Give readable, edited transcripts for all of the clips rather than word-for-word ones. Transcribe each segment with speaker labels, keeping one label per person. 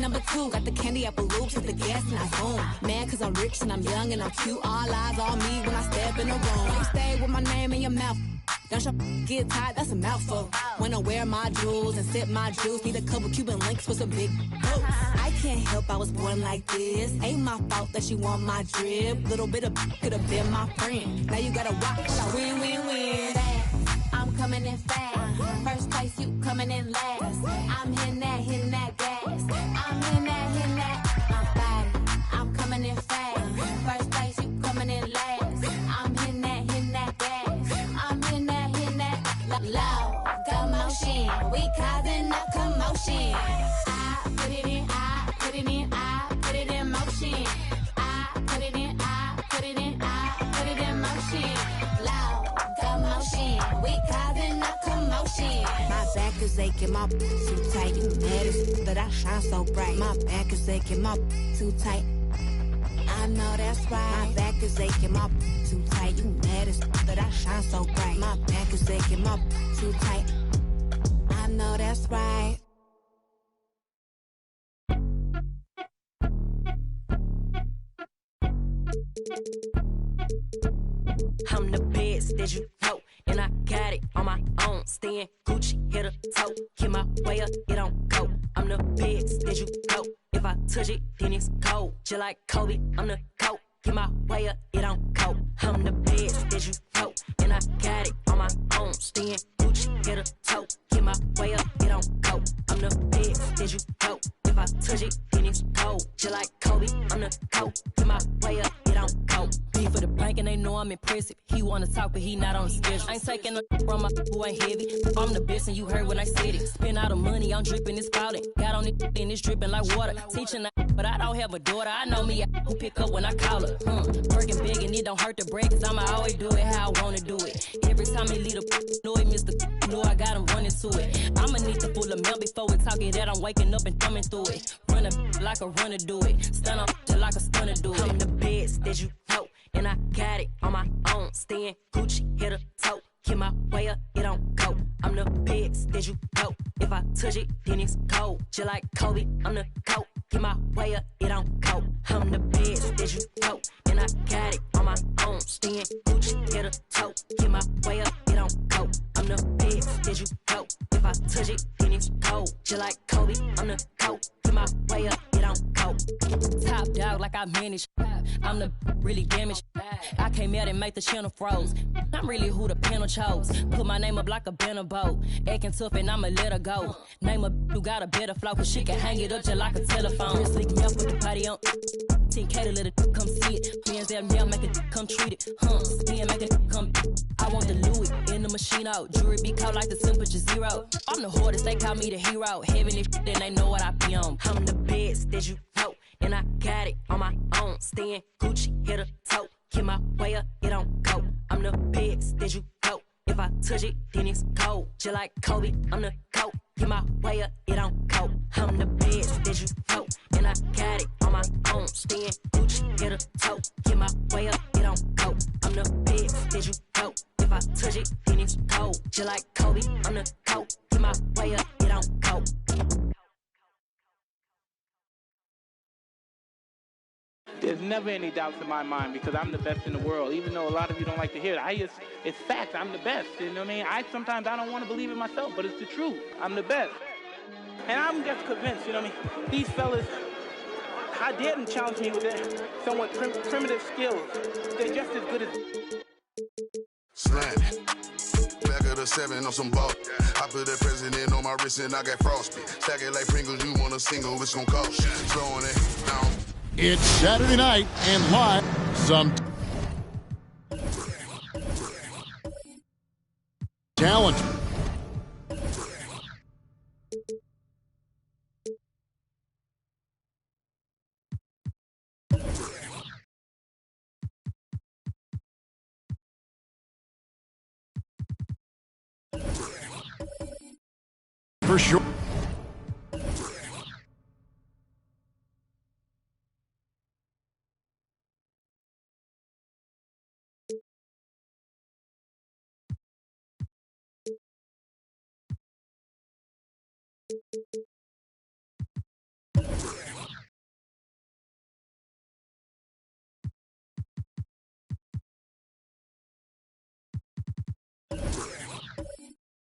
Speaker 1: #2. Got the candy apple loops with the gas and I zoom. Man, cause I'm rich and I'm young and I'm cute. All eyes on me when I step in the room. You stay with my name in your mouth. Don't your get tired, that's a mouthful. When I wear my jewels and sip my juice, need a couple Cuban links with some big boots. I can't help I was born like this. Ain't my fault that she want my drip. Little bit of could have been my friend. Now you gotta watch, like win, win, win. I'm coming in fast. First place, you coming in last. I'm hitting that gas. I'm hitting that, my body. I'm coming in fast. First place, you coming in last. I'm hitting that gas. I'm hitting that, loud commotion. We causing a commotion. I put it in, I put it in, I put it in motion. I put it in, I put it in, I put it in motion. Loud commotion. We causing a commotion. My back is aching, my too tight. You mad as that I shine so bright. My back is aching, my too tight. I know that's right. My back is aching, my too tight. You mad as that I shine so bright. My back is aching, my too tight. I know that's right.
Speaker 2: I'm the best that you know, and I got it on my own. Staying Gucci, hit a toe. Get my way up, it don't go. I'm the best that you know. If I touch it, then it's cold. Just like Kobe, I'm the GOAT. Get my way up, it don't go. I'm the best that you know, and I got it on my own. Staying Gucci, hit a toe. Get my way up, it don't go. I'm the best that you know. If I touch it, then it's cold. Just like Kobe, I'm the GOAT. Get my way up, it don't go. B for the bank and they know I'm impressive. He wanna talk, but he not on the schedule. I ain't taking no from my who ain't heavy. I'm the best and you heard when I said it. Spend all the money, I'm dripping, it's spouting. Got on it and it's dripping like water. Teaching but I don't have a daughter. I know me, who pick up when I call her. Working big and it don't hurt to break, cause I'ma always do it how I wanna do it. Every time he lead a know it, Mr. Know I got him running to it. I'ma need to full of milk before we talk it that I'm waking up and coming through it. Run a like a runner do it. Stun up like a stunner do it. I'm the best that you know, and I got it on my own. Staying Gucci, hit a toe. Get my way up, it don't go. I'm the best that you know. If I touch it, then it's cold. Just like Kobe, I'm the GOAT. Get my way up, it don't go. I'm the best that you know, and I got it on my own. Staying Gucci, hit a toe. Get my way up, it don't go. I'm the best that you know. If I touch it, then it's cold. Just like Kobe, I'm the GOAT. Get my way up, it don't go. Top dog like I manage. I'm the really damaged. I came out and make the channel froze. I'm really who the panel chose. Put my name up like a banner boat. Acting tough and I'ma let her go. Name a who got a better flow, cause she can hang it up just like a telephone. Slick me up with the party on 10K to let it come see it. Friends that now make it come treat it. Spin make it come. I want the Louis in the machine out. Jewelry be cold like the temperature 0. I'm the hardest, they call me the hero. Heaven if then they know what I be on. I'm the best that you know, and I got it on my own. Staying Gucci, hit a toe. Get my way up, it don't go. I'm the best that you know. If I touch it, then it's cold. Just like Kobe, I'm the GOAT. Get my way up, it don't go. I'm the best that you know, and I got it on my own. Staying Gucci, hit a toe. Get my way up, it don't go. I'm the best that you know. If I touch it, then it's cold. Just like Kobe, I'm the GOAT. Get my way up, it don't go.
Speaker 3: There's never any doubts in my mind because I'm the best in the world. Even though a lot of you don't like to hear it, it's fact. I'm the best. You know what I mean? Sometimes I don't want to believe it myself, but it's the truth. I'm the best. And I'm just convinced, you know what I mean? These fellas, I dare them challenge me with their somewhat primitive skills. They're just as good as...
Speaker 4: Slam. Back of the 7 on some ball. I put the president on my wrist and I got frostbite. Stack it like Pringles, you want a single, it's gonna cost. Slowing it down.
Speaker 5: It's Saturday night and live some talent. For sure.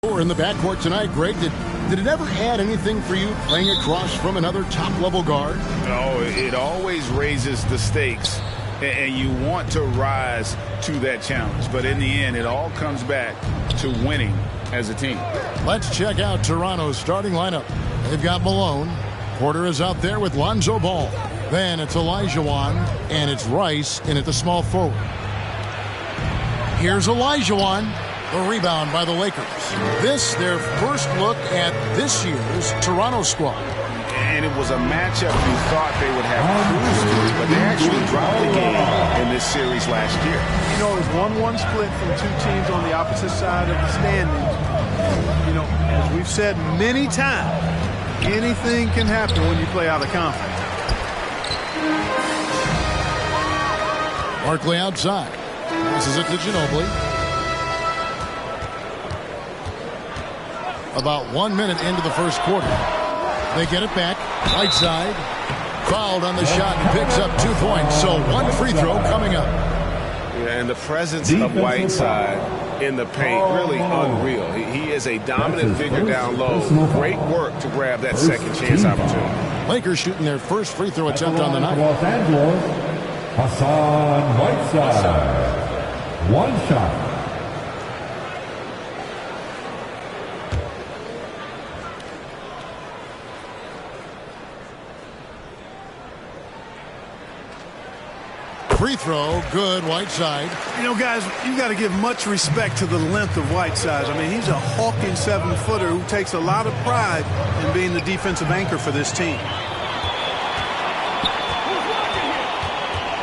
Speaker 5: In the backcourt tonight, Greg, did it ever add anything for you playing across from another top-level guard?
Speaker 6: Oh, it always raises the stakes, and you want to rise to that challenge. But in the end, it all comes back to winning as a team.
Speaker 5: Let's check out Toronto's starting lineup. They've got Malone. Porter is out there with Lonzo Ball. Then it's Olajuwon, and it's Rice in at the small forward. Here's Olajuwon. The rebound by the Lakers. This, their first look at this year's Toronto squad.
Speaker 6: And it was a matchup you thought they would have cruised through, but they actually dropped the game in this series last year.
Speaker 7: You know, it was 1-1 split from two teams on the opposite side of the standings. You know, as we've said many times, anything can happen when you play out of conference.
Speaker 5: Barkley outside. Passes it to Ginobili. About 1 minute into the first quarter. They get it back. Right side. Fouled on the shot and picks up 2 points. So 1 free throw coming up.
Speaker 6: Yeah, and the presence of Whiteside in the paint, really unreal. He is a dominant figure down low. Great work to grab that second chance opportunity.
Speaker 5: Lakers shooting their first free throw attempt on the night.
Speaker 8: Los Angeles, Hassan Whiteside. 1 shot.
Speaker 5: Free throw, good, Whiteside.
Speaker 7: You know, guys, you got to give much respect to the length of Whiteside. I mean, he's a hulking 7-footer who takes a lot of pride in being the defensive anchor for this team.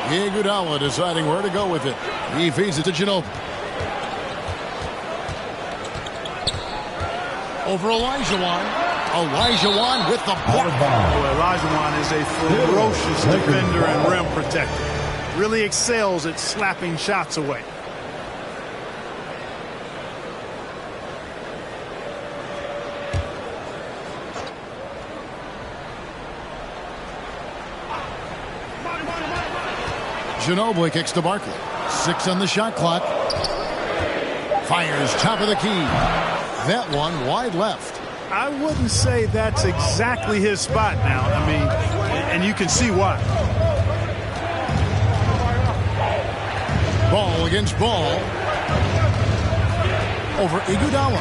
Speaker 5: Iguodala deciding where to go with it. He feeds it to Ginobili. Over Olajuwon. Olajuwon with the block.
Speaker 7: Olajuwon is a ferocious defender and rim protector. Really excels at slapping shots away.
Speaker 5: Ginobili kicks to Barkley. 6 on the shot clock. Fires top of the key. That one wide left.
Speaker 7: I wouldn't say that's exactly his spot now. I mean, and you can see why.
Speaker 5: Ball against Ball. Over Iguodala.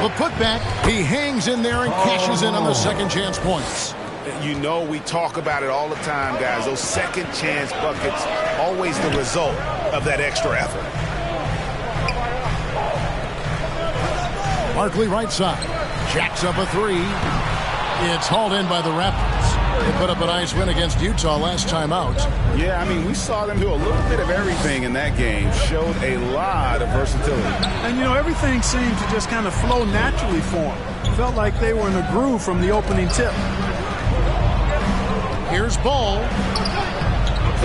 Speaker 5: The putback. He hangs in there and cashes in on the second chance points.
Speaker 6: You know, we talk about it all the time, guys. Those second chance buckets, always the result of that extra effort.
Speaker 5: Barkley right side. Jacks up a 3. It's hauled in by the Raptors. They put up a nice win against Utah last time out.
Speaker 6: Yeah, I mean, we saw them do a little bit of everything in that game. Showed a lot of versatility.
Speaker 7: And, you know, everything seemed to just kind of flow naturally for them. Felt like they were in a groove from the opening tip.
Speaker 5: Here's Ball.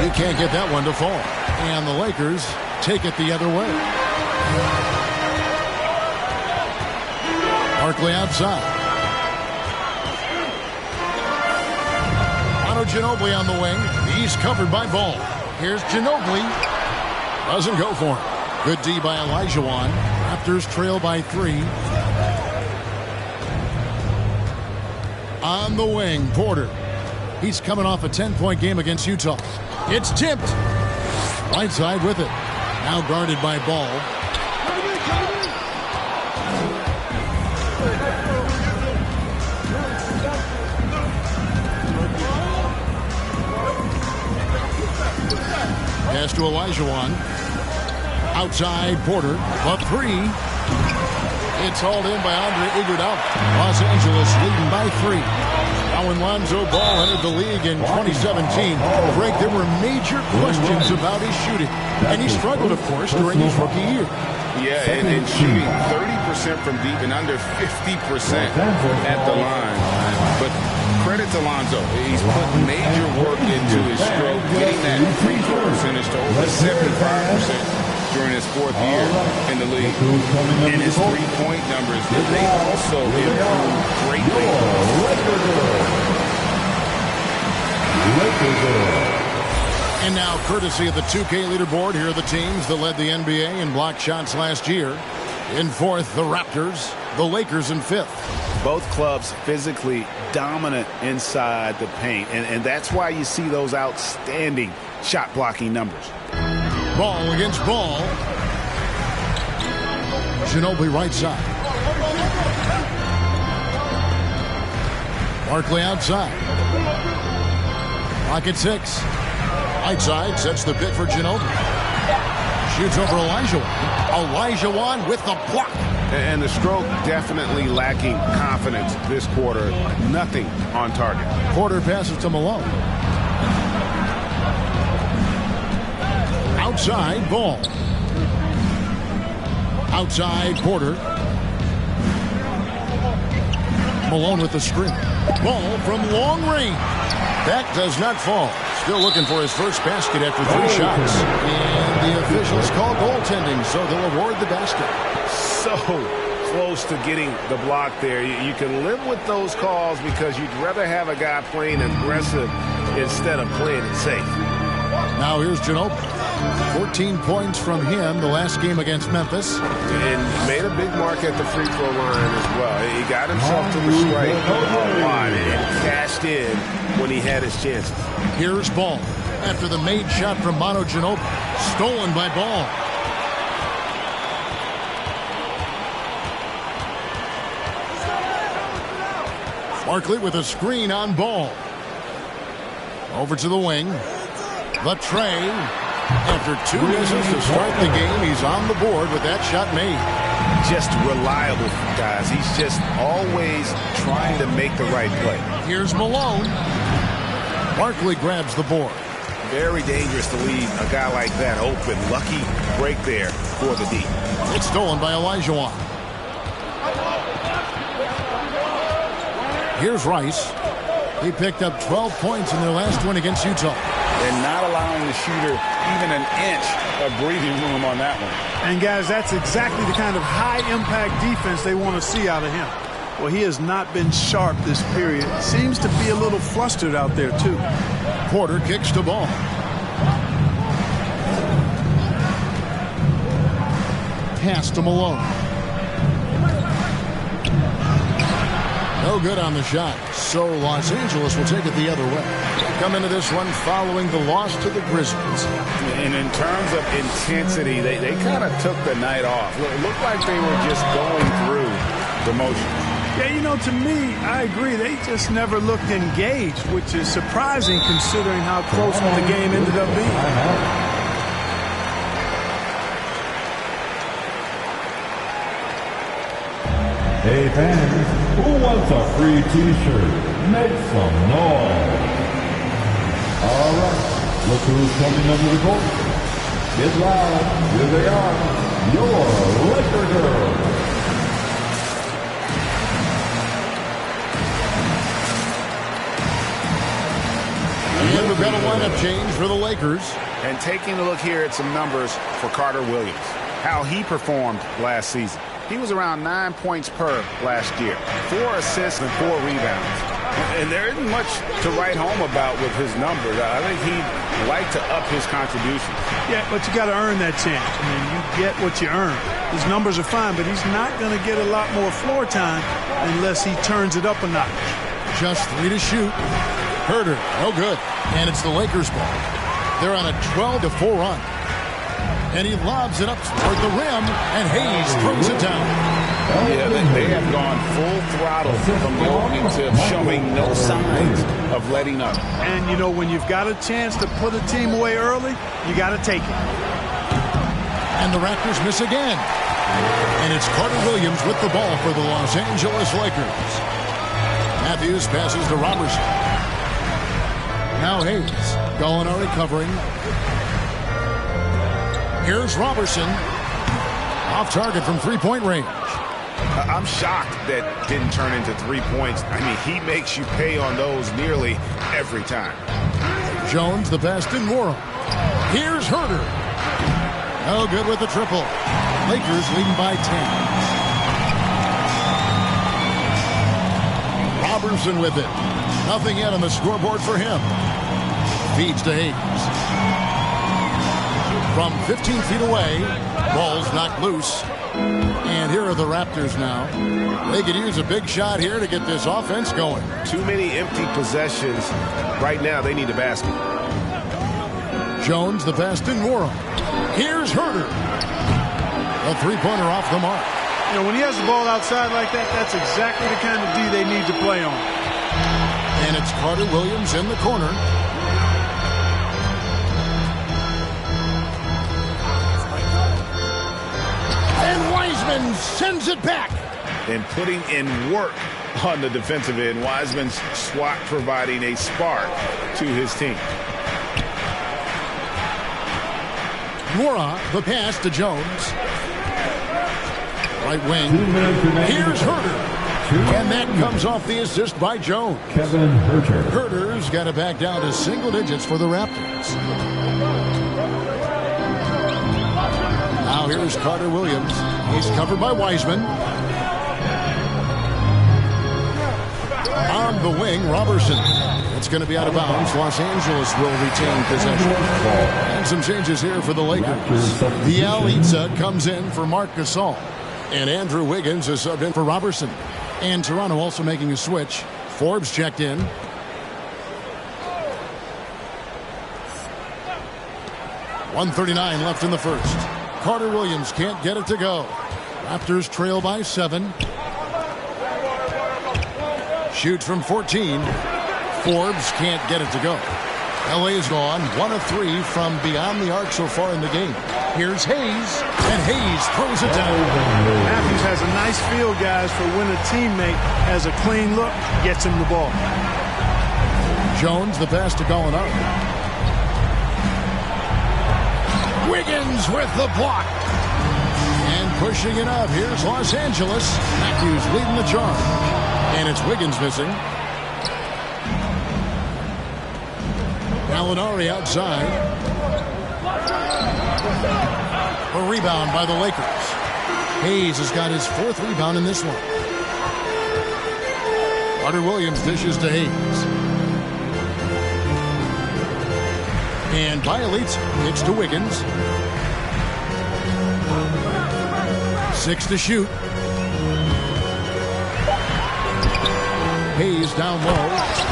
Speaker 5: He can't get that one to fall. And the Lakers take it the other way. Barkley outside. Ginobili on the wing. He's covered by Ball. Here's Ginobili. Doesn't go for him. Good D by Olajuwon. Raptors trail by 3. On the wing, Porter. He's coming off a 10-point game against Utah. It's tipped. Right side with it. Now guarded by Ball. Pass to Olajuwon. Outside, Porter. Up 3. It's hauled in by Andre Iguodala. Los Angeles leading by 3. Now when Lonzo Ball entered the league in 2017, Greg, there were major questions about his shooting. And he struggled, of course, during his rookie year.
Speaker 6: Yeah, and shooting 30% from deep and under 50% at the line. But credit to Lonzo. He's put major work into his stroke, getting that free throw percentage to over 75% during his 4th year in the league. And his three-point numbers, they also improved greatly.
Speaker 5: And now, courtesy of the 2K leaderboard, here are the teams that led the NBA in block shots last year. In fourth, the Raptors. The Lakers in fifth.
Speaker 9: Both clubs physically dominant inside the paint, and that's why you see those outstanding shot blocking numbers.
Speaker 5: Ball against ball. Ginobili right side. Barkley outside. Rocket 6. Right side sets the pick for Ginobili. Shoots over Olajuwon with the block.
Speaker 9: And the stroke definitely lacking confidence this quarter. Nothing on target.
Speaker 5: Porter passes to Malone. Outside Ball. Outside Porter. Malone with the screen. Ball from long range. That does not fall. Still looking for his first basket after 3 shots. And the officials call goaltending, so they'll award the basket.
Speaker 9: So close to getting the block there. You can live with those calls because you'd rather have a guy playing aggressive instead of playing it safe.
Speaker 5: Now here's Ginobili. 14 points from him the last game against Memphis.
Speaker 9: And made a big mark at the free throw line as well. He got himself to the strike a lot and cashed in when he had his chances.
Speaker 5: Here's Ball after the made shot from Manu Ginobili. Stolen by Ball. Barkley with a screen on Ball. Over to the wing. The tray. After 2 misses to start the game, he's on the board with that shot made.
Speaker 9: Just reliable, guys. He's just always trying to make the right play.
Speaker 5: Here's Malone. Barkley grabs the board.
Speaker 9: Very dangerous to leave a guy like that open. Lucky break there for the D.
Speaker 5: It's stolen by Olajuwon. Here's Rice. He picked up 12 points in their last win against Utah.
Speaker 6: And not allowing the shooter even an inch of breathing room on that one.
Speaker 7: And, guys, that's exactly the kind of high-impact defense they want to see out of him. Well, he has not been sharp this period. Seems to be a little flustered out there, too.
Speaker 5: Porter kicks the ball. Pass to Malone. No good on the shot. So Los Angeles will take it the other way. Come into this one following the loss to the Grizzlies.
Speaker 9: And in terms of intensity, they kind of took the night off. It looked like they were just going through the motions.
Speaker 7: Yeah, you know, to me, I agree. They just never looked engaged, which is surprising considering how close the game ended up being.
Speaker 8: Hey fans, who wants a free t-shirt? Make some noise. All right, look who's coming under the court. Get loud, here they are, your Laker girls.
Speaker 5: And we've got a lineup change for the Lakers.
Speaker 9: And taking a look here at some numbers for Carter Williams, how he performed last season. He was around 9 points per last year, 4 assists and 4 rebounds. And there isn't much to write home about with his numbers. I think he'd like to up his contribution.
Speaker 7: Yeah, but you got to earn that chance. I mean, you get what you earn. His numbers are fine, but he's not going to get a lot more floor time unless he turns it up a notch.
Speaker 5: Just 3 to shoot. Herter, no good. And it's the Lakers' ball. They're on a 12-4 run. And he lobs it up toward the rim, and Hayes throws it down.
Speaker 6: Yeah, they have gone full throttle from the opening tip, showing no signs of letting up.
Speaker 7: And, you know, when you've got a chance to put a team away early, you got to take it.
Speaker 5: And the Raptors miss again. And it's Carter Williams with the ball for the Los Angeles Lakers. Matthews passes to Robertson. Now Hayes. Gallinari covering. Here's Robertson. Off target from three-point range.
Speaker 9: I'm shocked that didn't turn into 3 points. I mean, he makes you pay on those nearly every time.
Speaker 5: Jones, the best in world. Here's Herter. No good with the triple. Lakers leading by 10. Robertson with it. Nothing yet on the scoreboard for him. Feeds to Hayes. From 15 feet away, ball's knocked loose. And here are the Raptors now. They could use a big shot here to get this offense going.
Speaker 9: Too many empty possessions. Right now, they need a basket.
Speaker 5: Jones, the pass to Nwora. Here's Herter. A three-pointer off the mark.
Speaker 7: You know, when he has the ball outside like that, that's exactly the kind of D they need to play on.
Speaker 5: And it's Carter Williams in the corner. And Wiseman sends it back.
Speaker 9: And putting in work on the defensive end. Wiseman's swat providing a spark to his team.
Speaker 5: Nwora, the pass to Jones. Right wing. Here's Herter. And that comes off the assist by Jones.
Speaker 8: Kevin Herter.
Speaker 5: Herter's got it back down to single digits for the Raptors. Now here's Carter Williams. He's covered by Wiseman. On the wing, Robertson. It's going to be out of bounds. Los Angeles will retain possession. And some changes here for the Lakers. Bielitsa comes in for Marc Gasol. And Andrew Wiggins is subbed in for Robertson. And Toronto also making a switch. Forbes checked in. .139 left in the first. Carter Williams can't get it to go. Raptors trail by 7. Shoots from 14. Forbes can't get it to go. LA's gone 1 of 3 from beyond the arc so far in the game. Here's Hayes, and Hayes throws it down.
Speaker 7: Matthews has a nice feel, guys, for when a teammate has a clean look, gets him the ball.
Speaker 5: Jones, the pass to Gallinari. Wiggins with the block. And pushing it up, here's Los Angeles. Matthews leading the charge. And it's Wiggins missing. Gallinari outside. A rebound by the Lakers. Hayes has got his 4th rebound in this one. Carter Williams dishes to Hayes. And Bielitsa hits to Wiggins. 6 to shoot. Hayes down low.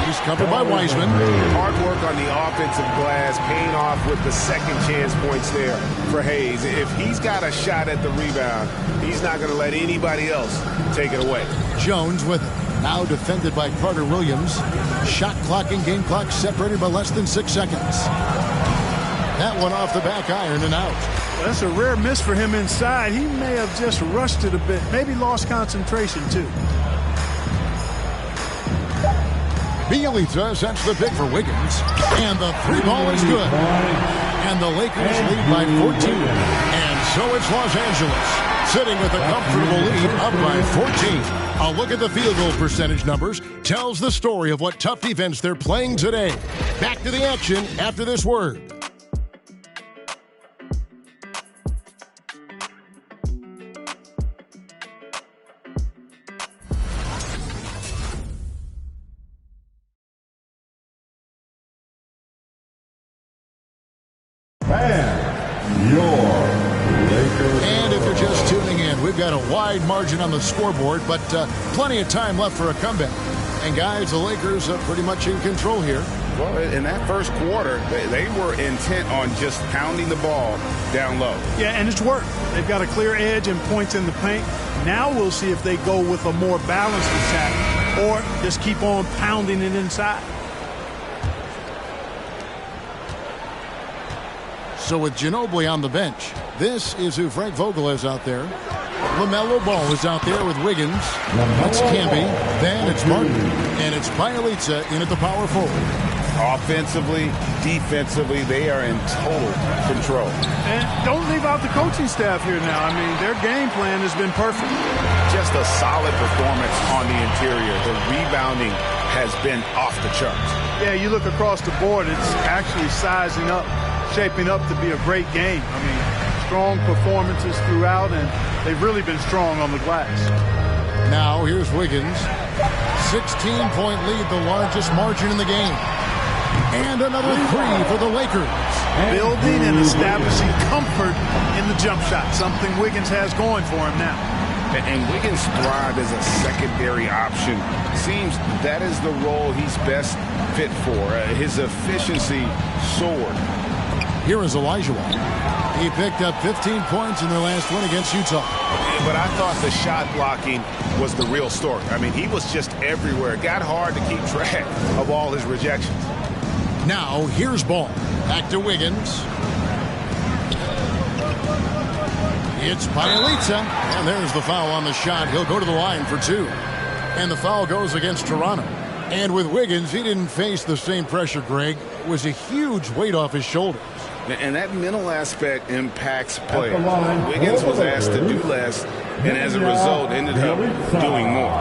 Speaker 5: He's covered by Wiseman.
Speaker 9: Hard work on the offensive glass, paying off with the second chance points there for Hayes. If he's got a shot at the rebound, he's not going to let anybody else take it away.
Speaker 5: Jones with it. Now defended by Carter Williams. Shot clock and game clock separated by less than 6 seconds. That one off the back iron and out.
Speaker 7: Well, that's a rare miss for him inside. He may have just rushed it a bit. Maybe lost concentration, too.
Speaker 5: Bielitsa sets the pick for Wiggins. And the 3-ball is good. And the Lakers lead by 14. And so it's Los Angeles, sitting with a comfortable lead up by 14. A look at the field goal percentage numbers tells the story of what tough defense they're playing today. Back to the action after this word. And if you're just tuning in, we've got a wide margin on the scoreboard, but plenty of time left for a comeback. And guys, the Lakers are pretty much in control here.
Speaker 6: Well, in that first quarter, they were intent on just pounding the ball down low.
Speaker 7: Yeah, and it's worked. They've got a clear edge and points in the paint. Now we'll see if they go with a more balanced attack or just keep on pounding it inside.
Speaker 5: So with Ginobili on the bench, this is who Frank Vogel is out there. LaMelo Ball is out there with Wiggins. That's Camby. Then it's Martin. And it's Bielitsa in at the power forward.
Speaker 6: Offensively, defensively, they are in total control.
Speaker 7: And don't leave out the coaching staff here now. I mean, their game plan has been perfect.
Speaker 9: Just a solid performance on the interior. The rebounding has been off the charts.
Speaker 7: Yeah, you look across the board, it's actually sizing up, shaping up to be a great game. I mean, strong performances throughout, and they've really been strong on the glass.
Speaker 5: Now here's Wiggins. 16-point lead, the largest margin in the game. And another 3 for the Lakers.
Speaker 7: building and establishing comfort in the jump shot, something Wiggins has going for him now.
Speaker 6: And Wiggins thrived as a secondary option. Seems that is the role he's best fit for. His efficiency soared.
Speaker 5: Here is Olajuwon. He picked up 15 points in their last win against Utah.
Speaker 9: But I thought the shot blocking was the real story. I mean, he was just everywhere. It got hard to keep track of all his rejections.
Speaker 5: Now, here's Ball. Back to Wiggins. It's Bjelica, and there's the foul on the shot. He'll go to the line for 2. And the foul goes against Toronto. And with Wiggins, he didn't face the same pressure, Greg. It was a huge weight off his shoulders.
Speaker 6: And that mental aspect impacts play. Wiggins was asked to do less, and as a result, ended up doing more.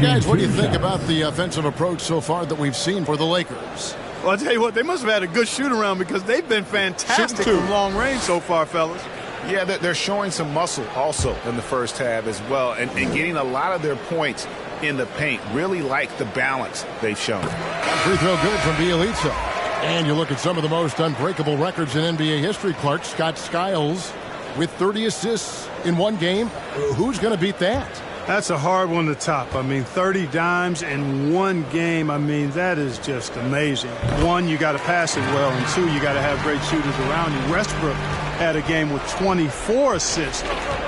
Speaker 5: Guys, what do you think about the offensive approach so far that we've seen for the Lakers?
Speaker 7: Well, I'll tell you what, they must have had a good shoot-around because they've been fantastic from long range so far, fellas.
Speaker 9: Yeah, they're showing some muscle also in the first half as well, and getting a lot of their points in the paint. Really like the balance they've shown.
Speaker 5: Free throw good from Bjelica. And you look at some of the most unbreakable records in NBA history, Clark. Scott Skiles with 30 assists in one game. Who's going to beat that?
Speaker 7: That's a hard one to top. I mean, 30 dimes in one game. I mean, that is just amazing. One, you got to pass it well, and two, you got to have great shooters around you. Westbrook had a game with 24 assists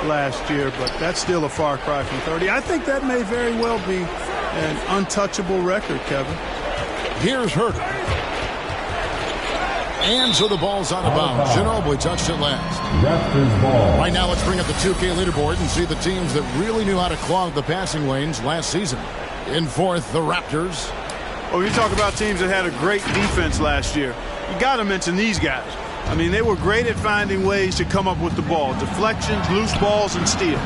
Speaker 7: last year, but that's still a far cry from 30. I think that may very well be an untouchable record, Kevin.
Speaker 5: Here's Herter. And so the ball's out of bounds. Ginobili touched it last.
Speaker 8: Raptors ball.
Speaker 5: Right now, let's bring up the 2K leaderboard and see the teams that really knew how to clog the passing lanes last season. In fourth, the Raptors.
Speaker 7: Well, you talk about teams that had a great defense last year. You got to mention these guys. I mean, they were great at finding ways to come up with the ball. Deflections, loose balls, and steals.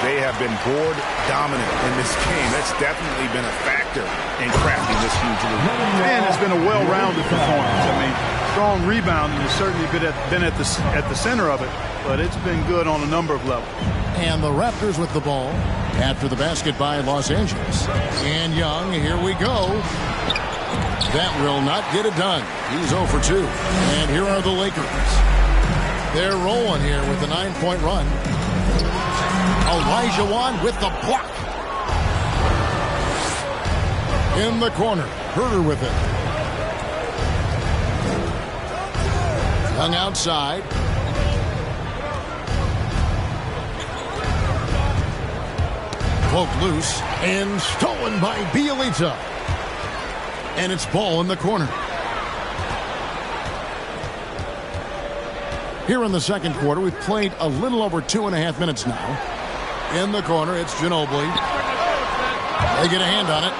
Speaker 9: They have been board dominant in this game. That's definitely been a factor in crafting this huge lead.
Speaker 7: And it's been a well-rounded performance. I mean, strong rebounding has certainly been at the center of it, but it's been good on a number of levels.
Speaker 5: And the Raptors with the ball after the basket by Los Angeles. And Young, here we go. That will not get it done. He's 0 for 2. And here are the Lakers. They're rolling here with a 9-point run. Olajuwon with the block. In the corner. Herter with it. Young outside. Poked loose and stolen by Bjelica. And it's Ball in the corner. Here in the second quarter, we've played a little over 2.5 minutes now. In the corner, it's Ginobili. They get a hand on it.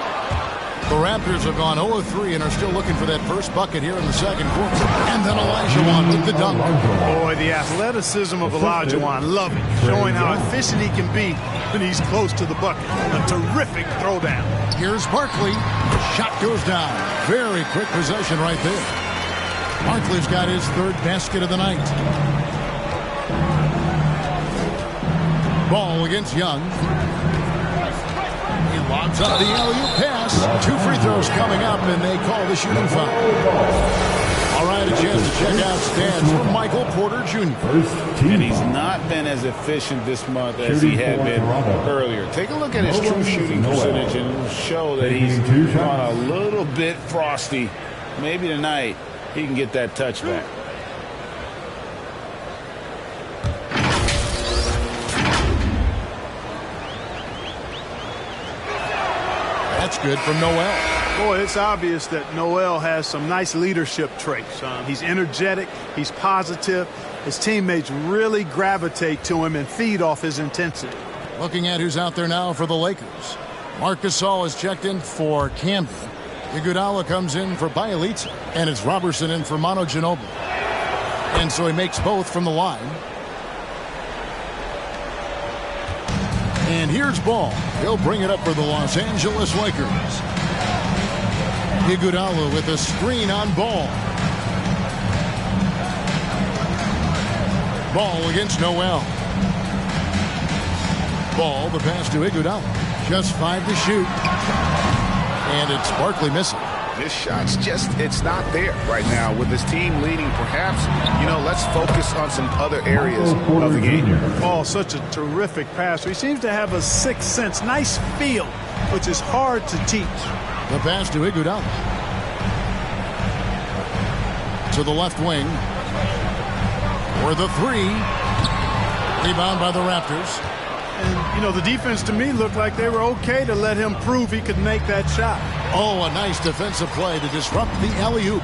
Speaker 5: The Raptors have gone 0-3 and are still looking for that first bucket here in the second quarter. And then Olajuwon with the dunk.
Speaker 7: Boy, the athleticism of Olajuwon, love it. Showing how efficient he can be when he's close to the bucket. A terrific throwdown.
Speaker 5: Here's Barkley. Shot goes down. Very quick possession right there. Barkley's got his third basket of the night. Ball against Young. He lobs up the alley-oop pass. 2 free throws coming up, and they call the shooting foul. All right, a chance to check out stats from Michael Porter Jr.
Speaker 6: And he's not been as efficient this month as he had been earlier. Take a look at his true shooting percentage, and it will show that he's gone a little bit frosty. Maybe tonight he can get that touchback.
Speaker 5: That's good from Noel.
Speaker 7: Boy, it's obvious that Noel has some nice leadership traits. He's energetic. He's positive. His teammates really gravitate to him and feed off his intensity.
Speaker 5: Looking at who's out there now for the Lakers. Marc Gasol has checked in for Camden. Iguodala comes in for Bjelica. And it's Robertson in for Manu Ginobili. And so he makes both from the line. And here's Ball. He'll bring it up for the Los Angeles Lakers. Iguodala with a screen on Ball. Ball against Noel. Ball, the pass to Iguodala. Just 5 to shoot. And it's Barkley missing.
Speaker 9: His shot's it's not there right now. With his team leading, perhaps, let's focus on some other areas of the game.
Speaker 7: Oh, such a terrific passer. He seems to have a sixth sense, nice feel, which is hard to teach.
Speaker 5: The pass to Iguodala. To the left wing. For the three. Rebound by the Raptors.
Speaker 7: And, the defense to me looked like they were okay to let him prove he could make that shot.
Speaker 5: Oh, a nice defensive play to disrupt the alley-oop.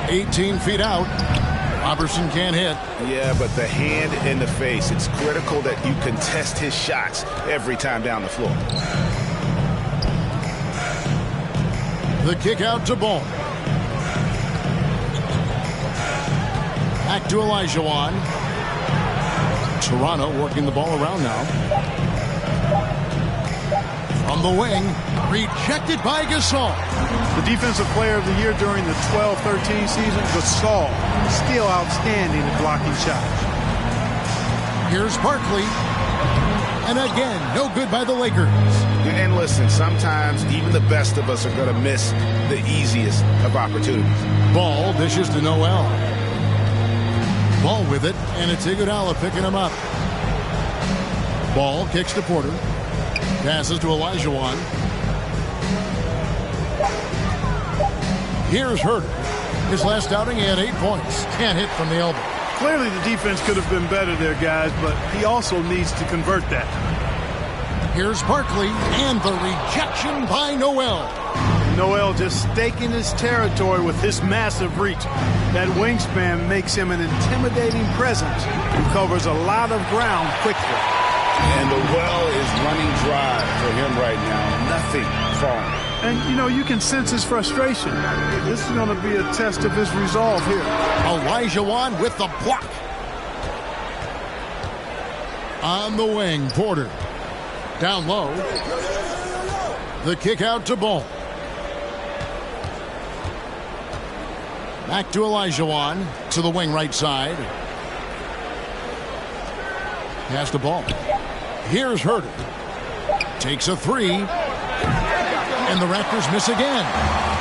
Speaker 5: 18 feet out. Robertson can't hit.
Speaker 9: Yeah, but the hand in the face. It's critical that you contest his shots every time down the floor.
Speaker 5: The kick out to Ball. Back to Olajuwon. Toronto working the ball around now. From the wing, rejected by Gasol.
Speaker 7: The defensive player of the year during the 12-13 season, Gasol, still outstanding at blocking shots.
Speaker 5: Here's Barkley. And again, no good by the Lakers.
Speaker 9: And listen, sometimes even the best of us are going to miss the easiest of opportunities.
Speaker 5: Ball dishes to Noel. Ball with it, and it's Iguodala picking him up. Ball kicks to Porter. Passes to Olajuwon. Here's Herter. His last outing, he had 8 points. Can't hit from the elbow.
Speaker 7: Clearly the defense could have been better there, guys, but he also needs to convert that.
Speaker 5: Here's Barkley, and the rejection by Noel.
Speaker 7: Noel just staking his territory with his massive reach. That wingspan makes him an intimidating presence who covers a lot of ground quickly.
Speaker 9: And the well is running dry for him right now. Nothing falling.
Speaker 7: And, you can sense his frustration. This is going to be a test of his resolve here.
Speaker 5: Olajuwon with the block. On the wing, Porter. Down low. The kick out to Ball. Back to Olajuwon. To the wing right side. Pass the ball. Here's Herter. Takes a three. And the Raptors miss again.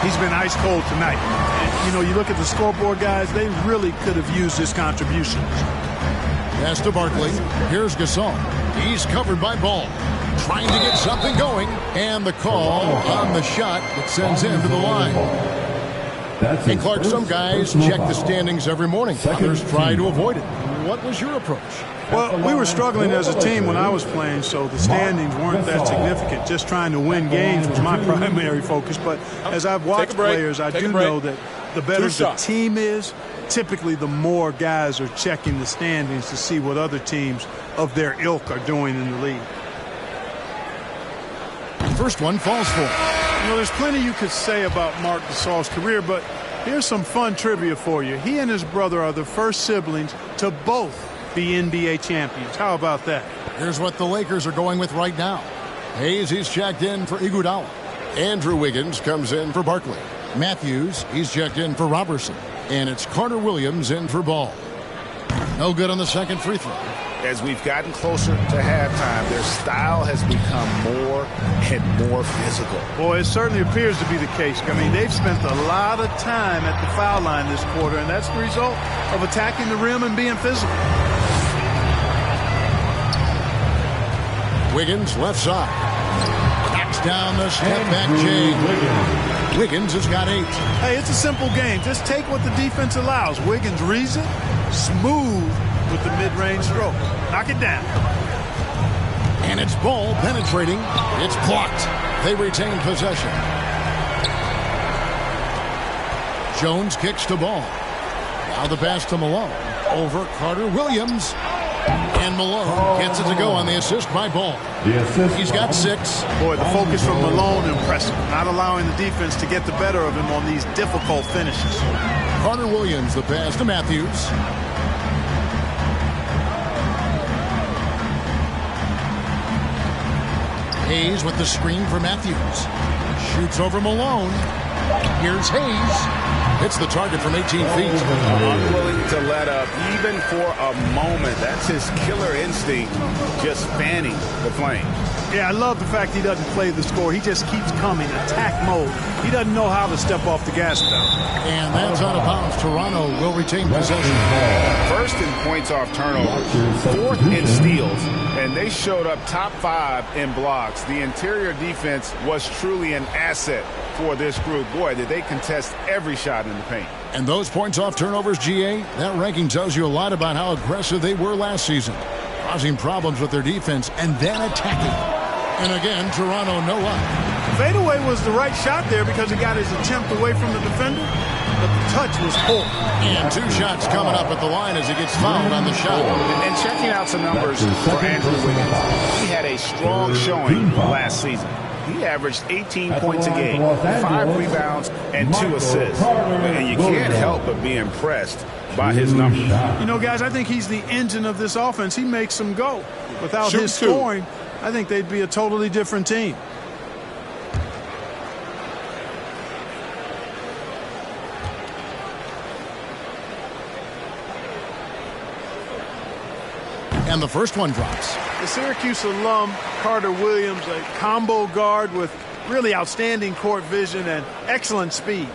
Speaker 7: He's been ice cold tonight. And, you look at the scoreboard, guys, they really could have used his contributions.
Speaker 5: Pass to Barkley. Here's Gasol. He's covered by Ball. Trying to get something going. And the call on the shot that sends him to the line. And Clark, some guys check the standings every morning. Others try to avoid it. What was your approach?
Speaker 7: Well, we were struggling as a team when I was playing, so the standings weren't that significant. Just trying to win games was my primary focus. But as I've watched players, I do know that the better the team is, typically the more guys are checking the standings to see what other teams of their ilk are doing in the league.
Speaker 5: First one falls for.
Speaker 7: There's plenty you could say about Marc Gasol's career, but here's some fun trivia for you. He and his brother are the first siblings to both be NBA champions. How about that?
Speaker 5: Here's what the Lakers are going with right now. Hayes, he's checked in for Iguodala. Andrew Wiggins comes in for Barkley. Matthews, he's checked in for Robertson. And it's Carter Williams in for Ball. No good on the second free throw.
Speaker 9: As we've gotten closer to halftime, their style has become more and more physical.
Speaker 7: Boy, it certainly appears to be the case. I mean, they've spent a lot of time at the foul line this quarter, and that's the result of attacking the rim and being physical.
Speaker 5: Wiggins, left side. Knocks down the step-back Jay. Wiggins has got 8.
Speaker 7: Hey, it's a simple game. Just take what the defense allows. Wiggins reads it, smooth with the mid-range stroke. Knock it down.
Speaker 5: And it's Ball penetrating. It's blocked. They retain possession. Jones kicks to Ball. Now the pass to Malone. Over Carter Williams. And Malone gets it to go on the assist by Ball. He's got 6.
Speaker 7: Boy, the focus from Malone impressive. Not allowing the defense to get the better of him on these difficult finishes.
Speaker 5: Carter Williams, the pass to Matthews. Hayes with the screen for Matthews. Shoots over Malone. Here's Hayes. Hits the target from 18 feet.
Speaker 9: Unwilling to let up even for a moment. That's his killer instinct, just fanning the flame.
Speaker 7: Yeah, I love the fact he doesn't play the score. He just keeps coming, attack mode. He doesn't know how to step off the gas pedal.
Speaker 5: And that's out of bounds. Toronto will retain possession.
Speaker 9: First in points off turnovers, fourth in steals, and they showed up top 5 in blocks. The interior defense was truly an asset for this group. Boy, did they contest every shot in the paint.
Speaker 5: And those points off turnovers, GA, that ranking tells you a lot about how aggressive they were last season, causing problems with their defense and then attacking. And again, Toronto no up.
Speaker 7: Fadeaway was the right shot there because he got his attempt away from the defender, but the touch was poor.
Speaker 5: And 2 shots coming up at the line as he gets fouled on the shot.
Speaker 9: And checking out some numbers for Andrew Wiggins, he had a strong showing last season. He averaged 18 points a game, 5 rebounds, and 2 assists. And you can't help but be impressed by his numbers.
Speaker 7: You know, guys, I think he's the engine of this offense. He makes them go. Without his scoring, I think they'd be a totally different team.
Speaker 5: And the first one drops.
Speaker 7: The Syracuse alum, Carter Williams, a combo guard with really outstanding court vision and excellent speed.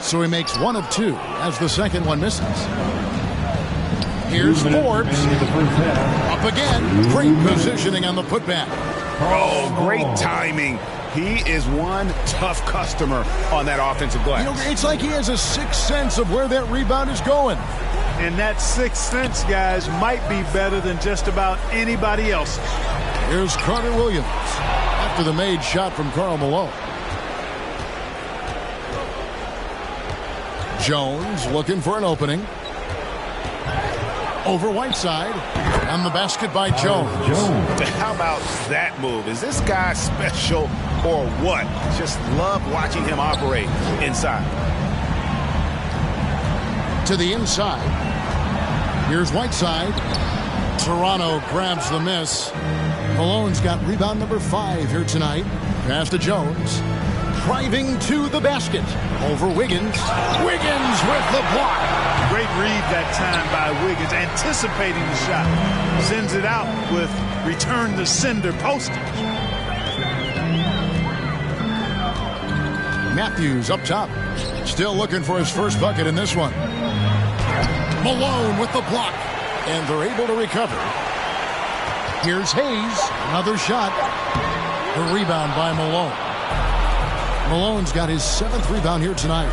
Speaker 5: So he makes 1 of 2 as the second one misses. Here's Forbes. Up again. Great positioning on the putback.
Speaker 9: Oh, great timing. He is one tough customer on that offensive glass.
Speaker 5: You know, it's like he has a sixth sense of where that rebound is going.
Speaker 7: And that sixth sense, guys, might be better than just about anybody else's.
Speaker 5: Here's Carter Williams after the made shot from Karl Malone. Jones looking for an opening. Over Whiteside. And the basket by Jones.
Speaker 9: How about that move? Is this guy special or what? Just love watching him operate inside.
Speaker 5: To the inside. Here's Whiteside. Toronto grabs the miss. Malone's got rebound number 5 here tonight. Pass to Jones. Driving to the basket. Over Wiggins. Wiggins with the block.
Speaker 7: Great read that time by Wiggins, anticipating the shot. Sends it out with return the sender postage.
Speaker 5: Matthews up top. Still looking for his first bucket in this one. Malone with the block. And they're able to recover. Here's Hayes. Another shot. The rebound by Malone. Malone's got his 7th rebound here tonight.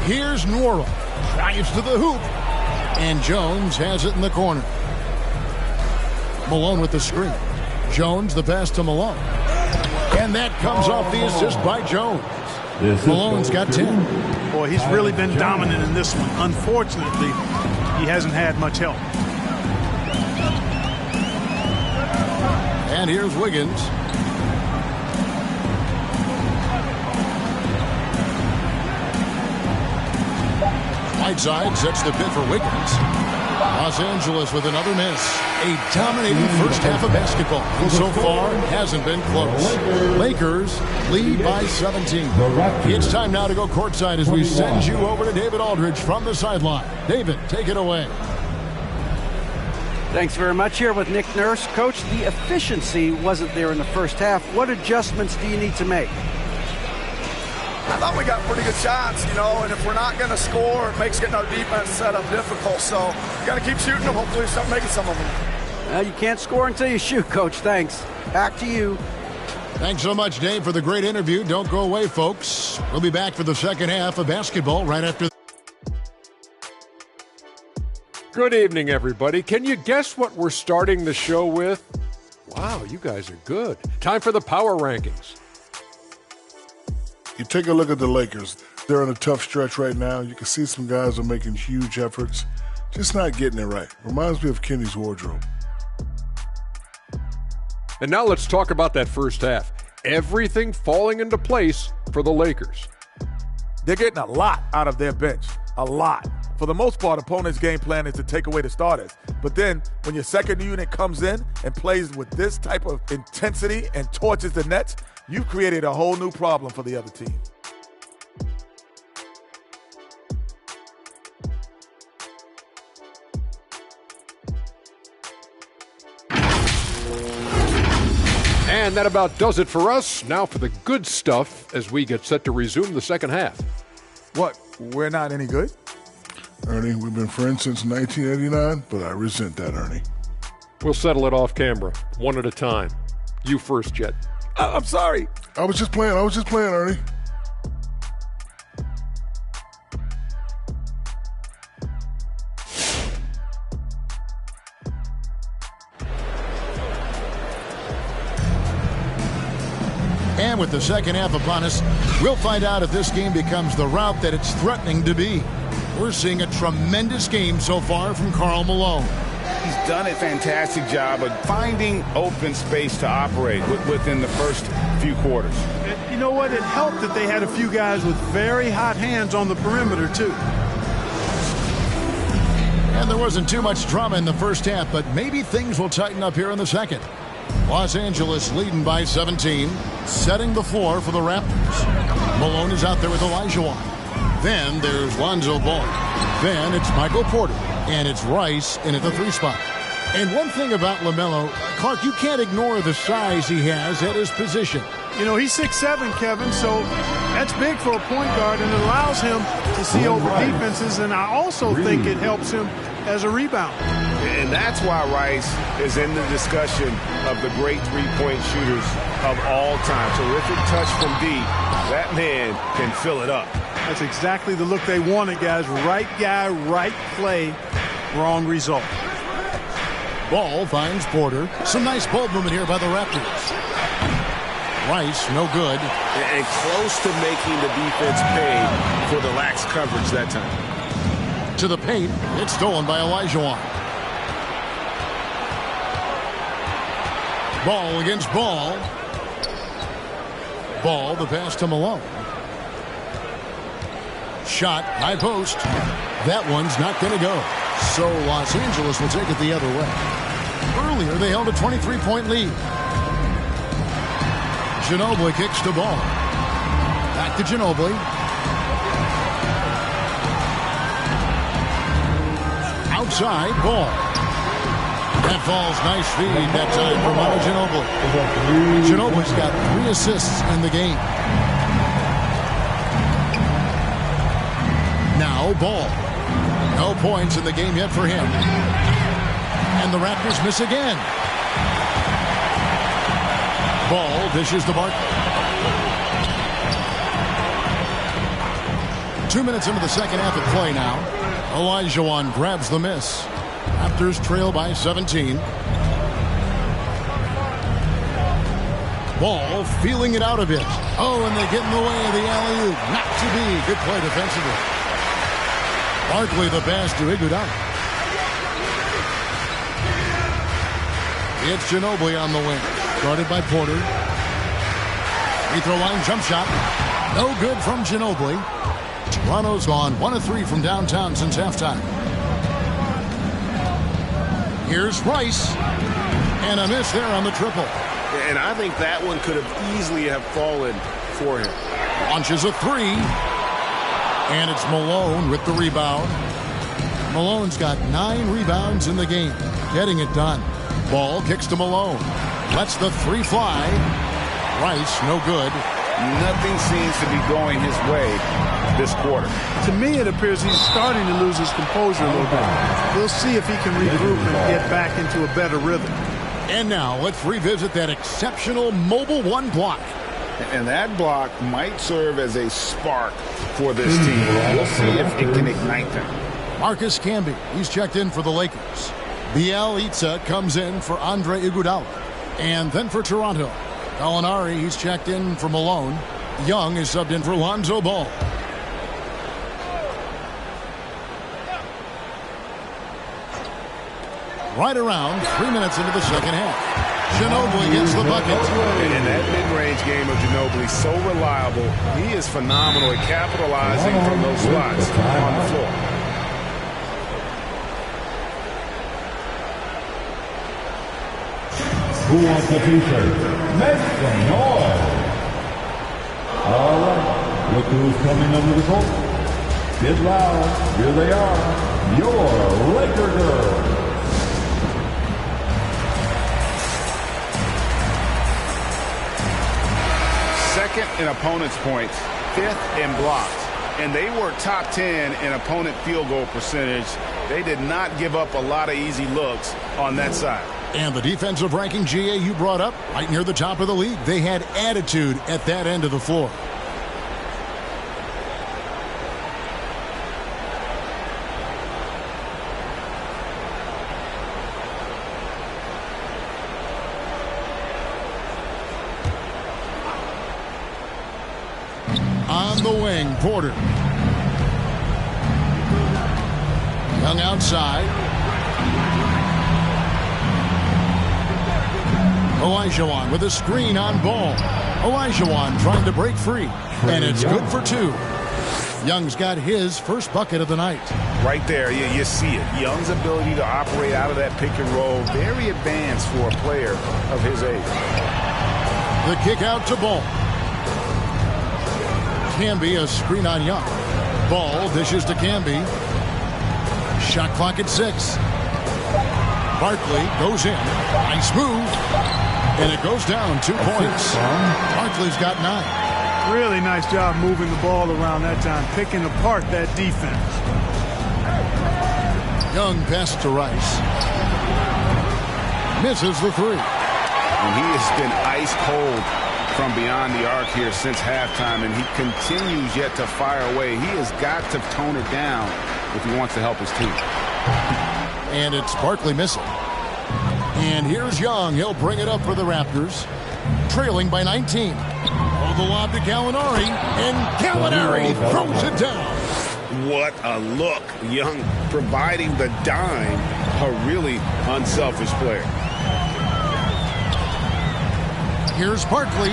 Speaker 5: Here's Nwora. Drives to the hoop. And Jones has it in the corner. Malone with the screen. Jones the pass to Malone. And that comes off the assist by Jones. Malone's got 10.
Speaker 7: Boy, he's really been dominant in this one. Unfortunately, he hasn't had much help.
Speaker 5: And here's Wiggins. Whiteside sets the pit for Wiggins. Los Angeles with another miss. A dominating first half of basketball. And so far, hasn't been close. Lakers lead by 17. It's time now to go courtside as we send you over to David Aldridge from the sideline. David, take it away.
Speaker 10: Thanks very much. Here with Nick Nurse. Coach, the efficiency wasn't there in the first half. What adjustments do you need to make?
Speaker 11: I thought we got pretty good shots, you know, and if we're not going to score, it makes getting our defense set up difficult. So got to keep shooting them. Hopefully we start making some of them.
Speaker 10: Well, you can't score until you shoot, Coach. Thanks. Back to you.
Speaker 5: Thanks so much, Dave, for the great interview. Don't go away, folks. We'll be back for the second half of basketball right after.
Speaker 12: Good evening, everybody. Can you guess what we're starting the show with? Wow, you guys are good. Time for the power rankings.
Speaker 13: You take a look at the Lakers. They're in a tough stretch right now. You can see some guys are making huge efforts, just not getting it right. Reminds me of Kenny's wardrobe.
Speaker 12: And now let's talk about that first half. Everything falling into place for the Lakers.
Speaker 14: They're getting a lot out of their bench. A lot. For the most part, opponents' game plan is to take away the starters. But then when your second unit comes in and plays with this type of intensity and torches the Nets, you've created a whole new problem for the other team.
Speaker 12: And that about does it for us. Now for the good stuff as we get set to resume the second half.
Speaker 14: What? We're not any good?
Speaker 13: Ernie, we've been friends since 1989, but I resent that, Ernie.
Speaker 12: We'll settle it off camera, one at a time. You first, Jet.
Speaker 14: I'm sorry.
Speaker 13: I was just playing, Ernie.
Speaker 5: And with the second half upon us, we'll find out if this game becomes the route that it's threatening to be. We're seeing a tremendous game so far from Karl Malone.
Speaker 9: He's done a fantastic job of finding open space to operate within the first few quarters.
Speaker 7: And you know what? It helped that they had a few guys with very hot hands on the perimeter, too.
Speaker 5: And there wasn't too much drama in the first half, but maybe things will tighten up here in the second. Los Angeles leading by 17, setting the floor for the Raptors. Malone is out there with Olajuwon. Then there's Lonzo Ball. Then it's Michael Porter. And it's Rice in at the 3 spot. And one thing about LaMelo, Clark, you can't ignore the size he has at his position.
Speaker 7: You know, he's 6'7", Kevin, so that's big for a point guard, and it allows him to see over defenses, and I also think it helps him as a rebounder.
Speaker 9: And that's why Rice is in the discussion of the great three-point shooters of all time. Terrific touch from D. That man can fill it up.
Speaker 7: That's exactly the look they wanted, guys. Right guy, right play, wrong result.
Speaker 5: Ball finds Porter. Some nice ball movement here by the Raptors. Rice, no good.
Speaker 9: And close to making the defense pay for the lax coverage that time.
Speaker 5: To the paint. It's stolen by Olajuwon. Ball against Ball. Ball, the pass to Malone. Shot, high post. That one's not going to go. So Los Angeles will take it the other way. Earlier, they held a 23-point lead. Ginobili kicks to Ball. Back to Ginobili. Outside, Ball. That falls, nice feed that time from Ginobili. Ginobili's got 3 assists in the game. Now Ball. No points in the game yet for him. And the Raptors miss again. Ball dishes to Barkley. 2 minutes into the second half of play now. Olajuwon grabs the miss. Raptors trail by 17. Ball feeling it out a bit. Oh, and they get in the way of the alley-oop. Not to be. Good play defensively. Barkley the pass to Iguodala. It's Ginobili on the wing. Guarded by Porter. Free throw line jump shot. No good from Ginobili. Toronto's gone 1 of 3 from downtown since halftime. Here's Rice. And a miss there on the triple.
Speaker 9: And I think that one could have easily have fallen for him.
Speaker 5: Launches a 3. And it's Malone with the rebound. Malone's got 9 rebounds in the game. Getting it done. Ball kicks to Malone. Lets the 3 fly. Rice, no good.
Speaker 9: Nothing seems to be going his way this quarter.
Speaker 7: To me, it appears he's starting to lose his composure a little bit. We'll see if he can regroup and get back into a better rhythm.
Speaker 5: And now let's revisit that exceptional Mobile One block.
Speaker 9: And that block might serve as a spark for this team. We'll see if it can ignite them.
Speaker 5: Marcus Camby, he's checked in for the Lakers. Bielitsa comes in for Andre Iguodala. And then for Toronto, Gallinari, he's checked in for Malone. Young is subbed in for Lonzo Ball. Right around 3 minutes into the second half. Ginobili gets the bucket.
Speaker 9: And that mid-range game of Ginobili, so reliable. He is phenomenal at capitalizing from those spots on the floor.
Speaker 8: Who wants a t-shirt? Make some noise. All right, look who's coming under the court. Get loud. Here they are, your Laker girls.
Speaker 9: Second in opponent's points, fifth in blocks. And they were top 10 in opponent field goal percentage. They did not give up a lot of easy looks on that side.
Speaker 5: And the defensive ranking, GA, you brought up, right near the top of the league. They had attitude at that end of the floor. On the wing, Porter. Young outside. Olajuwon with a screen on Ball. Olajuwon trying to break free. And it's good for two. Young's got his first bucket of the night.
Speaker 9: Right there, you see it. Young's ability to operate out of that pick and roll, very advanced for a player of his age.
Speaker 5: The kick out to Ball. Camby, a screen on Young. Ball dishes to Camby. Shot clock at 6. Barkley goes in. Nice move. And it goes down 2 points. Barkley's got 9.
Speaker 7: Really nice job moving the ball around that time, picking apart that defense.
Speaker 5: Young pass to Rice. Misses the 3.
Speaker 9: And he has been ice cold from beyond the arc here since halftime, and he continues yet to fire away. He has got to tone it down if he wants to help his team.
Speaker 5: And it's Barkley missing. And here's Young. He'll bring it up for the Raptors, trailing by 19. Oh, the lob to Gallinari, and Gallinari throws it down.
Speaker 9: What a look. Young providing the dime. A really unselfish player.
Speaker 5: Here's Barkley,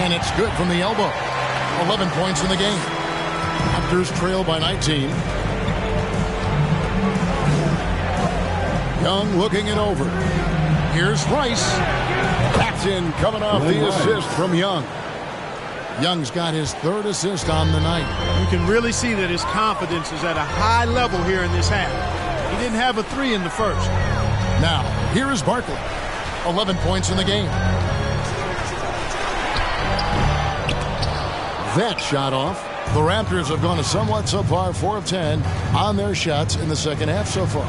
Speaker 5: and it's good from the elbow. 11 points in the game. Raptors trail by 19. Young looking it over. Here's Rice. That's in, coming off the assist from Young. Young's got his 3rd assist on the night.
Speaker 7: You can really see that his confidence is at a high level here in this half. He didn't have a 3 in the first.
Speaker 5: Now, here is Barkley. 11 points in the game. That shot off. The Raptors have gone a somewhat subpar 4 of 10 on their shots in the second half so far.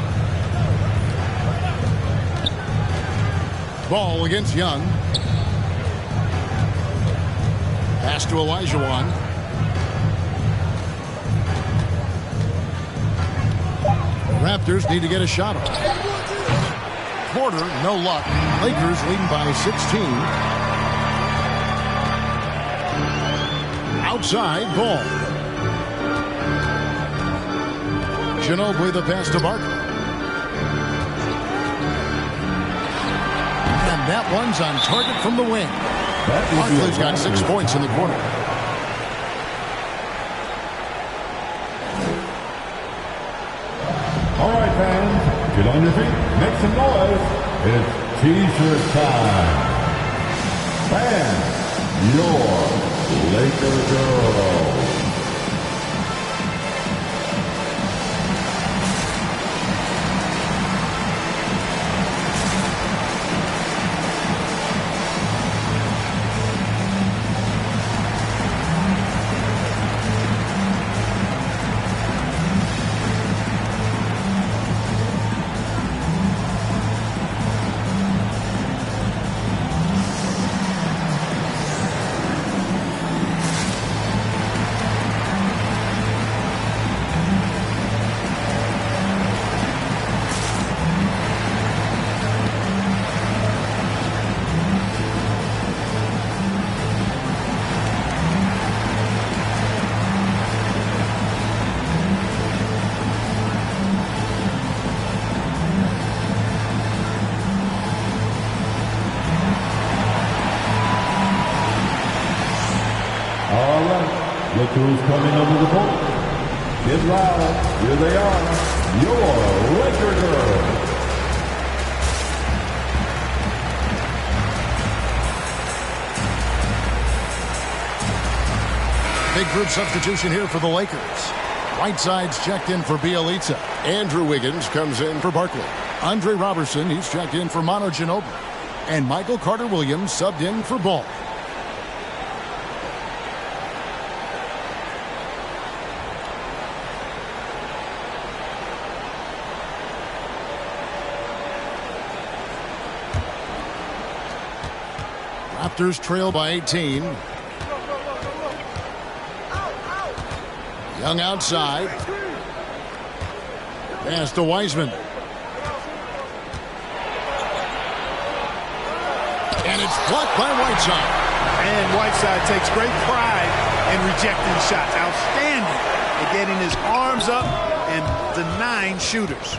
Speaker 5: Ball against Young. Pass to Olajuwon. The Raptors need to get a shot off. Porter, no luck. Lakers leading by 16. Outside, Ball. Ginobili the pass to Barkley. And that one's on target from the wing. Barkley's got 6 points in the quarter.
Speaker 8: All right, fans, get on your feet, make some noise. It's T-shirt time. Fans, your Laker girls. Look who's coming under the court. Get loud. Here they are. Your Laker girls.
Speaker 5: Big group substitution here for the Lakers. Whiteside's checked in for Bielitsa. Andrew Wiggins comes in for Barkley. Andre Robertson, he's checked in for Manu Ginobili. And Michael Carter-Williams subbed in for Ball. Raptors trail by 18. Young outside. Pass to Wiseman. And it's blocked by Whiteside.
Speaker 7: And Whiteside takes great pride in rejecting shots. Outstanding at getting his arms up and denying shooters.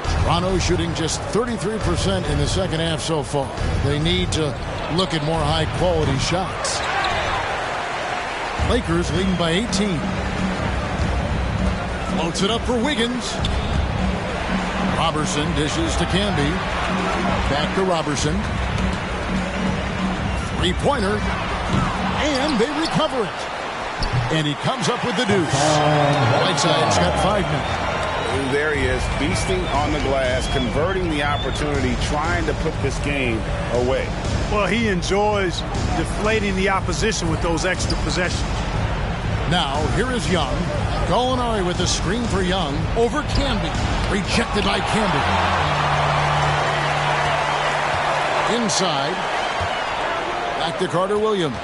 Speaker 5: Toronto shooting just 33% in the second half so far. They need to look at more high-quality shots. Lakers leading by 18. Floats it up for Wiggins. Robertson dishes to Camby. Back to Robertson. Three-pointer. And they recover it. And he comes up with the deuce. Whiteside's got 5 minutes.
Speaker 6: There he is, feasting on the glass, converting the opportunity, trying to put this game away.
Speaker 7: Well, he enjoys deflating the opposition with those extra possessions.
Speaker 5: Now, here is Young. Gallinari with a screen for Young over Camby. Rejected by Camby. Inside. Back to Carter-Williams.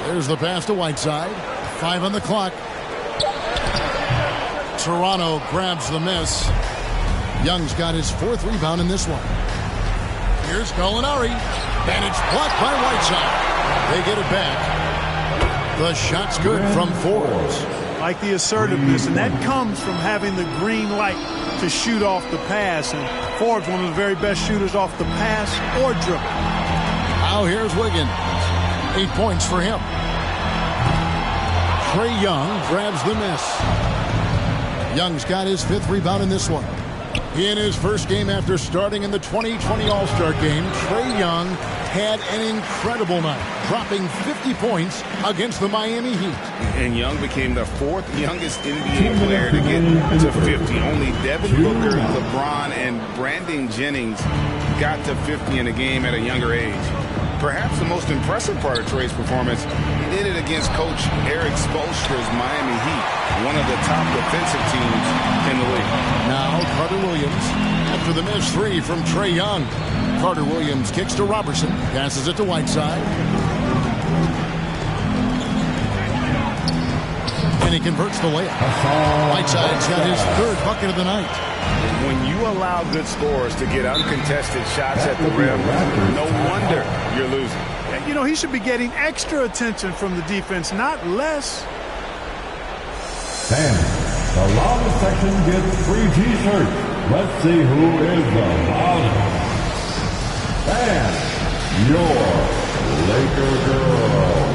Speaker 5: There's the pass to Whiteside. 5 on the clock. Toronto grabs the miss. Young's got his 4th rebound in this one. Here's Gallinari. And it's blocked by Whiteside. They get it back. The shot's good from Forbes.
Speaker 7: Like the assertiveness, and that comes from having the green light to shoot off the pass. And Forbes, one of the very best shooters off the pass or dribble.
Speaker 5: Now here's Wiggins. 8 points for him. Trae Young grabs the miss. Young's got his 5th rebound in this one. In his first game after starting in the 2020 All-Star Game, Trae Young had an incredible night, dropping 50 points against the Miami Heat.
Speaker 6: And Young became the 4th youngest NBA player to get to 50. Only Devin Booker, LeBron, and Brandon Jennings got to 50 in a game at a younger age. Perhaps the most impressive part of Trae's performance, he did it against Coach Eric Spoelstra's Miami Heat, one of the top defensive teams in the league.
Speaker 5: Now Carter-Williams after the missed 3 from Trae Young. Carter-Williams kicks to Robertson, passes it to Whiteside. And he converts the layup. Whiteside's got his 3rd bucket of the night.
Speaker 6: When you allow good scorers to get uncontested shots at the rim, no wonder you're losing.
Speaker 7: And, you know, he should be getting extra attention from the defense, not less.
Speaker 8: And the loudest section gets free T-shirts. Let's see who is the loudest. And your Laker girl.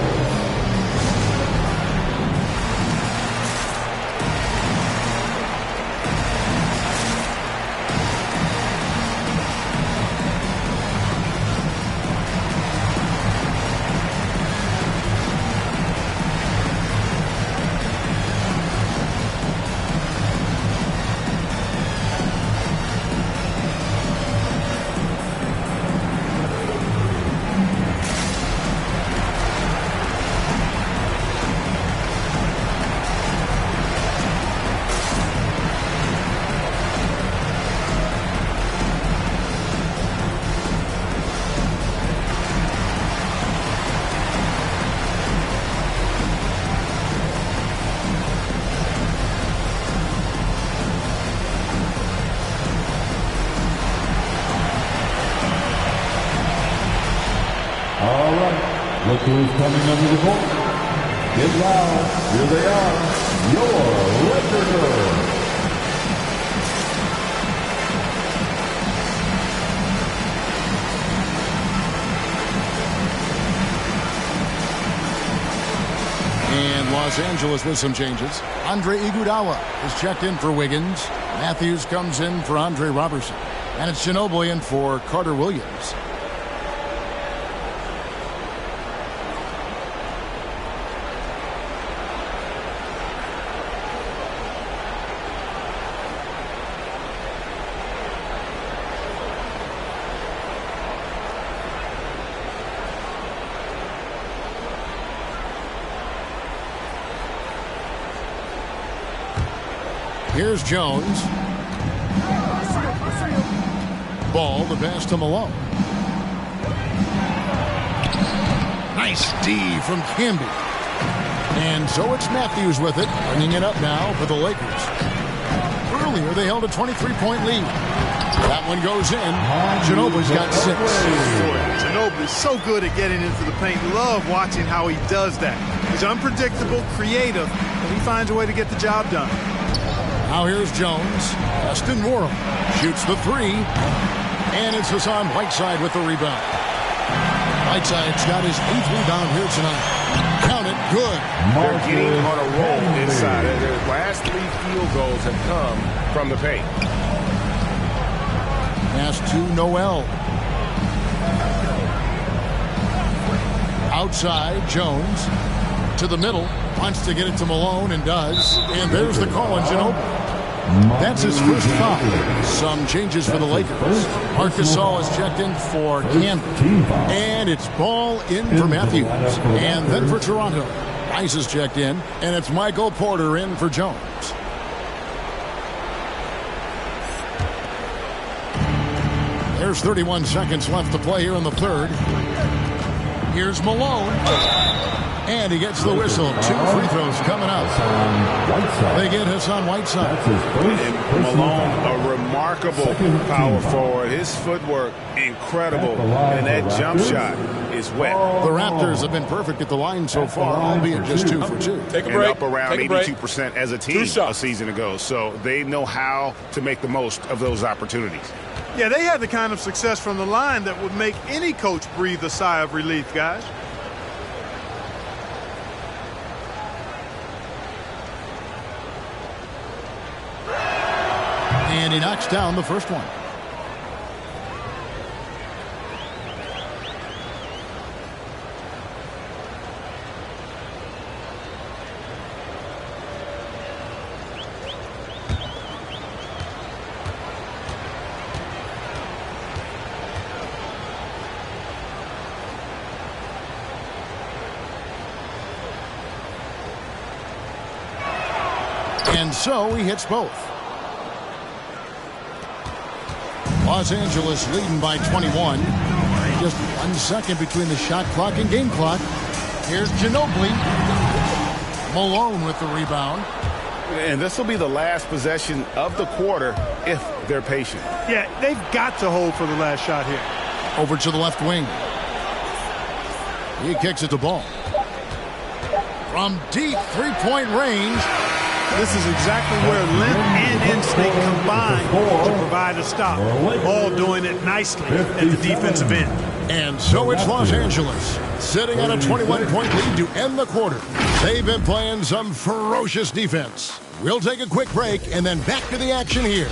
Speaker 8: Look who's coming under the court. Get loud. Here they are. Your Laker girls.
Speaker 5: And And Los Angeles with some changes. Andre Iguodala is checked in for Wiggins. Matthews comes in for Andre Robertson. And it's Ginobili in for Carter Williams. Here's Jones. Ball, the pass to Malone. Nice D from Camby. And so it's Matthews with it, bringing it up now for the Lakers. Earlier, they held a 23-point lead. That one goes in. Ginobili's got 6.
Speaker 15: Ginobili's so good at getting into the paint. Love watching how he does that. He's unpredictable, creative, but he finds a way to get the job done.
Speaker 5: Now here's Jones. Justin Moore shoots the 3. And it's Hassan Whiteside with the rebound. Whiteside's got his 8th rebound here tonight. Count it, good.
Speaker 6: They're getting on a roll inside. Their last 3 field goals have come from the paint.
Speaker 5: Pass to Noel. Outside, Jones. To the middle. Wants to get it to Malone and does. And there's the call on Ginobili. That's his first foul. Some changes for the Lakers. Marc Gasol is checked in for Camby. And it's ball in for Matthews. And then for Toronto, Rice is checked in. And it's Michael Porter in for Jones. There's 31 seconds left to play here in the third. Here's Malone. And he gets the whistle. 2 free throws coming up. They get Hassan Whiteside.
Speaker 6: And Malone, a remarkable power forward. His footwork, incredible. And that jump shot is wet.
Speaker 5: The Raptors have been perfect at the line so far, albeit just 2 for 2.
Speaker 6: Take a break. And up around 82% as a team a season ago. So they know how to make the most of those opportunities.
Speaker 15: Yeah, they had the kind of success from the line that would make any coach breathe a sigh of relief, guys.
Speaker 5: And he knocks down the first one. And so he hits both. Los Angeles leading by 21. Just 1 second between the shot clock and game clock. Here's Ginobili. Malone with the rebound.
Speaker 6: And this will be the last possession of the quarter if they're patient.
Speaker 15: Yeah, they've got to hold for the last shot here.
Speaker 5: Over to the left wing. He kicks it to Ball. From deep three-point range.
Speaker 15: This is exactly where length and instinct combine to provide a stop. Ball doing it nicely at the defensive end.
Speaker 5: And so it's Los Angeles sitting on a 21-point lead to end the quarter. They've been playing some ferocious defense. We'll take a quick break and then back to the action here.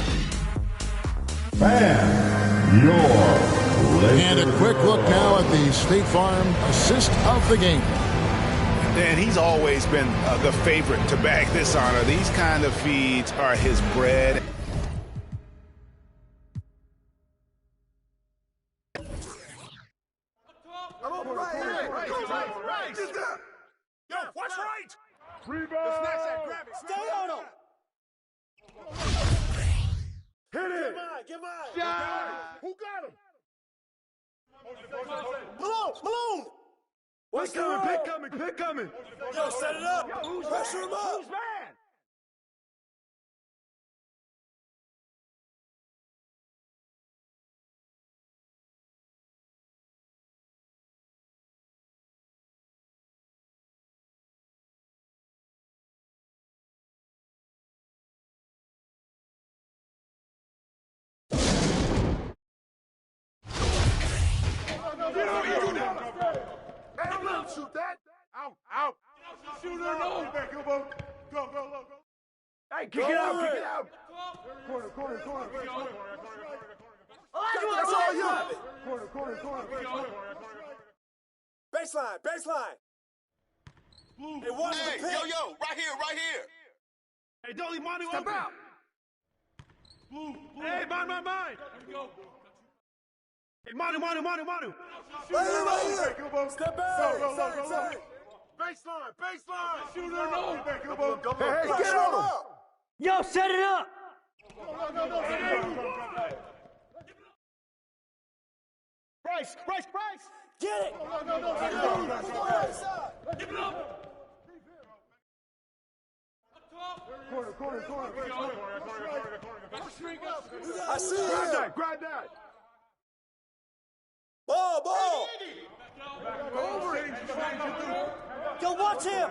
Speaker 5: And a quick look now at the State Farm assist of the game.
Speaker 6: And he's always been the favorite to bag this honor. These kind of feeds are his bread.
Speaker 16: Yo, watch right! Rebound! Stay on him! Hit it! Get mine! Yeah. Who got him? Malone! What's coming? Pick coming! Yo, set it up! Pressure him up! Who's man? Shoot that! Out! Shoot her, no! Kick it out, kick it out. Corner. That's all you. Corner. Baseline. Hey, watch the pick.
Speaker 4: Yo, right here.
Speaker 15: Hey, don't leave money open. Step out. Blue. Hey, mine. Hey, Manu.
Speaker 16: Right here. Step out. Sorry. Baseline. Shooter, no. Hey, get on him.
Speaker 17: Yo, set it up.
Speaker 16: Bryce. Get it. Give it up. Corner. I see it. Grab that. Ball.
Speaker 17: Yo, watch him.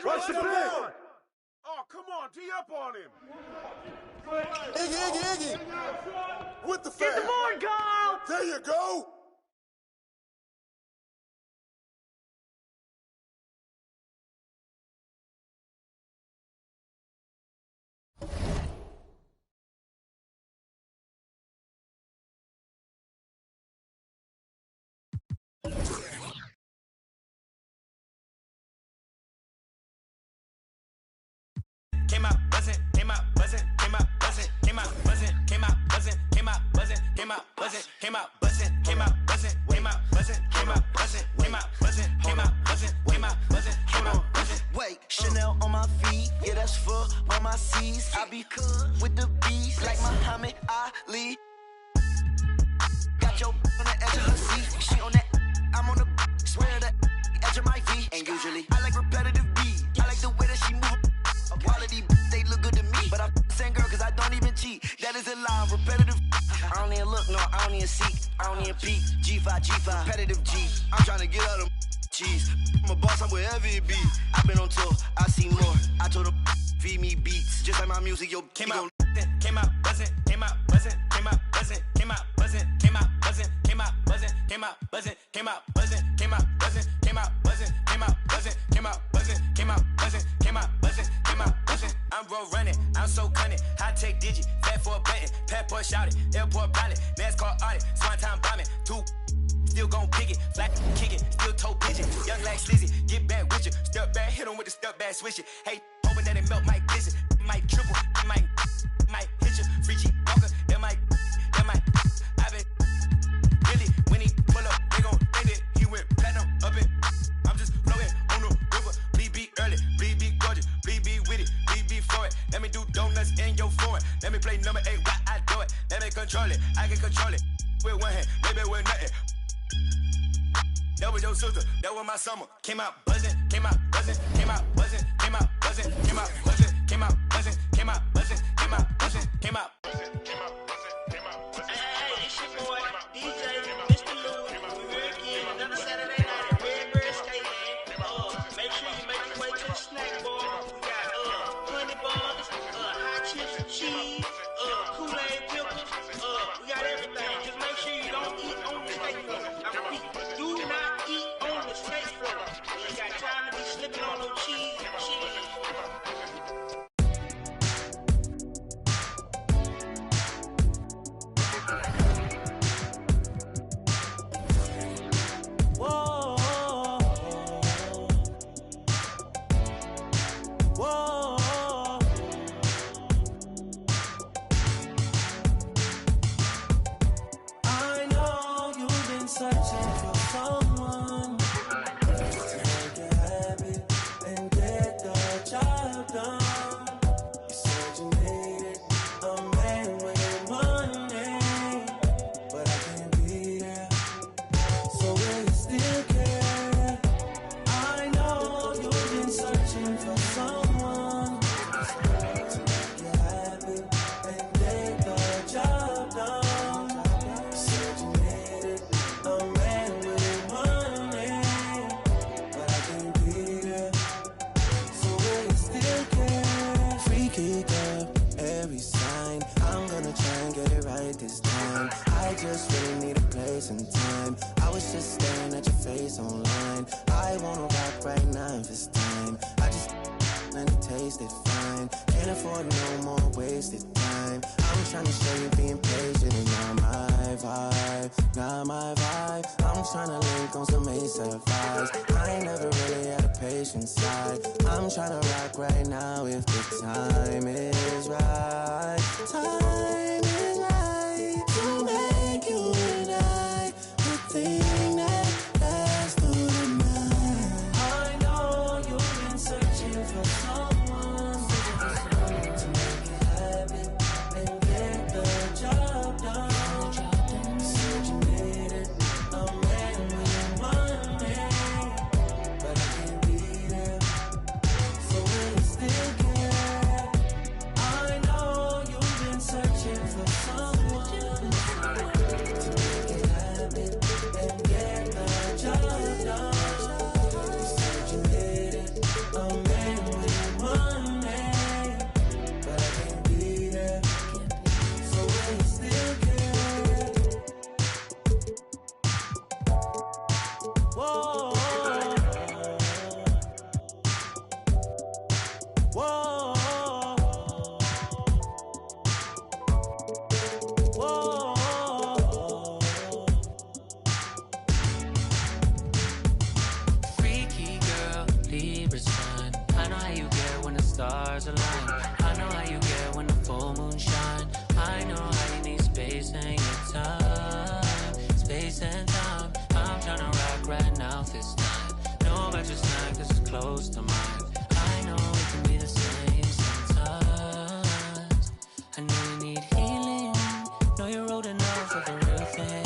Speaker 16: Rush the pick. Oh, come on. Tee up on him. Iggy. With the fan.
Speaker 17: Get the board, Carl.
Speaker 16: There you go.
Speaker 18: Came out buzzing. Wait, Chanel on my feet, yeah, that's for all my C's. I be with the bees like Muhammad Ali. Got your on the edge of her seat, she on that, I'm on the swear the edge of my V. And usually I like repetitive beats, I like the way that she move. Quality, they look good to me, but I'm saying girl cause I don't even cheat. That is a lie, repetitive. I don't even look, no, I don't even seek, I don't even peek. G5, repetitive G. I'm trying to get out of cheese. I'm a boss, I'm wherever it be. I've been on tour, I see more. I told her feed me beats, just like my music, yo. Came out buzzing. I'm road running, I'm so cunning. High tech digit, fat for a button. Passport shouted, airport pilot, NASCAR audit, swan time bombing. Still gon' pick it, flat kick it, still toe pigeon. Young like Slizzy, get back with you. Step back, hit him with the step back, switch it. Hey, hoping that it melt, might glisten, might triple, might hit you. Free G Walker, that might. I been really when he pull up, they gon' end it. He went platinum up it. I'm just floating on the river. BB early, BB gorgeous, BB with it, BB for it. Let me do donuts in your foreign. Let me play number 8 while I do it. Let me control it, I can control it. With one hand, maybe with nothing. That was your sister, that was my summer. Came out buzzing. Hey, it's your boy, DJ, Mr. Lou. We're here again, another Saturday night at Redbird Stadium. Make sure you make your way to the snack bar. We got honey buns, hot chips and cheese, Kool-Aid pickles. We got everything. Just make sure you don't eat on the steak floor. I repeat, do not eat on the steak floor. You got time to be slipping on no cheese and shit.
Speaker 19: no more wasted time. I'm trying to show you being patient and not my vibe, not my vibe. I'm trying to link on some ASAP vibes. I ain't never really had a patient side. I'm trying to rock right now if the time is right. Time is right to make you and I the thing that lasts through the night. I know you've been searching for someone to make it happen and get the job done. Said you needed a man with money, but I can't be there. So will you still care? I know you've been searching for someone to make it happen and get the job done. You said you needed a man with money, but I can't be there. So will you still care? Whoa. Whoa. Whoa.
Speaker 20: Freaky girl, Libra sign. I know how you get when the stars align. I know how you get when the full moon shine. I know how you need space and your time. Space and time. I'm tryna rock right now this time. Know about your sign cause it's close to mine. I know we can be the same sometimes. I know you need healing. Know you're old enough for the real thing.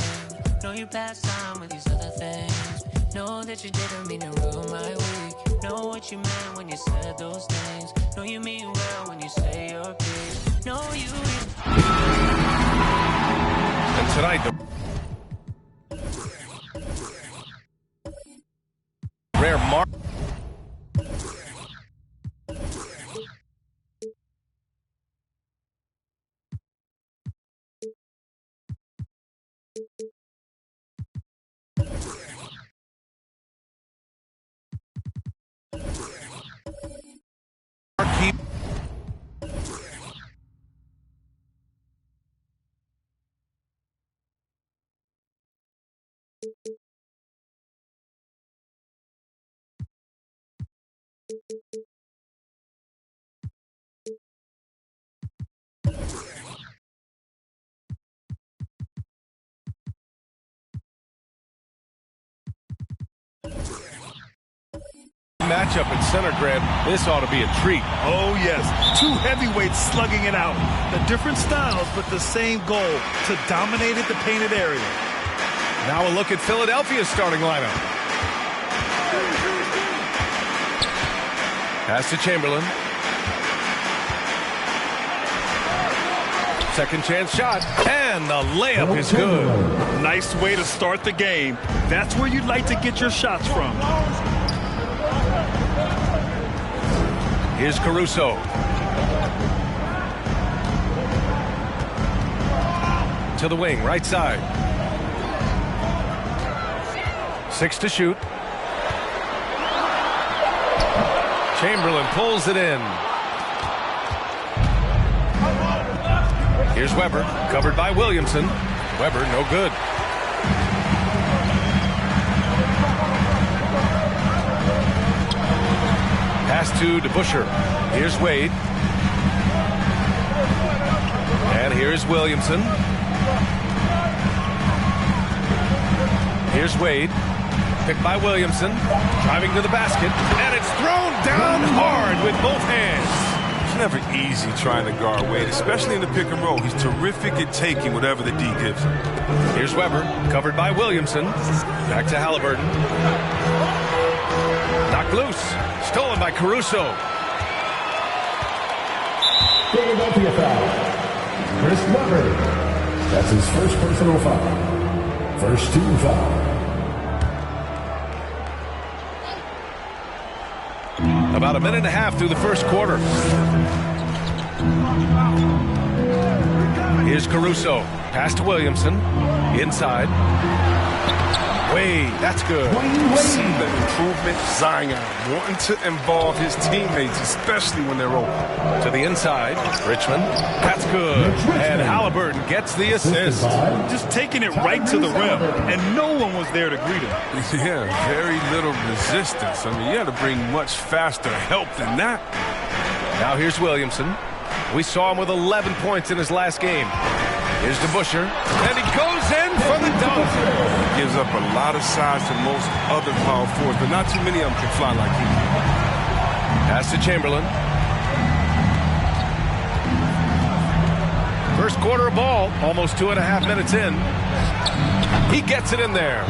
Speaker 20: Know you passed time with these other things. Know that you didn't mean to ruin my week. Know what you meant when you said those things. Know you mean well when you say your piece. Know you.
Speaker 21: And tonight, the rare mark. Matchup in center, Grant. This ought to be a treat.
Speaker 15: Oh, yes. Two heavyweights slugging it out. The different styles, but the same goal, to dominate at the painted area.
Speaker 21: Now a look at Philadelphia's starting lineup. Pass to Chamberlain. Second chance shot, and the layup is good.
Speaker 15: Nice way to start the game. That's where you'd like to get your shots from.
Speaker 21: Here's Caruso. To the wing, right side. 6 to shoot. Chamberlain pulls it in. Here's Weber, covered by Williamson. Weber, no good. Pass to DeBusschere. Here's Wade. And here's Williamson. Here's Wade. Picked by Williamson. Driving to the basket. And it's thrown down hard with both hands.
Speaker 22: It's never easy trying to guard Wade, especially in the pick and roll. He's terrific at taking whatever the D gives him.
Speaker 21: Here's Weber. Covered by Williamson. Back to Halliburton. Knocked loose. Stolen by Caruso.
Speaker 8: Philadelphia foul. Chris Webber. That's his first personal foul. First team foul.
Speaker 21: About a minute and a half through the first quarter. Here's Caruso. Pass to Williamson. Inside. Wade, that's good.
Speaker 22: You see the improvement, Zion wanting to involve his teammates, especially when they're open.
Speaker 21: To the inside, Richmond. That's good. And Halliburton gets the assist.
Speaker 1: Just taking it right to the rim, and no one was there to greet him.
Speaker 22: Yeah, very little resistance. I mean, you had to bring much faster help than that.
Speaker 21: Now here's Williamson. We saw him with 11 points in his last game. Here's DeBusschere, and he goes in for the dunk.
Speaker 22: Gives up a lot of size to most other power forwards, but not too many of them can fly like he can.
Speaker 21: Pass to Chamberlain. First quarter of ball, almost 2.5 minutes in. He gets it in there.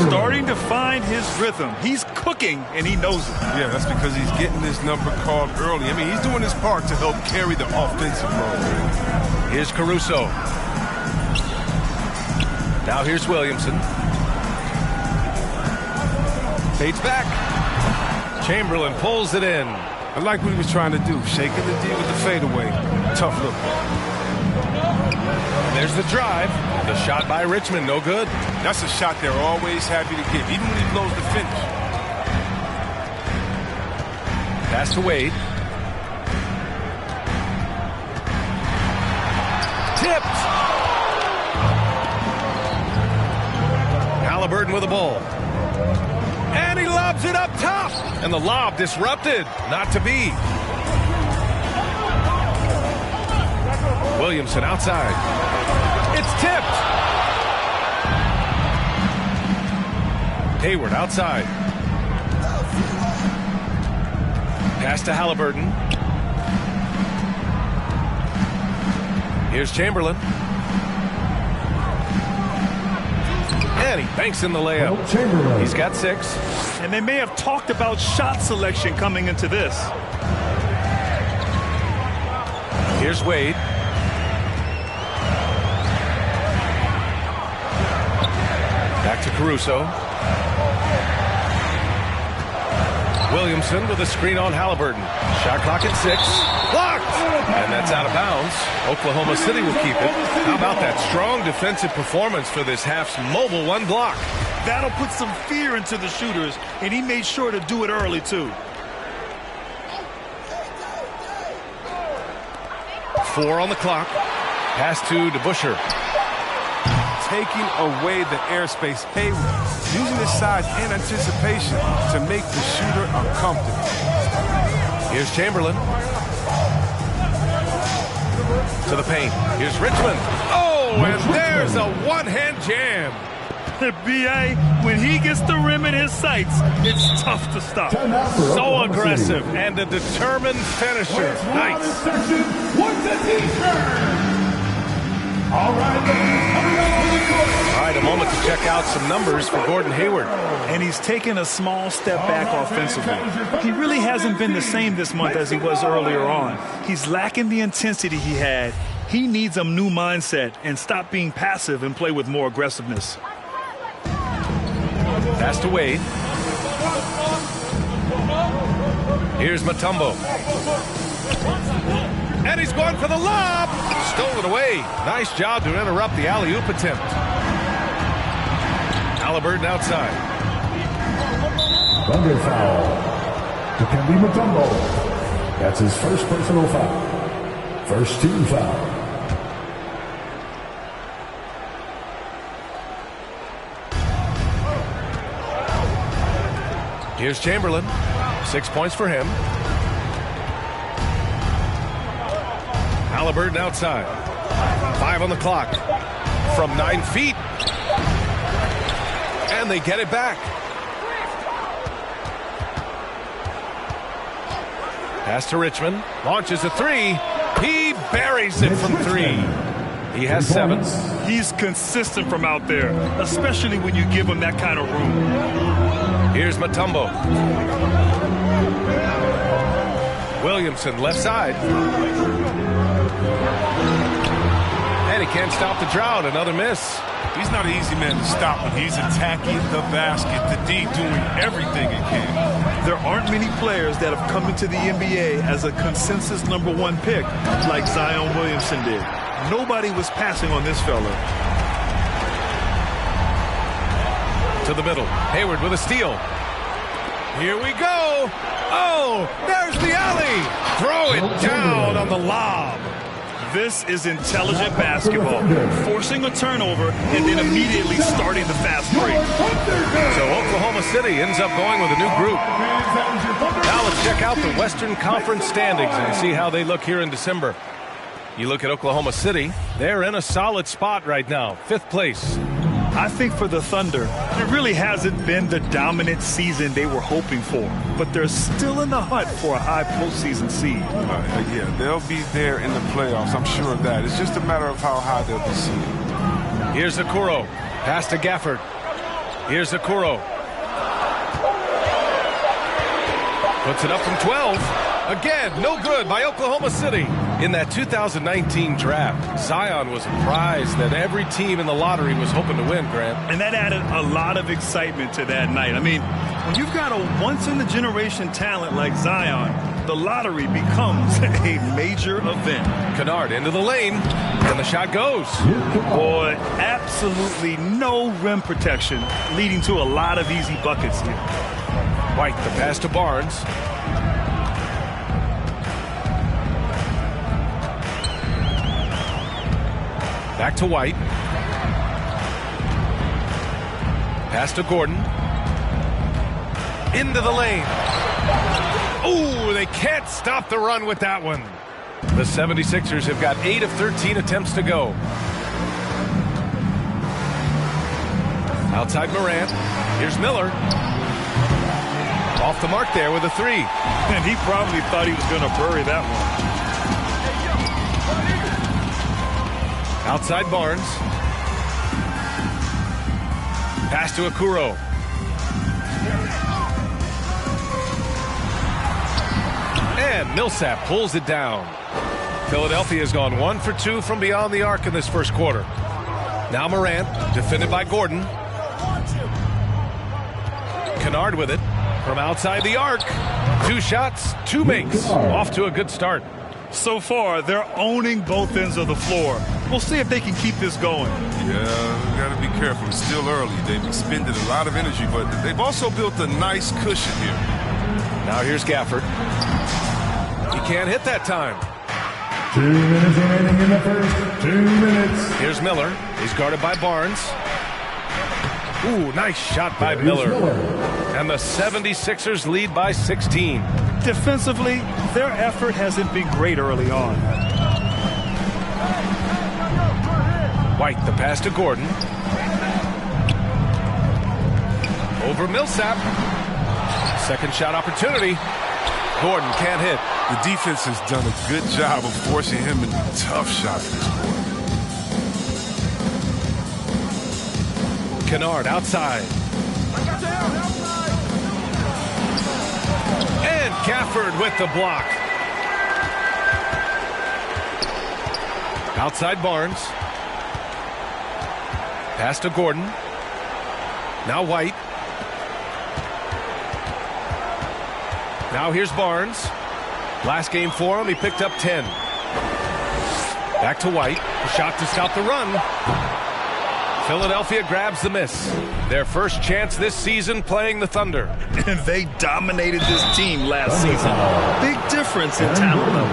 Speaker 1: Starting to find his rhythm. He's cooking, and he knows it.
Speaker 22: Yeah, that's because he's getting his number called early. I mean, he's doing his part to help carry the offensive load.
Speaker 21: Here's Caruso. Now here's Williamson. Fades back. Chamberlain pulls it in.
Speaker 22: I like what he was trying to do, shaking the D with the fadeaway. Tough look.
Speaker 21: There's the drive. The shot by Richmond, no good.
Speaker 22: That's a shot they're always happy to give, even when he blows the finish.
Speaker 21: Pass to Wade. Tipped. Halliburton with the ball. And he lobs it up top. And the lob disrupted. Not to be. Williamson outside. It's tipped. Hayward outside. Pass to Halliburton. Here's Chamberlain. And he banks in the layup. He's got 6.
Speaker 1: And they may have talked about shot selection coming into this.
Speaker 21: Here's Wade. Back to Caruso. Williamson with a screen on Halliburton. Shot clock at 6. Blocked! And that's out of bounds. Oklahoma City will keep it. How about that strong defensive performance for this half's mobile one block?
Speaker 1: That'll put some fear into the shooters, and he made sure to do it early, too.
Speaker 21: 4 on the clock. Pass to DeBusschere.
Speaker 22: Taking away the airspace. Hayward using his size and anticipation to make the shooter uncomfortable.
Speaker 21: Here's Chamberlain. To the paint. Here's Richmond. Oh, and there's a one-hand jam.
Speaker 1: B.A., when he gets the rim in his sights, it's tough to stop.
Speaker 21: So aggressive and a determined finisher. Nice.
Speaker 8: All right,
Speaker 21: a moment to check out some numbers for Gordon Hayward.
Speaker 1: And he's taken a small step back offensively. He really hasn't been the same this month as he was earlier on. He's lacking the intensity he had. He needs a new mindset and stop being passive and play with more aggressiveness.
Speaker 21: Pass to Wade. Here's Mutombo. And he's going for the lob. Stolen away. Nice job to interrupt the alley-oop attempt. Halliburton outside.
Speaker 8: Thunder foul. Dikembe Mutombo. That's his first personal foul. First team foul.
Speaker 21: Here's Chamberlain. 6 points for him. Halliburton outside. 5 on the clock. From 9 feet. And they get it back. Pass to Richmond. Launches a 3. He buries it from 3. He has 7.
Speaker 1: He's consistent from out there, especially when you give him that kind of room.
Speaker 21: Here's Mutombo. Williamson left side. And he can't stop the drought. Another miss.
Speaker 22: He's not an easy man to stop when he's attacking the basket. The D doing everything he can.
Speaker 1: There aren't many players that have come into the NBA as a consensus #1 pick like Zion Williamson did. Nobody was passing on this fella.
Speaker 21: To the middle. Hayward with a steal. Here we go. Oh, there's the alley. Throw it down on the lob.
Speaker 1: This is intelligent basketball. Forcing a turnover and then immediately starting the fast break.
Speaker 21: So Oklahoma City ends up going with a new group. Now let's check out the Western Conference standings and see how they look here in December. You look at Oklahoma City, they're in a solid spot right now, 5th place.
Speaker 1: I think for the Thunder, it really hasn't been the dominant season they were hoping for, but they're still in the hunt for a high postseason seed.
Speaker 22: Yeah, they'll be there in the playoffs. I'm sure of that. It's just a matter of how high they'll be seeded.
Speaker 21: Here's Okoro. Pass to Gafford. Here's Okoro. Puts it up from 12. Again, no good by Oklahoma City. In that 2019 draft, Zion was a prize that every team in the lottery was hoping to win, Grant.
Speaker 1: And that added a lot of excitement to that night. I mean, when you've got a once-in-a-generation talent like Zion, the lottery becomes a major event.
Speaker 21: Kennard into the lane, and the shot goes.
Speaker 1: Boy, absolutely no rim protection, leading to a lot of easy buckets here.
Speaker 21: White, the pass to Barnes. Back to White. Pass to Gordon. Into the lane. Ooh, they can't stop the run with that one. The 76ers have got 8 of 13 attempts to go. Outside Morant. Here's Miller. Off the mark there with a 3.
Speaker 1: And he probably thought he was going to bury that one.
Speaker 21: Outside Barnes. Pass to Okoro. And Millsap pulls it down. Philadelphia has gone 1 for 2 from beyond the arc in this first quarter. Now Morant, defended by Gordon. Kennard with it from outside the arc. 2 shots, 2 makes. Off to a good start.
Speaker 1: So far, they're owning both ends of the floor. We'll see if they can keep this going.
Speaker 22: Yeah, we got to be careful. It's still early. They've expended a lot of energy, but they've also built a nice cushion here.
Speaker 21: Now here's Gafford. He can't hit that time.
Speaker 8: 2 minutes remaining in the first. 2 minutes.
Speaker 21: Here's Miller. He's guarded by Barnes. Ooh, nice shot by Miller. And the 76ers lead by 16.
Speaker 1: Defensively, their effort hasn't been great early on.
Speaker 21: White, the pass to Gordon. Over Millsap. Second shot opportunity. Gordon can't hit.
Speaker 22: The defense has done a good job of forcing him into tough shots this quarter.
Speaker 21: Kennard outside. And Gafford with the block. Outside Barnes. Pass to Gordon. Now White. Now here's Barnes. Last game for him, he picked up 10. Back to White. A shot to stop the run. Philadelphia grabs the miss. Their first chance this season playing the Thunder.
Speaker 1: And they dominated this team last season. Big difference in talent level.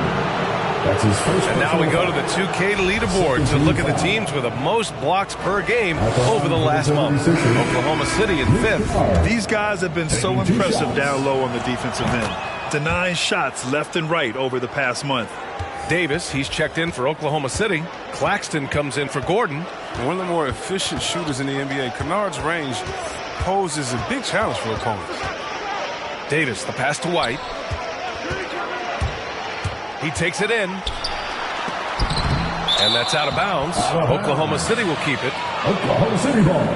Speaker 8: That's his first.
Speaker 21: And now we go to the 2K leaderboard to look at the teams with the most blocks per game over the last month. Oklahoma City in 5th.
Speaker 1: These guys have been so impressive down low on the defensive end, denying shots left and right over the past month.
Speaker 21: Davis, he's checked in for Oklahoma City. Claxton comes in for Gordon.
Speaker 22: One of the more efficient shooters in the NBA. Kennard's range poses a big challenge for opponents.
Speaker 21: Davis, the pass to White. He takes it in. And that's out of bounds. Oklahoma City will keep it.
Speaker 8: Oklahoma City ball.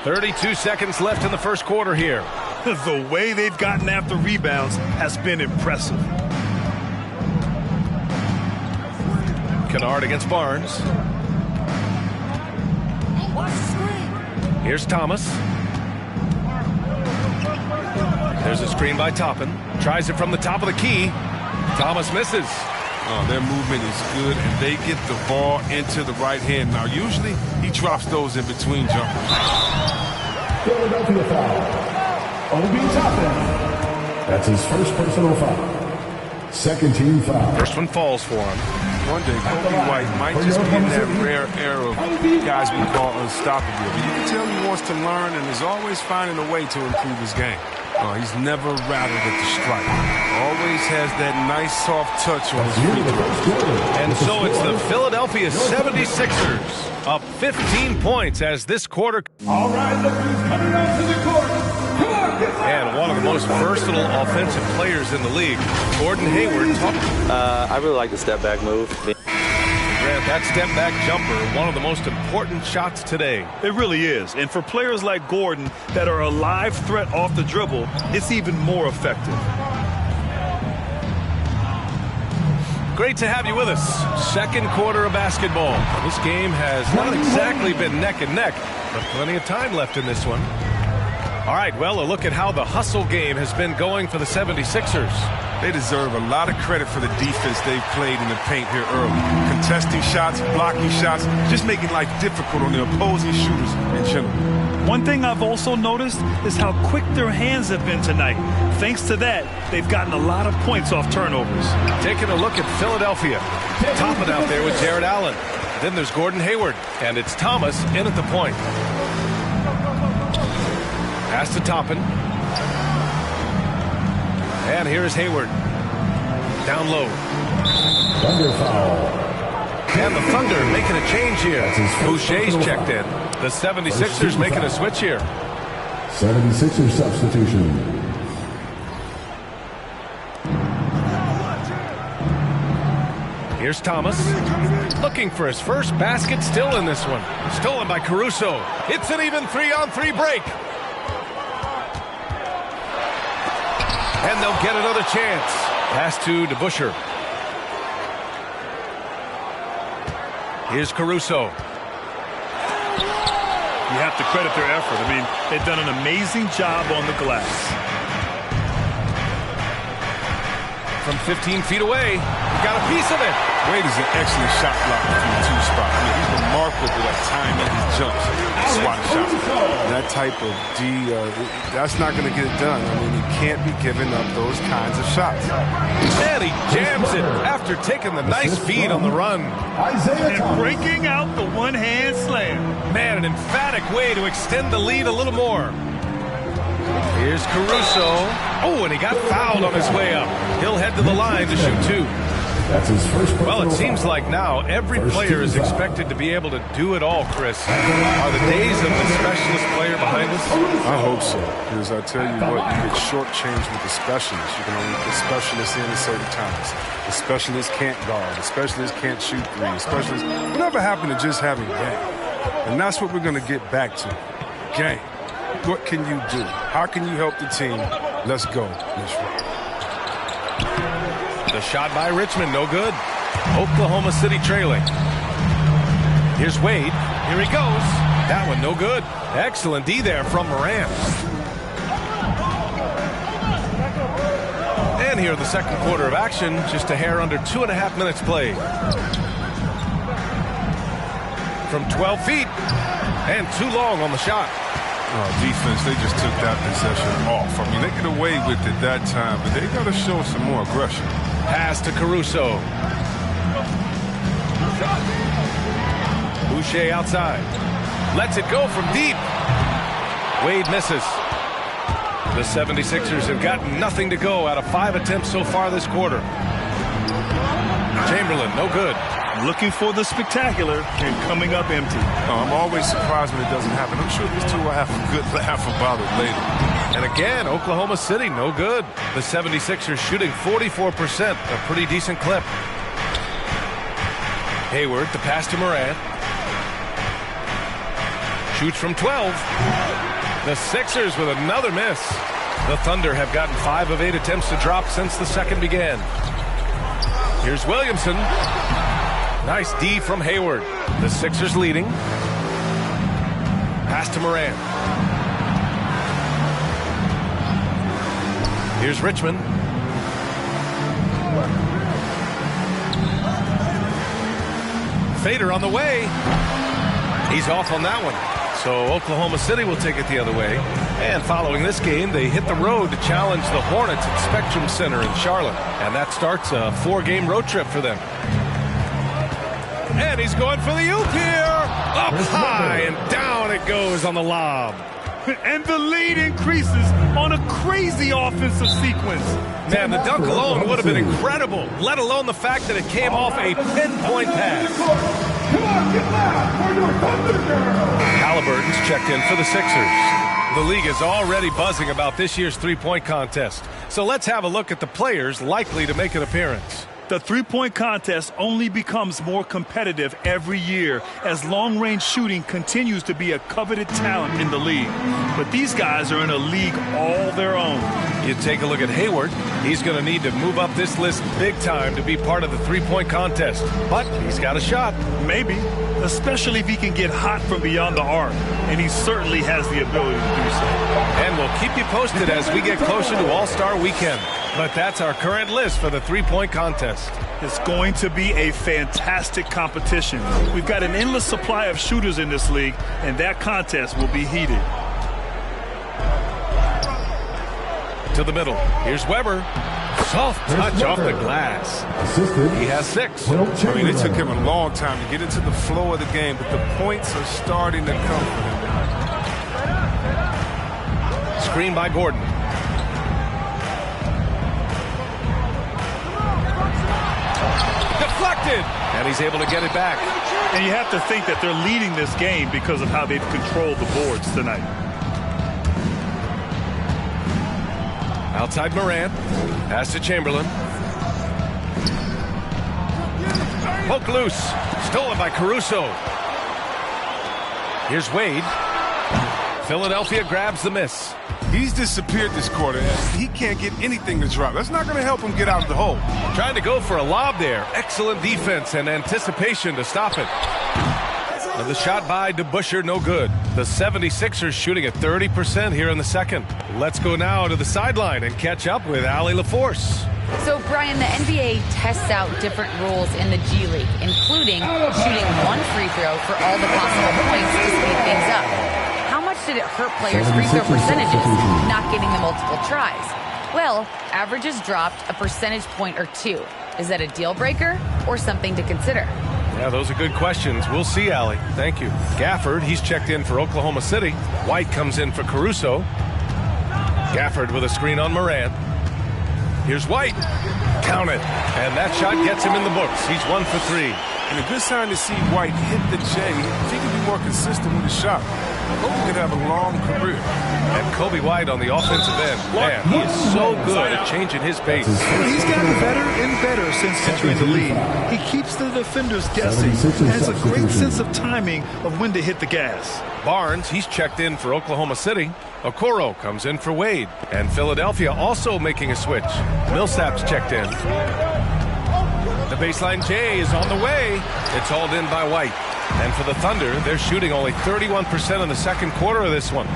Speaker 21: .32 seconds left in the first quarter here.
Speaker 1: The way they've gotten after rebounds has been impressive.
Speaker 21: Kennard against Barnes. Here's Thomas. There's a screen by Toppin. Tries it from the top of the key. Thomas misses.
Speaker 22: Oh, their movement is good, and they get the ball into the right hand. Now, usually he drops those in between jumpers.
Speaker 8: Philadelphia foul. Obi Toppin. That's his first personal foul. Second team foul.
Speaker 21: First one falls for him.
Speaker 22: One day, Kobe White might just be in that rare era of guys we call unstoppable. But you can tell he wants to learn and is always finding a way to improve his game. He's never rattled at the strike. Always has that nice soft touch on his free throw.
Speaker 21: And so it's the Philadelphia 76ers up 15 points as this quarter.
Speaker 8: All right, look who's coming out to the court.
Speaker 21: And one of the most versatile offensive players in the league, Gordon Hayward.
Speaker 2: I really like the step-back move.
Speaker 21: Grant, that step-back jumper, one of the most important shots today.
Speaker 1: It really is. And for players like Gordon that are a live threat off the dribble, it's even more effective.
Speaker 21: Great to have you with us. Second quarter of basketball. This game has not exactly been neck and neck, but plenty of time left in this one. All right, well, a look at how the hustle game has been going for the 76ers.
Speaker 22: They deserve a lot of credit for the defense they've played in the paint here early. Contesting shots, blocking shots, just making life difficult on the opposing shooters in general.
Speaker 1: One thing I've also noticed is how quick their hands have been tonight. Thanks to that, they've gotten a lot of points off turnovers.
Speaker 21: Taking a look at Philadelphia. Toppin out there with Jared Allen. Then there's Gordon Hayward, and it's Thomas in at the point. Pass to Toppin. And here's Hayward. Down low.
Speaker 8: Thunder foul.
Speaker 21: And the Thunder making a change here. Boucher's checked in. The 76ers making a switch here.
Speaker 8: 76ers substitution.
Speaker 21: Here's Thomas. Looking for his first basket, still in this one. Stolen by Caruso. It's an even 3-on-3 break. And they'll get another chance. Pass to DeBusschere. Here's Caruso.
Speaker 1: You have to credit their effort. I mean, they've done an amazing job on the glass.
Speaker 21: From 15 feet away, he got a piece of it.
Speaker 22: Wade is an excellent shot blocker from the two spot. I mean, he's remarkable at timing his jumps, swat shots. That type of D, that's not going to get it done. I mean, he can't be giving up those kinds of shots.
Speaker 21: And he jams it after taking the nice feed on the run.
Speaker 1: And breaking out the one-hand slam.
Speaker 21: Man, an emphatic way to extend the lead a little more. Here's Caruso. Oh, and he got fouled on his way up. He'll head to the line to shoot two.
Speaker 8: That's his first.
Speaker 21: Well, it seems like now every player is expected to be able to do it all, Chris. Are the days of the specialist player behind us?
Speaker 22: I hope so, because I tell you what, you get shortchanged with the specialists. You can only put specialists in at certain times. The specialist can't guard. The specialist can't shoot three. The specialist, whatever happened to just having game? And that's what we're going to get back to. Game. What can you do? How can you help the team? Let's go, Mitchell.
Speaker 21: The shot by Richmond, no good. Oklahoma City trailing. Here's Wade. Here he goes. That one, no good. Excellent D there from Morant. And here the second quarter of action. Just a hair under 2.5 minutes played. From 12 feet. And too long on the shot.
Speaker 22: Defense, they just took that possession off. I mean, they get away with it that time, but they got to show some more aggression.
Speaker 21: Pass to Caruso. Boucher outside. Lets it go from deep. Wade misses. The 76ers have gotten nothing to go out of 5 attempts so far this quarter. Chamberlain, no good.
Speaker 1: Looking for the spectacular and coming up empty.
Speaker 22: I'm always surprised when it doesn't happen. I'm sure these two will have a good laugh about it later.
Speaker 21: And again, Oklahoma City, no good. The 76ers shooting 44%, a pretty decent clip. Hayward, the pass to Morant. Shoots from 12. The Sixers with another miss. The Thunder have gotten 5 of 8 attempts to drop since the second began. Here's Williamson. Nice D from Hayward. The Sixers leading. Pass to Morant. Here's Richmond. Fader on the way. He's off on that one. So Oklahoma City will take it the other way. And following this game, they hit the road to challenge the Hornets at Spectrum Center in Charlotte. And that starts a 4-game road trip for them. And he's going for the oop here. Up high and down it goes on the lob.
Speaker 1: And the lead increases on a crazy offensive sequence.
Speaker 21: Man, the dunk alone would have been incredible, let alone the fact that it came off a pinpoint pass. Halliburton's checked in for the Sixers. The league is already buzzing about this year's three-point contest. So let's have a look at the players likely to make an appearance.
Speaker 1: The three-point contest only becomes more competitive every year as long-range shooting continues to be a coveted talent in the league. But these guys are in a league all their own.
Speaker 21: You take a look at Hayward. He's going to need to move up this list big time to be part of the three-point contest. But he's got a shot.
Speaker 1: Maybe, especially if he can get hot from beyond the arc. And he certainly has the ability to do so.
Speaker 21: And we'll keep you posted as we get closer to All-Star Weekend. But that's our current list for the three-point contest.
Speaker 1: It's going to be a fantastic competition. We've got an endless supply of shooters in this league, and that contest will be heated.
Speaker 21: To the middle. Here's Weber. Soft touch off the glass. He has 6.
Speaker 22: I mean, it took him a long time to get into the flow of the game, but the points are starting to come for him now.
Speaker 21: Screen by Gordon. Deflected, and he's able to get it back.
Speaker 1: And you have to think that they're leading this game because of how they've controlled the boards tonight.
Speaker 21: Outside Morant, pass to Chamberlain. Poke loose, stolen by Caruso. Here's Wade. Philadelphia grabs the miss.
Speaker 22: He's disappeared this quarter. He can't get anything to drop. That's not going to help him get out of the hole.
Speaker 21: Trying to go for a lob there. Excellent defense and anticipation to stop it. And the shot by DeBusschere, no good. The 76ers shooting at 30% here in the second. Let's go now to the sideline and catch up with Allie LaForce.
Speaker 3: So, Brian, the NBA tests out different rules in the G League, including shooting one free throw for all the possible points to speed things up. How much did it hurt players' free throw percentages not getting the multiple tries? Well, averages dropped a percentage point or 2. Is that a deal breaker or something to consider?
Speaker 21: Yeah, those are good questions. We'll see, Allie. Thank you. Gafford, he's checked in for Oklahoma City. White comes in for Caruso. Gafford with a screen on Morant. Here's White. Count it. And that shot gets him in the books. He's 1 for 3.
Speaker 22: And a good sign to see White hit the J. If he can be more consistent with his shot, Kobe could have a long career.
Speaker 21: And Kobe White on the offensive end. Man, he is so good at changing his pace.
Speaker 1: He's gotten better and better since entering the league. He keeps the defenders guessing and has a great sense of timing of when to hit the gas.
Speaker 21: Barnes, he's checked in for Oklahoma City. Okoro comes in for Wade. And Philadelphia also making a switch. Millsap's checked in. The baseline J is on the way. It's hauled in by White. And for the Thunder, they're shooting only 31% in the second quarter of this one.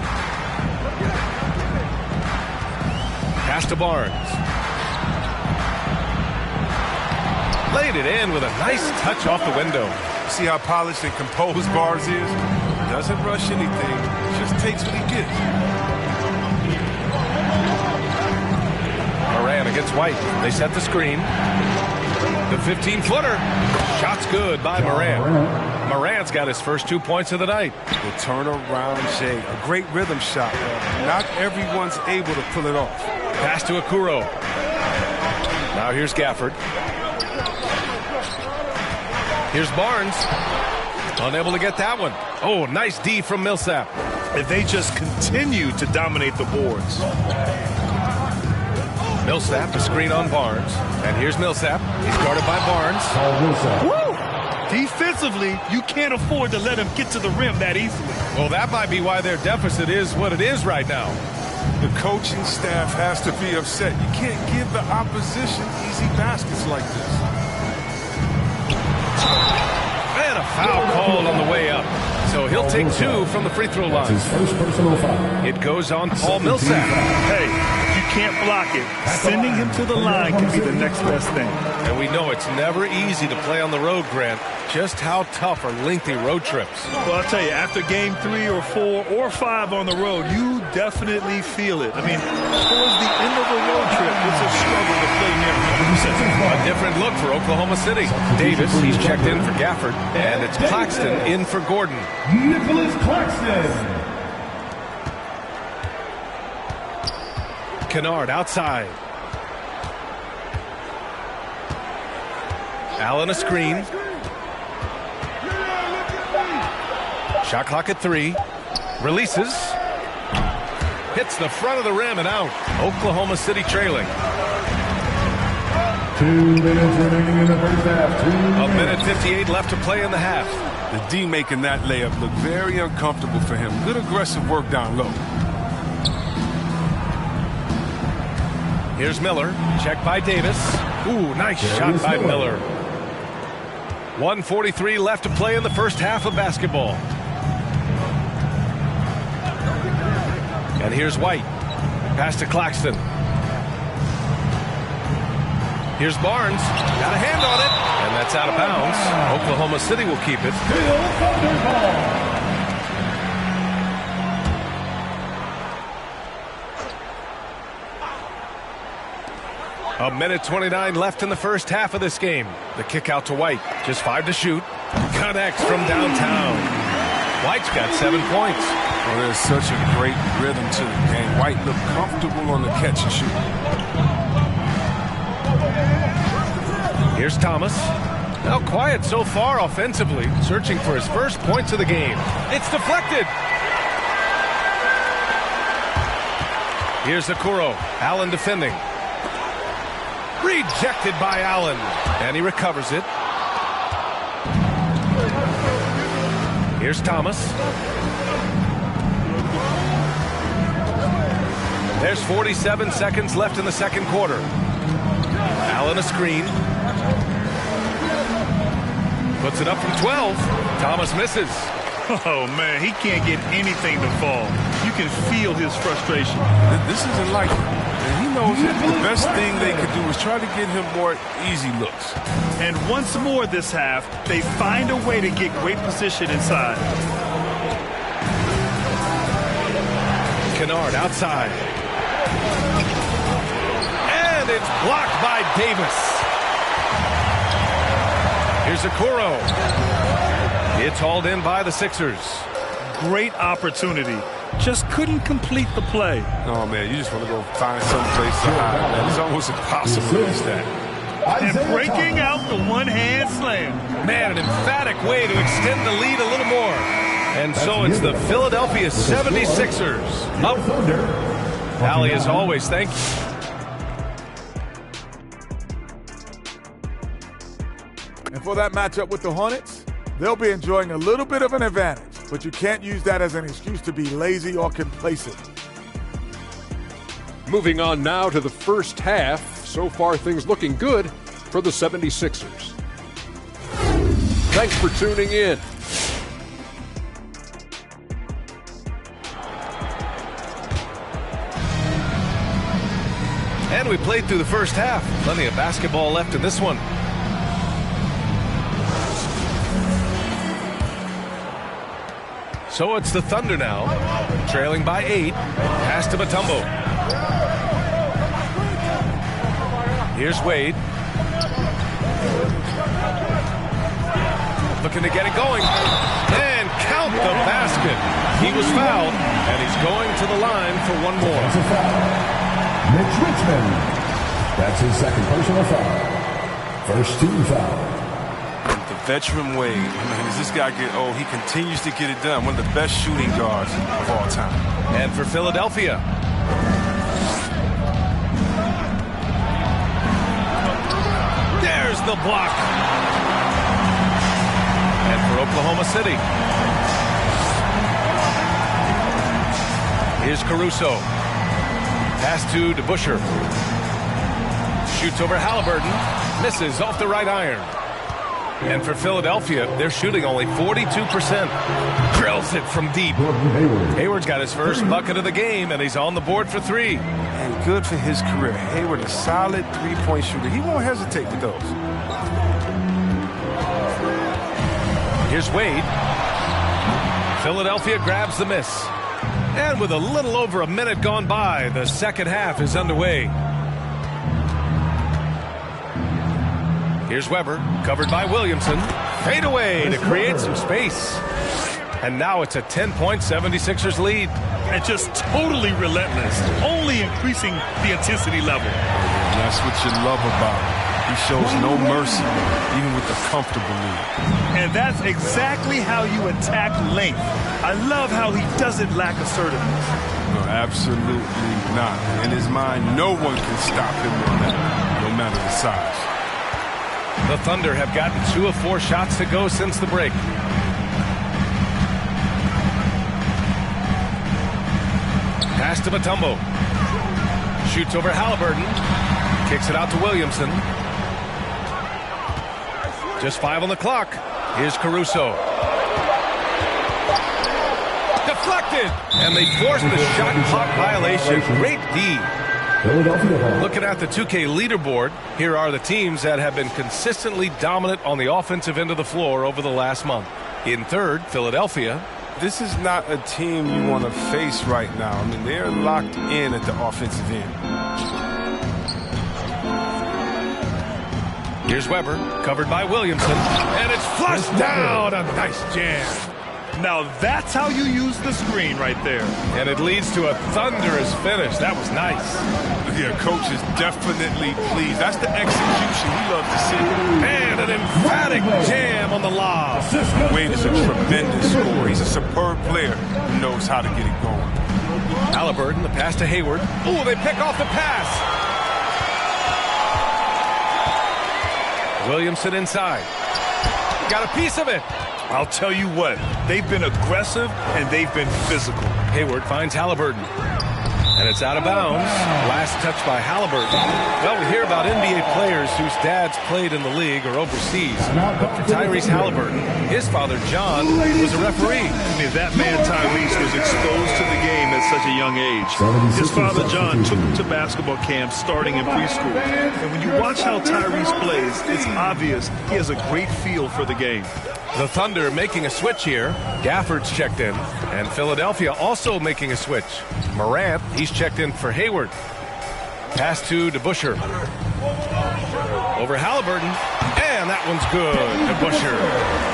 Speaker 21: Pass to Barnes. Laid it in with a nice touch off the window.
Speaker 22: See how polished and composed Barnes is? Doesn't rush anything. Just takes what he gets.
Speaker 21: Moran against White. They set the screen. The 15-footer. Shot's good by Moran. Morant's got his first 2 points of the night.
Speaker 22: The turnaround J. A great rhythm shot. Not everyone's able to pull it off.
Speaker 21: Pass to Okoro. Now here's Gafford. Here's Barnes. Unable to get that one. Oh, nice D from Millsap.
Speaker 1: If they just continue to dominate the boards.
Speaker 21: Millsap, a screen on Barnes. And here's Millsap. He's guarded by Barnes.
Speaker 1: Woo! Defensively, you can't afford to let him get to the rim that easily.
Speaker 21: Well, that might be why their deficit is what it is right now.
Speaker 22: The coaching staff has to be upset. You can't give the opposition easy baskets like this.
Speaker 21: And a foul called on the way up. So he'll take 2 from the free throw line.
Speaker 8: His first personal foul.
Speaker 21: It goes on Paul Millsap.
Speaker 1: Hey, you can't block it, sending him to the line can be the next best thing.
Speaker 21: And we know it's never easy to play on the road, Grant. Just how tough are lengthy road trips?
Speaker 1: Well, I'll tell you, after game 3 or 4 or 5 on the road, you definitely feel it. I mean, towards the end of the road trip, it's a struggle to play near 100%.
Speaker 21: A different look for Oklahoma City. Davis, he's checked in for Gafford, and it's Claxton in for Gordon.
Speaker 8: Nicholas Claxton.
Speaker 21: Kennard outside. Allen a screen. Shot clock at 3. Releases. Hits the front of the rim and out. Oklahoma City trailing.
Speaker 8: 2 minutes remaining in the first half. 2 minutes.
Speaker 21: A minute 58 left to play in the half.
Speaker 22: The D making that layup look very uncomfortable for him. Good aggressive work down low.
Speaker 21: Here's Miller. Check by Davis. Ooh, nice shot by Miller. 1:43 left to play in the first half of basketball. And here's White. Pass to Claxton. Here's Barnes. Got a hand on it. And that's out of bounds. Oklahoma City will keep it. A minute 29 left in the first half of this game. The kick out to White. Just 5 to shoot. Connects from downtown. White's got 7 points.
Speaker 22: Well, there's such a great rhythm to the game. White looked comfortable on the catch and shoot.
Speaker 21: Here's Thomas. Now quiet so far offensively. Searching for his first points of the game. It's deflected. Here's Okoro. Allen defending. Rejected by Allen. And he recovers it. Here's Thomas. There's 47 seconds left in the second quarter. Allen a screen. Puts it up from 12. Thomas misses.
Speaker 1: Oh, man, he can't get anything to fall. You can feel his frustration.
Speaker 22: This isn't like him. And he knows that the best thing they could do is try to get him more easy looks.
Speaker 1: And once more this half, they find a way to get great position inside.
Speaker 21: Kennard outside. And it's blocked by Davis. Here's Okoro. It's hauled in by the Sixers.
Speaker 1: Great opportunity. Just couldn't complete the play.
Speaker 22: Oh, man, you just want to go find some place to hide, man. It's almost impossible to miss that.
Speaker 1: And breaking out the one-hand slam.
Speaker 21: Man, an emphatic way to extend the lead a little more. And so it's the Philadelphia 76ers. Up. Allie, as always, thank you.
Speaker 14: And for that matchup with the Hornets, they'll be enjoying a little bit of an advantage, but you can't use that as an excuse to be lazy or complacent.
Speaker 12: Moving on now to the first half. So far, things looking good for the 76ers. Thanks for tuning in.
Speaker 21: And we played through the first half. Plenty of basketball left in this one. So it's the Thunder now, trailing by 8. Pass to Mutombo. Here's Wade. Looking to get it going. And count the basket. He was fouled, and he's going to the line for one more.
Speaker 8: That's a foul. Mitch Richmond. That's his second personal foul. First team foul.
Speaker 22: The veteran Wade, man, as this guy get old, he continues to get it done. One of the best shooting guards of all time.
Speaker 21: And for Philadelphia. There's the block. And for Oklahoma City. Here's Caruso. Pass to DeBusschere. Shoots over Halliburton. Misses off the right iron. And for Philadelphia, they're shooting only 42%. Drills it from deep. Hayward's got his first bucket of the game, and he's on the board for 3.
Speaker 22: And good for his career. Hayward, a solid three-point shooter. He won't hesitate with those.
Speaker 21: Here's Wade. Philadelphia grabs the miss. And with a little over a minute gone by, the second half is underway. Here's Weber, covered by Williamson. Fade away to create some space. And now it's a 10-point 76ers lead.
Speaker 1: And just totally relentless, only increasing the intensity level.
Speaker 22: And that's what you love about him. He shows no mercy, even with the comfortable lead.
Speaker 1: And that's exactly how you attack length. I love how he doesn't lack assertiveness.
Speaker 22: No, absolutely not. In his mind, no one can stop him on that, no matter the size.
Speaker 21: The Thunder have gotten 2 of 4 shots to go since the break. Pass to Mutombo. Shoots over Halliburton. Kicks it out to Williamson. Just 5 on the clock. Here's Caruso. Deflected! And they force the shot clock violation. Great D. Looking at the 2K leaderboard, here are the teams that have been consistently dominant on the offensive end of the floor over the last month. In third, Philadelphia.
Speaker 22: This is not a team you want to face right now. I mean, they're locked in at the offensive end.
Speaker 21: Here's Weber, covered by Williamson, and it's flushed down. A nice jam.
Speaker 1: Now that's how you use the screen right there.
Speaker 21: And it leads to a thunderous finish. That was nice.
Speaker 22: Yeah, coach is definitely pleased. That's the execution he loves to see.
Speaker 21: And an emphatic jam on the lob.
Speaker 22: Wade is a tremendous scorer. He's a superb player who knows how to get it going.
Speaker 21: Halliburton, the pass to Hayward. Oh, they pick off the pass. Williamson inside. Got a piece of it.
Speaker 1: I'll tell you what, they've been aggressive and they've been physical.
Speaker 21: Hayward finds Halliburton. And it's out of bounds. Last touch by Halliburton. Well, we hear about NBA players whose dads played in the league or overseas. But for Tyrese Halliburton, his father, John, was a referee.
Speaker 1: I mean, that man, Tyrese, was exposed to the game at such a young age. His father, John, took him to basketball camps starting in preschool. And when you watch how Tyrese plays, it's obvious he has a great feel for the game.
Speaker 21: The Thunder making a switch here. Gafford's checked in. And Philadelphia also making a switch. Morant, he's checked in for Hayward. Pass to DeBusschere. Over Halliburton. And that one's good. DeBusschere.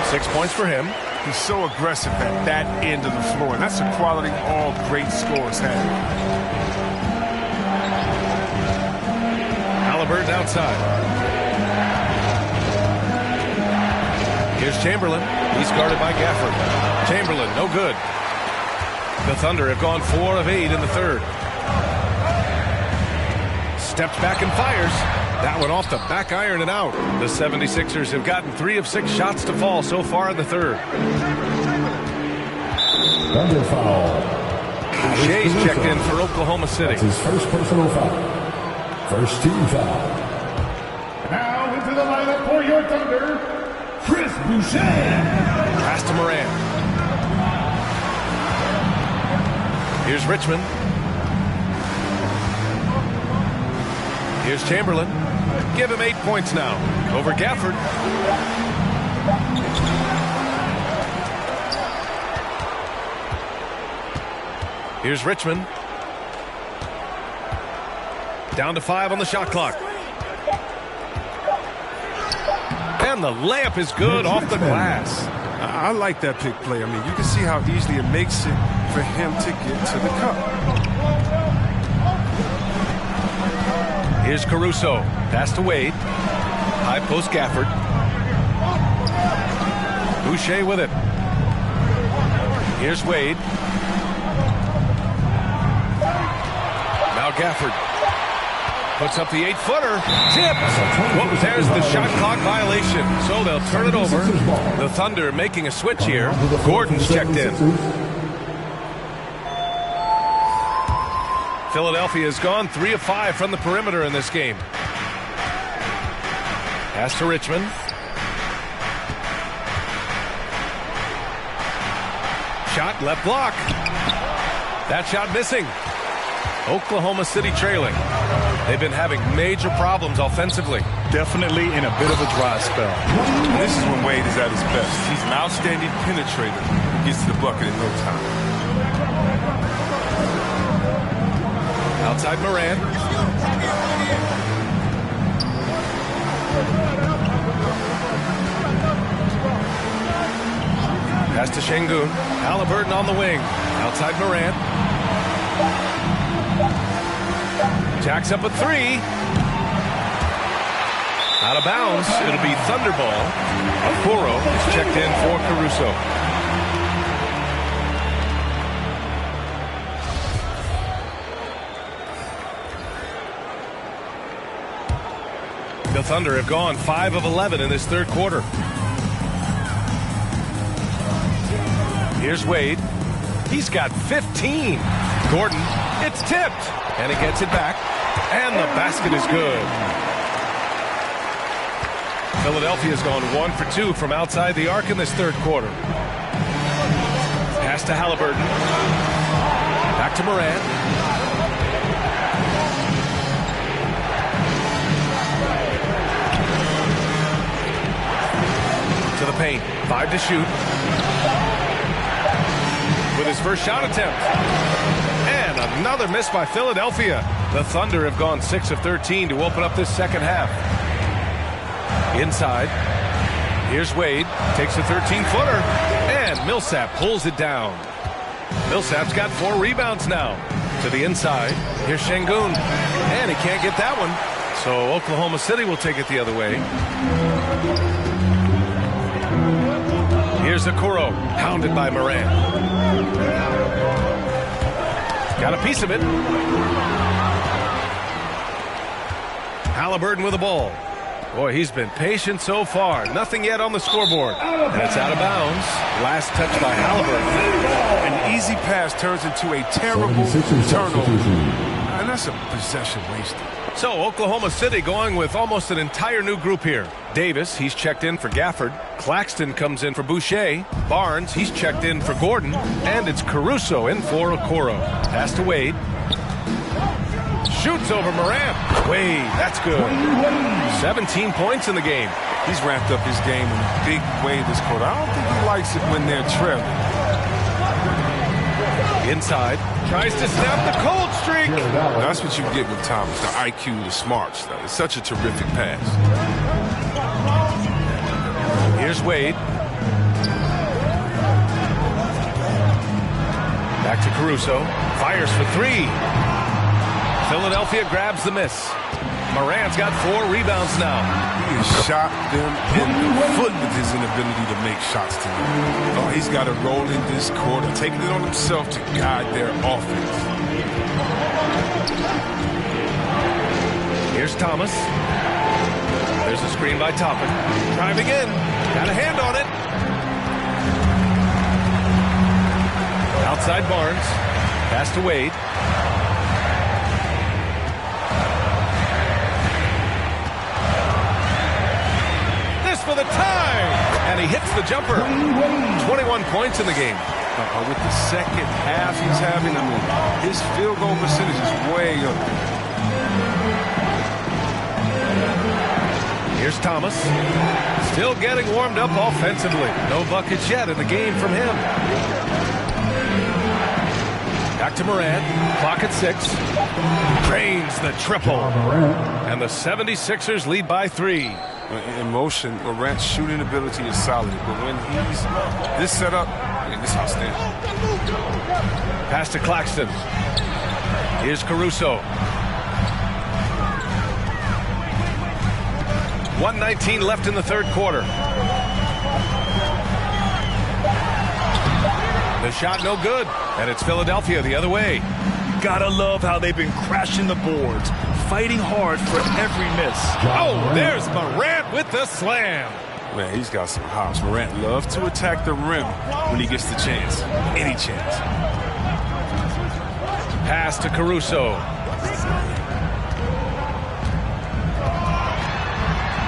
Speaker 21: 6 points for him.
Speaker 22: He's so aggressive at that end of the floor. And that's a quality all great scorers have.
Speaker 21: Halliburton outside. Here's Chamberlain. He's guarded by Gafford. Chamberlain, no good. The Thunder have gone 4 of 8 in the third. Steps back and fires. That one off the back iron and out. The 76ers have gotten 3 of 6 shots to fall so far in the third.
Speaker 8: Thunder foul.
Speaker 21: Shea's checked in for Oklahoma City.
Speaker 8: That's his first personal foul. First team foul.
Speaker 16: Now into the lineup for your Thunder, Chris Boucher.
Speaker 21: Pass to Morant. Here's Richmond. Here's Chamberlain. Give him 8 points now. Over Gafford. Here's Richmond. Down to 5 on the shot clock. And the layup is good off the glass.
Speaker 22: I like that pick play. I mean, you can see how easily it makes it for him to get to the cup.
Speaker 21: Here's Caruso. Pass to Wade. High post Gafford. Boucher with it. Here's Wade. Now Gafford. Puts up the 8-footer. Tipped. Well, there's the shot clock violation. So they'll turn it over. The Thunder making a switch here. Gordon's checked in. Philadelphia has gone 3 of 5 from the perimeter in this game. Pass to Richmond. Shot left block. That shot missing. Oklahoma City trailing. They've been having major problems offensively.
Speaker 1: Definitely in a bit of a dry spell.
Speaker 22: This is when Wade is at his best. He's an outstanding penetrator. He gets to the bucket in no time.
Speaker 21: Outside Moran. Pass to Şengün. Haliburton on the wing. Outside Moran. Jacks up a three. Out of bounds. It'll be Thunderball. Okoro is checked in for Caruso. The Thunder have gone 5 of 11 in this third quarter. Here's Wade. He's got 15. Gordon, it's tipped. And he gets it back. And the basket is good. Philadelphia's gone 1 for 2 from outside the arc in this third quarter. Pass to Haliburton. Back to Moran. To the paint. 5 to shoot. With his first shot attempt. And another miss by Philadelphia. The Thunder have gone 6 of 13 to open up this second half. Inside. Here's Wade. Takes a 13-footer. And Millsap pulls it down. Millsap's got 4 rebounds now. To the inside. Here's Şengün. And he can't get that one. So Oklahoma City will take it the other way. Here's Okoro. Pounded by Moran. Got a piece of it. Haliburton with the ball. Boy, he's been patient so far. Nothing yet on the scoreboard. And it's out of bounds. Last touch by Haliburton.
Speaker 22: An easy pass turns into a terrible turnover. And that's a possession wasted.
Speaker 21: So Oklahoma City going with almost an entire new group here. Davis, he's checked in for Gafford. Claxton comes in for Boucher. Barnes, he's checked in for Gordon. And it's Caruso in for Okoro. Pass to Wade. Shoots over Moran. Wade, that's good. 17 points in the game.
Speaker 22: He's ramped up his game in a big way this quarter. I don't think he likes it when they're trailing.
Speaker 21: Inside. Tries to snap the cold streak.
Speaker 22: That's what you get with Thomas. The IQ, the smarts. It's such a terrific pass.
Speaker 21: Here's Wade. Back to Caruso. Fires for 3. Philadelphia grabs the miss. Morant's got 4 rebounds now.
Speaker 22: He has shot them in the foot with his inability to make shots tonight. Oh, he's got a role in this quarter, taking it on himself to guide their offense.
Speaker 21: Here's Thomas. There's a screen by Toppin. Driving in. Got a hand on it. Outside Barnes. Pass to Wade. For the tie, and he hits the jumper. 21 points in the game.
Speaker 22: With the second half he's having, I mean, his field goal percentage is way up.
Speaker 21: Here's Thomas. Still getting warmed up offensively. No buckets yet in the game from him. Back to Moran. Clock at 6. Drains the triple. And the 76ers lead by 3.
Speaker 22: In motion, Morant's shooting ability is solid, but when he's this setup, this is outstanding.
Speaker 21: Pass to Claxton. Here's Caruso. 1:19 left in the third quarter. The shot no good, and it's Philadelphia the other way.
Speaker 1: Gotta love how they've been crashing the boards, fighting hard for every miss.
Speaker 21: Oh, there's Morant with the slam.
Speaker 22: Man, he's got some hops. Morant loves to attack the rim when he gets the chance. Any chance.
Speaker 21: Pass to Caruso.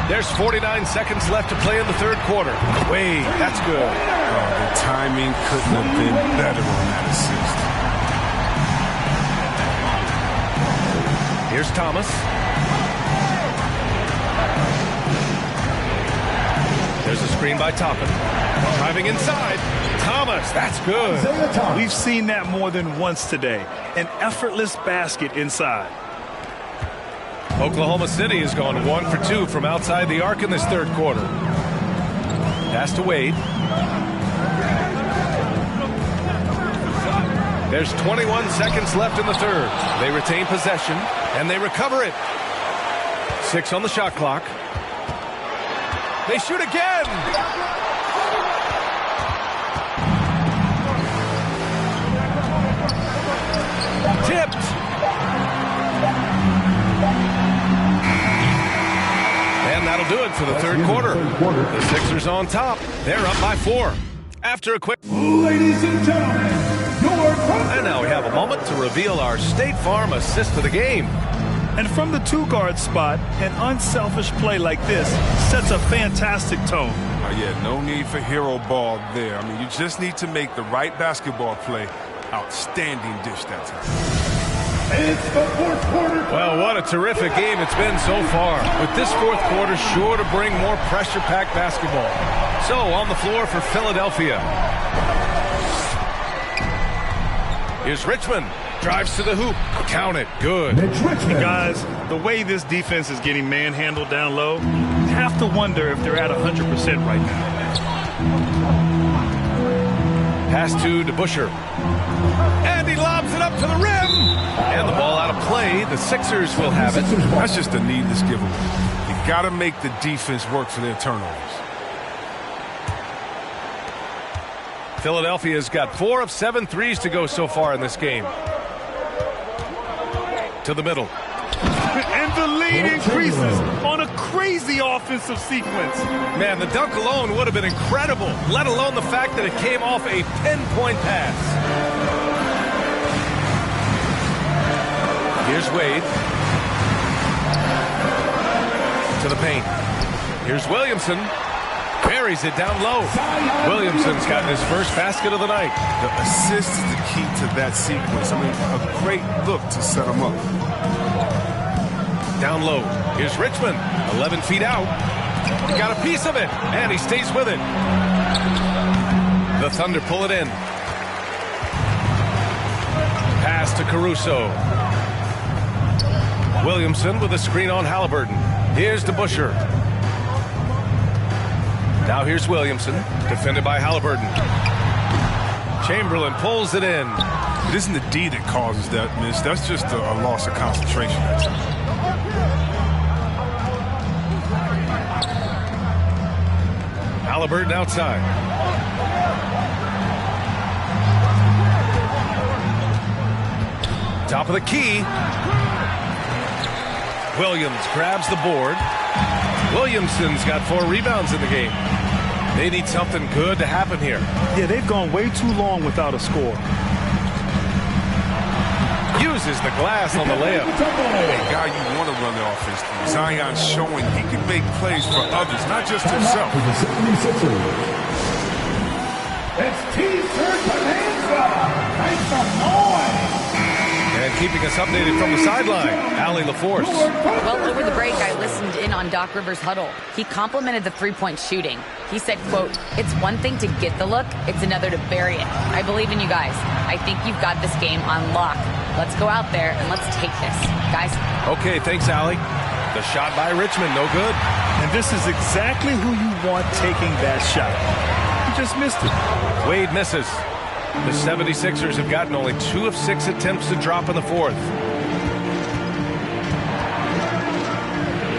Speaker 21: There's 49 seconds left to play in the third quarter. Wade, that's good.
Speaker 22: Oh, the timing couldn't have been better on that assist.
Speaker 21: Here's Thomas. There's a screen by Toppin. Driving inside. Thomas, that's good.
Speaker 1: We've seen that more than once today. An effortless basket inside.
Speaker 21: Oklahoma City has gone 1 for 2 from outside the arc in this third quarter. Pass to Wade. There's 21 seconds left in the third. They retain possession, and they recover it. 6 on the shot clock. They shoot again! Tipped! And that'll do it for the third quarter. The Sixers on top. They're up by 4. After a quick...
Speaker 8: Ladies and gentlemen,
Speaker 21: and now we have a moment to reveal our State Farm assist of the game.
Speaker 1: And from the two-guard spot, an unselfish play like this sets a fantastic tone.
Speaker 22: Yeah, no need for hero ball there. I mean, you just need to make the right basketball play. Outstanding dish that time.
Speaker 8: It's the fourth quarter.
Speaker 21: Well, what a terrific game it's been so far. With this fourth quarter sure to bring more pressure-packed basketball. So, on the floor for Philadelphia. Here's Richmond. Drives to the hoop. Count it. Good.
Speaker 1: And guys, the way this defense is getting manhandled down low, you have to wonder if they're at 100% right now.
Speaker 21: Pass to DeBusschere. And he lobs it up to the rim. And the ball out of play. The Sixers will have it.
Speaker 22: That's just a needless giveaway. You got to make the defense work for their turnovers.
Speaker 21: Philadelphia's got 4 of 7 threes to go so far in this game. To the middle.
Speaker 1: And the lead increases on a crazy offensive sequence.
Speaker 21: Man, the dunk alone would have been incredible, let alone the fact that it came off a pinpoint pass. Here's Wade. To the paint. Here's Williamson. Buries it down low. Williamson's gotten his first basket of the night.
Speaker 22: The assist is the key to that sequence. I mean, a great look to set him up.
Speaker 21: Down low. Here's Richmond. 11 feet out. He got a piece of it, and he stays with it. The Thunder pull it in. Pass to Caruso. Williamson with a screen on Halliburton. Here's DeBusschere. Now here's Williamson, defended by Halliburton. Chamberlain pulls it in.
Speaker 22: It isn't the D that causes that miss. That's just a loss of concentration.
Speaker 21: Halliburton outside. Top of the key. Williams grabs the board. Williamson's got 4 rebounds in the game. They need something good to happen here.
Speaker 1: Yeah, they've gone way too long without a score.
Speaker 21: Uses the glass on the layup.
Speaker 22: A guy you want to run the offense through. Zion's showing he can make plays for others, not just himself.
Speaker 8: It's T-shirt Bonanza. Make some noise.
Speaker 21: And keeping us updated from the sideline, Allie LaForce.
Speaker 3: Well, over the break, I listened in on Doc Rivers' huddle. He complimented the three-point shooting. He said, quote, "It's one thing to get the look, it's another to bury it. I believe in you guys. I think you've got this game on lock. Let's go out there and let's take this, guys."
Speaker 21: Okay, thanks, Allie. The shot by Richmond, no good.
Speaker 1: And this is exactly who you want taking that shot. He just missed it.
Speaker 21: Wade misses. The 76ers have gotten only 2 of 6 attempts to drop in the fourth.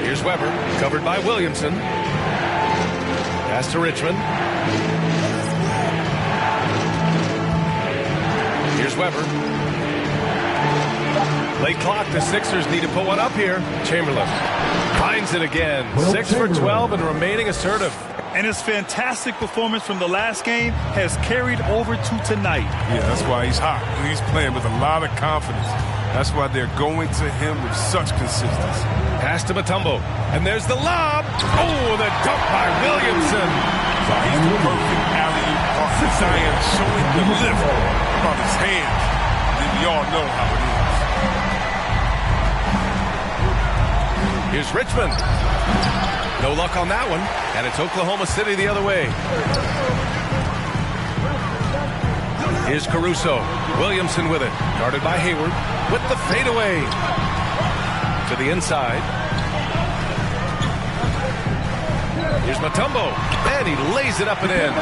Speaker 21: Here's Weber, covered by Williamson. Pass to Richmond. Here's Weber. Late clock, the Sixers need to put one up here. Chamberlain finds it again. 6 for 12 and remaining assertive.
Speaker 1: And his fantastic performance from the last game has carried over to tonight.
Speaker 22: Yeah, that's why he's hot. He's playing with a lot of confidence. That's why they're going to him with such consistency.
Speaker 21: Pass to Mutombo. And there's the lob. Oh, the dunk by Williamson.
Speaker 22: So he's the perfect alley-oop partner. Zion showing the lift from his hands. Then we all know how it is.
Speaker 21: Here's Richmond. No luck on that one, and it's Oklahoma City the other way. Here's Caruso. Williamson with it. Guarded by Hayward with the fadeaway. To the inside. Here's Mutombo, and he lays it up and in.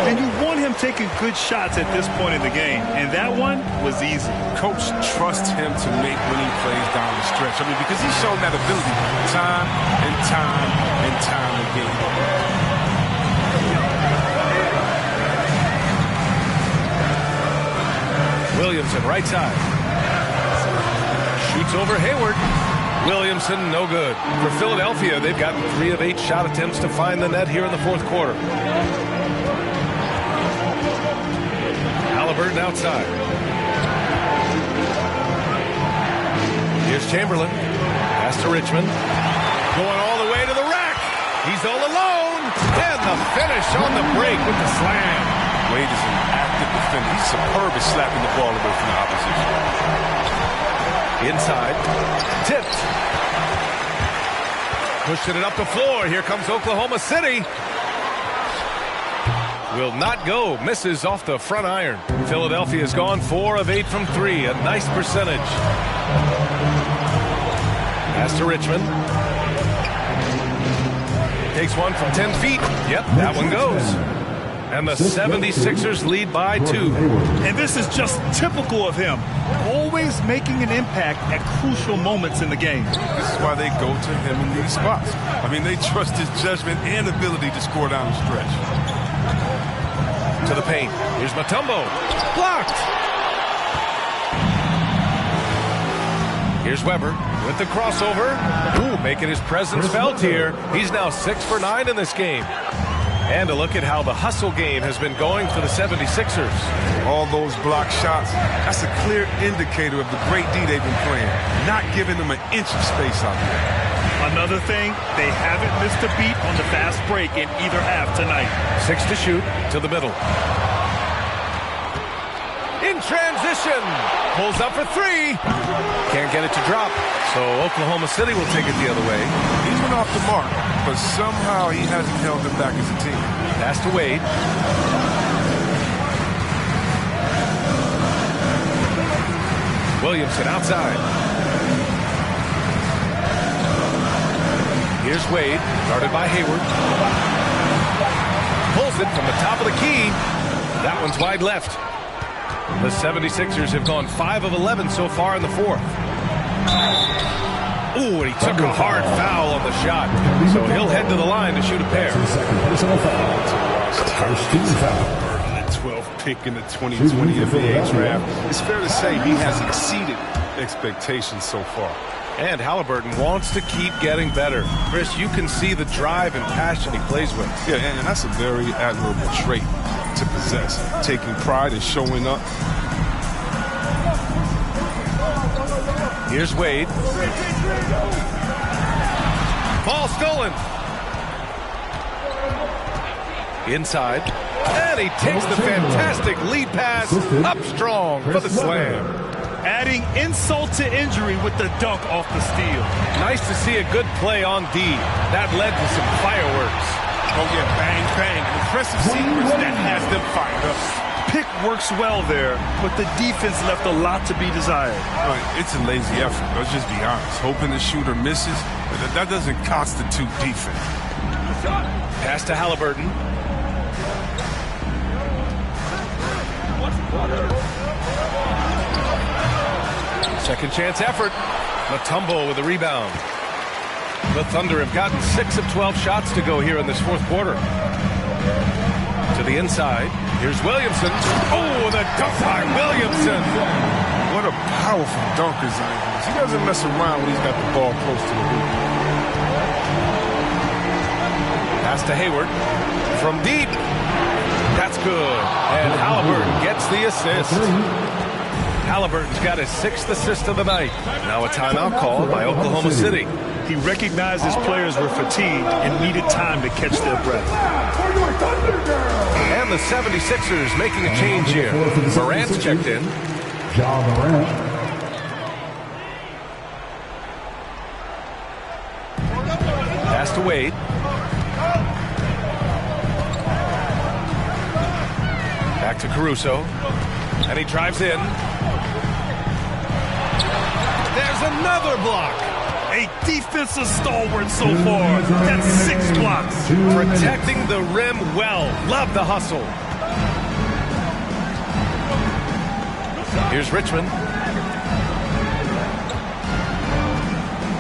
Speaker 1: And you want him taking good shots at this point in the game, and that one was easy.
Speaker 22: Coach trusts him to make winning plays down the stretch. I mean, because he's shown that ability time and time and time again.
Speaker 21: Williamson, right side. Shoots over Hayward. Williamson, no good. For Philadelphia, they've gotten 3 of 8 shot attempts to find the net here in the fourth quarter. Halliburton outside. Here's Chamberlain. Pass to Richmond. Going all the way to the rack. He's all alone. And the finish on the break with the slam.
Speaker 22: Wade is an active defender. He's superb at slapping the ball away from the opposition.
Speaker 21: Inside. Tipped. Pushing it up the floor. Here comes Oklahoma City. Will not go. Misses off the front iron. Philadelphia's gone 4 of 8 from 3. A nice percentage. Pass to Richmond. Takes one from 10 feet. Yep, that one goes. And the 76ers lead by 2.
Speaker 1: And this is just typical of him. Always making an impact at crucial moments in the game.
Speaker 22: This is why they go to him in these spots. I mean, they trust his judgment and ability to score down the stretch.
Speaker 21: To the paint. Here's Mutombo. Blocked. Here's Weber with the crossover. Ooh, making his presence felt here. He's now 6 for 9 in this game. And a look at how the hustle game has been going for the 76ers.
Speaker 22: All those block shots, that's a clear indicator of the great D they've been playing. Not giving them an inch of space out there.
Speaker 1: Another thing, they haven't missed a beat on the fast break in either half tonight.
Speaker 21: 6 to shoot, to the middle. In transition. Pulls up for 3. Can't get it to drop. So Oklahoma City will take it the other way.
Speaker 22: He's been off the mark, but somehow he hasn't held them back as a team.
Speaker 21: Pass to Wade. Williamson outside. Here's Wade, guarded by Hayward. Pulls it from the top of the key. That one's wide left. The 76ers have gone 5 of 11 so far in the fourth. Ooh, and he took a hard foul on the shot. So he'll head to the line to shoot a pair.
Speaker 22: That 12th pick in the 2020 NBA draft. It's fair to say he has exceeded expectations so far.
Speaker 21: And Halliburton wants to keep getting better. Chris, you can see the drive and passion he plays with.
Speaker 22: Yeah, and that's a very admirable trait to possess. Taking pride in showing up.
Speaker 21: Here's Wade. Ball stolen. Inside. And he takes the fantastic lead pass up strong for the slam.
Speaker 1: Adding insult to injury with the dunk off the steal.
Speaker 21: Nice to see a good play on D. That led to some fireworks.
Speaker 22: Oh, yeah, bang, bang. Impressive sequence that has them fired up.
Speaker 1: Pick works well there, but the defense left a lot to be desired.
Speaker 22: It's a lazy effort. Let's just be honest. Hoping the shooter misses, that doesn't constitute defense.
Speaker 21: Pass to Halliburton. Second chance effort. Mutombo with a rebound. The Thunder have gotten 6 of 12 shots to go here in this fourth quarter. To the inside. Here's Williamson. Oh, the dunk by Williamson.
Speaker 22: What a powerful dunker Zion is. He doesn't mess around when he's got the ball close to the hoop.
Speaker 21: Pass to Hayward. From deep. That's good. And Halliburton gets the assist. Halliburton's got his 6th assist of the night. Now a timeout call by Oklahoma City.
Speaker 1: He recognized his players were fatigued and needed time to catch their breath.
Speaker 21: And the 76ers making a change here. Morant's checked in.
Speaker 8: Ja Morant.
Speaker 21: to Wade. Back to Caruso. And he drives in. There's another block.
Speaker 1: A defensive stalwart so far. That's 6 blocks.
Speaker 21: Protecting the rim well. Love the hustle. Here's Richmond.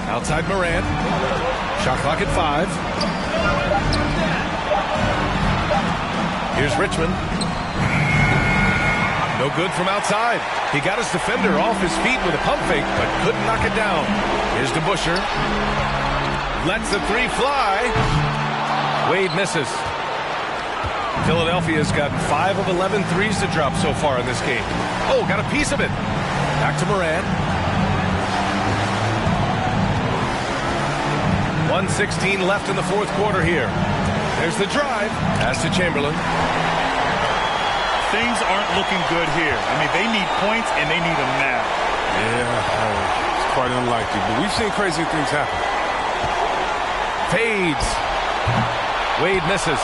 Speaker 21: Outside Morant. Shot clock at 5. Here's Richmond. No good from outside. He got his defender off his feet with a pump fake, but couldn't knock it down. Here's DeBusschere. Lets the 3 fly. Wade misses. Philadelphia's gotten 5 of 11 threes to drop so far in this game. Oh, got a piece of it. Back to Morant. 1:16 left in the fourth quarter here. There's the drive. Pass to Chamberlain.
Speaker 1: Things aren't looking good here. I mean, they need points, and they need them now.
Speaker 22: Yeah, it's quite unlikely, but we've seen crazy things happen.
Speaker 21: Fades. Wade misses.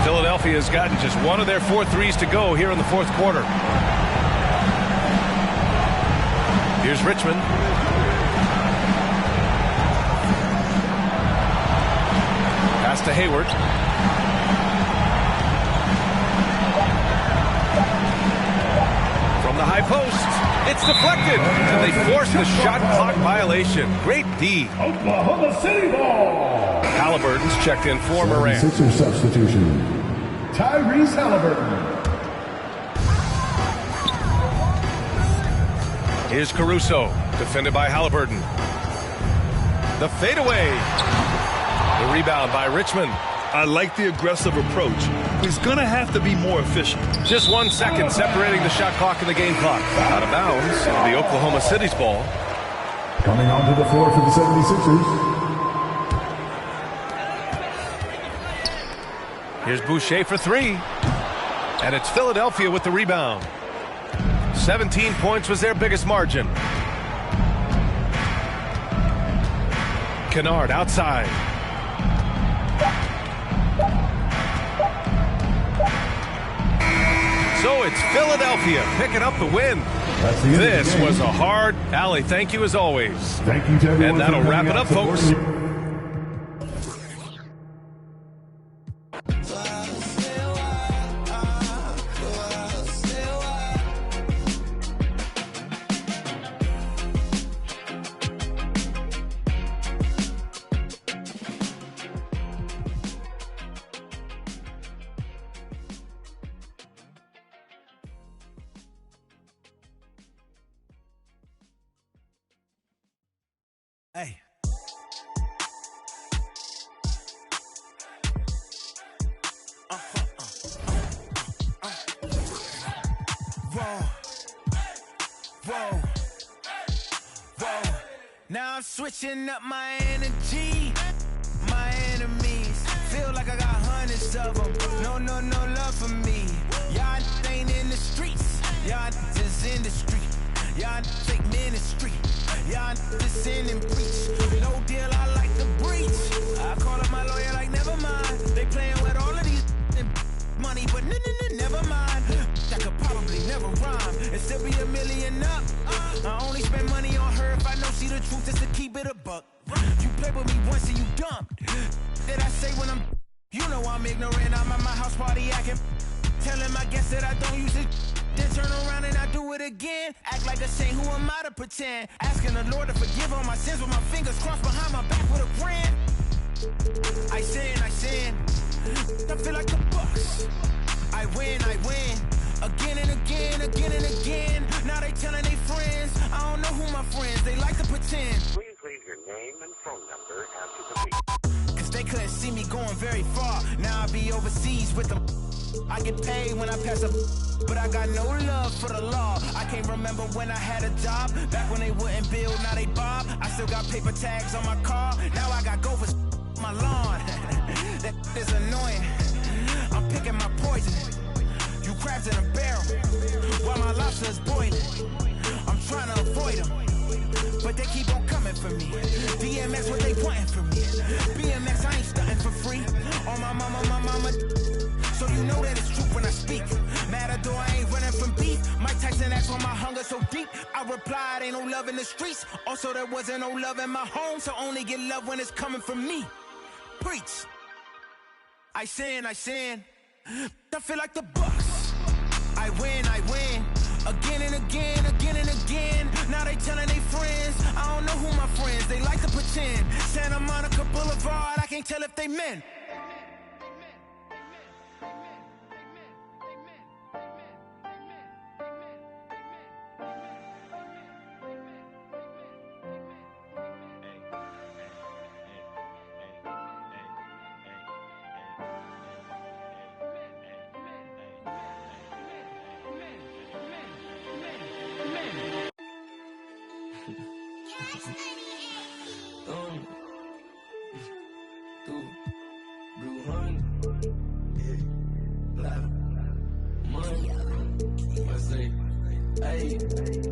Speaker 21: Philadelphia's gotten just 1 of their 4 threes to go here in the fourth quarter. Here's Richmond. Pass to Hayward. From the high post, it's deflected, and they force the shot clock violation. Great D.
Speaker 8: Oklahoma City ball.
Speaker 21: Halliburton's checked in for Morant.
Speaker 8: Sixer substitution. Tyrese Halliburton.
Speaker 21: Here's Caruso, defended by Halliburton. The fadeaway. The rebound by Richmond.
Speaker 1: I like the aggressive approach. He's going to have to be more efficient.
Speaker 21: Just 1 second separating the shot clock and the game clock. Out of bounds, it'll be Oklahoma City's ball.
Speaker 8: Coming onto the floor for the 76ers.
Speaker 21: Here's Boucher for 3. And it's Philadelphia with the rebound. 17 points was their biggest margin. Kennard outside. So it's Philadelphia picking up the win. This was a hard alley. Thank you as always.
Speaker 8: Thank you to everyone.
Speaker 21: And that'll wrap it up, folks.
Speaker 18: Hey. Whoa. Now I'm switching up my energy. My enemies feel like I got hundreds of them. No love for me. Y'all ain't in the streets. Y'all just in the street. Y'all take ministry. Y'all just sin and preach. No deal, I like the breach. I call up my lawyer like, never mind. They playing with all of these money, but never mind. I could probably never rhyme and still be $1 million up. I only spend money on her if I know she the truth, just to keep it a buck. You play with me once and you dumb. Did I say when I'm, you know I'm ignorant. I'm at my house party acting, telling my guests that I don't use it. Then turn around and I do it again. Act like a saint, who am I to pretend? Asking the Lord to forgive all my sins with my fingers crossed behind my back with a grin. I sin. I feel like the Bucks. I win. Again and again. Now they telling their friends. I don't know who my friends, they like to pretend.
Speaker 10: Please leave your name and phone number after the beep.
Speaker 18: Cause they couldn't see me going very far. Now I be overseas with them. I get paid when I pass a, but I got no love for the law. I can't remember when I had a job. Back when they wouldn't build, now they bob. I still got paper tags on my car. Now I got gophers my lawn. That is annoying. I'm picking my poison. You crabs in a barrel while my lobster is boiling. I'm trying to avoid them. but they keep on coming for me. DMX, what they wanting from me? BMX, I ain't stunting for free. On my mama. So you know that it's true when I speak. Matador, I ain't running from beef. Mike Tyson asked why my hunger so deep. I replied, ain't no love in the streets. Also, there wasn't no love in my home, so only get love when it's coming from me. Preach. I sin. I feel like the Bucks. I win. Again and again. Now they telling they friends. I don't know who my friends. They like to pretend. Santa Monica Boulevard, I can't tell if they men.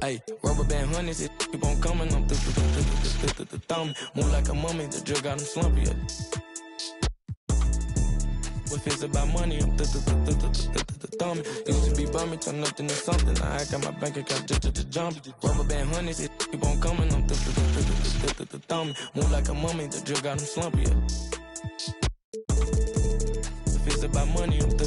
Speaker 20: Hey, rubber band honeys, it keep on coming. I'm the thumb. Move like a mummy, the drill got him slumpy. What feels about money? I'm the thumb. Used to be bummy, turn nothing to something. Now I got my bank account just jump. Rubber band honeys, it keep on coming. I'm the thumb. Move like a mummy, the drill got him slumpy. What feels about money? I'm the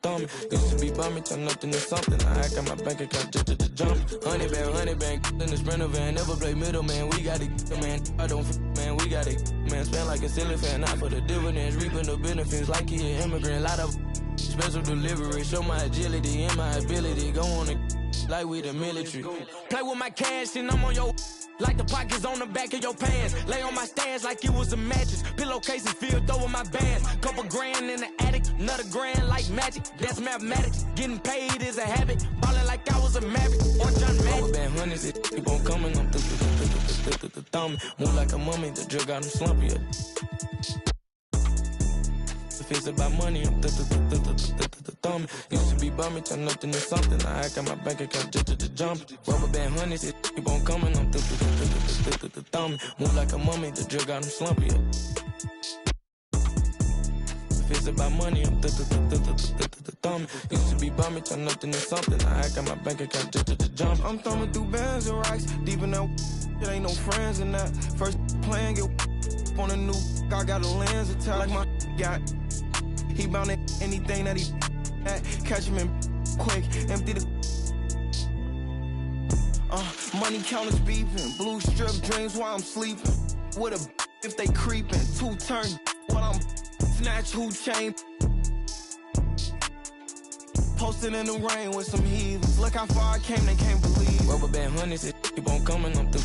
Speaker 20: thumb. Used to be bummy, turn nothing to something. Now I got my bank account just jump. Honey bang, in the Sprinter van. Never play middleman, we got it, man. I don't man, we got it, man. Spend like a ceiling fan, not for the dividends. Reaping the benefits like he an immigrant. Lot of special delivery. Show my agility and my ability. Go on and like we the military. Play with my cash and I'm on your like the pockets on the back of your pants. Lay on my stands like it was a mattress. Pillowcases filled over my bands. Couple grand in the attic, another grand like magic. That's mathematics. Getting paid is a habit. Ballin' like I was a maverick or John Madden. Rubber band honeys, it keep on coming. I'm the thumb. Move like a mummy, the drill got him slumpy. If it's about money, I'm the thumb. Used to be bummy, turn nothing to something. Now I got my bank account just jump. Rubber band honeys, it keep on coming. I'm the thumb. Move like a mummy, the drill got him slumpy. If it's about money, I'm the thumb. Used to be bummy, turn nothing to something. Now I got my bank account just jump. I'm thumbing through bands and rocks. Deep in that, it ain't no friends in that. First playing, get on a new. I got a lens attached like my got. He bound at anything that he at. Catch him in quick, empty the. Money counters beeping, blue strip dreams while I'm sleeping. With a if they creeping, 2 turn while I'm snatch who chain. Posted in the rain with some heathens. Look how far I came, they can't believe. Rubber band honeys, it keep on coming. I'm the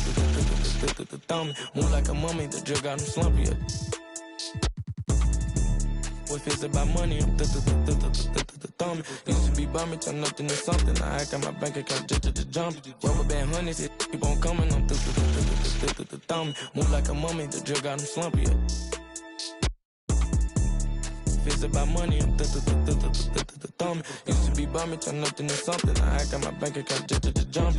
Speaker 20: thumb. Move like a mummy, the drill got him slumpy. What feels about money? I'm the thumb. Used to be bummy, turn nothing to something. Now I got my bank account just jump. Rubber band honeys, it keep on coming. I'm the thumb. Move like a mummy, the drill got him slumpy. Feels about money, I'm the thumb. Used to be bummy, turn nothing to something. Now I got my bank account just jump.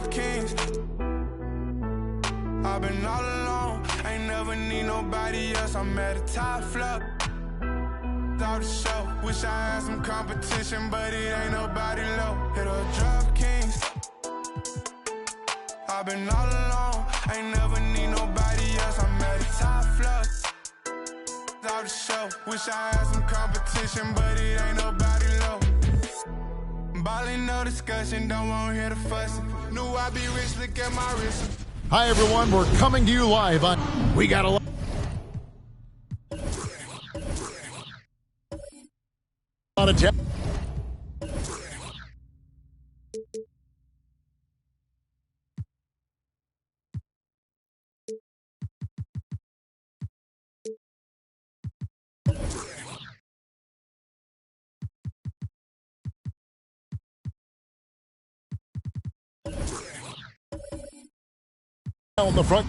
Speaker 11: Kings. I've been all alone, ain't never need nobody else. I'm at the top floor. Out the show, wish I had some competition, but it ain't nobody low. Hit a Drop Kings. I've been all alone, ain't never need nobody else. I'm at the top floor. Out the show, wish I had some competition, but it ain't nobody low. Ballin', no discussion, don't want to hear the fussing. Knew I'd be rich, look at my wrist.
Speaker 5: Hi, everyone. We're coming to you live on We Got a lot of On the front.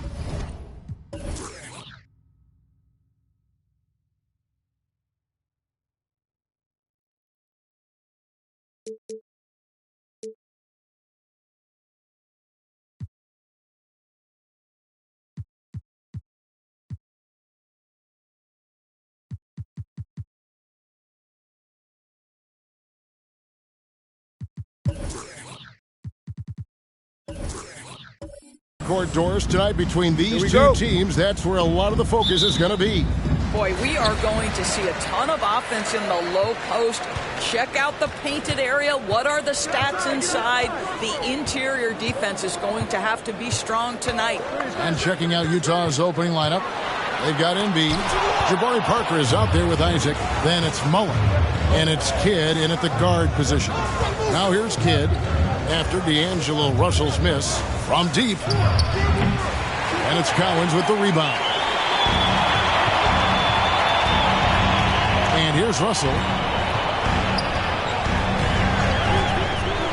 Speaker 5: Court doors tonight between these two teams. That's where a lot of the focus is going to be.
Speaker 9: Boy, we are going to see a ton of offense in the low post. Check out the painted area. What are the stats inside? The interior defense is going to have to be strong tonight.
Speaker 5: And checking out Utah's opening lineup, they've got Embiid. Jabari Parker is out there with Isaac. Then it's Mullen. And it's Kidd in at the guard position. Now here's Kidd after D'Angelo Russell's miss from deep. And it's Cowens with the rebound. And here's Russell.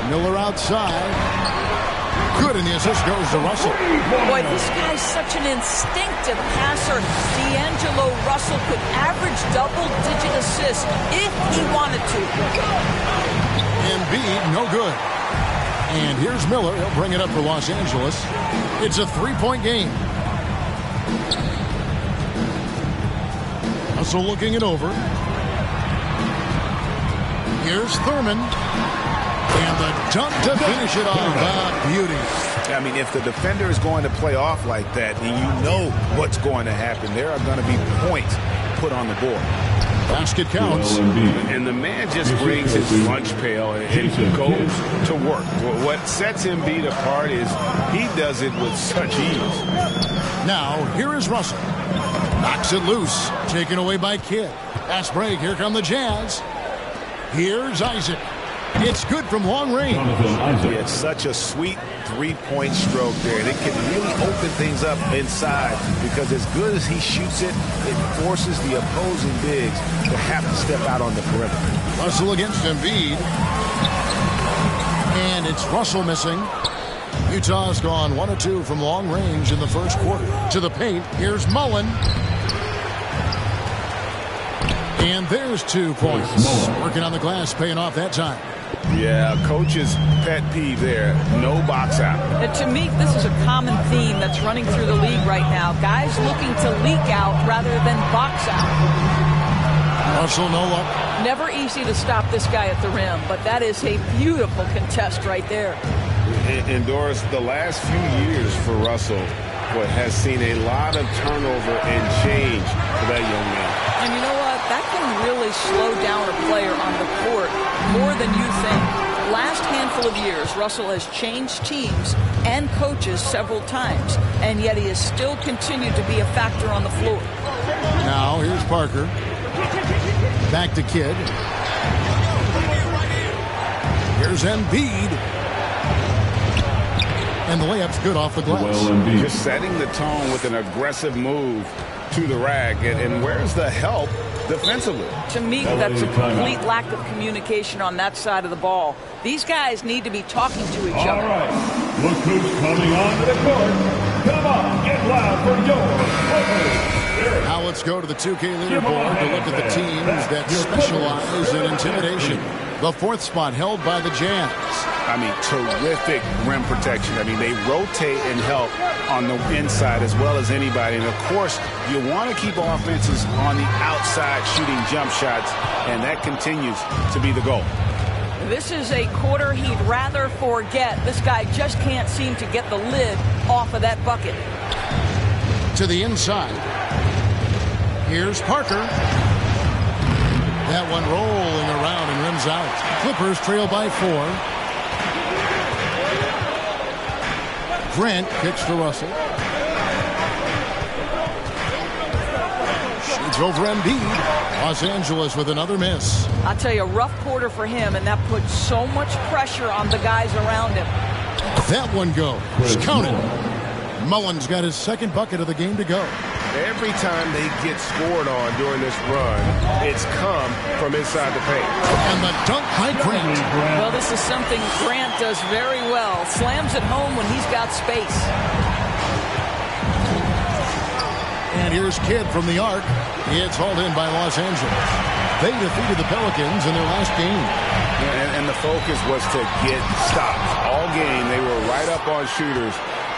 Speaker 5: Miller outside. Good, and the assist goes to Russell.
Speaker 9: Boy, this guy's such an instinctive passer. D'Angelo Russell could average double-digit assists if he wanted to.
Speaker 5: Embiid, no good. And here's Miller. He'll bring it up for Los Angeles. It's a three-point game. Russell looking it over. Here's Thurman. And the dunk to finish it off. Beauty.
Speaker 6: I mean, if the defender is going to play off like that, then you know what's going to happen. There are going to be points put on the board.
Speaker 5: Basket counts.
Speaker 6: And the man just brings his lunch pail and goes to work. What sets Embiid apart is he does it with such ease.
Speaker 5: Now, here is Russell. Knocks it loose. Taken away by Kidd. Fast break. Here come the Jazz. Here's Isaac. It's good from long range.
Speaker 6: It's such a sweet three-point stroke there. And it can really open things up inside because as good as he shoots it, it forces the opposing bigs to have to step out on the perimeter.
Speaker 5: Russell against Embiid. And it's Russell missing. Utah's gone 1 of 2 from long range in the first quarter. To the paint, here's Mullen. And there's 2 points. Working on the glass, paying off that time.
Speaker 6: Yeah, coach's pet peeve there. No box out.
Speaker 9: And to me, this is a common theme that's running through the league right now. Guys looking to leak out rather than box out.
Speaker 5: Russell, no luck.
Speaker 9: Never easy to stop this guy at the rim, but that is a beautiful contest right there.
Speaker 6: And Doris, the last few years for Russell has seen a lot of turnover and change for that young man.
Speaker 9: And you know what? That can really slow down a player on the court more than you think. Last handful of years, Russell has changed teams and coaches several times, and yet he has still continued to be a factor on the floor.
Speaker 5: Now, here's Parker. Back to Kidd. Here's Embiid. And the layup's good off the glass.
Speaker 6: Just setting the tone with an aggressive move to the rack. And where's the help defensively?
Speaker 9: To me, that's a complete lack of communication on that side of the ball. These guys need to be talking to each other.
Speaker 8: All right, look who's coming onto the court. Come on, get loud for yours.
Speaker 5: Now let's go to the 2K leaderboard to look at the teams that specialize in intimidation. The 4th spot held by the Jazz.
Speaker 6: I mean, terrific rim protection. I mean, they rotate and help on the inside as well as anybody. And, of course, you want to keep offenses on the outside shooting jump shots, and that continues to be the goal.
Speaker 9: This is a quarter he'd rather forget. This guy just can't seem to get the lid off of that bucket.
Speaker 5: To the inside. Here's Parker. That one rolling around and rims out. Clippers trail by 4. Grant kicks to Russell. Shoots over Embiid. Los Angeles with another miss.
Speaker 9: I'll tell you, a rough quarter for him, and that puts so much pressure on the guys around him.
Speaker 5: That one goes. Counted. Mullen's got his 2nd bucket of the game to go.
Speaker 6: Every time they get scored on during this run, it's come from inside the paint.
Speaker 5: And the dunk by Grant.
Speaker 9: Well, this is something Grant does very well. Slams it home when he's got space.
Speaker 5: And here's Kidd from the arc. It's hauled in by Los Angeles. They defeated the Pelicans in their last game.
Speaker 6: And the focus was to get stops. All game, they were right up on shooters,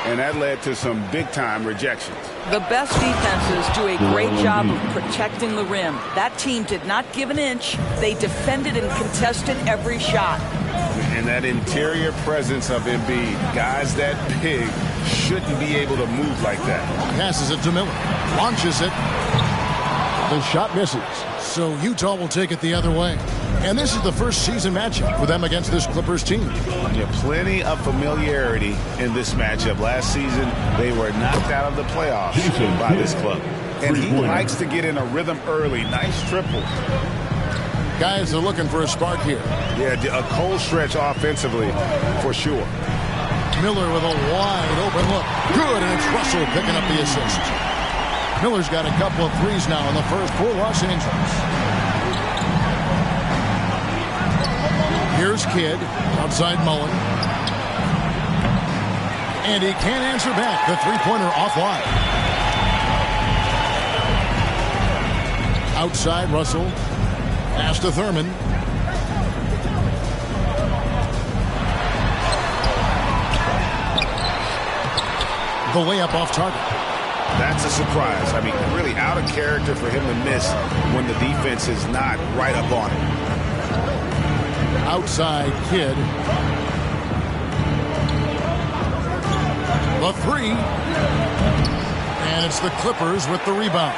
Speaker 6: and that led to some big-time rejections.
Speaker 9: The best defenses do a great job of protecting the rim. That team did not give an inch. They defended and contested every shot.
Speaker 6: And that interior presence of Embiid, guys that big, shouldn't be able to move like that.
Speaker 5: Passes it to Miller. Launches it. The shot misses. So Utah will take it the other way. And this is the first season matchup for them against this Clippers team.
Speaker 6: Yeah, plenty of familiarity in this matchup. Last season, they were knocked out of the playoffs by this club. And he likes to get in a rhythm early. Nice triple.
Speaker 5: Guys are looking for a spark here.
Speaker 6: Yeah, a cold stretch offensively, for sure.
Speaker 5: Miller with a wide open look. Good, and it's Russell picking up the assist. Miller's got a couple of threes now in the first for Los Angeles. Here's Kidd, outside Mullen. And he can't answer back. The three-pointer offline. Outside Russell. Pass to Thurman. The layup off target.
Speaker 6: That's a surprise. I mean, really out of character for him to miss when the defense is not right up on him.
Speaker 5: Outside Kidd. The three. And it's the Clippers with the rebound.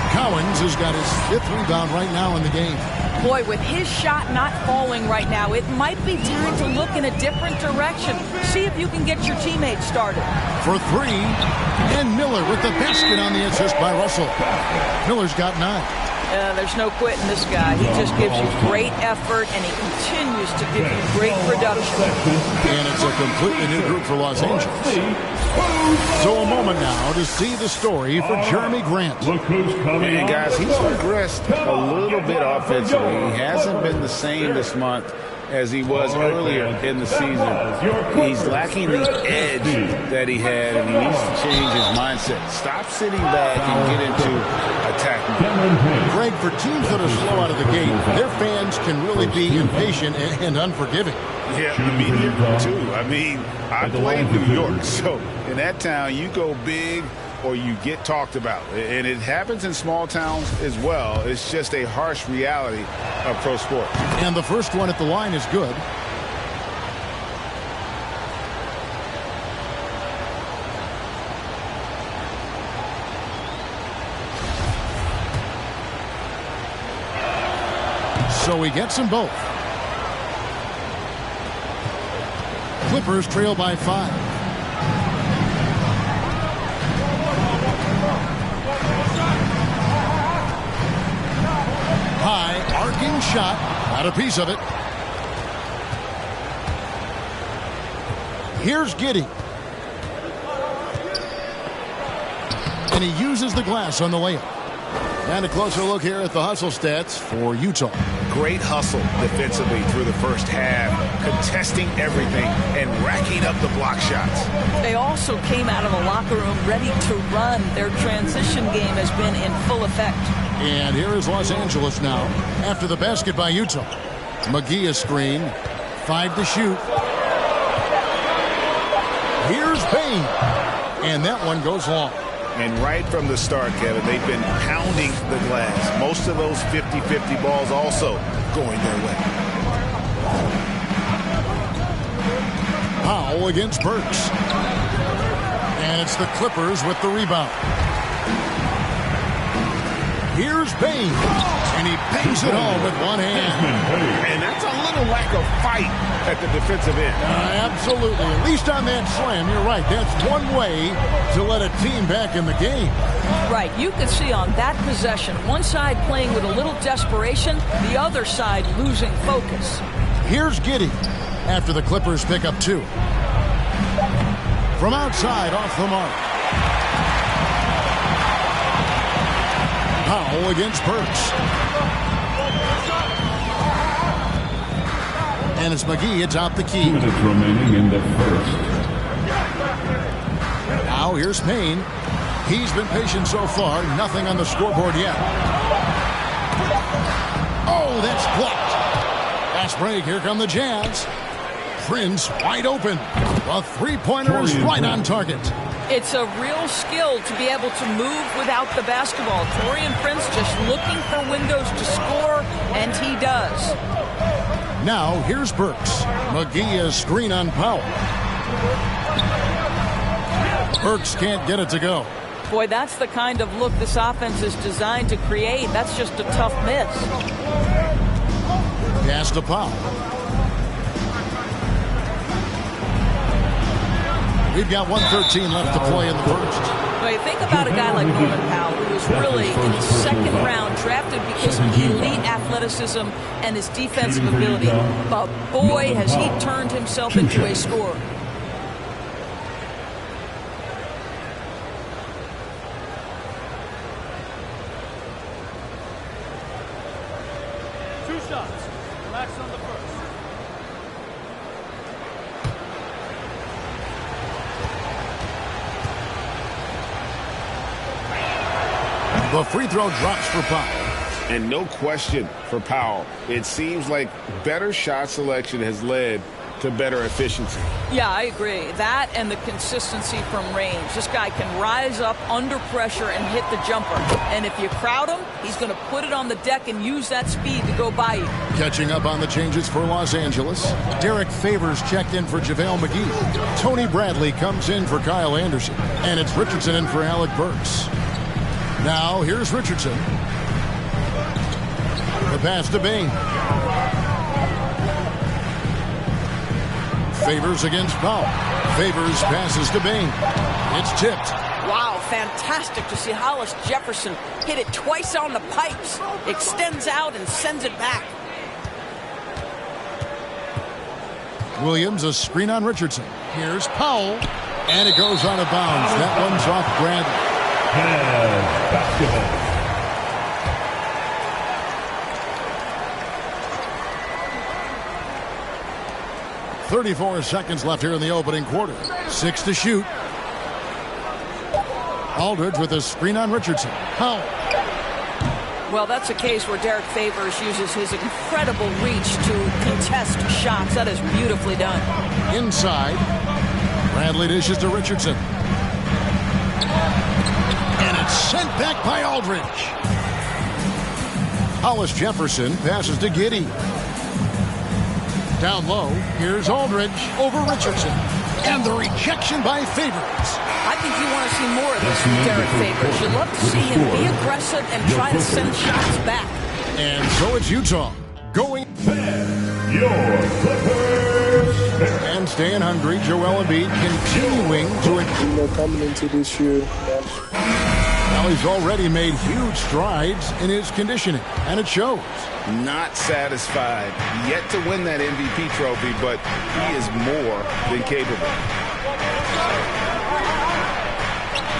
Speaker 5: Cowens has got his 5th rebound right now in the game.
Speaker 9: Boy, with his shot not falling right now, it might be time to look in a different direction. See if you can get your teammates started.
Speaker 5: For 3, and Miller with the basket on the assist by Russell. Miller's got 9.
Speaker 9: There's no quitting this guy. He just gives you great effort, and he continues to give you great production.
Speaker 5: And it's a completely new group for Los Angeles. So a moment now to see the story for Jeremy Grant.
Speaker 6: And guys, he's regressed a little bit offensively. He hasn't been the same this month as he was earlier in the season. He's lacking the edge that he had, and he needs to change his mindset. Stop sitting back and get into attacking.
Speaker 5: Greg, for teams that are slow out of the gate, their fans can really be impatient and unforgiving.
Speaker 6: Yeah, the media too. I mean, I played New York, so in that town, you go big or you get talked about. And it happens in small towns as well. It's just a harsh reality of pro sports.
Speaker 5: And the first one at the line is good. So he gets them both. Clippers trail by 5. High, arcing shot. Got a piece of it. Here's Giddey. And he uses the glass on the layup. And a closer look here at the hustle stats for Utah.
Speaker 6: Great hustle defensively through the first half, contesting everything and racking up the block shots.
Speaker 9: They also came out of the locker room ready to run. Their transition game has been in full effect.
Speaker 5: And here is Los Angeles now after the basket by Utah. McGee a screen. 5 to shoot. Here's Payne. And that one goes long.
Speaker 6: And right from the start, Kevin, they've been pounding the glass. Most of those 50-50 balls also going their way.
Speaker 5: Powell against Burks. And it's the Clippers with the rebound. Here's Payne. And he bangs it home with one hand.
Speaker 6: And that's a little lack of fight at the defensive end.
Speaker 5: Absolutely. At least on that slam, you're right. That's one way to let a team back in the game.
Speaker 9: Right. You can see on that possession, one side playing with a little desperation, the other side losing focus.
Speaker 5: Here's Giddey after the Clippers pick up 2. From outside, off the mark. Powell against Burks. And it's McGee atop the key.
Speaker 8: 2 minutes remaining in the first.
Speaker 5: Now here's Payne. He's been patient so far. Nothing on the scoreboard yet. Oh, that's blocked. Fast break. Here come the Jazz. Prince wide open. The three-pointer is right on target.
Speaker 9: It's a real skill to be able to move without the basketball. Taurean Prince just looking for windows to score, and he does.
Speaker 5: Now, here's Burks. McGee is screen on Powell. Burks can't get it to go.
Speaker 9: Boy, that's the kind of look this offense is designed to create. That's just a tough miss.
Speaker 5: Pass to Powell. We've got 1:13 left to play in the first.
Speaker 9: Well, you think about a guy like Norman Powell, who was really in the second round drafted because of elite athleticism and his defensive ability. But boy, has he turned himself into a scorer.
Speaker 17: Two shots. Relax on the first.
Speaker 5: The free throw drops for Powell.
Speaker 6: And no question for Powell. It seems like better shot selection has led to better efficiency.
Speaker 9: Yeah, I agree. That and the consistency from range. This guy can rise up under pressure and hit the jumper. And if you crowd him, he's going to put it on the deck and use that speed to go by you.
Speaker 5: Catching up on the changes for Los Angeles. Derek Favors checked in for JaVale McGee. Tony Bradley comes in for Kyle Anderson. And it's Richardson in for Alec Burks. Now, here's Richardson. The pass to Bain. Favors against Powell. Favors passes to Bain. It's tipped.
Speaker 9: Wow, fantastic to see Hollis Jefferson hit it twice on the pipes. Extends out and sends it back.
Speaker 5: Williams, a screen on Richardson. Here's Powell. And it goes out of bounds. That one's off Bradley.
Speaker 8: Basketball.
Speaker 5: 34 seconds left here in the opening quarter. 6 to shoot. Aldridge with a screen on Richardson. Powell.
Speaker 9: Well, that's a case where Derek Favors uses his incredible reach to contest shots. That is beautifully done.
Speaker 5: Inside. Bradley dishes to Richardson. And it's sent back by Aldridge. Hollis Jefferson passes to Giddey. Down low, here's Aldridge over Richardson. And the rejection by Favors.
Speaker 9: I think you want to see more of this from Derek Favors. You'd love to see him be aggressive and try to send shots back.
Speaker 5: And so it's Utah going.
Speaker 8: Your Clippers.
Speaker 5: And staying hungry, Joel Embiid continuing to
Speaker 2: coming into this year.
Speaker 5: Now he's already made huge strides in his conditioning, and it shows.
Speaker 6: Not satisfied yet to win that MVP trophy, but he is more than capable.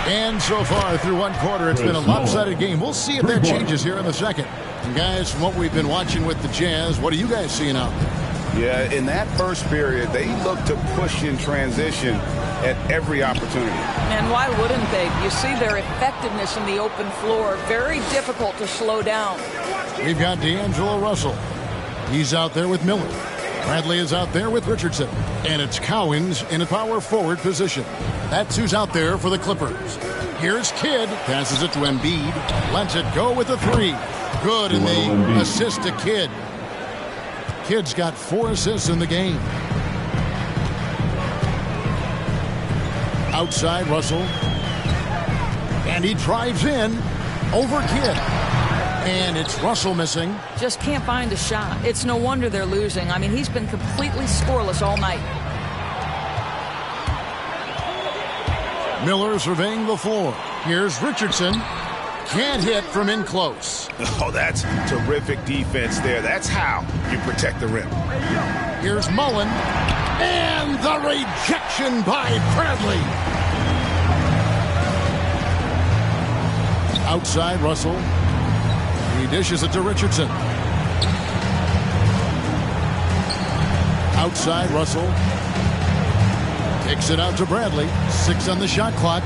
Speaker 5: And so far through one quarter, it's been a lopsided game. We'll see if that changes here in the second. And guys, from what we've been watching with the Jazz, what are you guys seeing out there?
Speaker 6: Yeah, in that first period, they looked to push in transition at every opportunity.
Speaker 9: And why wouldn't they? You see their effectiveness in the open floor. Very difficult to slow down.
Speaker 5: We've got D'Angelo Russell. He's out there with Miller. Bradley is out there with Richardson. And it's Cowens in a power forward position. That's who's out there for the Clippers. Here's Kidd. Passes it to Embiid. Lets it go with a three. Good, and the assist to Kidd. Kidd's got 4 assists in the game. Outside Russell. And he drives in over Kidd. And it's Russell missing.
Speaker 9: Just can't find a shot. It's no wonder they're losing. I mean, he's been completely scoreless all night.
Speaker 5: Miller surveying the floor. Here's Richardson. Can't hit from in close.
Speaker 6: Oh, that's terrific defense there. That's how you protect the rim.
Speaker 5: Here's Mullen. And the rejection by Bradley. Outside Russell. He dishes it to Richardson. Outside Russell. Kicks it out to Bradley. 6 on the shot clock.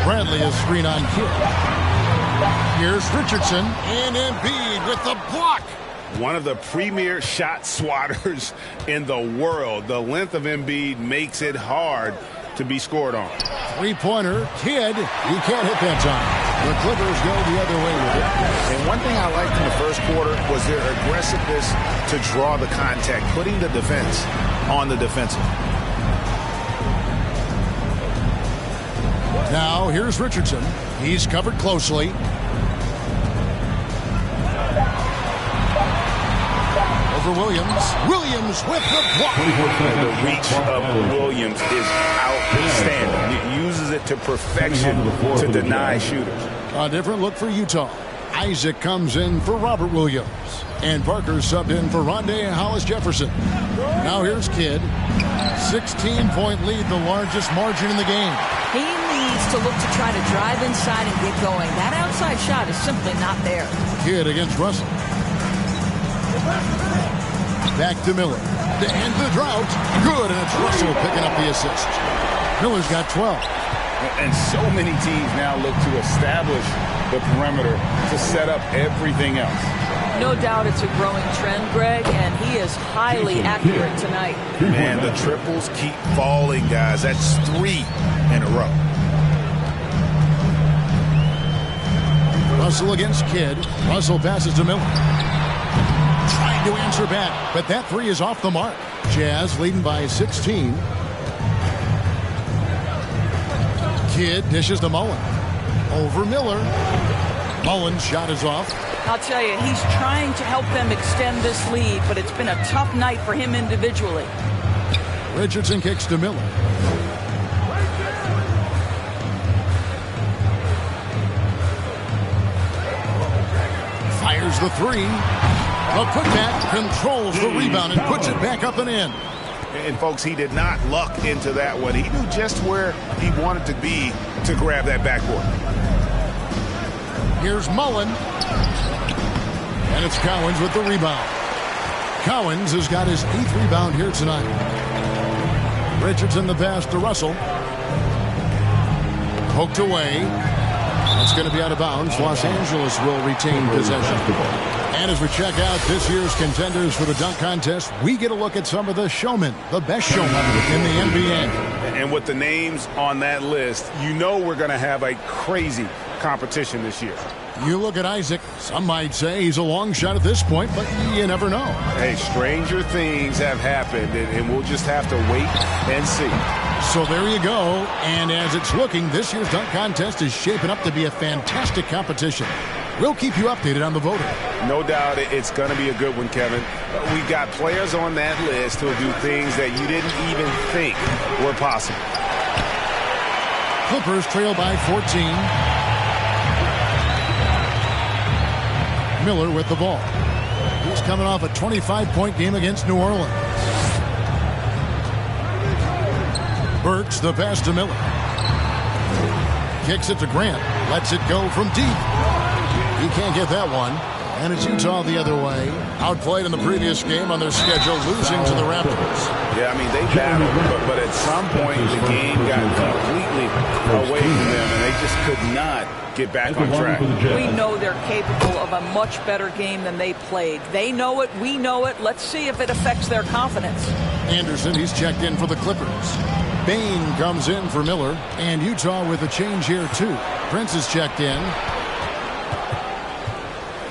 Speaker 5: Bradley is screen on Kidd. Here's Richardson and Embiid with the block.
Speaker 6: One of the premier shot swatters in the world. The length of Embiid makes it hard to be scored on.
Speaker 5: Three-pointer, Kidd. He can't hit that time. The Clippers go the other way with it.
Speaker 6: And one thing I liked in the first quarter was their aggressiveness to draw the contact, putting the defense on the defensive.
Speaker 5: Now, here's Richardson. He's covered closely. Over Williams. Williams with the block.
Speaker 6: The reach of Williams is outstanding. He uses it to perfection to deny shooters.
Speaker 5: A different look for Utah. Isaac comes in for Robert Williams. And Parker subbed in for Rondé Hollis-Jefferson. Now here's Kidd. 16-point lead, the largest margin in the game.
Speaker 9: He needs to look to try to drive inside and get going. That outside shot is simply not there.
Speaker 5: Kidd against Russell. Back to Miller. To end the drought. Good, and it's Russell picking up the assist. Miller's got 12.
Speaker 6: And so many teams now look to establish the perimeter to set up everything else.
Speaker 9: No doubt it's a growing trend, Greg, and he is highly accurate tonight.
Speaker 6: Man, the triples keep falling, guys. That's 3 in a row.
Speaker 5: Russell against Kidd. Russell passes to Miller. Trying to answer back, but that 3 is off the mark. Jazz leading by 16. Kidd dishes to Mullen. Over Miller. Mullen's shot is off.
Speaker 9: I'll tell you, he's trying to help them extend this lead, but it's been a tough night for him individually.
Speaker 5: Richardson kicks to Miller. Fires the 3. The putback controls the rebound and puts it back up and in.
Speaker 6: And, folks, he did not luck into that one. He knew just where he wanted to be to grab that backboard.
Speaker 5: Here's Mullen. And it's Cowens with the rebound. Cowens has got his 8th rebound here tonight. Richardson the pass to Russell. Poked away. It's going to be out of bounds. Los Angeles will retain possession. And as we check out this year's contenders for the dunk contest, we get a look at some of the showmen, the best showmen in the NBA.
Speaker 6: And with the names on that list, you know we're going to have a crazy competition this year.
Speaker 5: You look at Isaac, some might say he's a long shot at this point, but you never know.
Speaker 6: Hey, stranger things have happened, and we'll just have to wait and see.
Speaker 5: So there you go. And as it's looking, this year's dunk contest is shaping up to be a fantastic competition. We'll keep you updated on the voting.
Speaker 6: No doubt it's going to be a good one, Kevin. We've got players on that list who will do things that you didn't even think were possible.
Speaker 5: Clippers trail by 14. Miller with the ball. He's coming off a 25-point game against New Orleans. Burks the pass to Miller. Kicks it to Grant. Lets it go from deep. He can't get that one. And it's Utah the other way. Outplayed in the previous game on their schedule, losing to the Raptors.
Speaker 6: Yeah, I mean, they battled, but at some point the game got completely away from them, and they just could not get back on track.
Speaker 9: We know they're capable of a much better game than they played. They know it. We know it. Let's see if it affects their confidence.
Speaker 5: Anderson, he's checked in for the Clippers. Bain comes in for Miller. And Utah with a change here, too. Prince is checked in.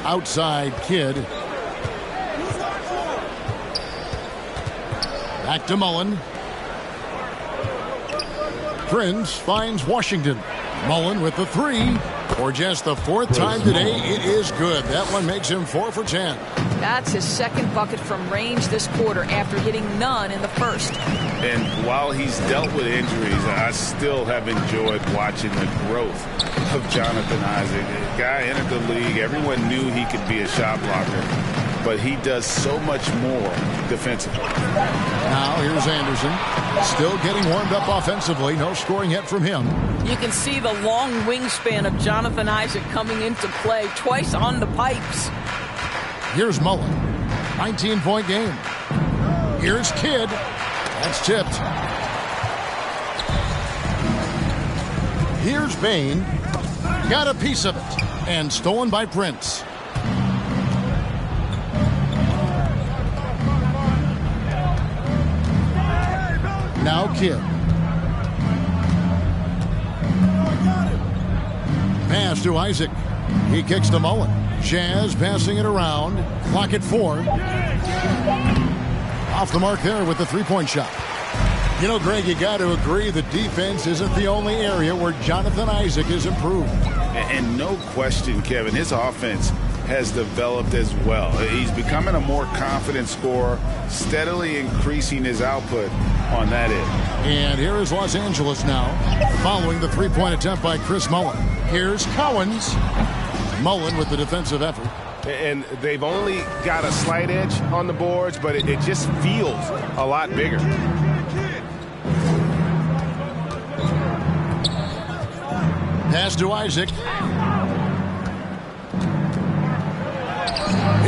Speaker 5: Outside Kidd. Back to Mullen. Prince finds Washington. Mullen with the 3. For just the 4th time today, it is good. That one makes him 4 for 10.
Speaker 9: That's his 2nd bucket from range this quarter after hitting none in the first.
Speaker 6: And while he's dealt with injuries, I still have enjoyed watching the growth of Jonathan Isaac. The guy entered the league. Everyone knew he could be a shot blocker, but he does so much more defensively.
Speaker 5: Now here's Anderson. Still getting warmed up offensively. No scoring yet from him.
Speaker 9: You can see the long wingspan of Jonathan Isaac coming into play twice on the pipes.
Speaker 5: Here's Mullen. 19-point game. Here's Kidd. That's tipped. Here's Bain. Got a piece of it. And stolen by Prince. Now Kidd. Pass to Isaac. He kicks to Mullen. Jazz passing it around. Clock at 4. Off the mark there with the three-point shot. You know, Greg, you got to agree the defense isn't the only area where Jonathan Isaac is improved.
Speaker 6: And no question, Kevin, his offense has developed as well. He's becoming a more confident scorer, steadily increasing his output on that end.
Speaker 5: And here is Los Angeles now, following the three-point attempt by Chris Mullen. Here's Cowens. Mullen with the defensive effort.
Speaker 21: And they've only got a slight edge on the boards, but it just feels a lot bigger.
Speaker 5: Pass to Isaac.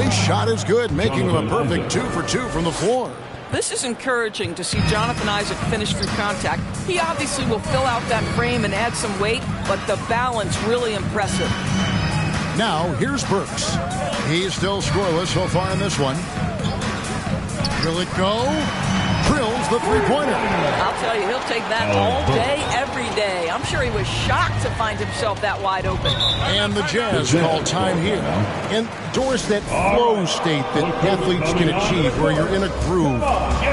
Speaker 5: His shot is good, making him a perfect 2 for 2 from the floor.
Speaker 9: This is encouraging to see Jonathan Isaac finish through contact. He obviously will fill out that frame and add some weight, but the balance really impressive.
Speaker 5: Now, here's Burks. He's still scoreless so far in this one. Will it go? Drills the three-pointer.
Speaker 9: I'll tell you, he'll take that all day, every day. I'm sure he was shocked to find himself that wide open.
Speaker 5: And the Jazz call time here. Endorse that flow state that athletes can achieve where you're in a groove.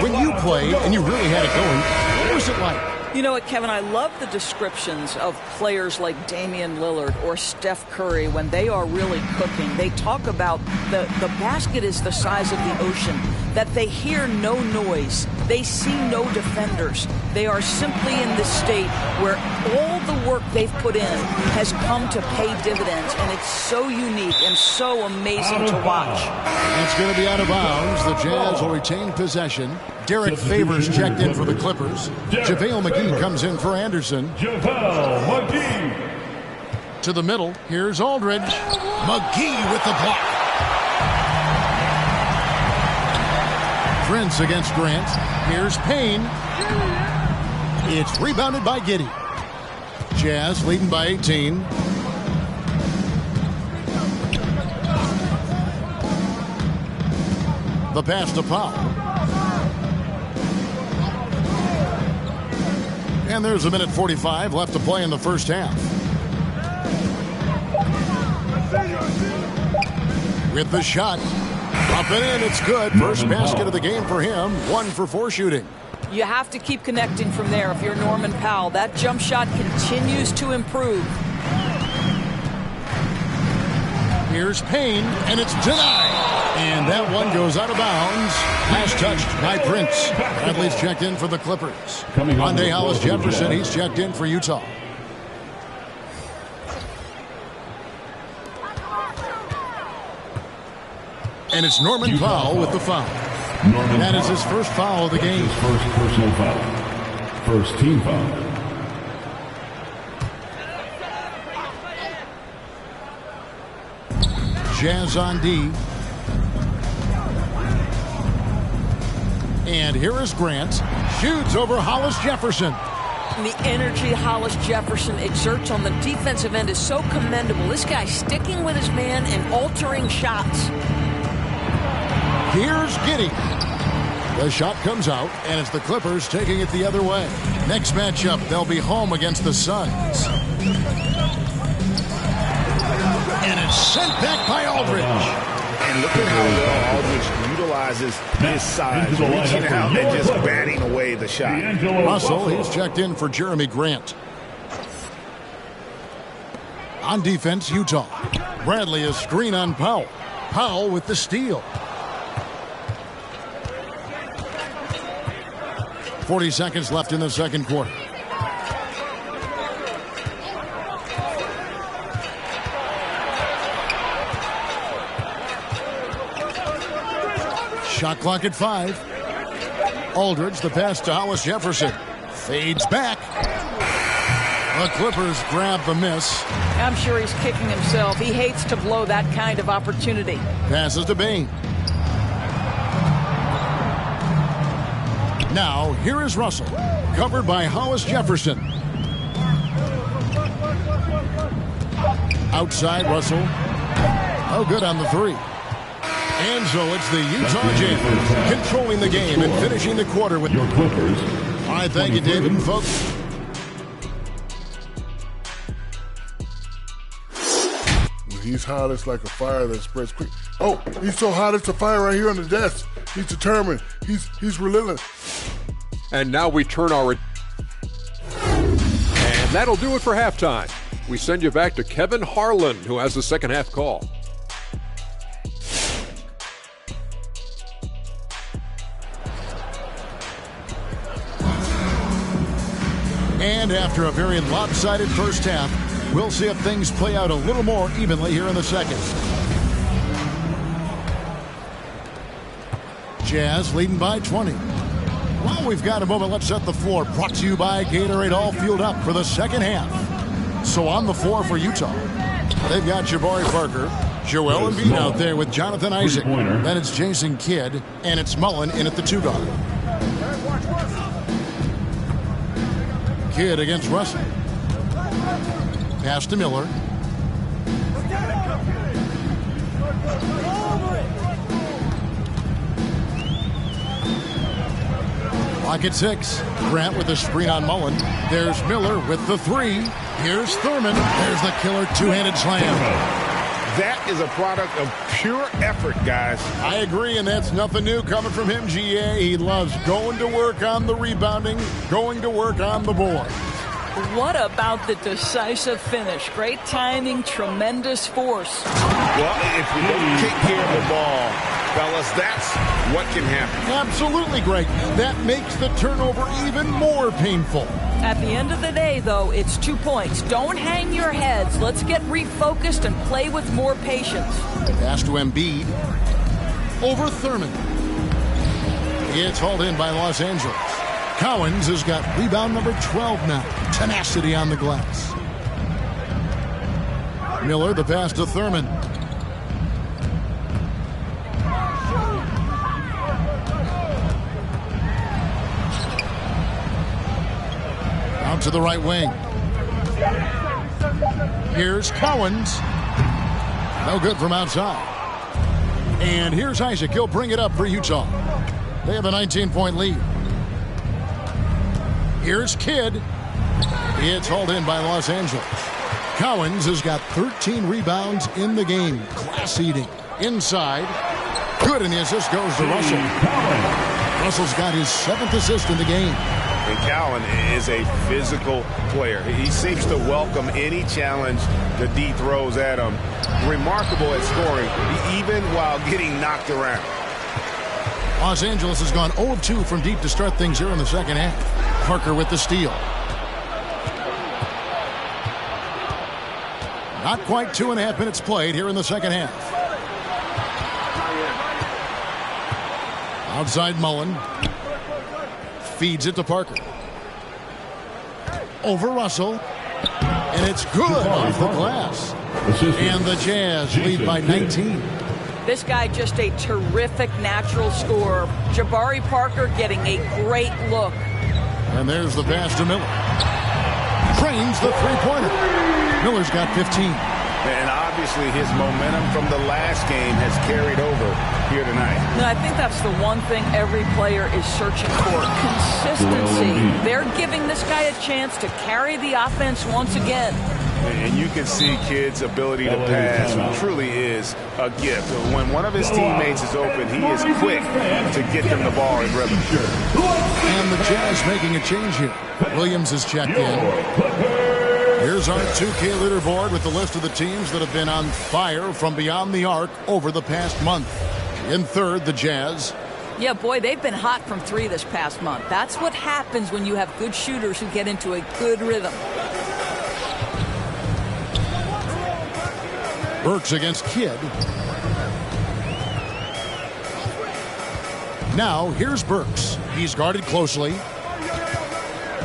Speaker 5: When you play and you really had it going, what was it like?
Speaker 9: You know what, Kevin, I love the descriptions of players like Damian Lillard or Steph Curry when they are really cooking. They talk about the basket is the size of the ocean, that they hear no noise. They see no defenders. They are simply in this state where all the work they've put in has come to pay dividends, and it's so unique and so amazing to watch.
Speaker 5: It's going to be out of bounds. The Jazz will retain possession. Derek Favors checked in for the Clippers. JaVale McGee comes in for Anderson.
Speaker 8: JaVale McGee.
Speaker 5: To the middle, here's Aldridge. McGee with the block. Prince against Grant. Here's Payne. It's rebounded by Giddey. Jazz leading by 18. The pass to Powell. And there's 1:45 left to play in the first half. With the shot. Up and in, it's good. First basket of the game for him. 1 for 4 shooting.
Speaker 9: You have to keep connecting from there if you're Norman Powell. That jump shot continues to improve.
Speaker 5: Here's Payne, and it's denied. And that one goes out of bounds. Pass touched by Prince. Bradley's checked in for the Clippers. Monday Hollis Jefferson, he's checked in for Utah. And it's Norman Powell with the foul. That is his first foul of the game.
Speaker 8: His first personal foul. First team foul.
Speaker 5: Jazz on D. And here is Grant. Shoots over Hollis Jefferson.
Speaker 9: And the energy Hollis Jefferson exerts on the defensive end is so commendable. This guy sticking with his man and altering shots.
Speaker 5: Here's Giddey. The shot comes out, and it's the Clippers taking it the other way. Next matchup, they'll be home against the Suns. And it's sent back by Aldridge.
Speaker 6: And look at how well Aldridge utilizes his size, reaching out and just batting away the shot.
Speaker 5: Russell, he's checked in for Jeremy Grant. On defense, Utah. Bradley is screen on Powell. Powell with the steal. 40 seconds left in the second quarter. Shot clock at 5. Aldridge, the pass to Hollis Jefferson. Fades back. The Clippers grab the miss.
Speaker 9: I'm sure he's kicking himself. He hates to blow that kind of opportunity.
Speaker 5: Passes to Bain. Now, here is Russell, covered by Hollis Jefferson. Outside, Russell. Oh, good on the three. And so it's the Utah Jazz controlling the game and finishing the quarter with
Speaker 8: your Clippers.
Speaker 5: All right, thank you, David and folks.
Speaker 7: He's hot. It's like a fire that spreads quick. Oh, he's so hot. It's a fire right here on the desk. He's determined. He's relentless.
Speaker 12: And now we turn our... And that'll do it for halftime. We send you back to Kevin Harlan, who has the second half call.
Speaker 5: And after a very lopsided first half, we'll see if things play out a little more evenly here in the second. Jazz leading by 20. While we've got a moment, let's set the floor. Brought to you by Gatorade, all fueled up for the second half. So on the floor for Utah, they've got Jabari Parker, Joel Embiid out there with Jonathan Isaac. Then it's Jason Kidd, and it's Mullen in at the 2 guard. Kidd against Russell. Pass to Miller. Clock at 6. Grant with the screen on Mullen. There's Miller with the 3. Here's Thurman. There's the killer two-handed slam.
Speaker 6: That is a product of pure effort, guys.
Speaker 5: I agree, and that's nothing new coming from him, GA. He loves going to work on the rebounding, going to work on the board.
Speaker 9: What about the decisive finish? Great timing, tremendous force.
Speaker 6: Well, if you don't take care of the ball, fellas, that's what can happen.
Speaker 5: Absolutely, Greg. That makes the turnover even more painful.
Speaker 9: At the end of the day, though, it's 2 points. Don't hang your heads. Let's get refocused and play with more patience.
Speaker 5: Pass to Embiid. Over Thurman. It's hauled in by Los Angeles. Cowens has got rebound number 12 now. Tenacity on the glass. Miller, the pass to Thurman. Out to the right wing. Here's Cowens. No good from outside. And here's Isaac. He'll bring it up for Utah. They have a 19-point lead. Here's Kidd. It's hauled in by Los Angeles. Cowens has got 13 rebounds in the game. Class eating. Inside. Good, and the assist goes to Russell. Russell's got his 7th assist in the game.
Speaker 6: And Cowan is a physical player. He seems to welcome any challenge that D throws at him. Remarkable at scoring, even while getting knocked around.
Speaker 5: Los Angeles has gone 0 of 2 from deep to start things here in the second half. Parker with the steal. Not quite 2.5 minutes played here in the second half. Outside Mullen. Feeds it to Parker. Over Russell. And it's good off the glass. And the Jazz lead by 19.
Speaker 9: This guy just a terrific natural scorer. Jabari Parker getting a great look.
Speaker 5: And there's the pass to Miller. Drains the three-pointer. Miller's got 15.
Speaker 6: And obviously his momentum from the last game has carried over here tonight.
Speaker 9: And I think that's the one thing every player is searching for. Consistency. They're giving this guy a chance to carry the offense once again.
Speaker 6: And you can see Kidd's ability to pass truly is a gift. When one of his teammates is open, he is quick to get them the ball in rhythm.
Speaker 5: And the Jazz making a change here. Williams has checked in. Here's our 2K leaderboard with the list of the teams that have been on fire from beyond the arc over the past month. In third, the Jazz.
Speaker 9: Yeah, boy, they've been hot from 3 this past month. That's what happens when you have good shooters who get into a good rhythm.
Speaker 5: Burks against Kidd. Now, here's Burks. He's guarded closely.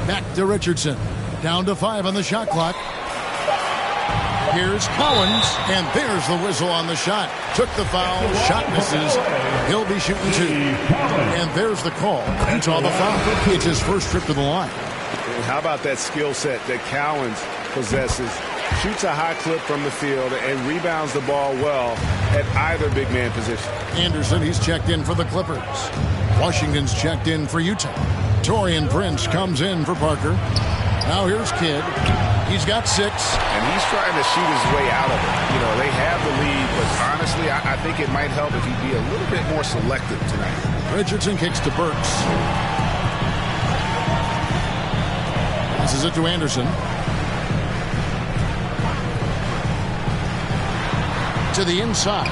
Speaker 5: Back to Richardson. Down to 5 on the shot clock. Here's Cowens, and there's the whistle on the shot. Took the foul, shot misses. He'll be shooting 2. And there's the call. Utah the foul. It's his first trip to the line.
Speaker 6: And how about that skill set that Cowens possesses? shoots a high clip from the field, and rebounds the ball well at either big man position.
Speaker 5: Anderson, he's checked in for the Clippers. Washington's checked in for Utah. Taurean Prince comes in for Parker. Now here's Kidd. He's got 6.
Speaker 6: And he's trying to shoot his way out of it. You know, they have the lead, but honestly, I think it might help if he'd be a little bit more selective tonight.
Speaker 5: Richardson kicks to Burks. Passes it to Anderson. To the inside.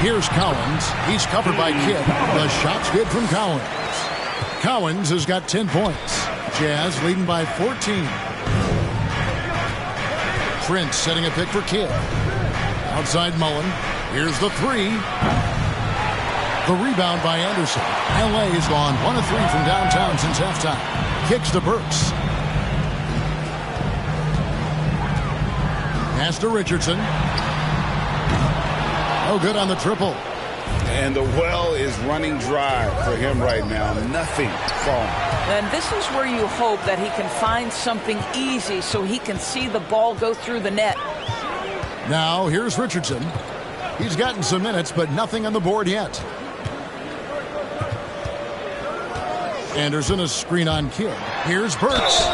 Speaker 5: Here's Collins. He's covered by Kidd. The shot's good from Collins. Collins has got 10 points. Jazz leading by 14. Prince setting a pick for Kidd. Outside Mullen. Here's the 3. The rebound by Anderson. L.A. has gone 1 of 3 from downtown since halftime. Kicks to Burks. Pass to Richardson. No good on the triple.
Speaker 6: And the well is running dry for him right now. Nothing falling.
Speaker 9: And this is where you hope that he can find something easy so he can see the ball go through the net.
Speaker 5: Now here's Richardson. He's gotten some minutes, but nothing on the board yet. Anderson, a screen on Kidd. Here's Burks.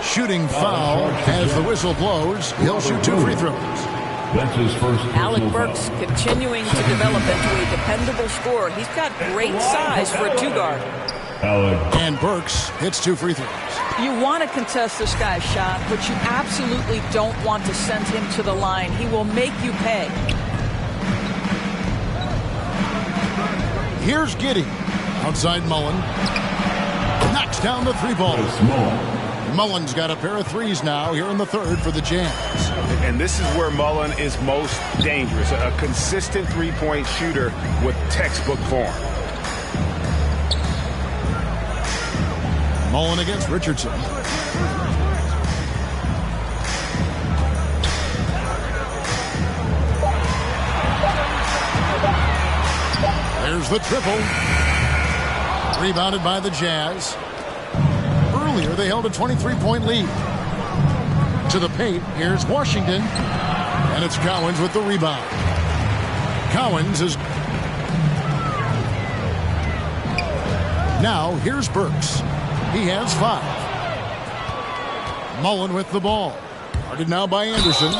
Speaker 5: Shooting foul as the whistle blows. He'll shoot 2 free throws.
Speaker 8: That's his first.
Speaker 9: Alec Burks continuing to develop into a dependable scorer. He's got great size for a 2-guard.
Speaker 5: And Burks hits 2 free throws.
Speaker 9: You want to contest this guy's shot, but you absolutely don't want to send him to the line. He will make you pay.
Speaker 5: Here's Giddey. Outside Mullen. Knocks down the 3-ball. Mullen's got a pair of 3s now here in the 3rd for the Jazz.
Speaker 6: And this is where Mullen is most dangerous. A consistent 3-point shooter with textbook form.
Speaker 5: Mullen against Richardson. There's the triple. Rebounded by the Jazz. Earlier, they held a 23-point lead. To the paint, here's Washington. And it's Collins with the rebound. Collins is... Now, here's Burks. He has 5. Mullen with the ball. Guarded now by Anderson.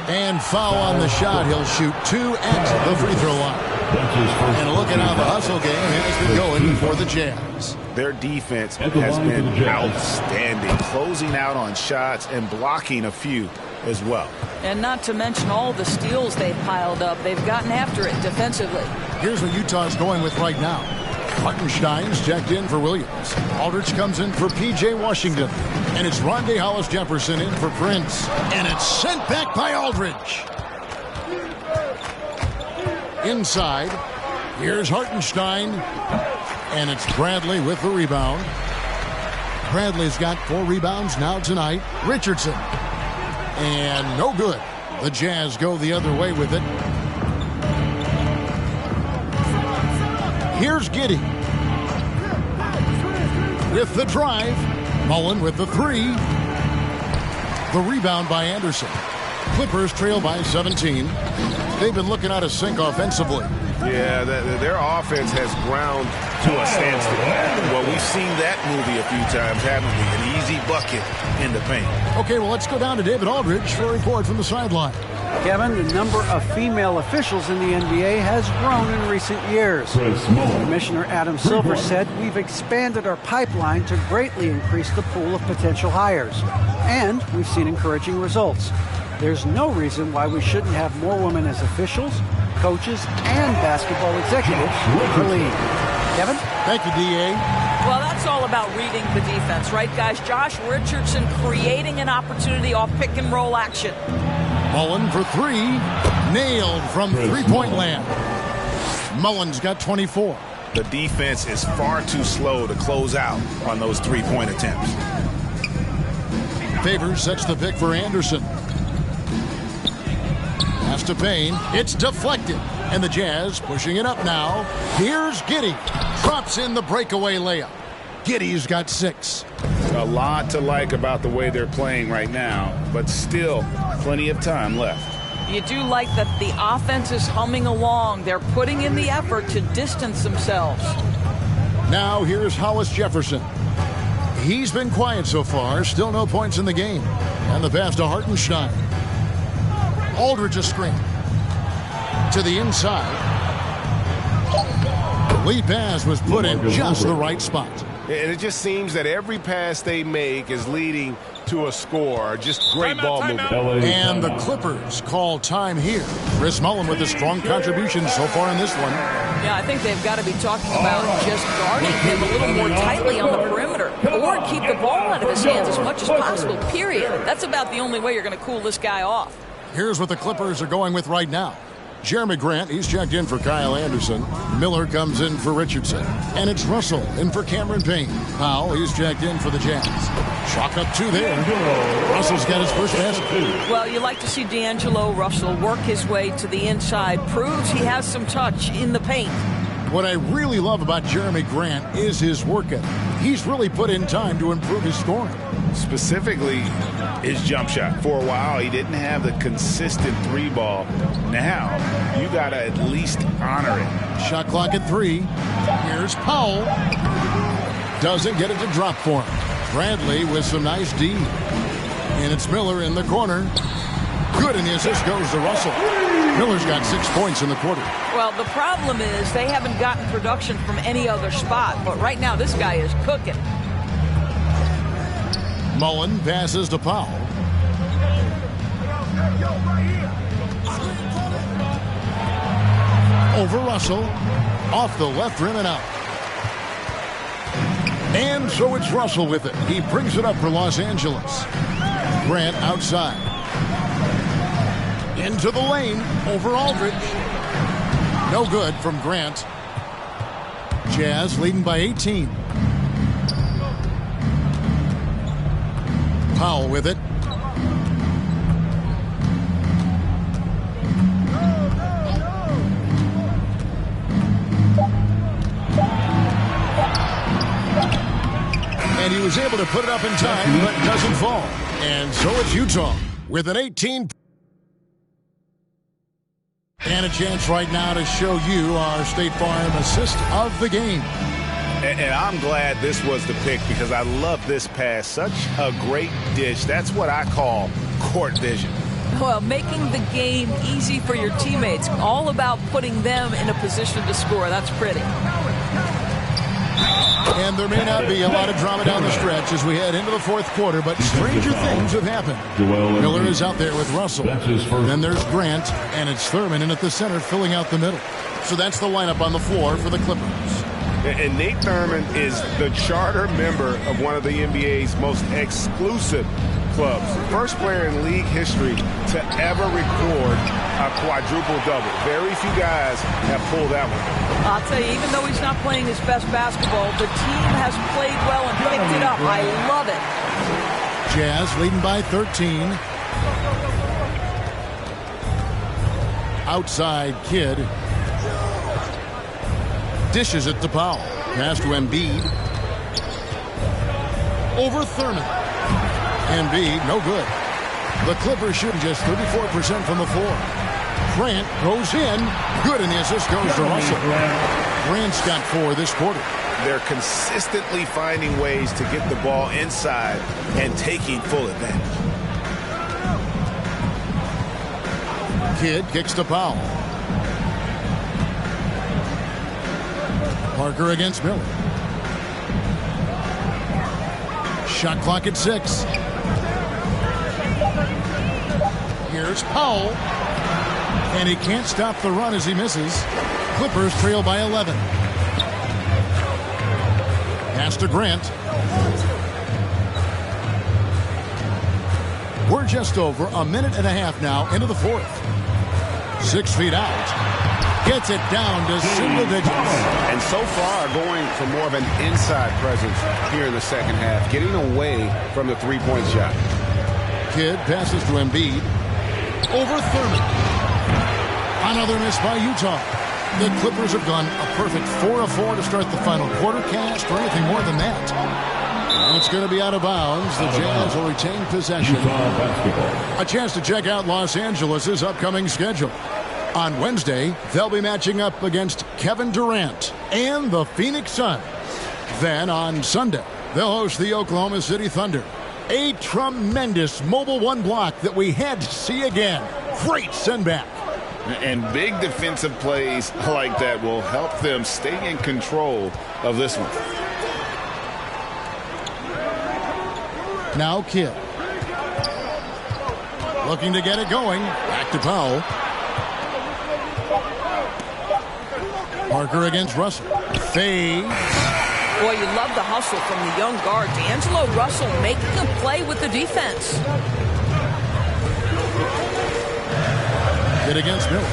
Speaker 5: And foul on the shot. He'll shoot 2 at the free throw line. And look at how the hustle game has been going for the Jazz.
Speaker 6: Their defense has been outstanding, closing out on shots and blocking a few as well.
Speaker 9: And not to mention all the steals they've piled up. They've gotten after it defensively.
Speaker 5: Here's what Utah's going with right now. Hartenstein's checked in for Williams. Aldridge comes in for P.J. Washington. And it's Rondae Hollis-Jefferson in for Prince. And it's sent back by Aldridge. Inside, here's Hartenstein. And it's Bradley with the rebound. Bradley's got 4 rebounds now tonight. Richardson. And no good. The Jazz go the other way with it. Here's Giddey. With the drive. Mullen with the 3. The rebound by Anderson. Clippers trail by 17. They've been looking out of sync offensively.
Speaker 6: Yeah, their offense has ground to a standstill. Well, we've seen that movie a few times, haven't we? An easy bucket in the paint.
Speaker 5: Okay, well, let's go down to David Aldridge for a report from the sideline.
Speaker 4: Kevin, the number of female officials in the NBA has grown in recent years. Commissioner Adam Silver said, "We've expanded our pipeline to greatly increase the pool of potential hires. And we've seen encouraging results. There's no reason why we shouldn't have more women as officials, coaches, and basketball executives in the league." Kevin?
Speaker 5: Thank you, D.A.
Speaker 9: Well, that's all about reading the defense, right, guys? Josh Richardson creating an opportunity off pick-and-roll action.
Speaker 5: Mullen for 3. Nailed from three-point land. Mullen's got 24.
Speaker 6: The defense is far too slow to close out on those three-point attempts.
Speaker 5: Favors sets the pick for Anderson. Pass to Payne. It's deflected. And the Jazz pushing it up now. Here's Giddey. Drops in the breakaway layup. Giddey's got 6.
Speaker 6: A lot to like about the way they're playing right now, but still plenty of time left.
Speaker 9: You do like that the offense is humming along. They're putting in the effort to distance themselves.
Speaker 5: Now here's Hollis Jefferson. He's been quiet so far. Still no points in the game. And the pass to Hartenstein. Aldridge a screen. To the inside. The lead pass was put in just the right spot.
Speaker 6: And it just seems that every pass they make is leading to a score. Just great ball movement.
Speaker 5: And the Clippers call time here. Chris Mullin with a strong contribution so far in this one.
Speaker 9: Yeah, I think they've got to be talking about just guarding him a little more tightly on the perimeter or keep the ball out of his hands as much as possible, period. That's about the only way you're going to cool this guy off.
Speaker 5: Here's what the Clippers are going with right now. Jeremy Grant, he's checked in for Kyle Anderson. Miller comes in for Richardson. And it's Russell in for Cameron Payne. Powell, he's checked in for the Jazz. Chalk up 2 there. Russell's got his first basket.
Speaker 9: Well, you like to see D'Angelo Russell work his way to the inside. Proves he has some touch in the paint.
Speaker 5: What I really love about Jeremy Grant is his work ethic. He's really put in time to improve his scoring.
Speaker 6: Specifically, his jump shot. For a while, he didn't have the consistent 3-ball. Now, you got to at least honor it.
Speaker 5: Shot clock at 3. Here's Powell. Doesn't get it to drop for him. Bradley with some nice D. And it's Miller in the corner. Good, and the assist goes to Russell. Miller's got 6 points in the quarter.
Speaker 9: Well, the problem is they haven't gotten production from any other spot. But right now, this guy is cooking.
Speaker 5: Mullin passes to Powell. Over Russell. Off the left rim and out. And so it's Russell with it. He brings it up for Los Angeles. Grant outside. Into the lane. Over Aldridge. No good from Grant. Jazz leading by 18. Powell with it. And he was able to put it up in time, but doesn't fall. And so it's Utah with an 18. And a chance right now to show you our State Farm assist of the game.
Speaker 6: And I'm glad this was the pick because I love this pass. Such a great dish. That's what I call court vision.
Speaker 9: Well, making the game easy for your teammates. All about putting them in a position to score. That's pretty.
Speaker 5: And there may not be a lot of drama down the stretch as we head into the fourth quarter, but stranger things have happened. Miller is out there with Russell. Then there's Grant, and it's Thurman in at the center filling out the middle. So that's the lineup on the floor for the Clippers.
Speaker 6: And Nate Thurman is the charter member of one of the NBA's most exclusive clubs. First player in league history to ever record a quadruple-double. Very few guys have pulled that one.
Speaker 9: I'll tell you, even though he's not playing his best basketball, the team has played well and picked it up. I love it.
Speaker 5: Jazz leading by 13. Outside Kidd. Dishes it to Powell. Pass to Embiid. Over Thurman. Embiid, no good. The Clippers shooting just 34% from the floor. Grant goes in. Good, and the assist goes to Russell. Grant's got 4 this quarter.
Speaker 6: They're consistently finding ways to get the ball inside and taking full advantage.
Speaker 5: Kidd kicks to Powell. Parker against Miller. Shot clock at 6. Here's Powell. And he can't stop the run as he misses. Clippers trail by 11. Pass to Grant. We're just over a minute and a half now into the fourth. 6 feet out. Gets it down to single digits.
Speaker 6: And so far going for more of an inside presence here in the second half. Getting away from the three-point shot.
Speaker 5: Kidd passes to Embiid. Over Thurman. Another miss by Utah. The Clippers have gone a perfect 4 of 4 to start the final quarter. Can't ask for anything more than that. It's going to be out of bounds. The Jazz will retain possession. A chance to check out Los Angeles' upcoming schedule. On Wednesday, they'll be matching up against Kevin Durant and the Phoenix Suns. Then on Sunday, they'll host the Oklahoma City Thunder. A tremendous Mobile One block that we had to see again. Great send back.
Speaker 6: And big defensive plays like that will help them stay in control of this one.
Speaker 5: Now Kidd. Looking to get it going. Back to Powell. Parker against Russell. Fade.
Speaker 9: Boy, you love the hustle from the young guard. D'Angelo Russell making a play with the defense.
Speaker 5: Kidd against Miller.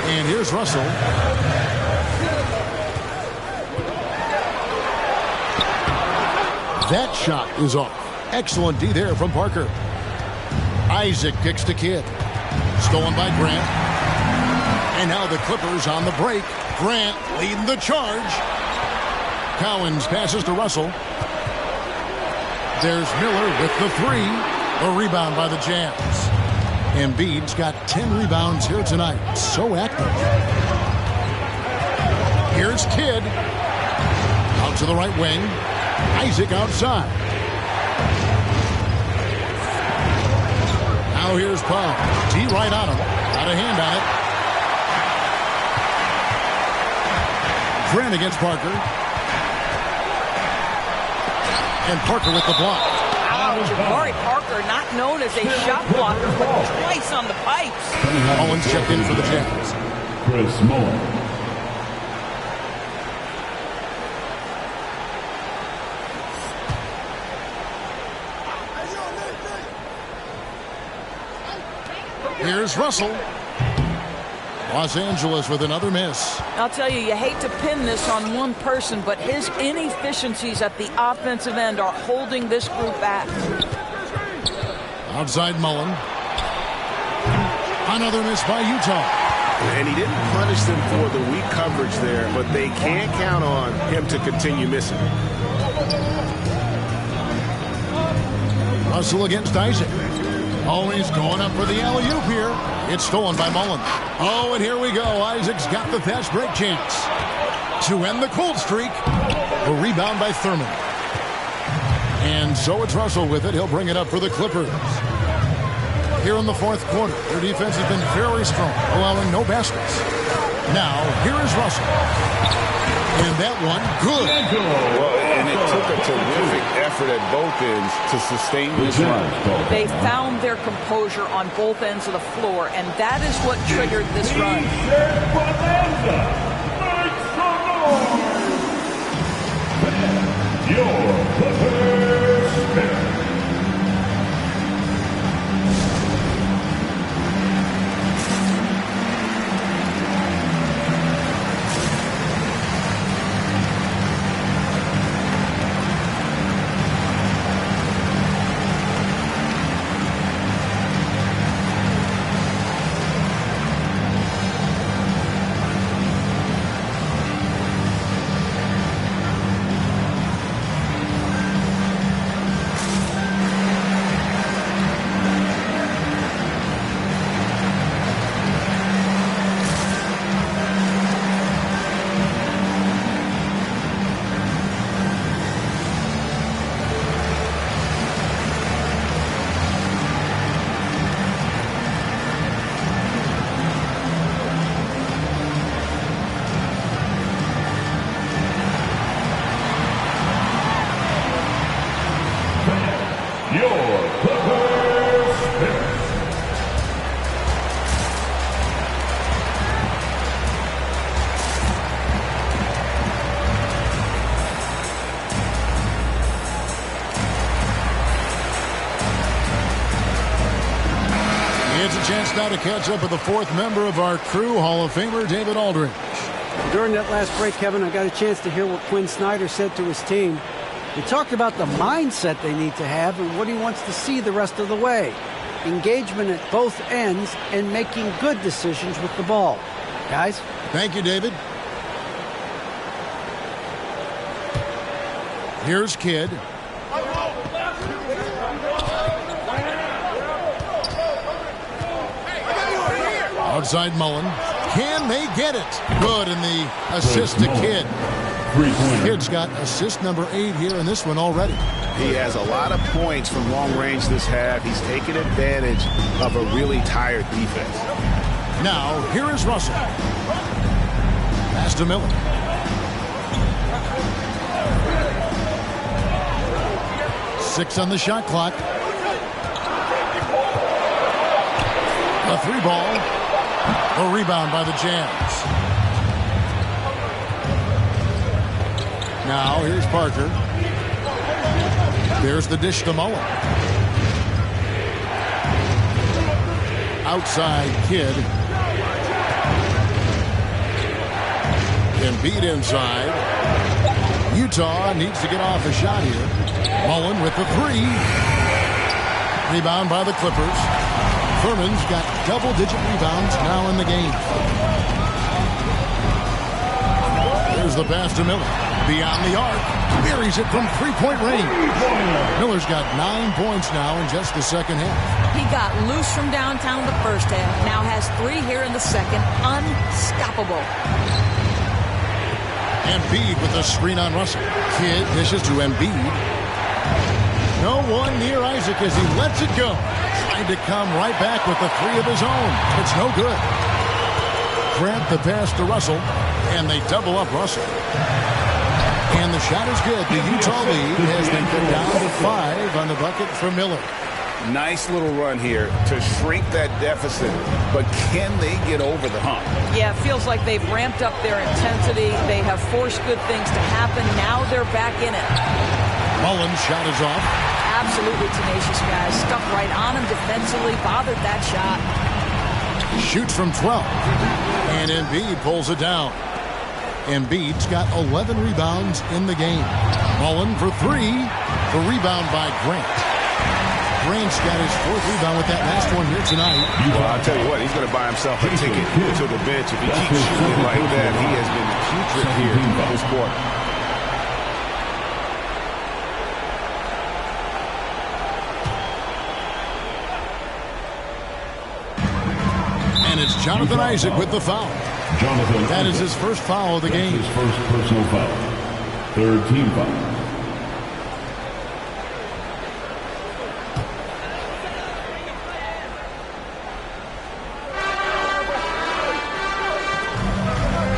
Speaker 5: And here's Russell. That shot is off. Excellent D there from Parker. Isaac kicks to Kidd. Stolen by Grant. And now the Clippers on the break. Grant leading the charge. Cowens passes to Russell. There's Miller with the three. A rebound by the Jazz. Embiid's got 10 rebounds here tonight. So active. Here's Kidd. Out to the right wing. Isaac outside. Now here's Powell. D right on him. Got a hand on it. Grant against Parker. And Parker with the block.
Speaker 9: Jabari Parker, not known as a shot blocker, but twice on the pipes.
Speaker 5: Owens checked in for the Jazz.
Speaker 8: Chris Mullin.
Speaker 5: Here's Russell. Los Angeles with another miss.
Speaker 9: I'll tell you, you hate to pin this on one person, but his inefficiencies at the offensive end are holding this group back.
Speaker 5: Outside Mullen. Another miss by Utah.
Speaker 6: And he didn't punish them for the weak coverage there, but they can't count on him to continue missing.
Speaker 5: Russell against Isaac. Always going up for the alley-oop here. It's stolen by Mullen. Oh, and here we go. Isaac's got the fast break chance to end the cold streak. A rebound by Thurman. And so it's Russell with it. He'll bring it up for the Clippers. Here in the fourth quarter, their defense has been very strong, allowing no baskets. Now, here is Russell. And that one, good.
Speaker 6: Well, and it took a terrific effort at both ends to sustain this run.
Speaker 9: They found their composure on both ends of the floor, and that is what triggered this run.
Speaker 5: Now to catch up with the fourth member of our crew, Hall of Famer David Aldridge.
Speaker 4: During that last break, Kevin, I got a chance to hear what Quinn Snyder said to his team. He talked about the mindset they need to have and what he wants to see the rest of the way. Engagement at both ends and making good decisions with the ball. Guys?
Speaker 5: Thank you, David. Here's Kidd. Outside Mullen. Can they get it? Good, and the assist to Kidd. Kidd's got assist number 8 here in this one already.
Speaker 6: He has a lot of points from long range this half. He's taken advantage of a really tired defense.
Speaker 5: Now, here is Russell. Pass to Miller. Six on the shot clock. A 3-ball. A rebound by the Jazz. Now, here's Parker. There's the dish to Mullen. Outside Kidd. Embiid inside. Utah needs to get off a shot here. Mullen with the 3. Rebound by the Clippers. Furman's got double-digit rebounds now in the game. There's the pass to Miller. Beyond the arc. Buries it from 3-point range. Miller's got 9 points now in just the second half.
Speaker 9: He got loose from downtown the first half. Now has 3 here in the second. Unstoppable.
Speaker 5: Embiid with a screen on Russell. Kidd dishes to Embiid. No one near Isaac as he lets it go. Trying to come right back with the 3 of his own. It's no good. Grant the pass to Russell, and they double up Russell. And the shot is good. The Utah lead has been cut down to 5 on the bucket for Miller.
Speaker 6: Nice little run here to shrink that deficit, but can they get over the hump?
Speaker 9: Yeah, it feels like they've ramped up their intensity. They have forced good things to happen. Now they're back in it.
Speaker 5: Mullen's shot is off.
Speaker 9: Absolutely tenacious, guys. Stuck right on him defensively, bothered that shot.
Speaker 5: Shoots from 12. And Embiid pulls it down. Embiid's got 11 rebounds in the game. Mullen for 3. The rebound by Grant. Grant's got his 4th rebound with that last one here tonight.
Speaker 6: Well, I'll tell you what, he's going to buy himself a ticket to the bench. If he keeps shooting like that, he has been putrid here this quarter.
Speaker 5: And it's Jonathan Isaac with the foul. That is his first foul of the game.
Speaker 8: His first personal foul. 3rd team foul.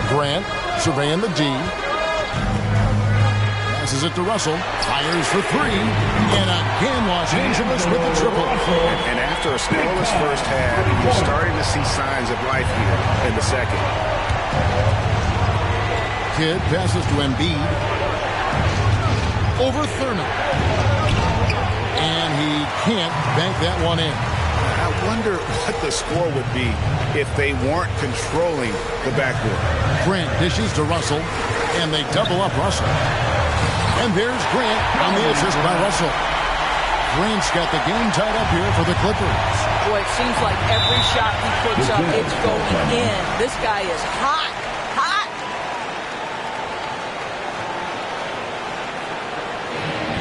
Speaker 5: Grant surveying the D. Passes it to Russell. Fires for 3. And again, Los Angeles with the triple.
Speaker 6: And after a scoreless first half, you're starting to see signs of life here in the second.
Speaker 5: Kidd passes to Embiid. Over Thurman. And he can't bank that one in.
Speaker 6: I wonder what the score would be if they weren't controlling the backboard.
Speaker 5: Grant dishes to Russell, and they double up Russell. And there's Grant on the assist by Russell. Grant's got the game tied up here for the Clippers.
Speaker 9: Boy, it seems like every shot he puts up, it's going in. This guy is hot. Hot.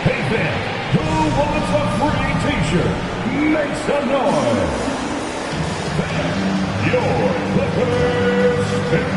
Speaker 8: Hey fans, who wants a free t-shirt? Make some noise. Your Clippers pick.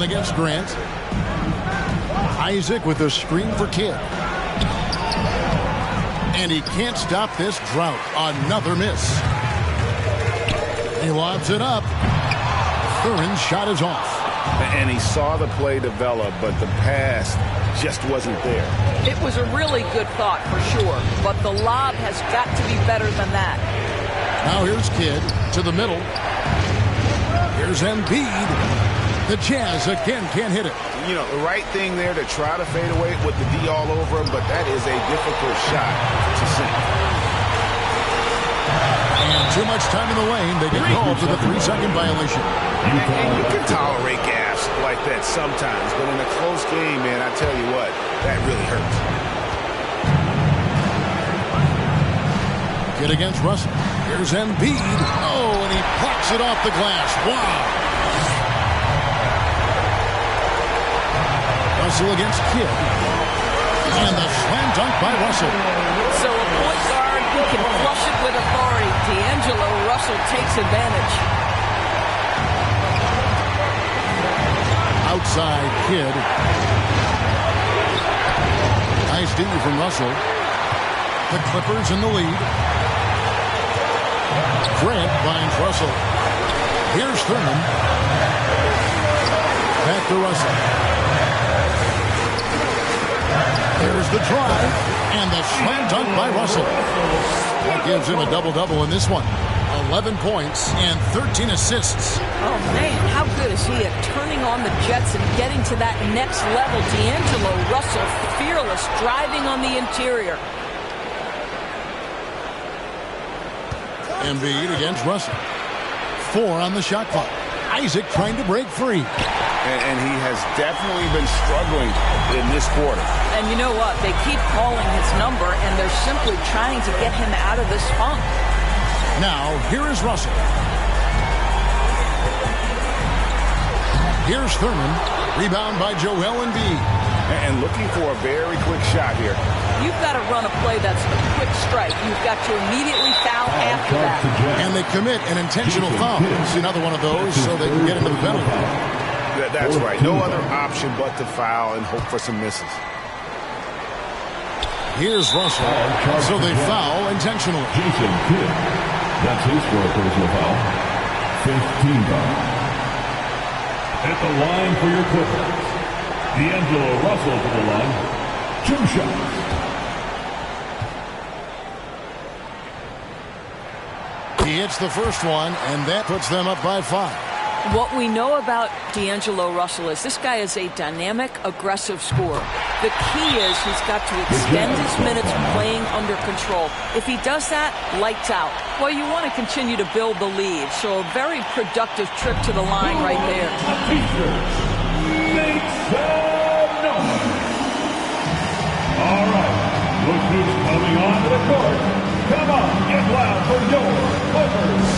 Speaker 5: one against Grant. Isaac with a screen for Kidd. And he can't stop this drought. Another miss. He lobs it up. Thurin's shot is off.
Speaker 6: And he saw the play develop, but the pass just wasn't there.
Speaker 9: It was a really good thought for sure, but the lob has got to be better than that.
Speaker 5: Now here's Kidd to the middle. Here's Embiid. The Jazz again can't hit it.
Speaker 6: You know, the right thing there to try to fade away with the D all over him, but that is a difficult shot to sink.
Speaker 5: And too much time in the lane. They get called for the 3-second violation.
Speaker 6: And you can tolerate gaffes like that sometimes, but in a close game, man, I tell you what, that really hurts.
Speaker 5: Kidd against Russell. Here's Embiid. Oh, and he plucks it off the glass. Wow. Russell against Kidd. And the slam dunk by Russell.
Speaker 9: So a point guard who can flush it with authority. D'Angelo Russell takes advantage.
Speaker 5: Outside Kidd. Nice D from Russell. The Clippers in the lead. Grant finds Russell. Here's Thurman. Back to Russell. There's the drive, and the slam dunk by Russell. That gives him a double-double in this one. 11 points and 13 assists.
Speaker 9: Oh, man, how good is he at turning on the Jets and getting to that next level? D'Angelo Russell, fearless, driving on the interior.
Speaker 5: Embiid against Russell. 4 on the shot clock. Isaac trying to break free.
Speaker 6: And he has definitely been struggling in this quarter.
Speaker 9: And you know what? They keep calling his number, and they're simply trying to get him out of this funk.
Speaker 5: Now, here is Russell. Here's Thurman. Rebound by Joel Embiid.
Speaker 6: And looking for a very quick shot here.
Speaker 9: You've got to run a play that's a quick strike. You've got to immediately foul after that.
Speaker 5: And they commit an intentional foul. It's another one of those so they can get into the penalty.
Speaker 6: That's right. No other option but to foul and hope for some misses.
Speaker 5: Here's Russell. So they foul intentionally.
Speaker 8: Jason Kidd. That's his fourth personal foul. 15 foul. At the line for your Clippers. D'Angelo Russell to the line. 2 shots.
Speaker 5: He hits the first one, and that puts them up by 5.
Speaker 9: What we know about D'Angelo Russell is this guy is a dynamic, aggressive scorer. The key is he's got to extend his minutes playing under control. If he does that, lights out. Well, you want to continue to build the lead, so a very productive trip to the line right there.
Speaker 8: All right, look who's coming onto the court. Come on, get loud for your Clippers.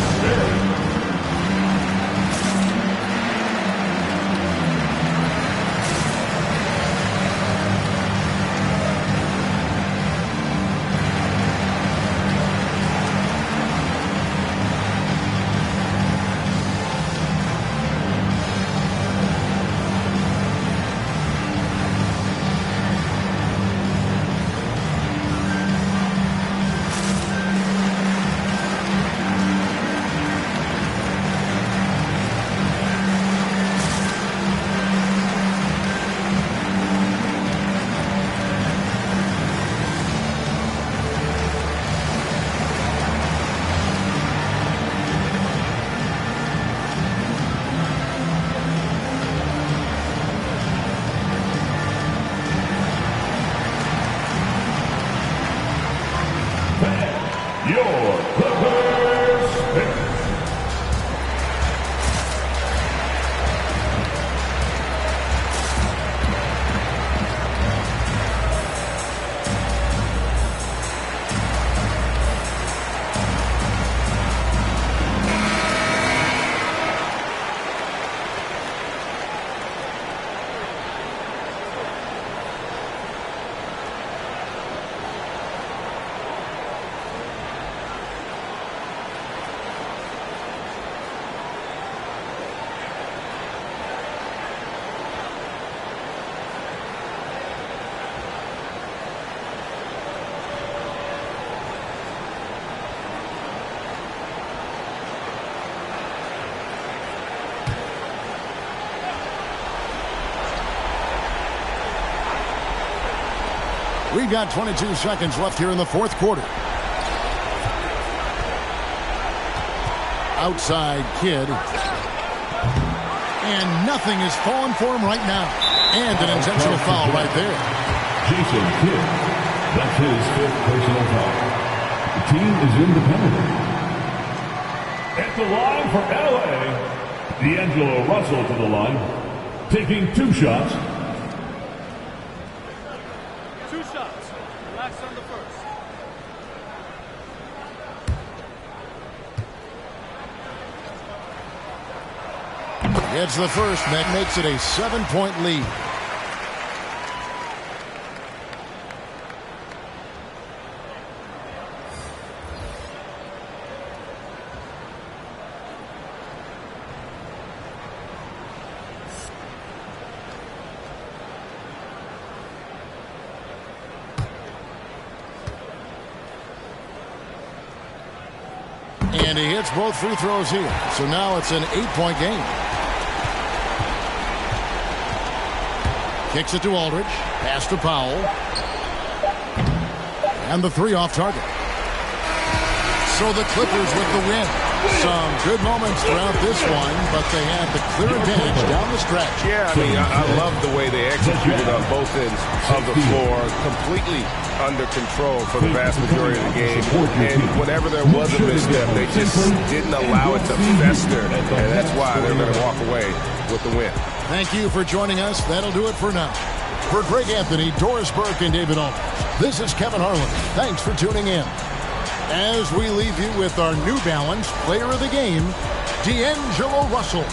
Speaker 5: We've got 22 seconds left here in the fourth quarter. Outside Kidd. And nothing is falling for him right now. And an intentional foul right there.
Speaker 8: Jason Kidd. That's his fifth personal foul. The team is in the penalty. At the line for LA, D'Angelo Russell to the line, taking 2 shots.
Speaker 17: 2 shots. Relax on the first.
Speaker 5: It's the first. That makes it a 7-point lead. And he hits both free throws here. So now it's an 8-point game. Kicks it to Aldridge. Pass to Powell. And the 3 off target. So the Clippers with the win. Some good moments throughout this one, but they had the clear advantage down the stretch.
Speaker 6: Yeah, I mean, I love the way they executed on both ends of the floor. Completely under control for the vast majority of the game. And whenever there was a misstep, they just didn't allow it to fester. And that's why they're going to walk away with the win.
Speaker 5: Thank you for joining us. That'll do it for now. For Greg Anthony, Doris Burke, and David Aldridge, this is Kevin Harlan. Thanks for tuning in. As we leave you with our New Balance Player of the Game, D'Angelo Russell.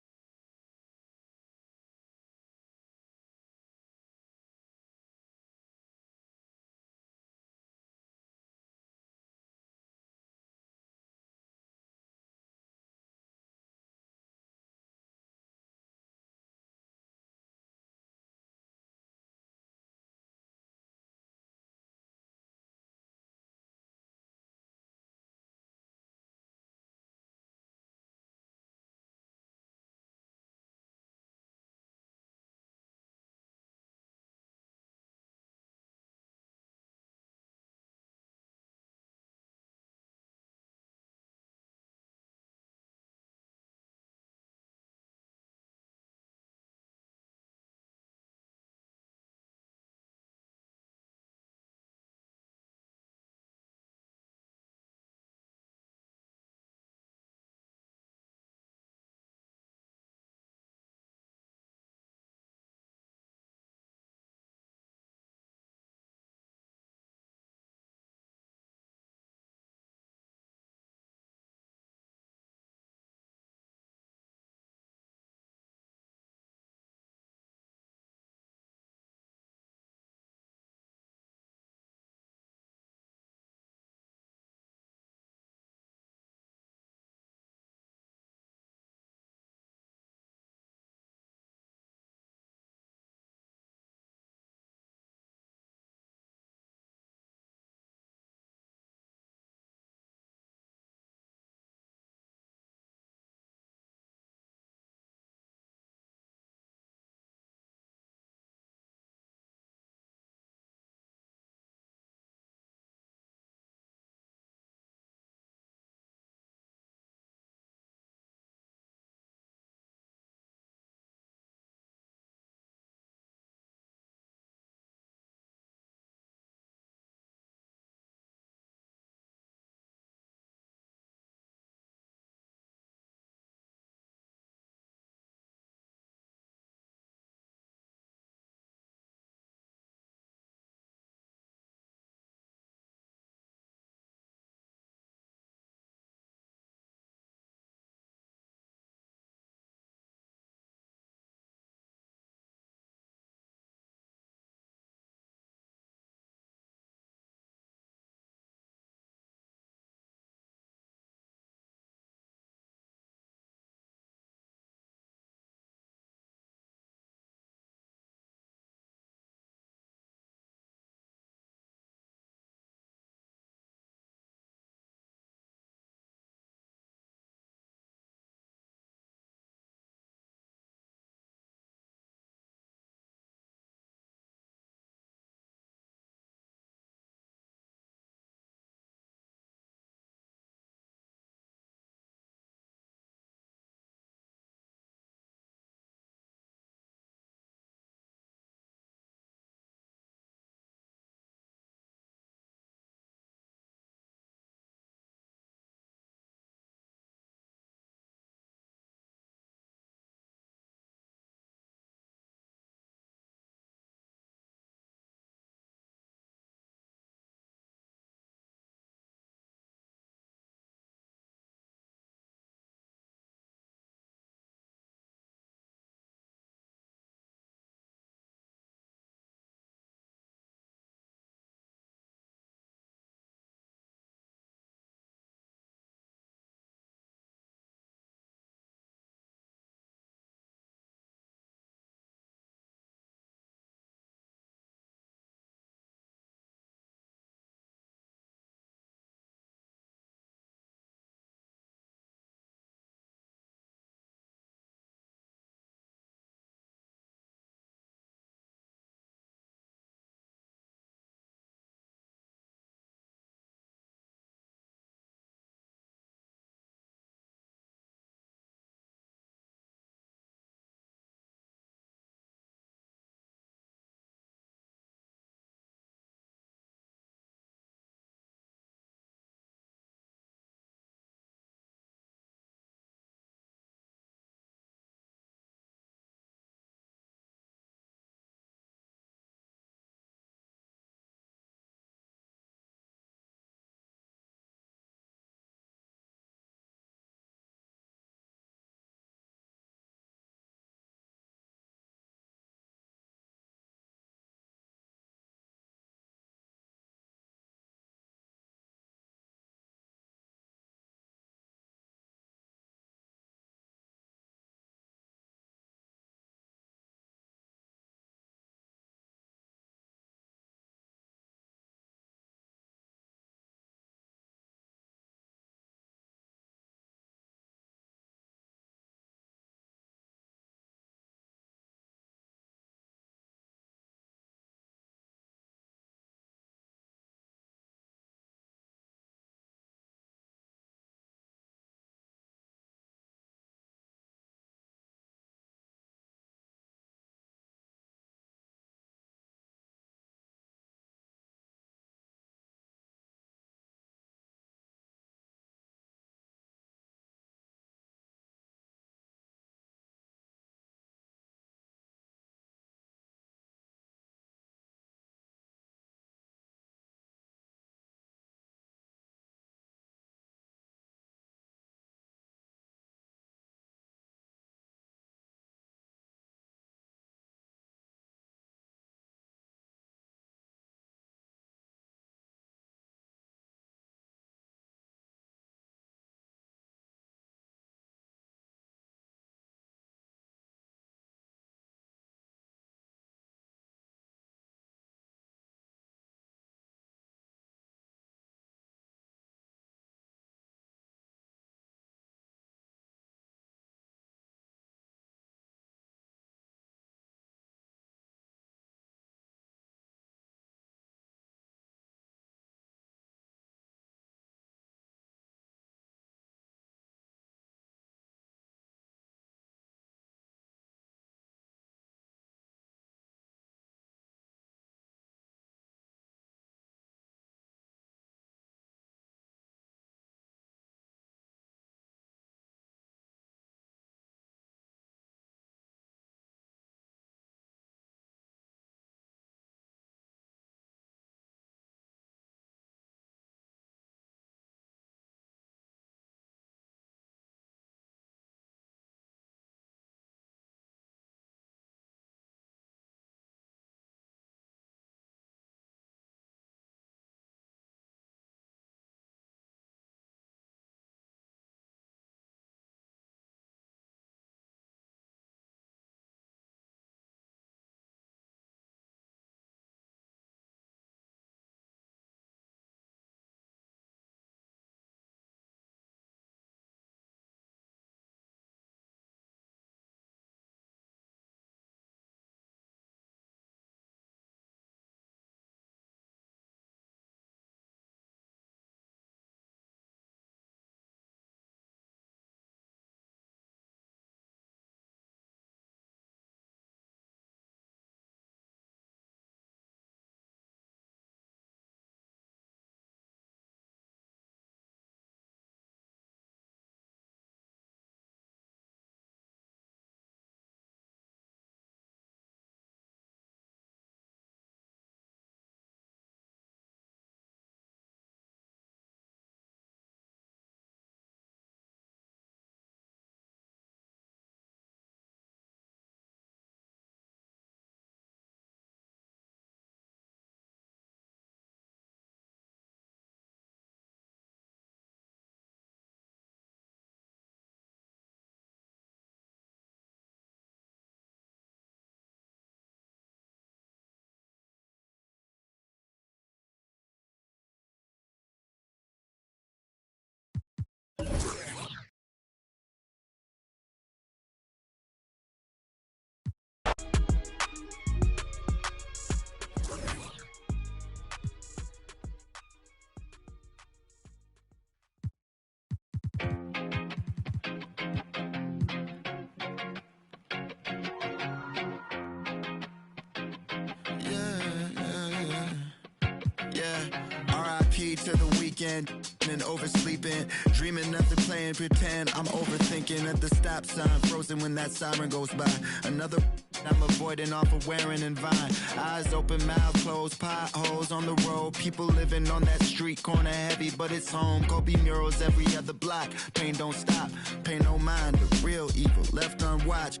Speaker 13: R.I.P. to the weekend and oversleeping, dreaming nothing, playing pretend. I'm overthinking at the stop sign, frozen when that siren goes by. Another I'm avoiding off of wearing and Vine. Eyes open, mouth closed, potholes on the road. People living on that street corner heavy, but it's home. Kobe murals every other block. Pain don't stop, pay no mind. The real evil left unwatched.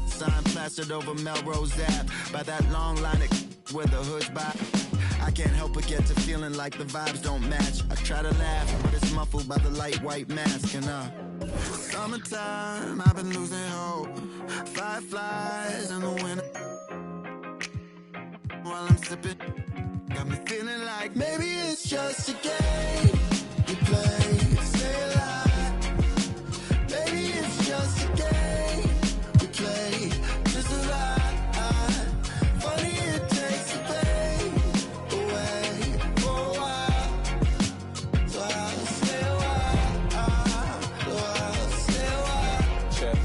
Speaker 13: Sign plastered over Melrose Ave by that long line of where the hood's by. I can't help but get to feeling like the vibes don't match. I try to laugh, but it's muffled by the light white mask. And summertime, I've been losing hope. Fireflies in the winter. While I'm sipping, got me feeling like maybe it's just a game you play to stay alive. Maybe it's just a game we play to survive. Funny it takes the pain away for a while, so I'll stay a while. I'll stay a while.
Speaker 18: Check,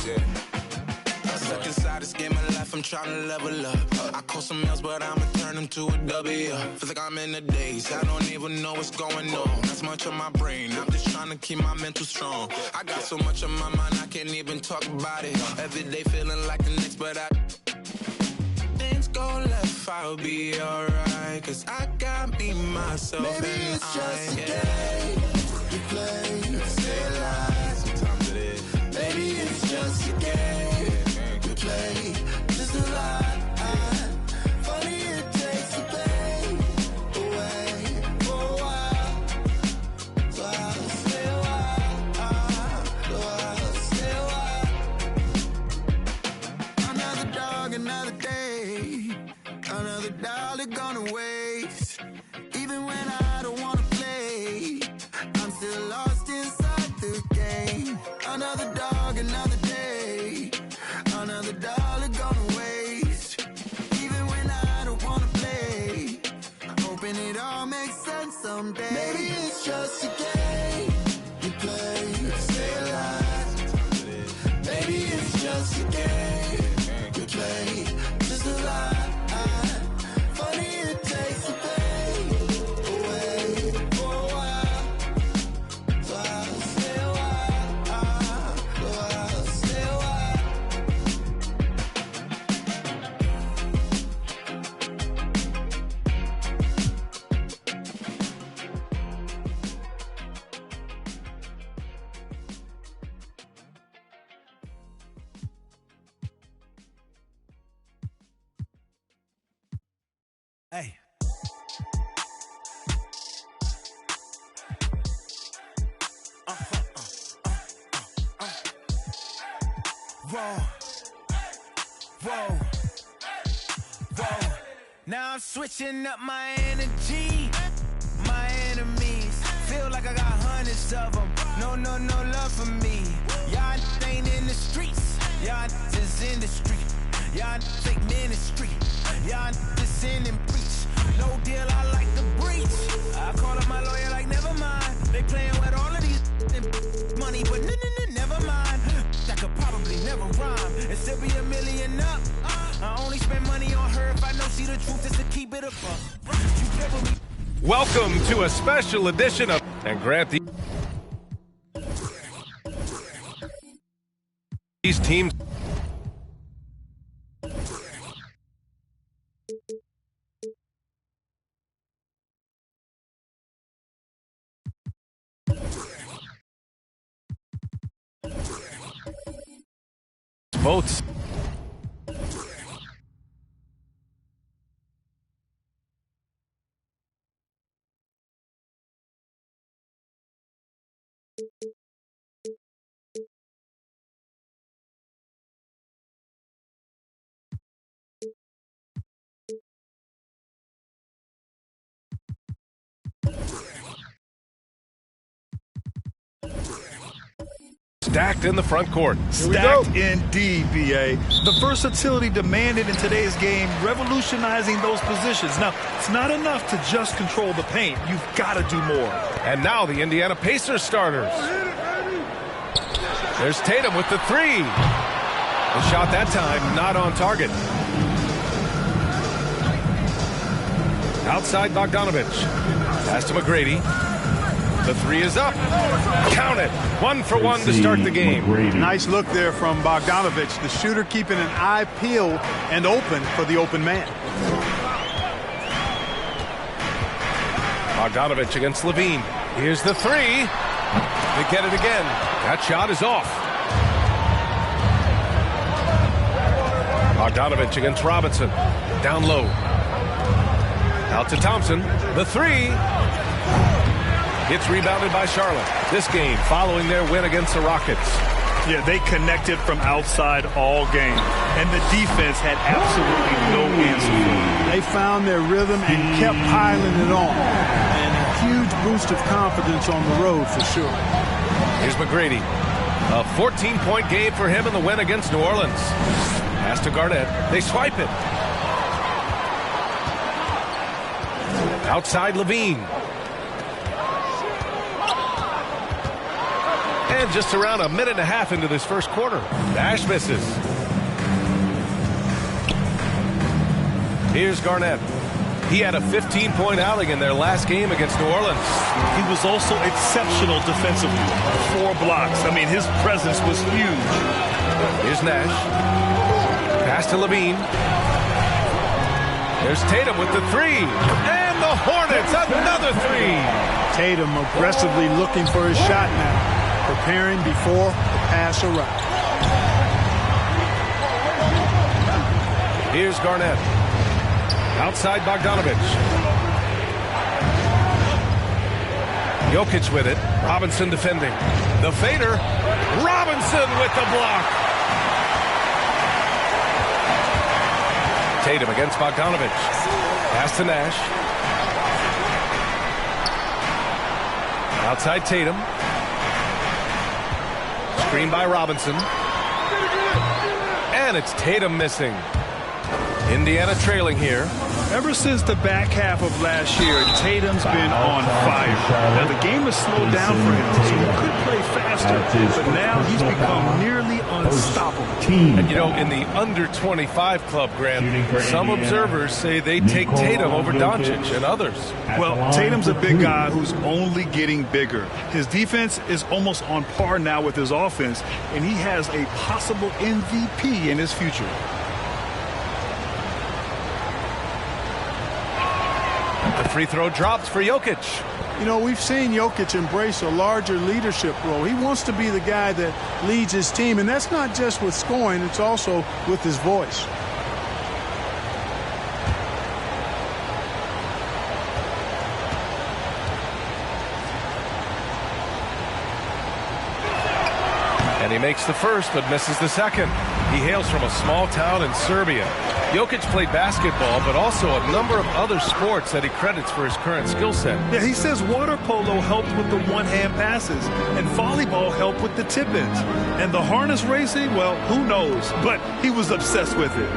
Speaker 18: yeah. I'm stuck inside this game of life, I'm trying to level up. I call some L's, but I'ma turn them to a W. Feel like I'm in the days, I don't even know what's going on. Not so much on my brain, I'm just trying to keep my mental strong. I got so much on my mind, I can't even talk about it. Every day feeling like the next, but things go left, I'll be alright. Cause I got me, myself,
Speaker 13: maybe
Speaker 18: and
Speaker 13: it's just a
Speaker 18: yeah.
Speaker 13: game you play to stay alive.
Speaker 18: Sometimes it is.
Speaker 13: Maybe it's just a game we play to survive. Funny it takes the pain away for a while, so I'll stay a while. I'll stay a while. Another dog, another day, another dollar gonna waste. Even when I don't wanna play, I'm still lost inside the game. Another dog, another day, another dollar gonna waste. Even when I don't wanna play, hoping it all makes sense someday. Maybe it's just a game you play to stay alive. Maybe it's just a game you play to survive. Funny it takes the pain away for a while, so I'll stay a while. I'll stay a while.
Speaker 19: Hey. Whoa. Whoa. Whoa. Now I'm switching up my energy. My enemies feel like I got hundreds of them. No love for me. Y'all ain't in the streets. Y'all just in the street. Y'all take ministry. Y'all just sin and preach. No deal, I like the breach. I call up my lawyer like, never mind. They playing with all of these money, but never mind. That could probably never rhyme and still be $1 million up. I only spend money on her if I know she the truth, just to keep it up. You never me.
Speaker 21: Welcome to a special edition of and grab these teams. Votes. Stacked in the front court.
Speaker 1: Stacked indeed, B.A. The versatility demanded in today's game, revolutionizing those positions. Now, it's not enough to just control the paint. You've got to do more.
Speaker 21: And now the Indiana Pacers starters. There's Tatum with the three. The shot that time not on target. Outside Bogdanovich. Pass to McGrady. The three is up. Count it. 1 for 1 to start the game.
Speaker 17: Nice look there from Bogdanovich. The shooter keeping an eye peeled and open for the open man.
Speaker 21: Bogdanovich against Levine. Here's the three. They get it again. That shot is off. Bogdanovich against Robinson. Down low. Out to Thompson. The three. Gets rebounded by Charlotte. This game following their win against the Rockets.
Speaker 1: Yeah, they connected from outside all game. And the defense had absolutely no answer for them.
Speaker 17: They found their rhythm and kept piling it on. And a huge boost of confidence on the road for sure.
Speaker 21: Here's McGrady. A 14-point game for him in the win against New Orleans. Pass to Garnett. They swipe it. Outside Levine. And just around a minute and a half into this first quarter. Nash misses. Here's Garnett. He had a 15-point outing in their last game against New Orleans.
Speaker 1: He was also exceptional defensively. 4 blocks. I mean, his presence was huge.
Speaker 21: Here's Nash. Pass to Levine. There's Tatum with the three. And the Hornets, another three.
Speaker 17: Tatum aggressively looking for his shot now. Preparing before the pass arrives.
Speaker 21: Here's Garnett. Outside Bogdanovich. Jokic with it. Robinson defending. The fader. Robinson with the block. Tatum against Bogdanovich. Pass to Nash. Outside Tatum. Screen by Robinson. And it's Tatum missing. Indiana trailing here.
Speaker 1: Ever since the back half of last year, Tatum's been on fire. Now, the game has slowed down for him, so he could play faster, but now he's become nearly unstoppable.
Speaker 21: And, you know, in the under-25 club, Grant, some observers say they take Tatum over Doncic and others.
Speaker 1: Well, Tatum's a big guy who's only getting bigger. His defense is almost on par now with his offense, and he has a possible MVP in his future.
Speaker 21: The free throw drops for Jokic.
Speaker 17: You know, we've seen Jokic embrace a larger leadership role. He wants to be the guy that leads his team, and that's not just with scoring, it's also with his voice.
Speaker 21: And he makes the first, but misses the second. He hails from a small town in Serbia. Jokic played basketball, but also a number of other sports that he credits for his current skill set.
Speaker 1: Yeah, he says water polo helped with the one-hand passes, and volleyball helped with the tip-ins. And the harness racing, well, who knows? But he was obsessed with it.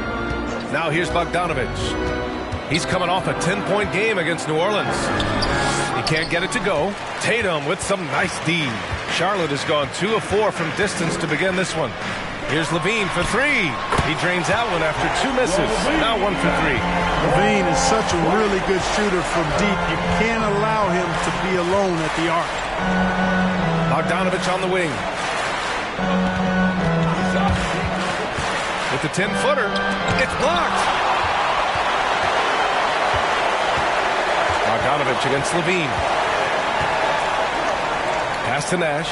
Speaker 21: Now here's Bogdanovich. He's coming off a 10-point game against New Orleans. He can't get it to go. Tatum with some nice D. Charlotte has gone 2 of 4 from distance to begin this one. Here's Levine for three. He drains Allen after 2 misses. Now 1 for 3.
Speaker 17: Levine is such a really good shooter from deep. You can't allow him to be alone at the arc.
Speaker 21: Bogdanovich on the wing. With the 10-footer. It's blocked. Bogdanovich against Levine. Pass to Nash.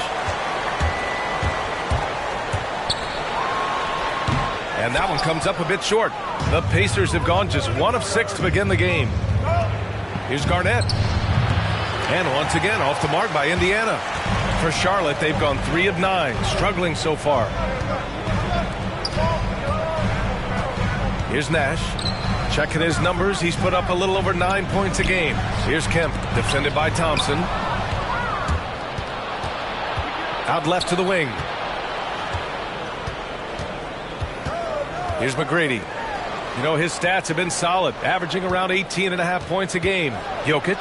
Speaker 21: And that one comes up a bit short. The Pacers have gone just 1 of 6 to begin the game. Here's Garnett. And once again, off the mark by Indiana. For Charlotte, they've gone 3 of 9, struggling so far. Here's Nash. Checking his numbers, he's put up a little over 9 points a game. Here's Kemp, defended by Thompson. Out left to the wing. Here's McGrady. You know, his stats have been solid, averaging around 18.5 points a game. Jokic.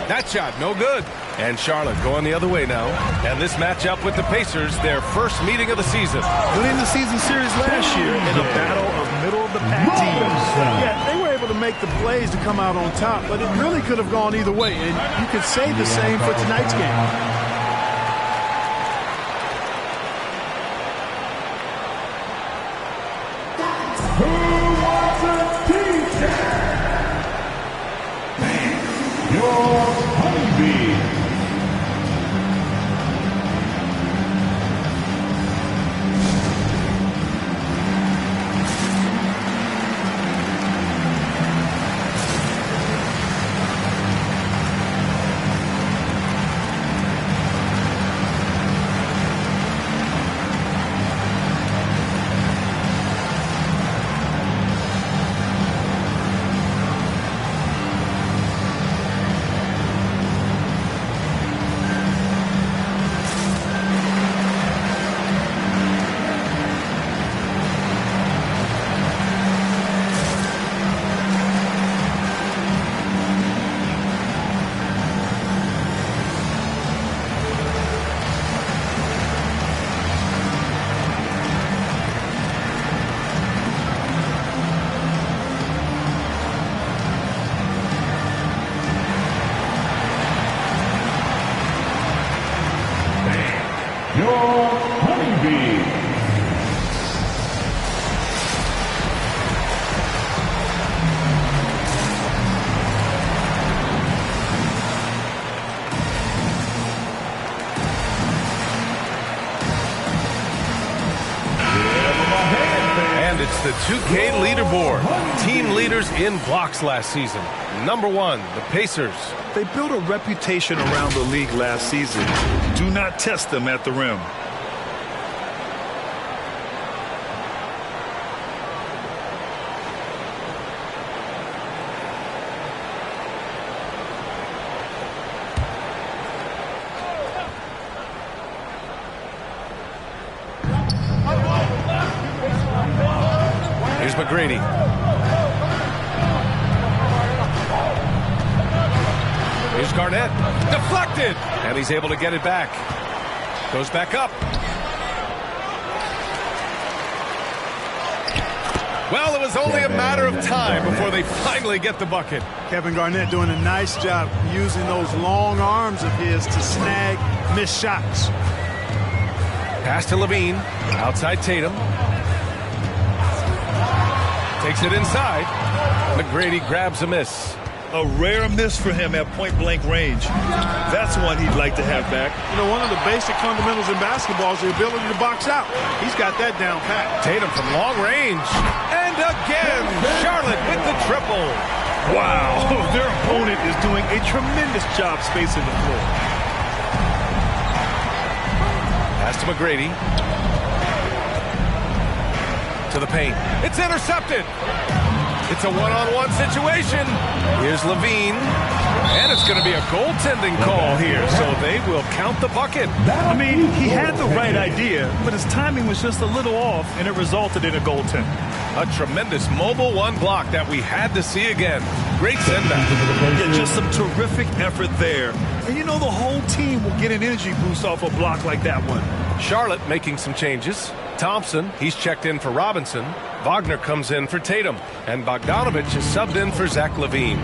Speaker 21: That shot, no good. And Charlotte going the other way now. And this matchup with the Pacers, their first meeting of the season.
Speaker 1: Winning the season series last year in a battle of middle-of-the-pack teams. Yeah, they were able
Speaker 17: able to make the plays to come out on top, but it really could have gone either way, and you could say the same for tonight's game.
Speaker 21: The 2K leaderboard. Team leaders in blocks last season. Number 1, the Pacers.
Speaker 1: They built a reputation around the league last season. Do not test them at the rim.
Speaker 21: Here's McGrady. Here's Garnett. Deflected. And he's able to get it back. Goes back up. Well, it was only a matter of time before they finally get the bucket.
Speaker 17: Kevin Garnett doing a nice job using those long arms of his to snag missed shots.
Speaker 21: Pass to Levine. Outside Tatum. Takes it inside. McGrady grabs a miss.
Speaker 1: A rare miss for him at point-blank range. That's one he'd like to have back.
Speaker 17: You know, one of the basic fundamentals in basketball is the ability to box out. He's got that down pat.
Speaker 21: Tatum from long range. And again, Charlotte with the triple.
Speaker 1: Wow, their opponent is doing a tremendous job spacing the floor.
Speaker 21: Pass to McGrady. To the paint. It's intercepted. It's a one-on-one situation. Here's Levine. And it's going to be a goaltending call here, so they will count the bucket.
Speaker 1: I mean, he had the right idea, but his timing was just a little off, and it resulted in a goaltend.
Speaker 21: A tremendous mobile one block that we had to see again. Great send-back.
Speaker 1: Yeah, just some terrific effort there. And you know the whole team will get an energy boost off a block like that one.
Speaker 21: Charlotte making some changes. Thompson, he's checked in for Robinson. Wagner comes in for Tatum. And Bogdanovich is subbed in for Zach LaVine.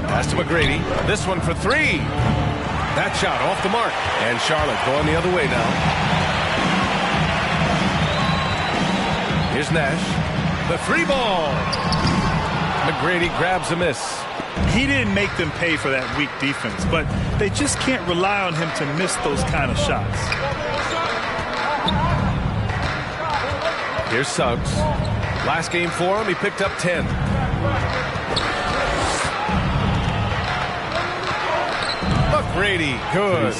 Speaker 21: Pass to McGrady. This one for 3. That shot off the mark. And Charlotte going the other way now. Here's Nash. The 3 ball. McGrady grabs a miss.
Speaker 1: He didn't make them pay for that weak defense, but they just can't rely on him to miss those kind of shots.
Speaker 21: Here's Suggs. Last game for him, he picked up 10. McGrady, good.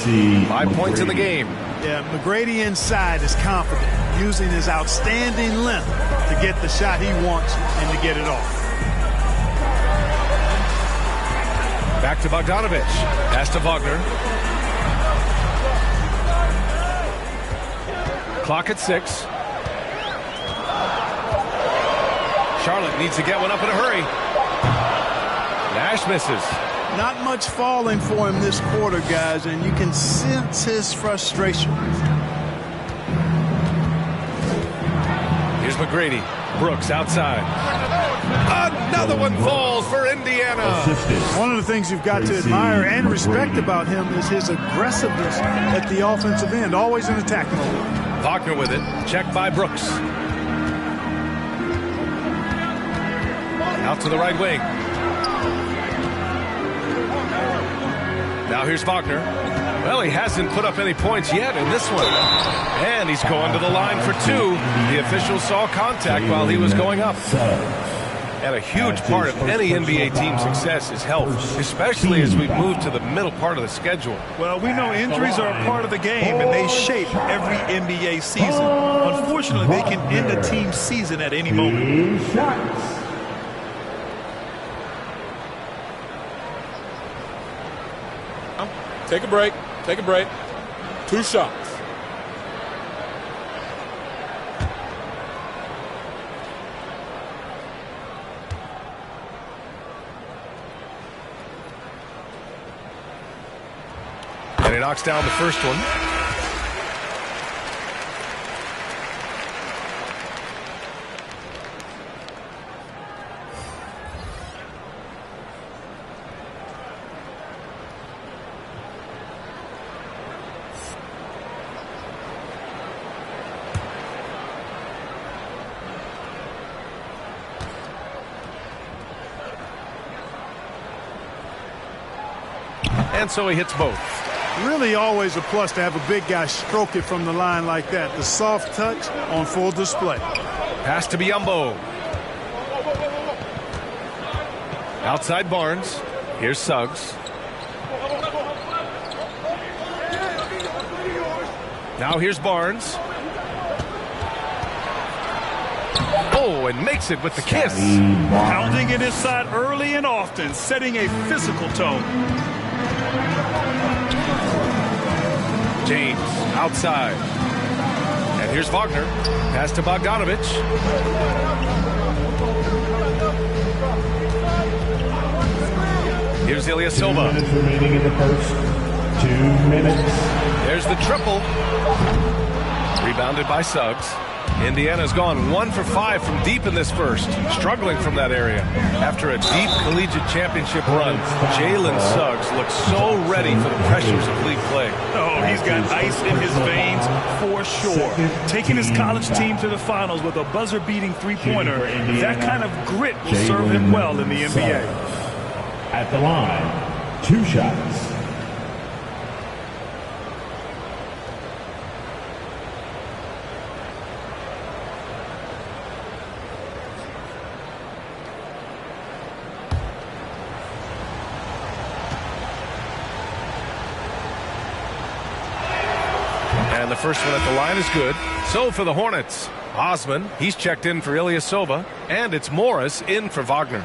Speaker 21: 5 points in the game.
Speaker 17: Yeah, McGrady inside is confident, using his outstanding length to get the shot he wants and to get it off.
Speaker 21: Back to Bogdanovich. Pass to Wagner. Clock at 6. Charlotte needs to get one up in a hurry. Nash misses.
Speaker 17: Not much falling for him this quarter, guys, and you can sense his frustration.
Speaker 21: Here's McGrady. Brooks outside. Another one falls for Indiana.
Speaker 17: One of the things you've got to admire and respect about him is his aggressiveness at the offensive end, always in attack mode.
Speaker 21: Wagner with it. Checked by Brooks. Out to the right wing. Now here's Wagner. Well, he hasn't put up any points yet in this one. And he's going to the line for 2. The officials saw contact while he was going up. And a huge part of any NBA team's success is health, especially as we move to the middle part of the schedule.
Speaker 1: Well, we know injuries are a part of the game, and they shape every NBA season. Unfortunately, they can end a team's season at any moment.
Speaker 16: Take a break. Take a break. 2 shots.
Speaker 21: And he knocks down the first one. And so he hits both.
Speaker 17: Really always a plus to have a big guy stroke it from the line like that. The soft touch on full display.
Speaker 21: Pass to Biyombo. Outside Barnes. Here's Suggs. Now here's Barnes. Oh, and makes it with the kiss.
Speaker 1: Pounding it inside early and often, setting a physical tone.
Speaker 21: James outside. And here's Wagner. Pass to Bogdanovic. Here's Ilyasova.
Speaker 8: 2 minutes remaining in the first. 2 minutes.
Speaker 21: There's the triple. Rebounded by Suggs. Indiana's gone 1 for 5 from deep in this first, struggling from that area. After a deep collegiate championship run, Jalen Suggs looks so ready for the pressures of league play.
Speaker 1: Oh, he's got ice in his veins for sure. Taking his college team to the finals with a buzzer-beating three-pointer, that kind of grit will serve him well in the NBA.
Speaker 8: At the line, 2 shots.
Speaker 21: And the first one at the line is good. So for the Hornets, Osman, he's checked in for Ilyasova, and it's Morris in for Wagner.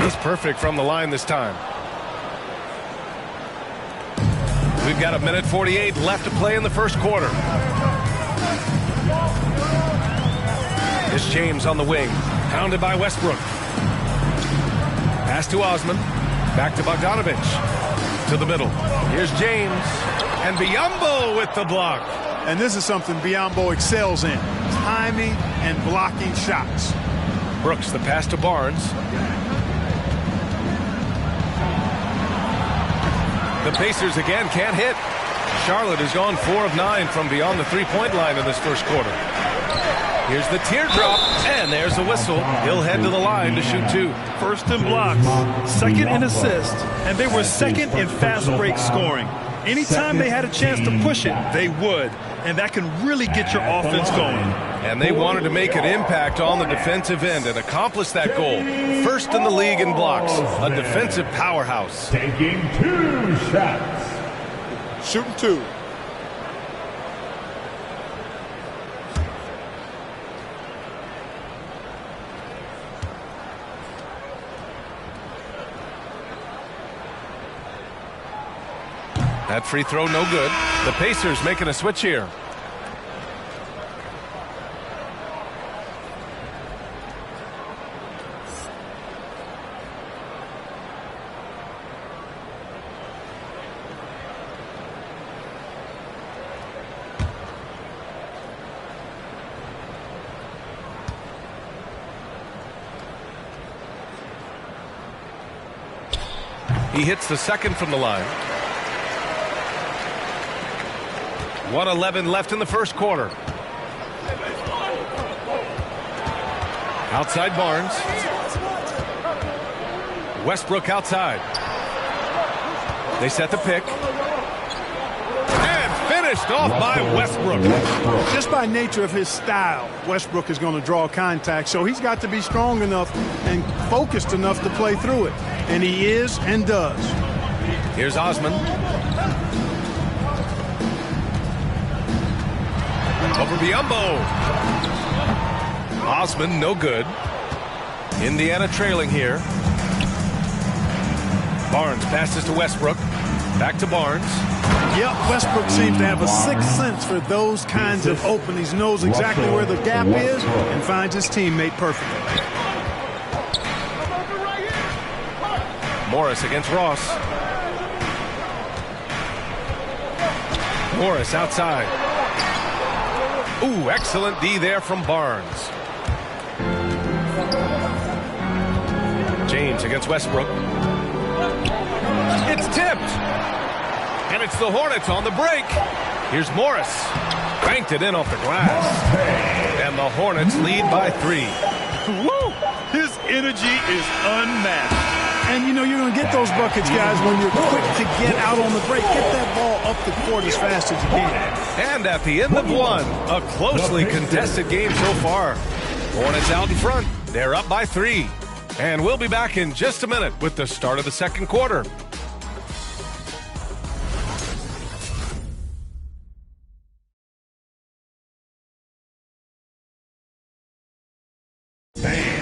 Speaker 21: He's perfect from the line this time. We've got 1:48 left to play in the first quarter. It's James on the wing, pounded by Westbrook. Pass to Osman, back to Bogdanovic. To the middle. Here's James, and Biyombo with the block.
Speaker 17: And this is something Biyombo excels in, timing and blocking shots.
Speaker 21: Brooks, the pass to Barnes. The Pacers again can't hit. Charlotte has gone 4 of 9 from beyond the three-point line in this first quarter. Here's the teardrop, and there's the whistle. He'll head to the line to shoot 2.
Speaker 1: First in blocks, second in assists, and they were second in fast break scoring. Anytime they had a chance to push it, they would, and that can really get your offense going.
Speaker 21: And they wanted to make an impact on the defensive end and accomplish that goal. First in the league in blocks, a defensive powerhouse.
Speaker 8: Taking 2 shots.
Speaker 16: Shooting 2.
Speaker 21: That free throw no good. The Pacers making a switch here. He hits the second from the line. 1:11 left in the first quarter. Outside Barnes. Westbrook outside. They set the pick. And finished off by Westbrook.
Speaker 17: Just by nature of his style, Westbrook is going to draw contact, so he's got to be strong enough and focused enough to play through it. And he is and does.
Speaker 21: Here's Osman. Over Biyombo. Osman, no good. Indiana trailing here. Barnes passes to Westbrook. Back to Barnes.
Speaker 17: Yep, Westbrook seems to have a sixth sense for those kinds of openings. He knows exactly where the gap is and finds his teammate perfectly.
Speaker 21: Morris against Ross. Morris outside. Ooh, excellent D there from Barnes. James against Westbrook. It's tipped. And it's the Hornets on the break. Here's Morris. Banked it in off the glass. And the Hornets lead by 3.
Speaker 1: Woo! His energy is unmatched.
Speaker 17: And, you know, you're going to get those buckets, guys, when you're quick to get out on the break. Get that ball up the court as fast as you can.
Speaker 21: And at the end of one, a closely contested game so far. Hornets out in front. They're up by 3. And we'll be back in just a minute with the start of the second quarter.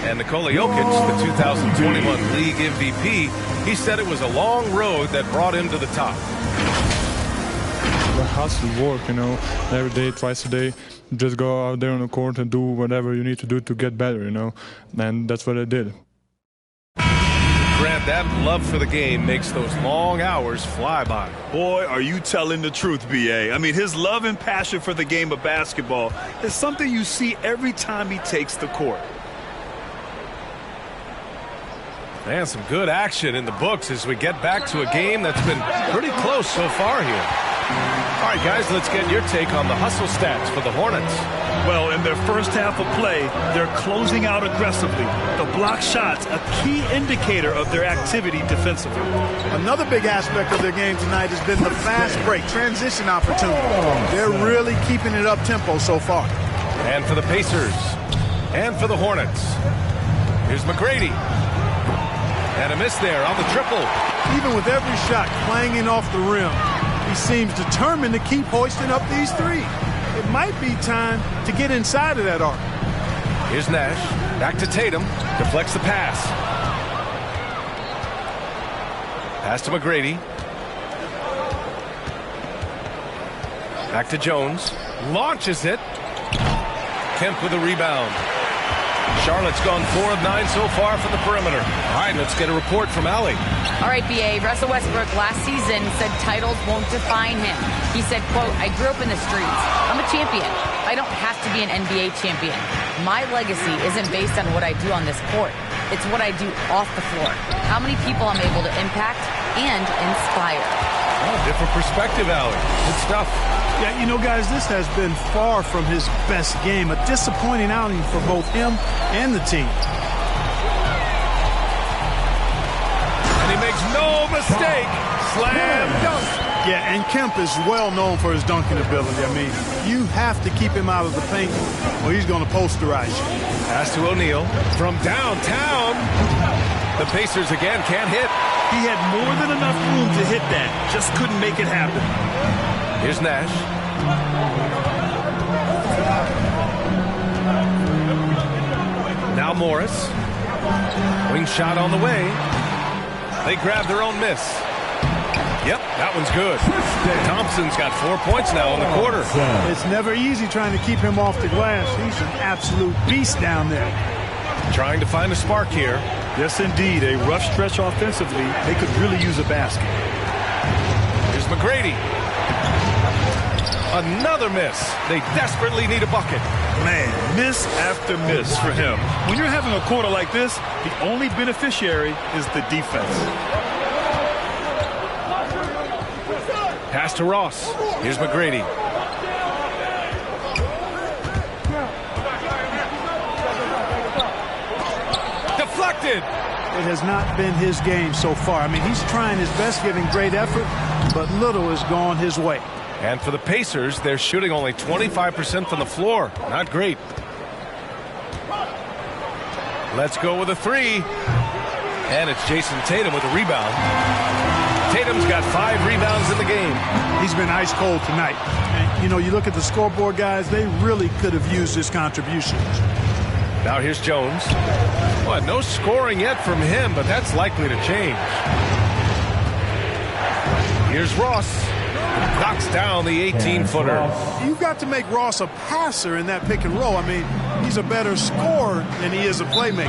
Speaker 21: And Nikola Jokic, the 2021 League MVP, he said it was a long road that brought him to the top.
Speaker 14: The hustle work, you know, every day, twice a day. Just go out there on the court and do whatever you need to do to get better, you know. And that's what I did.
Speaker 21: Grant, that love for the game makes those long hours fly by.
Speaker 1: Boy, are you telling the truth, B.A. I mean, his love and passion for the game of basketball is something you see every time he takes the court.
Speaker 21: And some good action in the books as we get back to a game that's been pretty close so far here. All right, guys, let's get your take on the hustle stats for the Hornets.
Speaker 1: Well, in their first half of play, they're closing out aggressively. The block shots, a key indicator of their activity defensively.
Speaker 17: Another big aspect of their game tonight has been the fast break, transition opportunity. They're really keeping it up-tempo so far.
Speaker 21: And for the Pacers, and for the Hornets, here's McGrady. And a miss there on the triple.
Speaker 17: Even with every shot clanging off the rim, he seems determined to keep hoisting up these threes. It might be time to get inside of that arc.
Speaker 21: Here's Nash. Back to Tatum. Deflects the pass. Pass to McGrady. Back to Jones. Launches it. Kemp with a rebound. Charlotte's gone 4 of 9 so far from the perimeter. All right, let's get a report from Allie.
Speaker 3: All right, B.A. Russell Westbrook last season said titles won't define him. He said, quote, I grew up in the streets. I'm a champion. I don't have to be an NBA champion. My legacy isn't based on what I do on this court. It's what I do off the floor. How many people I'm able to impact and inspire.
Speaker 21: Oh, different perspective, Allie. Good stuff.
Speaker 17: Yeah, you know, guys, this has been far from his best game. A disappointing outing for both him and the team.
Speaker 21: And he makes no mistake. Slam dunk.
Speaker 17: Yeah, and Kemp is well known for his dunking ability. I mean, you have to keep him out of the paint or he's going to posterize you.
Speaker 21: Pass to O'Neal from downtown. The Pacers again can't hit.
Speaker 1: He had more than enough room to hit that. Just couldn't make it happen.
Speaker 21: Here's Nash. Now Morris. Wing shot on the way. They grab their own miss. Yep, that one's good. Thompson's got 4 points now in the quarter.
Speaker 17: It's never easy trying to keep him off the glass. He's an absolute beast down there.
Speaker 21: Trying to find a spark here.
Speaker 1: Yes, indeed. A rough stretch offensively. They could really use a basket.
Speaker 21: Here's McGrady. Another miss. They desperately need a bucket.
Speaker 1: Man, miss after miss for him. When you're having a quarter like this, the only beneficiary is the defense.
Speaker 21: Pass to Ross. Here's McGrady. Deflected.
Speaker 17: It has not been his game so far. I mean, he's trying his best, giving great effort, but little has gone his way.
Speaker 21: And for the Pacers, they're shooting only 25% from the floor. Not great. Let's go with a three. And it's Jason Tatum with a rebound. Tatum's got 5 rebounds in the game.
Speaker 17: He's been ice cold tonight. And, you know, you look at the scoreboard, guys, they really could have used his contributions.
Speaker 21: Now here's Jones. Well, no scoring yet from him, but that's likely to change. Here's Ross. Knocks down the 18-footer.
Speaker 17: You've got to make Ross a passer in that pick and roll. I mean, he's a better scorer than he is a playmaker.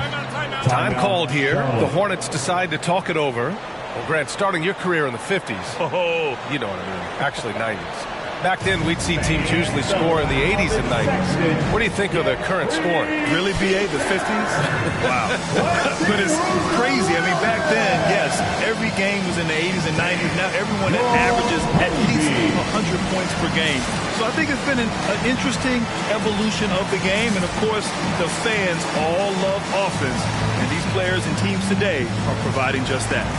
Speaker 21: Time called here. The Hornets decide to talk it over. Well, Grant, starting your career in the 50s. Oh, you know what I mean. Actually, 90s. Back then, we'd see teams usually score in the 80s and 90s. What do you think of the current scoring?
Speaker 1: Really, BA, the 50s? Wow. But it's crazy. I mean, back then, yes, every game was in the 80s and 90s. Now everyone averages at least 100 points per game. So I think it's been an interesting evolution of the game. And, of course, the fans all love offense. And these players and teams today are providing just that.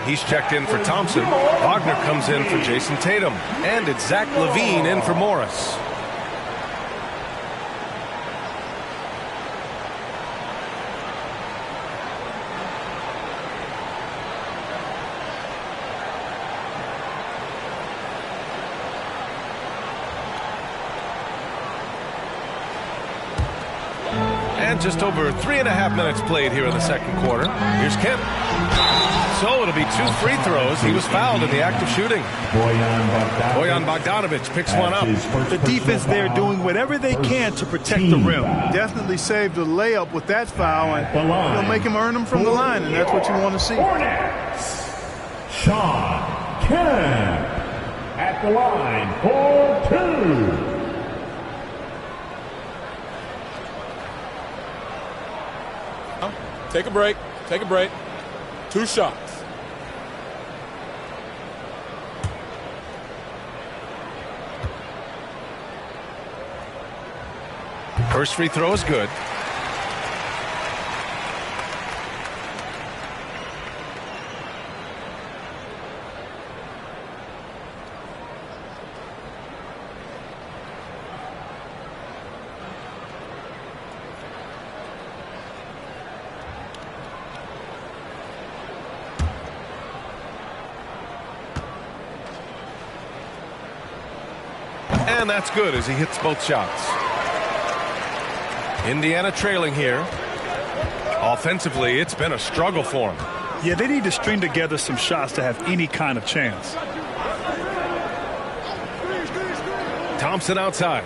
Speaker 21: He's checked in for Thompson. Wagner comes in for Jason Tatum. And it's Zach LaVine in for Morris. And just over 3.5 minutes played here in the second quarter. Here's Kemp. So it'll be 2 free throws. He was fouled in the act of shooting. Bojan Bogdanovic picks one up.
Speaker 1: The defense there doing whatever they can to protect the rim.
Speaker 17: Definitely saved a layup with that foul, and they'll make him earn them from the line, and that's what you want to see.
Speaker 8: Shawn Kemp at the line for 2.
Speaker 16: Take a break. Take a break. 2 shots.
Speaker 21: First free throw is good. And that's good as he hits both shots. Indiana trailing here. Offensively, it's been a struggle for them.
Speaker 1: Yeah, they need to string together some shots to have any kind of chance.
Speaker 21: Thompson outside.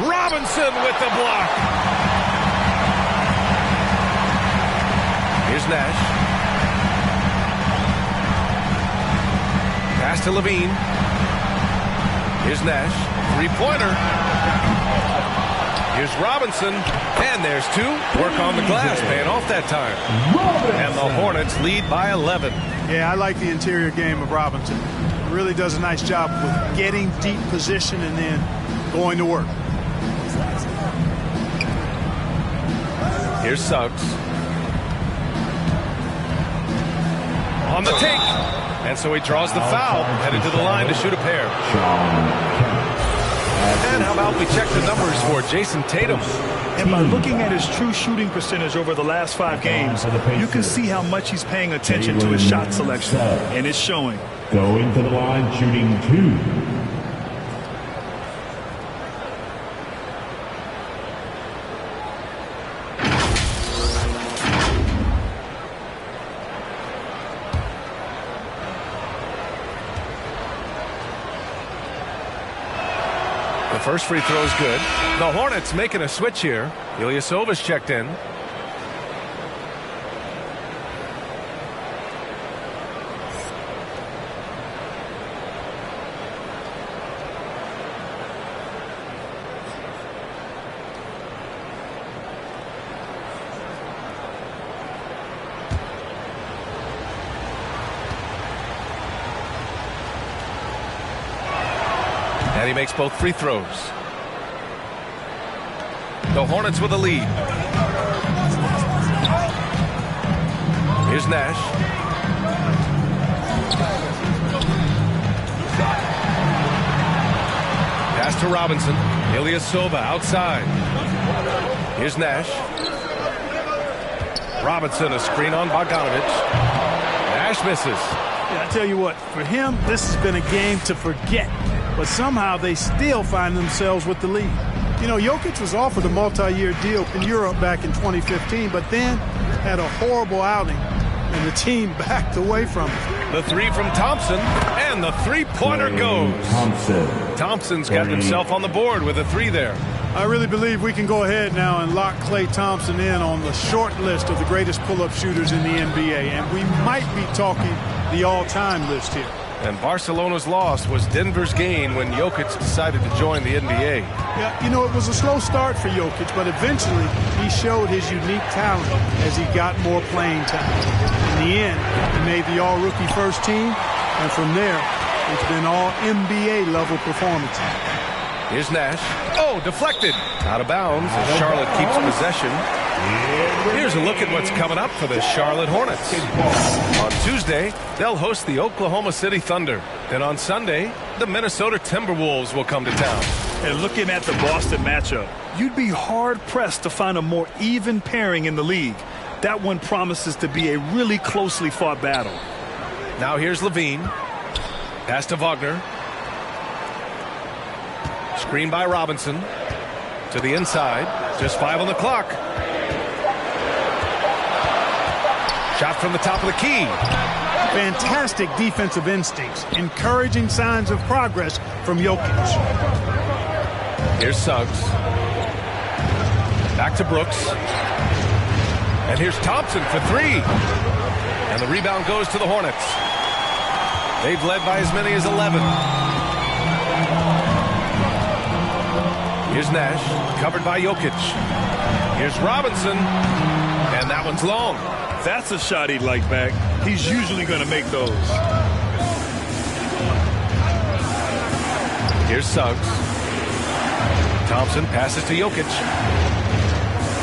Speaker 21: Robinson with the block. Here's Nash. Pass to LaVine. Here's Nash. Three-pointer. Here's Robinson. And there's 2. Work on the glass. Paying off that time. And the Hornets lead by 11.
Speaker 17: Yeah, I like the interior game of Robinson. Really does a nice job with getting deep position and then going to work.
Speaker 21: Here's Suggs. On the take. And so he draws the foul, headed to the line to shoot a pair. And how about we check the numbers for Jason Tatum?
Speaker 1: And by looking at his true shooting percentage over the last 5 games, you can see how much he's paying attention to his shot selection, and it's showing.
Speaker 8: Going to the line, shooting 2.
Speaker 21: First free throw is good. The Hornets making a switch here. Ilyasova's checked in. And he makes both free throws. The Hornets with a lead. Here's Nash. Pass to Robinson. Ilyasova outside. Here's Nash. Robinson, a screen on Bogdanovic. Nash misses.
Speaker 17: Yeah, I tell you what, for him, this has been a game to forget. But somehow they still find themselves with the lead. You know, Jokic was offered a multi-year deal in Europe back in 2015, but then had a horrible outing, and the team backed away from it.
Speaker 21: The three from Thompson, and the three-pointer goes. Thompson's got himself on the board with a 3 there.
Speaker 17: I really believe we can go ahead now and lock Klay Thompson in on the short list of the greatest pull-up shooters in the NBA, and we might be talking the all-time list here.
Speaker 21: And Barcelona's loss was Denver's gain when Jokic decided to join the NBA.
Speaker 17: Yeah, you know, it was a slow start for Jokic, but eventually he showed his unique talent as he got more playing time. In the end, he made the all-rookie first team, and from there, it's been all NBA-level performances.
Speaker 21: Here's Nash. Oh, deflected. Out of bounds as Charlotte keeps possession. Here's a look at what's coming up for the Charlotte Hornets. On Tuesday, they'll host the Oklahoma City Thunder. Then on Sunday, the Minnesota Timberwolves will come to town.
Speaker 1: And looking at the Boston matchup, you'd be hard-pressed to find a more even pairing in the league. That one promises to be a really closely fought battle.
Speaker 21: Now here's Levine. Pass to Wagner. Screen by Robinson. To the inside. Just 5 on the clock. Shot from the top of the key.
Speaker 17: Fantastic defensive instincts. Encouraging signs of progress from Jokic.
Speaker 21: Here's Suggs. Back to Brooks. And here's Thompson for 3. And the rebound goes to the Hornets. They've led by as many as 11. Here's Nash, covered by Jokic. Here's Robinson, and that one's long.
Speaker 1: That's a shot he'd like back. He's usually going to make those.
Speaker 21: Here's Suggs. Thompson passes to Jokic.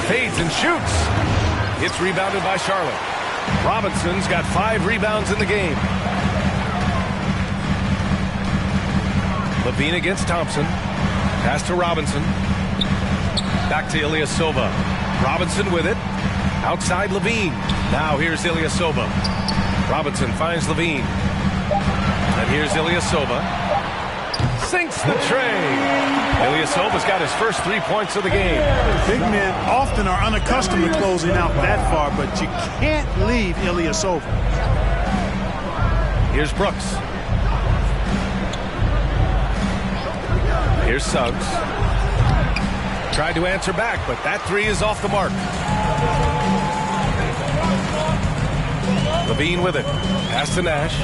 Speaker 21: Fades and shoots. It's rebounded by Charlotte. Robinson's got 5 rebounds in the game. Levine against Thompson. Pass to Robinson. Back to Ilyasova. Robinson with it. Outside Levine. Now here's Ilyasova. Robinson finds Levine. And here's Ilyasova. Sinks the tray. Ilyasova's got his first 3 points of the game.
Speaker 17: Big men often are unaccustomed to closing out that far, but you can't leave Ilyasova.
Speaker 21: Here's Brooks. Here's Suggs. Tried to answer back, but that 3 is off the mark. Levine with it. Pass to Nash.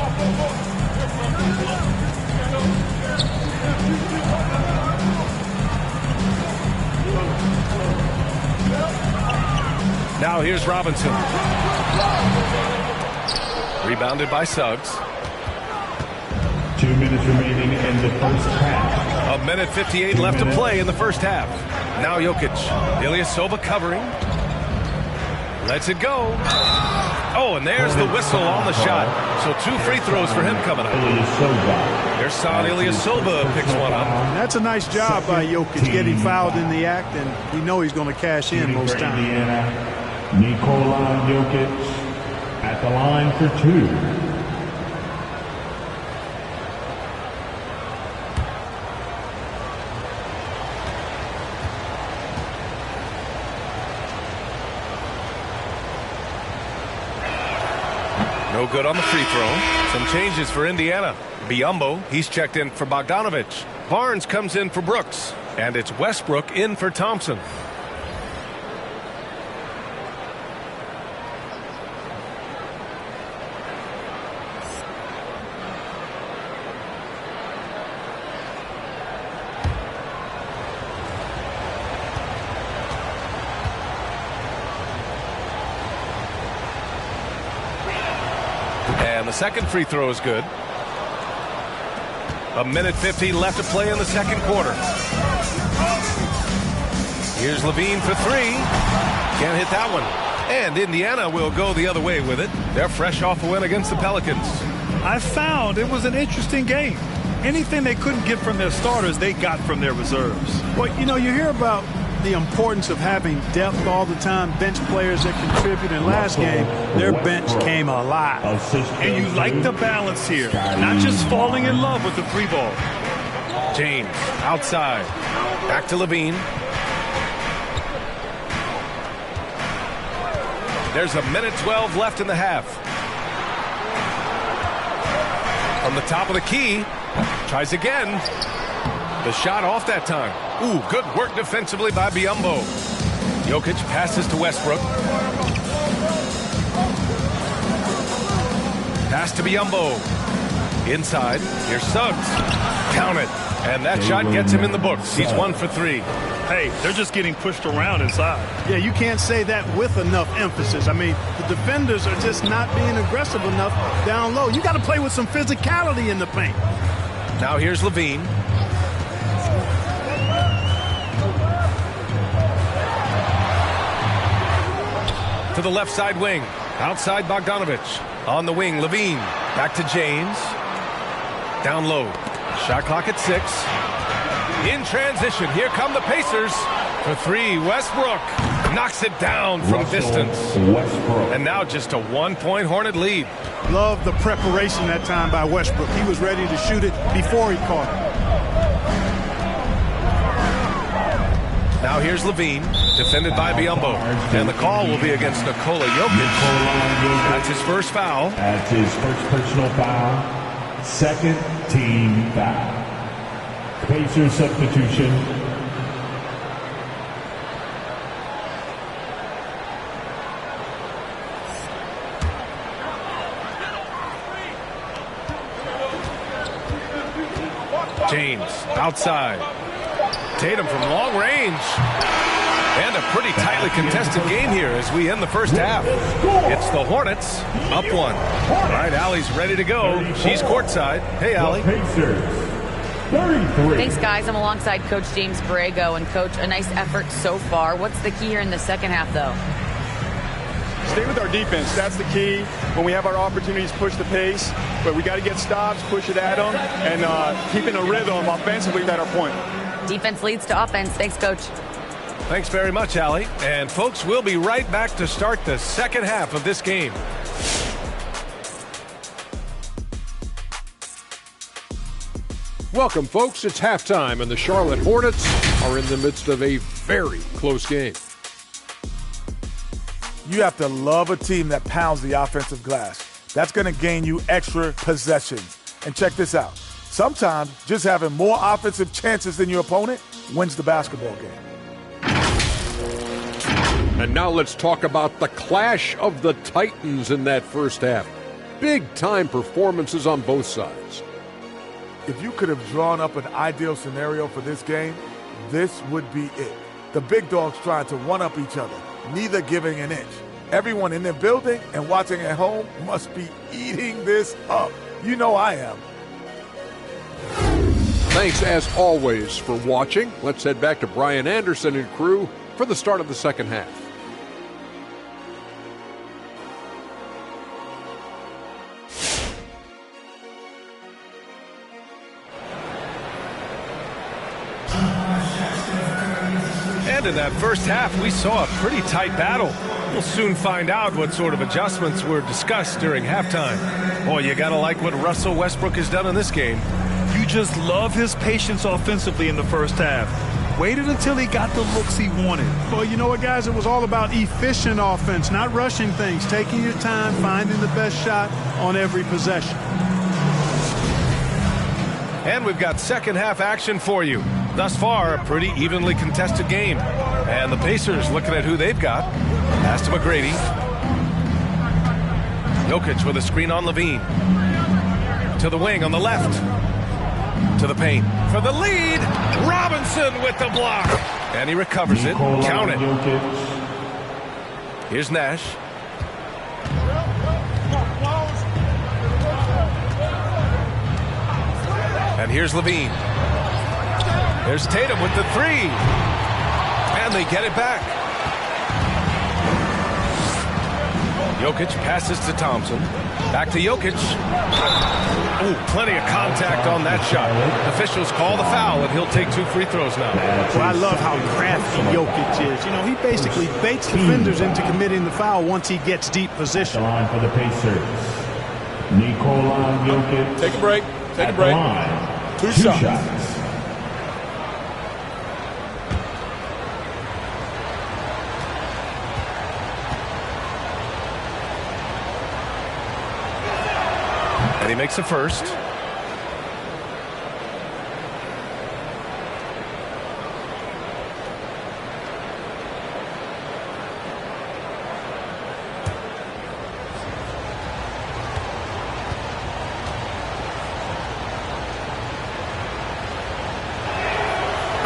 Speaker 21: Now here's Robinson. Rebounded by Suggs.
Speaker 8: 2 minutes remaining in the first half.
Speaker 21: A minute 58 left to play in the first half. Now Jokic. Ilyasova covering. Lets it go. Oh, and there's the whistle on the shot. So 2 free throws for him coming up. Ersan Ilyasova picks one up.
Speaker 17: That's a nice job by Jokic getting fouled in the act, and we know he's going to cash in most times.
Speaker 8: Nikola Jokic at the line for 2.
Speaker 21: No good on the free throw. Some changes for Indiana. Biyombo, he's checked in for Bogdanovich. Barnes comes in for Brooks. And it's Westbrook in for Thompson. And the second free throw is good. A minute 50 left to play in the second quarter. Here's Levine for 3. Can't hit that one. And Indiana will go the other way with it. They're fresh off a win against the Pelicans.
Speaker 1: I found it was an interesting game. Anything they couldn't get from their starters, they got from their reserves.
Speaker 17: Well, you know, you hear about the importance of having depth all the time, bench players that contribute. In last game, their bench came alive.
Speaker 1: And you like the balance here, not just falling in love with the 3 ball.
Speaker 21: James outside. Back to Levine. There's a minute 12 left in the half. From the top of the key. Tries again. The shot off that time. Ooh, good work defensively by Biyombo. Jokic passes to Westbrook. Pass to Biyombo. Inside. Here's Suggs. Count it. And that shot gets him in the books. He's 1 for 3.
Speaker 1: Hey, they're just getting pushed around inside.
Speaker 17: Yeah, you can't say that with enough emphasis. I mean, the defenders are just not being aggressive enough down low. You got to play with some physicality in the paint.
Speaker 21: Now here's Levine. To the left side wing. Outside Bogdanovich. On the wing, Levine. Back to James. Down low. Shot clock at 6. In transition, here come the Pacers. For 3, Westbrook knocks it down from distance. And now just a 1-point Hornet lead.
Speaker 17: Love the preparation that time by Westbrook. He was ready to shoot it before he caught it.
Speaker 21: Now here's Levine, defended by Biyombo. And the call will be against Nikola Jokic. That's his first foul.
Speaker 8: That's his first personal foul. Second team foul. Pacers substitution.
Speaker 21: James outside. Tatum from long range. And a pretty tightly contested game here as we end the first half. It's the Hornets up 1. All right, Allie's ready to go. She's courtside. Hey, Allie.
Speaker 3: Thanks, guys. I'm alongside Coach James Borrego. And, Coach, a nice effort so far. What's the key here in the second half, though?
Speaker 15: Stay with our defense. That's the key. When we have our opportunities, push the pace. But we got to get stops, push it at them, and keeping a rhythm offensively at our point.
Speaker 3: Defense leads to offense. Thanks, Coach.
Speaker 21: Thanks very much, Allie. And, folks, we'll be right back to start the second half of this game.
Speaker 12: Welcome, folks. It's halftime, and the Charlotte Hornets are in the midst of a very close game.
Speaker 22: You have to love a team that pounds the offensive glass. That's going to gain you extra possessions. And check this out. Sometimes just having more offensive chances than your opponent wins the basketball game.
Speaker 12: And now let's talk about the clash of the Titans in that first half. Big-time performances on both sides.
Speaker 22: If you could have drawn up an ideal scenario for this game, this would be it. The big dogs trying to one-up each other, neither giving an inch. Everyone in their building and watching at home must be eating this up. You know I am.
Speaker 12: Thanks, as always, for watching. Let's head back to Brian Anderson and crew for the start of the second half.
Speaker 21: And in that first half, we saw a pretty tight battle. We'll soon find out what sort of adjustments were discussed during halftime. Boy, you gotta like what Russell Westbrook has done in this game.
Speaker 1: You just love his patience offensively in the first half. Waited until he got the looks he wanted.
Speaker 17: Well, you know what, guys? It was all about efficient offense, not rushing things, taking your time, finding the best shot on every possession.
Speaker 21: And we've got second half action for you. Thus far, a pretty evenly contested game. And the Pacers looking at who they've got. Pass to McGrady. Jokic with a screen on Levine. To the wing on the left. To the paint. For the lead, Robinson with the block. And he recovers it. Count it. Here's Nash. And here's Levine. There's Tatum with the three. And they get it back. Jokic passes to Thompson. Back to Jokic. Ooh, plenty of contact on that shot. Officials call the foul, and he'll take 2 free throws now.
Speaker 17: Well, I love how crafty Jokic is. You know, he basically baits defenders into committing the foul once he gets deep position.
Speaker 8: Line for the Pacers. Nikola Jokic.
Speaker 22: Take a break. Take a break. Two shots.
Speaker 21: And he makes the first.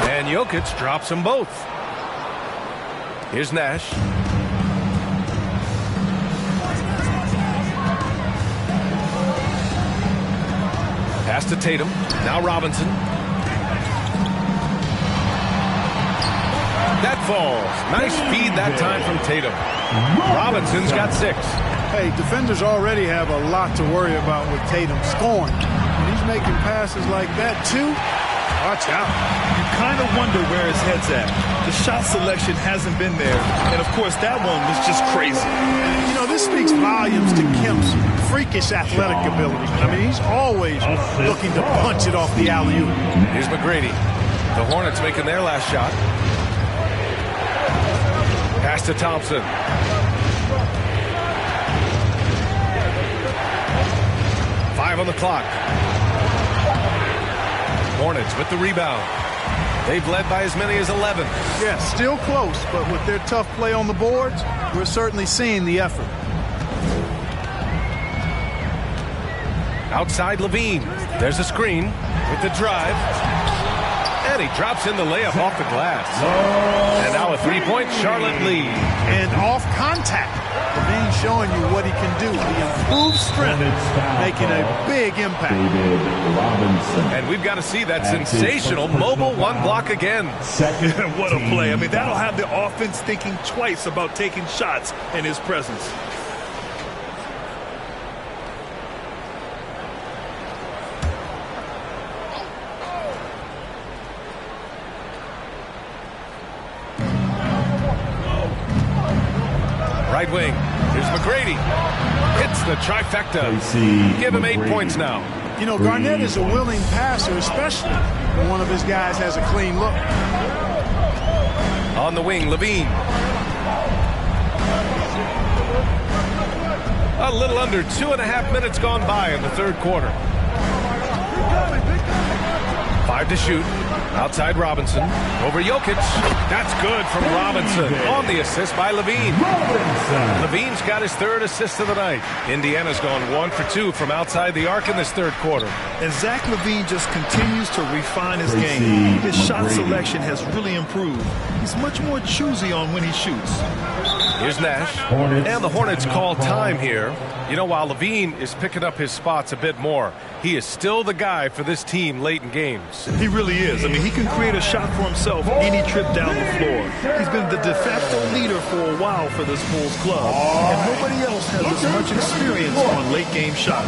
Speaker 21: And Jokic drops them both. Here's Nash. Pass to Tatum. Now Robinson. That falls. Nice feed that time from Tatum. Robinson's got 6.
Speaker 17: Hey, defenders already have a lot to worry about with Tatum scoring. When he's making passes like that, too, watch out.
Speaker 1: You kind of wonder where his head's at. The shot selection hasn't been there. And, of course, that one was just crazy.
Speaker 17: You know, this speaks volumes to Kemp's freakish athletic ability. I mean, he's always looking to punch it off the alley-oop.
Speaker 21: Here's McGrady. The Hornets making their last shot. Pass to Thompson. Five on the clock. Hornets with the rebound. They've led by as many as 11.
Speaker 17: Yeah, still close, but with their tough play on the boards, we're certainly seeing the effort.
Speaker 21: Outside Levine. There's a screen with the drive. And he drops in the layup off the glass. And now a three-point Charlotte lead.
Speaker 17: And off contact. Levine showing you what he can do. The improved strength, making a big impact.
Speaker 21: And we've got to see that sensational mobile one block again.
Speaker 1: What a play. I mean, that'll have the offense thinking twice about taking shots in his presence.
Speaker 21: Right wing. Here's McGrady. Hits the trifecta. Give him 8 points now.
Speaker 17: You know, Garnett is a willing passer, especially when one of his guys has a clean look.
Speaker 21: On the wing, Levine. A little under 2.5 minutes gone by in the third quarter. 5 to shoot. Outside Robinson. Over Jokic. That's good from Robinson. On the assist by Levine. Levine's got his 3rd assist of the night. Indiana's gone 1 for 2 from outside the arc in this third quarter.
Speaker 1: And Zach LaVine just continues to refine his game. His shot selection has really improved. He's much more choosy on when he shoots.
Speaker 21: Here's Nash. And the Hornets call time here. You know, while Levine is picking up his spots a bit more, he is still the guy for this team late in games.
Speaker 1: He really is. I mean, he can create a shot for himself any trip down the floor. He's been the de facto leader for a while for this Bulls club, and nobody else has as much experience on late game shots.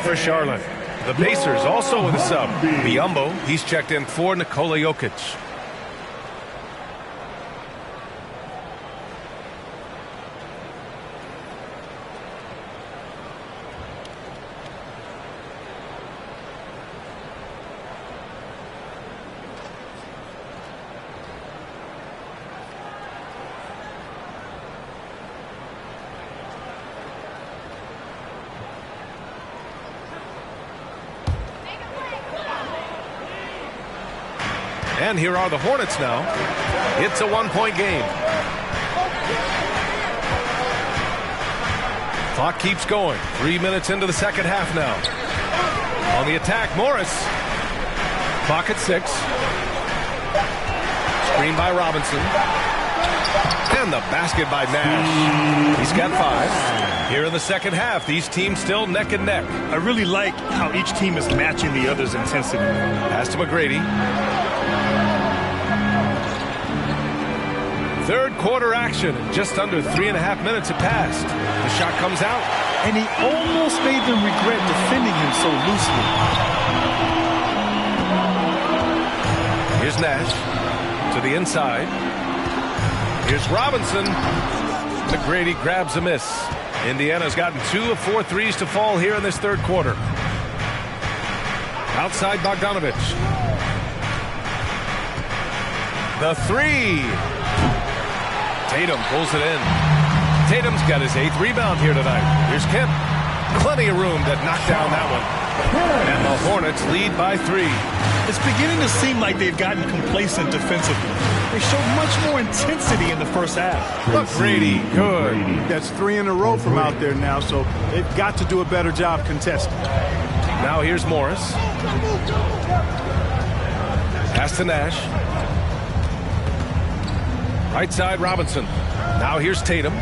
Speaker 21: For Charlotte. The Pacers also with a sub. Biyombo, he's checked in for Nikola Jokic. And here are the Hornets now. It's a one-point game. Clock keeps going. 3 minutes into the second half now. On the attack, Morris. Clock at 6. Screen by Robinson. And the basket by Nash. He's got 5. Here in the second half, these teams still neck and neck.
Speaker 1: I really like how each team is matching the other's intensity.
Speaker 21: Pass to McGrady. Third quarter action. Just under 3.5 minutes have passed. The shot comes out.
Speaker 1: And he almost made them regret defending him so loosely.
Speaker 21: Here's Nash to the inside. Here's Robinson. McGrady grabs a miss. Indiana's gotten 2 of 4 threes to fall here in this third quarter. Outside Bogdanovich. The 3. Tatum pulls it in. Tatum's got his 8th rebound here tonight. Here's Kemp. Plenty of room to knock down that one. And the Hornets lead by 3.
Speaker 1: It's beginning to seem like they've gotten complacent defensively. They showed much more intensity in the first half.
Speaker 21: McGrady, good.
Speaker 17: That's 3 in a row from out there now, so they've got to do a better job contesting.
Speaker 21: Now here's Morris. Pass to Nash. Right side, Robinson. Now here's Tatum.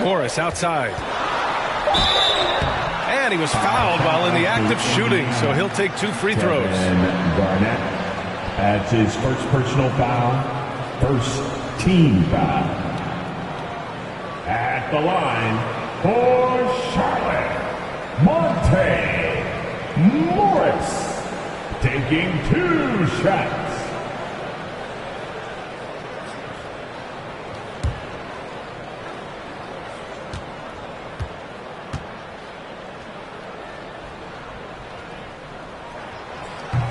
Speaker 21: Morris outside. And he was fouled while in the act of shooting, so he'll take 2 free throws.
Speaker 8: And Garnett adds his first personal foul, first team foul. At the line for Charlotte, Monte Morris, taking 2 shots.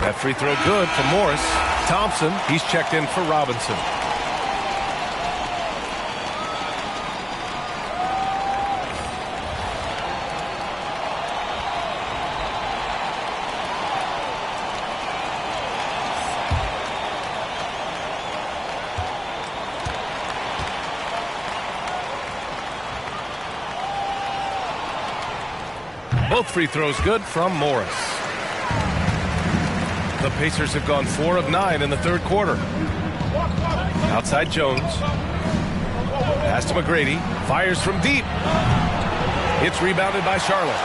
Speaker 21: That free throw good for Morris. Thompson, he's checked in for Robinson. Both free throws good from Morris. The Pacers have gone 4 of 9 in the third quarter. Outside Jones. Pass to McGrady. Fires from deep. It's rebounded by Charlotte.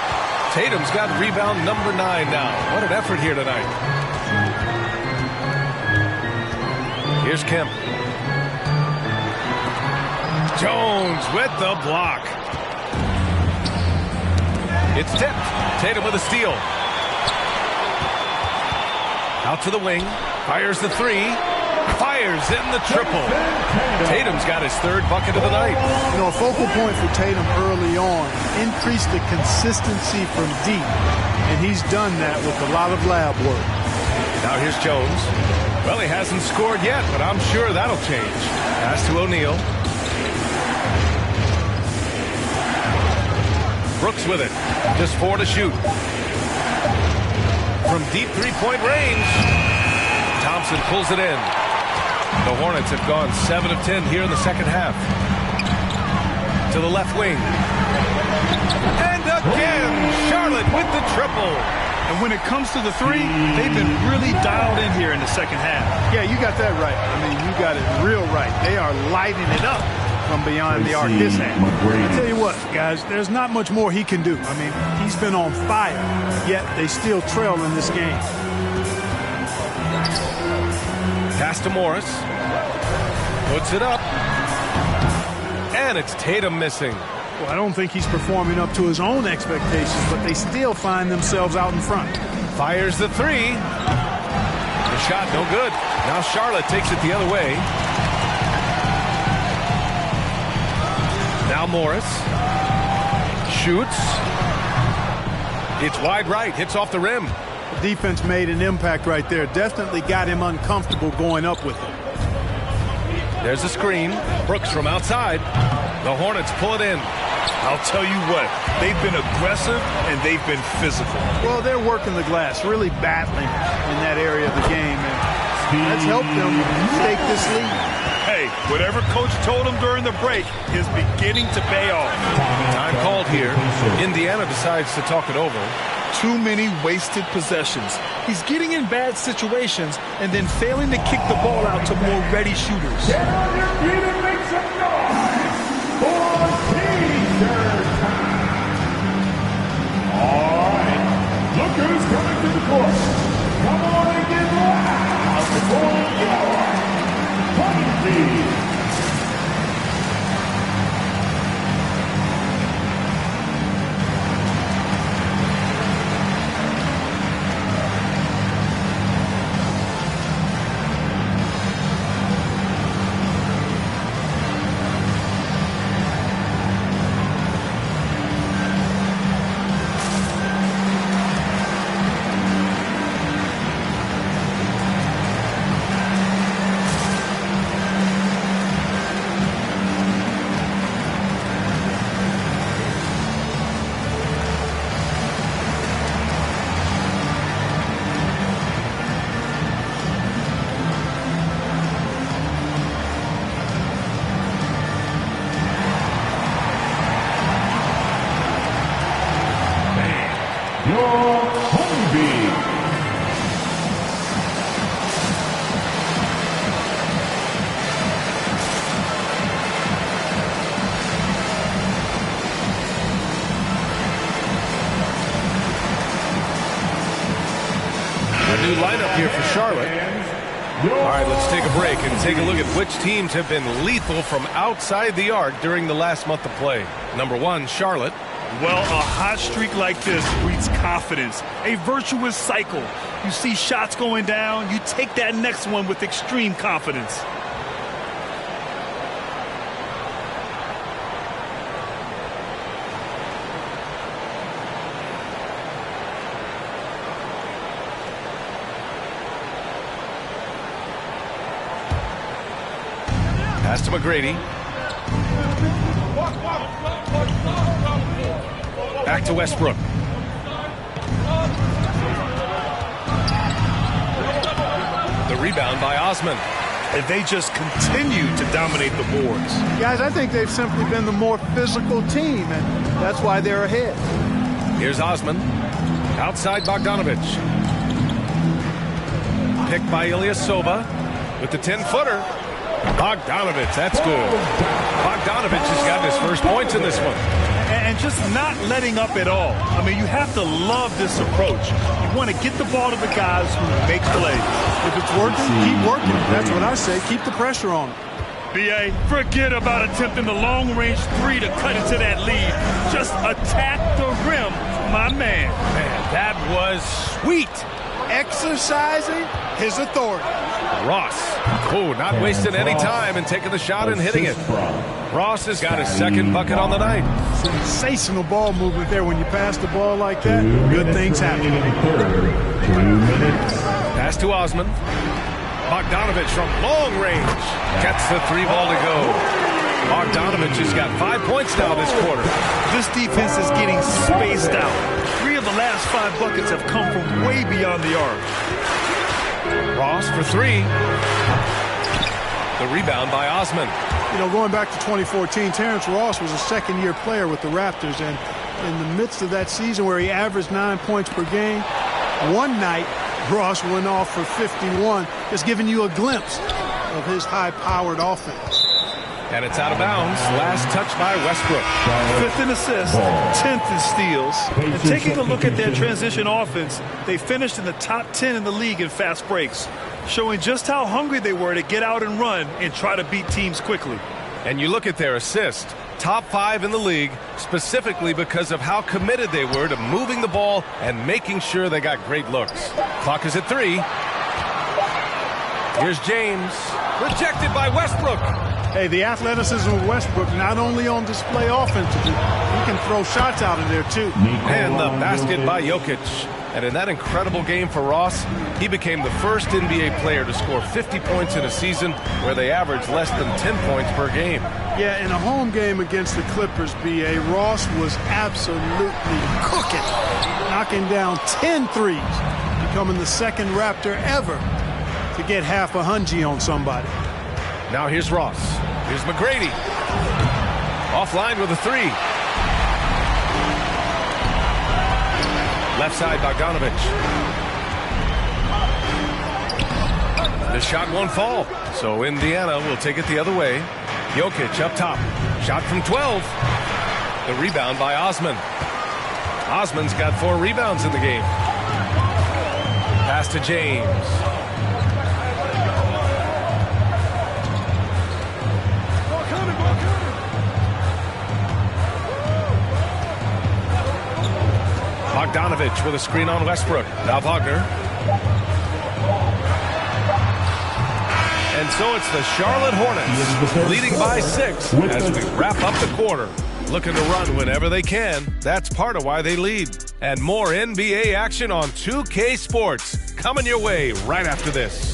Speaker 21: Tatum's got rebound number 9 now. What an effort here tonight. Here's Kemp. Jones with the block. It's tipped. Tatum with a steal. Out to the wing. Fires the 3. Fires in the triple. Tatum's got his third bucket of the night.
Speaker 17: You know, a focal point for Tatum early on, increase the consistency from deep. And he's done that with a lot of lab work.
Speaker 21: Now here's Jones. Well, he hasn't scored yet, but I'm sure that'll change. Pass to O'Neal. Brooks with it. Just 4 to shoot. From deep three-point range. Thompson pulls it in. The Hornets have gone 7 of 10 here in the second half. To the left wing. And again, Charlotte with the triple.
Speaker 1: And when it comes to the 3, they've been really dialed in here in the second half.
Speaker 17: Yeah, you got that right. I mean, you got it real right. They are lighting it up from beyond the arc this half. I tell you what, guys, there's not much more he can do. I mean, he's been on fire, yet they still trail in this game.
Speaker 21: Pass to Morris. Puts it up. And it's Tatum missing.
Speaker 17: Well, I don't think he's performing up to his own expectations, but they still find themselves out in front.
Speaker 21: Fires the 3. The shot no good. Now Charlotte takes it the other way. Now Morris. Shoots. It's wide right. Hits off the rim.
Speaker 17: The defense made an impact right there. Definitely got him uncomfortable going up with it.
Speaker 21: There's a screen. Brooks from outside. The Hornets pull it in.
Speaker 1: I'll tell you what, they've been aggressive and they've been physical.
Speaker 17: Well, they're working the glass, really battling in that area of the game, and that's helped them stake this lead.
Speaker 1: Hey, whatever coach told him during the break is beginning to pay off.
Speaker 21: Time called here. Indiana decides to talk it over.
Speaker 1: Too many wasted possessions. He's getting in bad situations and then failing to kick the ball out to more ready shooters.
Speaker 8: Get on your feet and make some noise for T-shirt time. All right, look who's coming to the court. Come on and get loud for your Honeybees.
Speaker 21: New lineup here for Charlotte. All right, let's take a break and take a look at which teams have been lethal from outside the arc during the last month of play. Number 1, Charlotte.
Speaker 1: Well, a hot streak like this breeds confidence, a virtuous cycle. You see shots going down, you take that next one with extreme confidence.
Speaker 21: Pass to McGrady. Back to Westbrook. The rebound by Osman.
Speaker 1: And they just continue to dominate the boards.
Speaker 17: Guys, I think they've simply been the more physical team, and that's why they're ahead.
Speaker 21: Here's Osman. Outside Bogdanovich. pick by Ilyasova with the 10-footer. Bogdanovich, that's good. Bogdanovich has gotten his first points in this one.
Speaker 1: And just not letting up at all. I mean, you have to love this approach. You want to get the ball to the guys who make plays.
Speaker 17: If it's working, keep working. That's what I say. Keep the pressure on them.
Speaker 1: B.A., forget about attempting the long-range three to cut into that lead. Just attack the rim, my man.
Speaker 21: Man, that was sweet.
Speaker 17: Exercising his authority.
Speaker 21: Ross, not wasting any time and taking the shot and hitting it. Ross has got his second bucket on the night.
Speaker 17: Sensational ball movement there. When you pass the ball like that, good things happen.
Speaker 21: Pass to Osman. Bogdanovich from long range gets the 3-ball to go. Bogdanovich has got 5 points now this quarter.
Speaker 1: This defense is getting spaced out. 3 of the last 5 buckets have come from way beyond the arc.
Speaker 21: Ross for 3. The rebound by Osman.
Speaker 17: You know, going back to 2014, Terrence Ross was a second-year player with the Raptors, and in the midst of that season where he averaged 9 points per game, one night Ross went off for 51, just giving you a glimpse of his high-powered offense.
Speaker 21: And it's out of bounds. Last touch by Westbrook.
Speaker 1: 5th in assists, 10th in steals. And taking a look at their transition offense, they finished in the top 10 in the league in fast breaks, showing just how hungry they were to get out and run and try to beat teams quickly.
Speaker 21: And you look at their assist, top 5 in the league, specifically because of how committed they were to moving the ball and making sure they got great looks. Clock is at 3. Here's James. Rejected by Westbrook.
Speaker 17: Hey, the athleticism of Westbrook not only on display offensively, he can throw shots out of there too.
Speaker 21: And the basket by Jokic. And in that incredible game for Ross, he became the first NBA player to score 50 points in a season where they averaged less than 10 points per game.
Speaker 17: Yeah, in a home game against the Clippers, B.A., Ross was absolutely cooking, knocking down 10 threes, becoming the second Raptor ever to get half a hungy on somebody.
Speaker 21: Now here's Ross. Here's McGrady. Offline with a 3. Left side, Bogdanovich. The shot won't fall, so Indiana will take it the other way. Jokic up top. Shot from 12. The rebound by Osman. Osman's got 4 rebounds in the game. Pass to James. Bogdanovich with a screen on Westbrook. Now Wagner. And so it's the Charlotte Hornets leading by 6 as we wrap up the quarter. Looking to run whenever they can. That's part of why they lead. And more NBA action on 2K Sports coming your way right after this.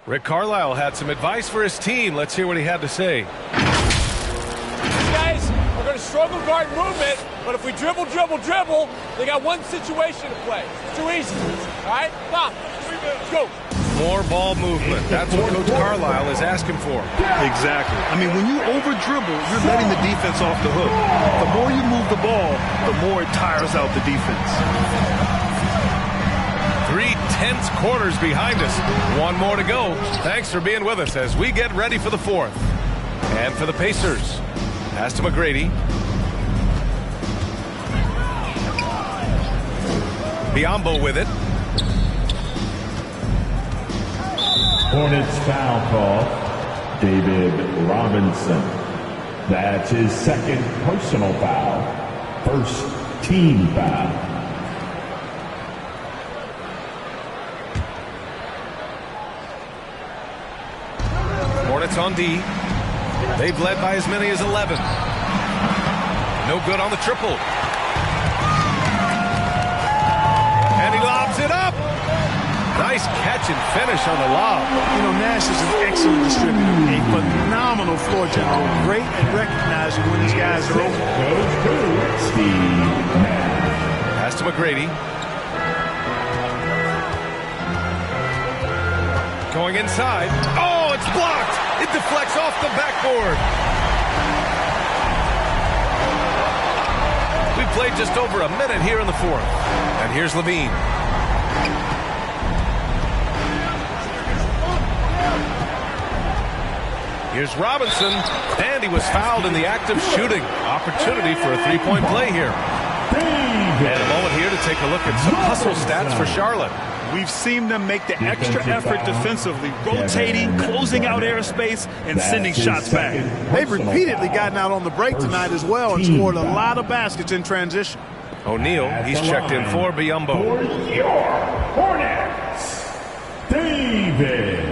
Speaker 21: Rick Carlisle had some advice for his team. Let's hear what he had to say.
Speaker 10: These guys are going to struggle guard movement, but if we dribble, they got one situation to play. It's too easy. All right? Stop. Let's go.
Speaker 21: More ball movement. That's what Coach Carlisle is asking for.
Speaker 1: Exactly. I mean, when you over-dribble, you're letting the defense off the hook. The more you move the ball, the more it tires out the defense.
Speaker 21: 3 tense quarters behind us. 1 more to go. Thanks for being with us as we get ready for the 4th. And for the Pacers, pass to McGrady. Biyombo with it.
Speaker 8: Hornets foul call, David Robinson. That's his second personal foul, first team foul.
Speaker 21: Hornets on D. They've led by as many as 11. No good on the triple. And he lobs it up. Nice catch and finish on the lob.
Speaker 17: You know, Nash is an excellent distributor. A phenomenal floor general. Great at recognizing when his guys are open.
Speaker 21: Pass to McGrady. Going inside. Oh, it's blocked. It deflects off the backboard. We played just over a minute here in the fourth. And here's Levine. Here's Robinson, and he was fouled in the act of shooting. Opportunity for a three-point play here. And a moment here to take a look at some hustle stats for Charlotte.
Speaker 1: We've seen them make the extra effort defensively, rotating, closing out airspace, and sending shots back.
Speaker 17: They've repeatedly gotten out on the break tonight as well and scored a lot of baskets in transition.
Speaker 21: O'Neal, he's checked in for Biyombo.
Speaker 8: For your Hornets, David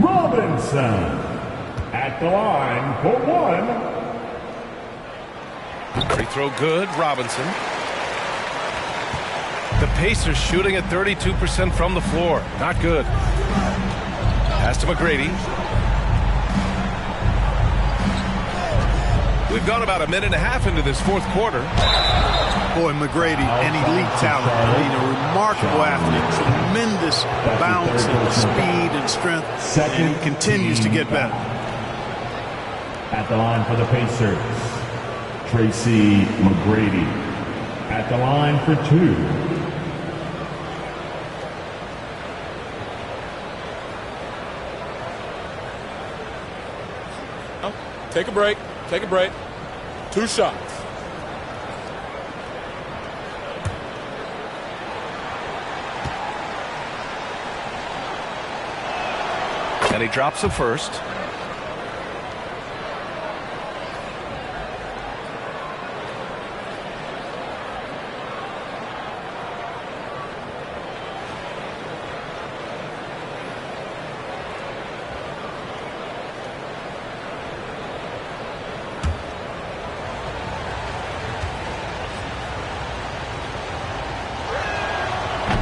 Speaker 8: Robinson. At the line for one.
Speaker 21: Free throw good, Robinson. The Pacers shooting at 32% from the floor. Not good. Pass to McGrady. We've gone about a minute and a half into this fourth quarter.
Speaker 17: Boy, McGrady, an elite talent. I mean, a remarkable athlete. Tremendous bounce and speed and strength. And he continues to get better.
Speaker 8: At the line for the Pacers, Tracy McGrady. At the line for two.
Speaker 10: Take a break. Take a break. 2 shots.
Speaker 21: And he drops the first.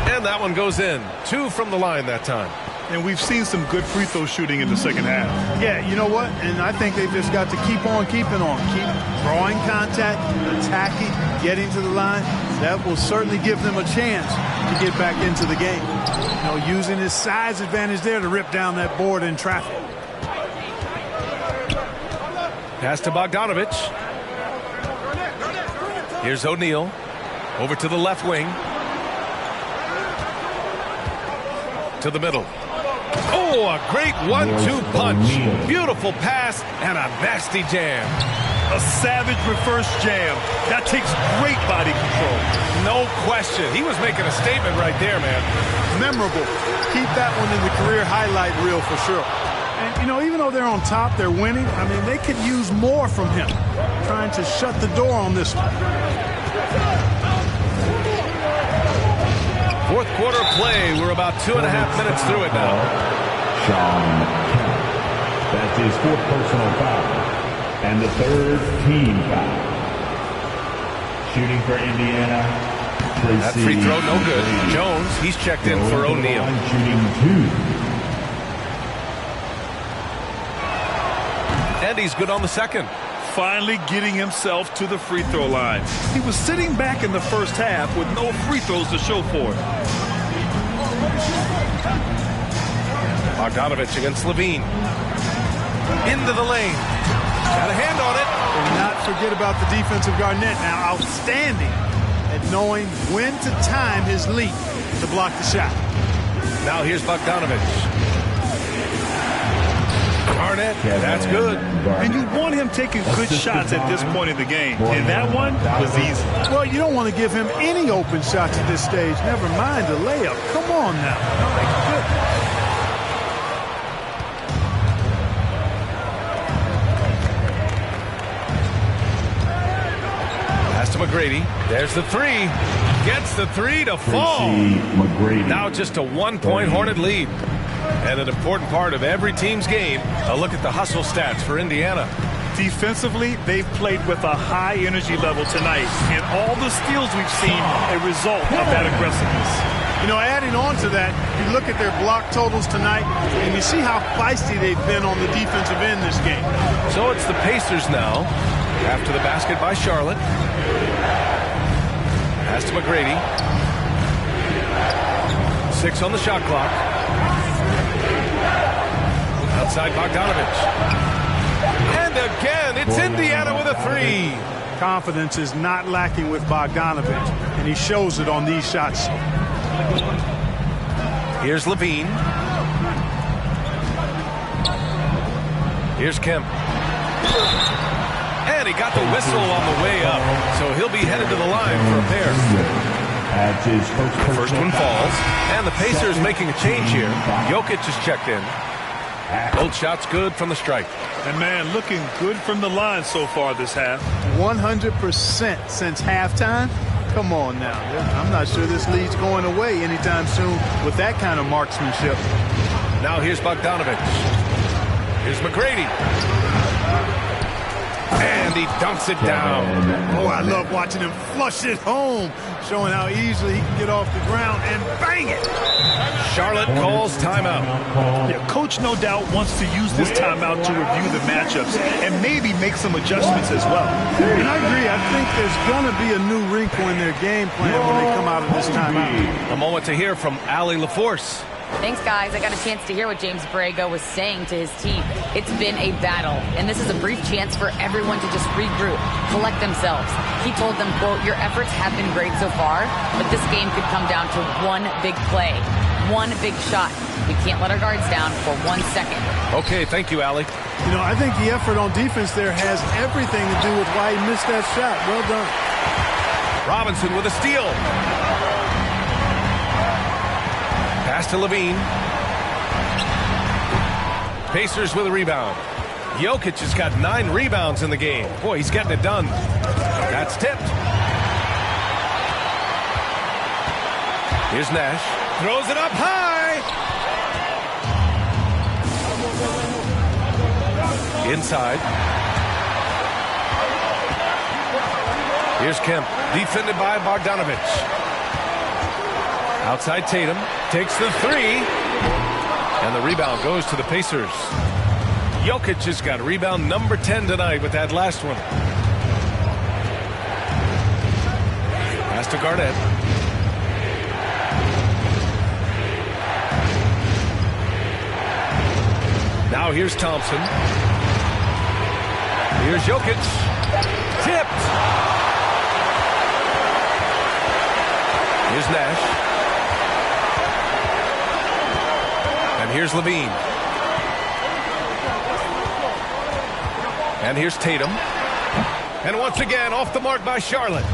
Speaker 21: And that one goes in. 2 from the line that time.
Speaker 1: And we've seen some good free throw shooting in the second half.
Speaker 17: Yeah, you know what? And I think they've just got to keep on keeping on. Keep drawing contact, attacking, getting to the line. That will certainly give them a chance to get back into the game. You know, using his size advantage there to rip down that board in traffic.
Speaker 21: Pass to Bogdanovich. Here's O'Neal. Over to the left wing. To the middle. Oh, a great 1-2 punch. Beautiful pass and a nasty jam.
Speaker 1: A savage reverse jam. That takes great body control.
Speaker 21: No question. He was making a statement right there, man.
Speaker 17: Memorable. Keep that one in the career highlight reel for sure. And, you know, even though they're on top, they're winning. I mean, they could use more from him. Trying to shut the door on this one.
Speaker 21: Fourth quarter play. We're about 2.5 minutes through it now.
Speaker 8: Sean Kemp. That's his 4th personal foul. And the 3rd team foul. Shooting for Indiana. Tracy
Speaker 21: That free throw, no good. Jones, he's checked in for O'Neal.
Speaker 8: Shooting 2.
Speaker 21: And he's good on the second.
Speaker 1: Finally getting himself to the free throw line. He was sitting back in the first half with no free throws to show for it.
Speaker 21: Bogdanovich against Levine. Into the lane. Got a hand on it.
Speaker 17: And not forget about the defensive Garnett now. Outstanding at knowing when to time his leap to block the shot.
Speaker 21: Now here's Bogdanovich. Garnett, that's good.
Speaker 1: And you want him taking good shots at this point in the game. And that one was easy.
Speaker 17: Well, you don't want to give him any open shots at this stage. Never mind a layup. Come on now. My goodness.
Speaker 21: Pass to McGrady. There's the three. Gets the three to fall.
Speaker 8: McGrady.
Speaker 21: Now just a 1-point Hornet lead. And an important part of every team's game, a look at the hustle stats for Indiana.
Speaker 1: Defensively, they've played with a high energy level tonight. And all the steals we've seen, a result of that aggressiveness.
Speaker 17: You know, adding on to that, you look at their block totals tonight, and you see how feisty they've been on the defensive end this game.
Speaker 21: So it's the Pacers now. After the basket by Charlotte. Pass to McGrady. 6 on the shot clock. Outside Bogdanovich. And again, it's Indiana with a three.
Speaker 17: Confidence is not lacking with Bogdanovich, and he shows it on these shots.
Speaker 21: Here's Levine. Here's Kemp. And he got the whistle on the way up, so he'll be headed to the line for a pair. The first one falls, and the Pacers making a change here. Jokic is checked in. Both shots good from the stripe.
Speaker 1: And man, looking good from the line so far this half.
Speaker 17: 100% since halftime. Come on now. I'm not sure this lead's going away anytime soon with that kind of marksmanship.
Speaker 21: Now here's Bogdanovich. Here's McGrady. And he dunks it down.
Speaker 17: Oh, I love watching him flush it home, showing how easily he can get off the ground and bang it.
Speaker 21: Charlotte calls timeout.
Speaker 1: Yeah, coach no doubt wants to use this timeout to review the matchups and maybe make some adjustments as well.
Speaker 17: And I agree. I think there's going to be a new wrinkle in their game plan when they come out of this timeout.
Speaker 21: A moment to hear from Allie LaForce.
Speaker 3: Thanks, guys. I got a chance to hear what James Borrego was saying to his team. It's been a battle, and this is a brief chance for everyone to just regroup, collect themselves. He told them, quote, "Your efforts have been great so far, but this game could come down to one big play, one big shot. We can't let our guards down for 1 second."
Speaker 21: Okay, thank you, Allie.
Speaker 17: You know, I think the effort on defense there has everything to do with why he missed that shot. Well done.
Speaker 21: Robinson with a steal. Pass to Levine. Pacers with a rebound. Jokic has got 9 rebounds in the game. Boy, he's getting it done. That's tipped. Here's Nash. Throws it up high. Inside. Here's Kemp. Defended by Bogdanovich. Outside Tatum. Takes the three. And the rebound goes to the Pacers. Jokic has got rebound number 10 tonight with that last one. Pass to Garnett. Now here's Thompson. Here's Jokic. Tipped. Here's Nash. And here's Levine. And here's Tatum. And once again, off the mark by Charlotte.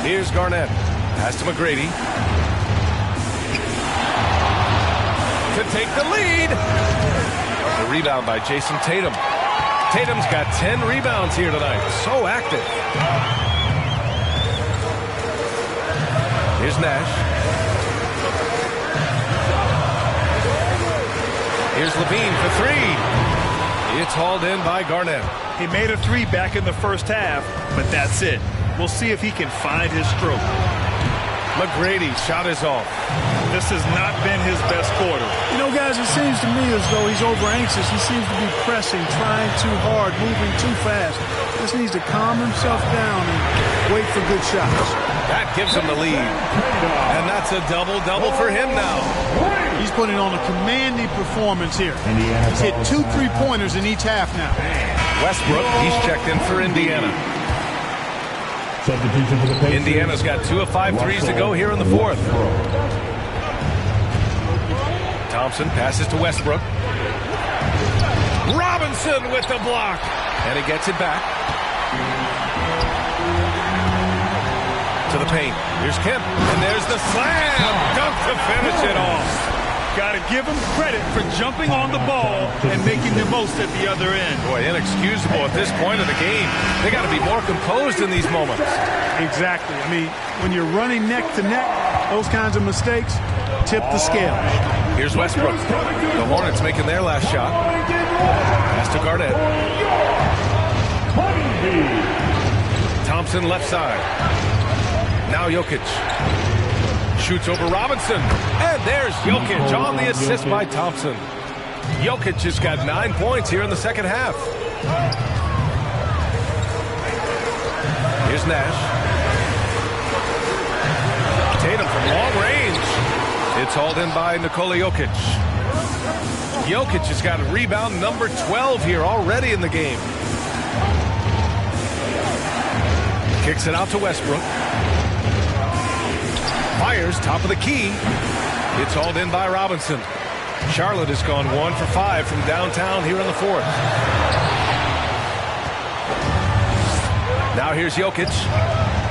Speaker 21: Here's Garnett. Pass to McGrady. To take the lead. The rebound by Jason Tatum. Tatum's got 10 rebounds here tonight. So active. Here's Nash. Here's Levine for three. It's hauled in by Garnett.
Speaker 1: He made a three back in the first half, but that's it. We'll see if he can find his stroke.
Speaker 21: McGrady shot is off.
Speaker 1: This has not been his best quarter.
Speaker 17: You know, guys, it seems to me as though he's over anxious. He seems to be pressing, trying too hard, moving too fast. Just needs to calm himself down and wait for good shots.
Speaker 21: That gives him the lead. And that's a double-double for him now.
Speaker 17: He's putting on a commanding performance here. He's hit 2 3-pointers in each half now.
Speaker 21: Westbrook, he's checked in for Indiana. Indiana's got 2 of 5 threes to go here in the fourth. Thompson passes to Westbrook. Robinson with the block. And he gets it back. To the paint. Here's Kemp. And there's the slam dunk to finish it off.
Speaker 1: Got to give him credit for jumping on the ball and making the most at the other end.
Speaker 21: Boy, inexcusable at this point of the game. They got to be more composed in these moments.
Speaker 17: Exactly. I mean, when you're running neck to neck, those kinds of mistakes tip the scale.
Speaker 21: Here's Westbrook. The Hornets making their last shot. Pass to Garnett. Thompson left side. Now Jokic. Shoots over Robinson. And there's Jokic on the assist by Thompson. Jokic has got 9 points here in the second half. Here's Nash. Tatum from long range It's hauled in by Nikola Jokic. Jokic has got rebound number 12 here already in the game. Kicks it out to Westbrook. Fires top of the key. It's hauled in by Robinson. Charlotte has gone 1 for 5 from downtown here in the fourth. Now here's Jokic.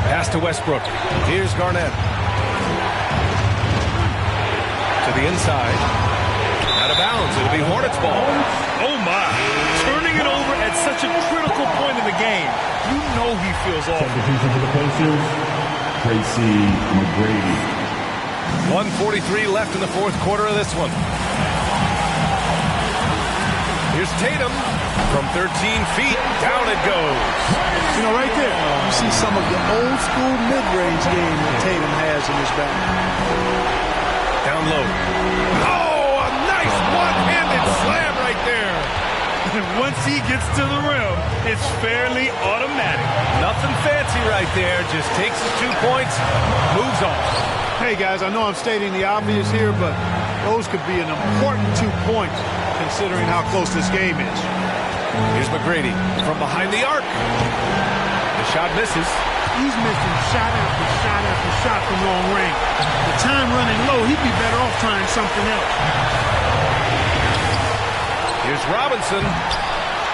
Speaker 21: Pass to Westbrook. Here's Garnett. To the inside. Out of bounds. It'll be Hornets ball.
Speaker 1: Oh, my. Turning it over at such a critical point in the game. You know he feels awful.
Speaker 8: Substitution for the Pacers, Tracy McGrady.
Speaker 21: 1:43 left in the fourth quarter of this one. Here's Tatum from 13 feet. Down it goes.
Speaker 17: You know, right there, you see some of the old school mid-range game that Tatum has in his bag.
Speaker 21: Down low. Oh, a nice one-handed slam right there.
Speaker 1: And once he gets to the rim, it's fairly automatic.
Speaker 21: Nothing fancy right there. Just takes his 2 points, moves on.
Speaker 17: Hey, guys, I know I'm stating the obvious here, but those could be an important 2 points considering how close this game is.
Speaker 21: Here's McGrady from behind the arc. The shot misses.
Speaker 17: He's missing shot after shot after shot from long range. The time running low, he'd be better off trying something else.
Speaker 21: Here's Robinson.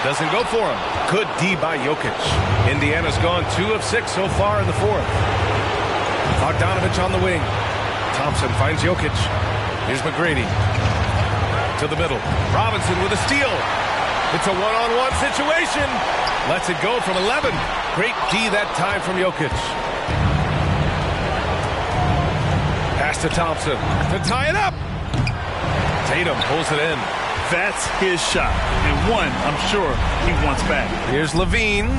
Speaker 21: Doesn't go for him. Good D by Jokic. Indiana's gone 2 of 6 so far in the fourth. Bogdanovich on the wing. Thompson finds Jokic. Here's McGrady. To the middle. Robinson with a steal. It's a one-on-one situation. Lets it go from 11. Great D that time from Jokic. Pass to Thompson to tie it up. Tatum pulls it in.
Speaker 1: That's his shot. And one, I'm sure, he wants back.
Speaker 21: Here's Levine.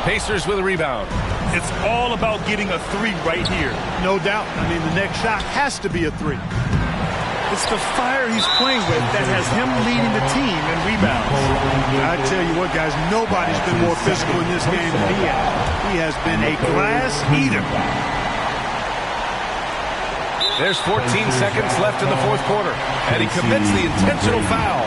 Speaker 21: Pacers with a rebound.
Speaker 1: It's all about getting a 3 right here.
Speaker 17: No doubt. I mean, the next shot has to be a 3.
Speaker 1: It's the fire he's playing with that has him leading the team in rebounds.
Speaker 17: I tell you what, guys, nobody's been more physical in this game than he has. He has been a glass eater.
Speaker 21: There's 14 seconds left in the fourth quarter, and he commits the intentional foul.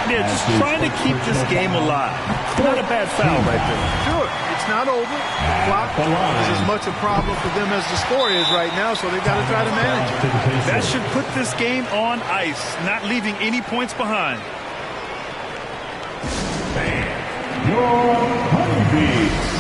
Speaker 1: Yeah, just trying to keep this game alive. Not a bad foul right there.
Speaker 17: Sure, it's not over. The clock is as much a problem for them as the score is right now, so they got to try to manage it.
Speaker 1: That should put this game on ice, not leaving any points behind.
Speaker 8: Your Honeybees.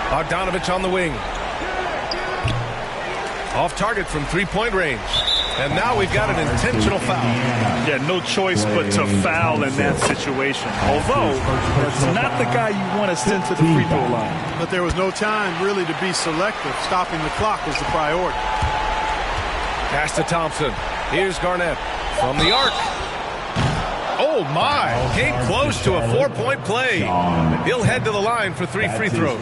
Speaker 21: Bogdanovich on the wing. Off target from three-point range. And now we've got an intentional foul.
Speaker 1: Yeah, no choice but to foul in that situation. Although, that's not the guy you want to send to the free throw line.
Speaker 17: But there was no time really to be selective. Stopping the clock was the priority.
Speaker 21: Pass to Thompson. Here's Garnett from the arc. Oh, my. Came close to a 4-point play. He'll head to the line for 3 free throws.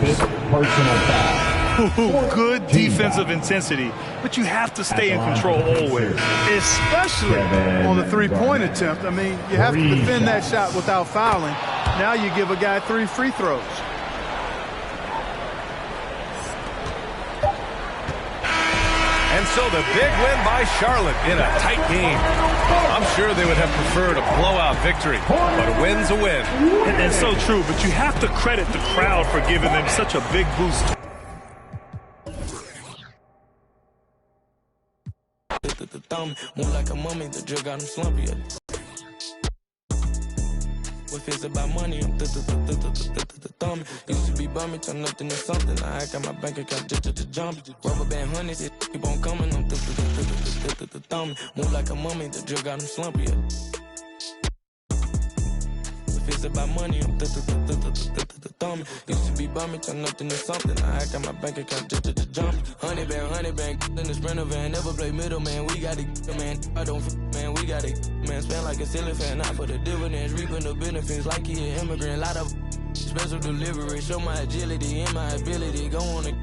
Speaker 1: Good defensive intensity, but you have to stay in control always.
Speaker 17: Especially on the three-point attempt. I mean, you have to defend that shot without fouling. Now you give a guy 3 free throws.
Speaker 21: And so the big win by Charlotte in a tight game. I'm sure they would have preferred a blowout victory, but a win's a win.
Speaker 1: And so true, but you have to credit the crowd for giving them such a big boost.
Speaker 11: Move like a mummy, the drug got him slumpy. If it's about money, I'm thumb. Used to be bumming, turn nothing to something. I got my bank account just jump. Rubber band hundreds, it keep on coming. I'm thumb. Move like a mummy, the drug got him slumpy. If it's about money, I'm thumb. Used to be bumming, turn nothing to something. I got my bank account just jump. 100 band, in the Sprinter van. Never play middle, man. We got it, man. I don't, man. We got it, man. Spend like a silly fan, not for the dividends. Reaping the benefits like he an immigrant. Lot of special delivery. Show my agility and my ability. Go on a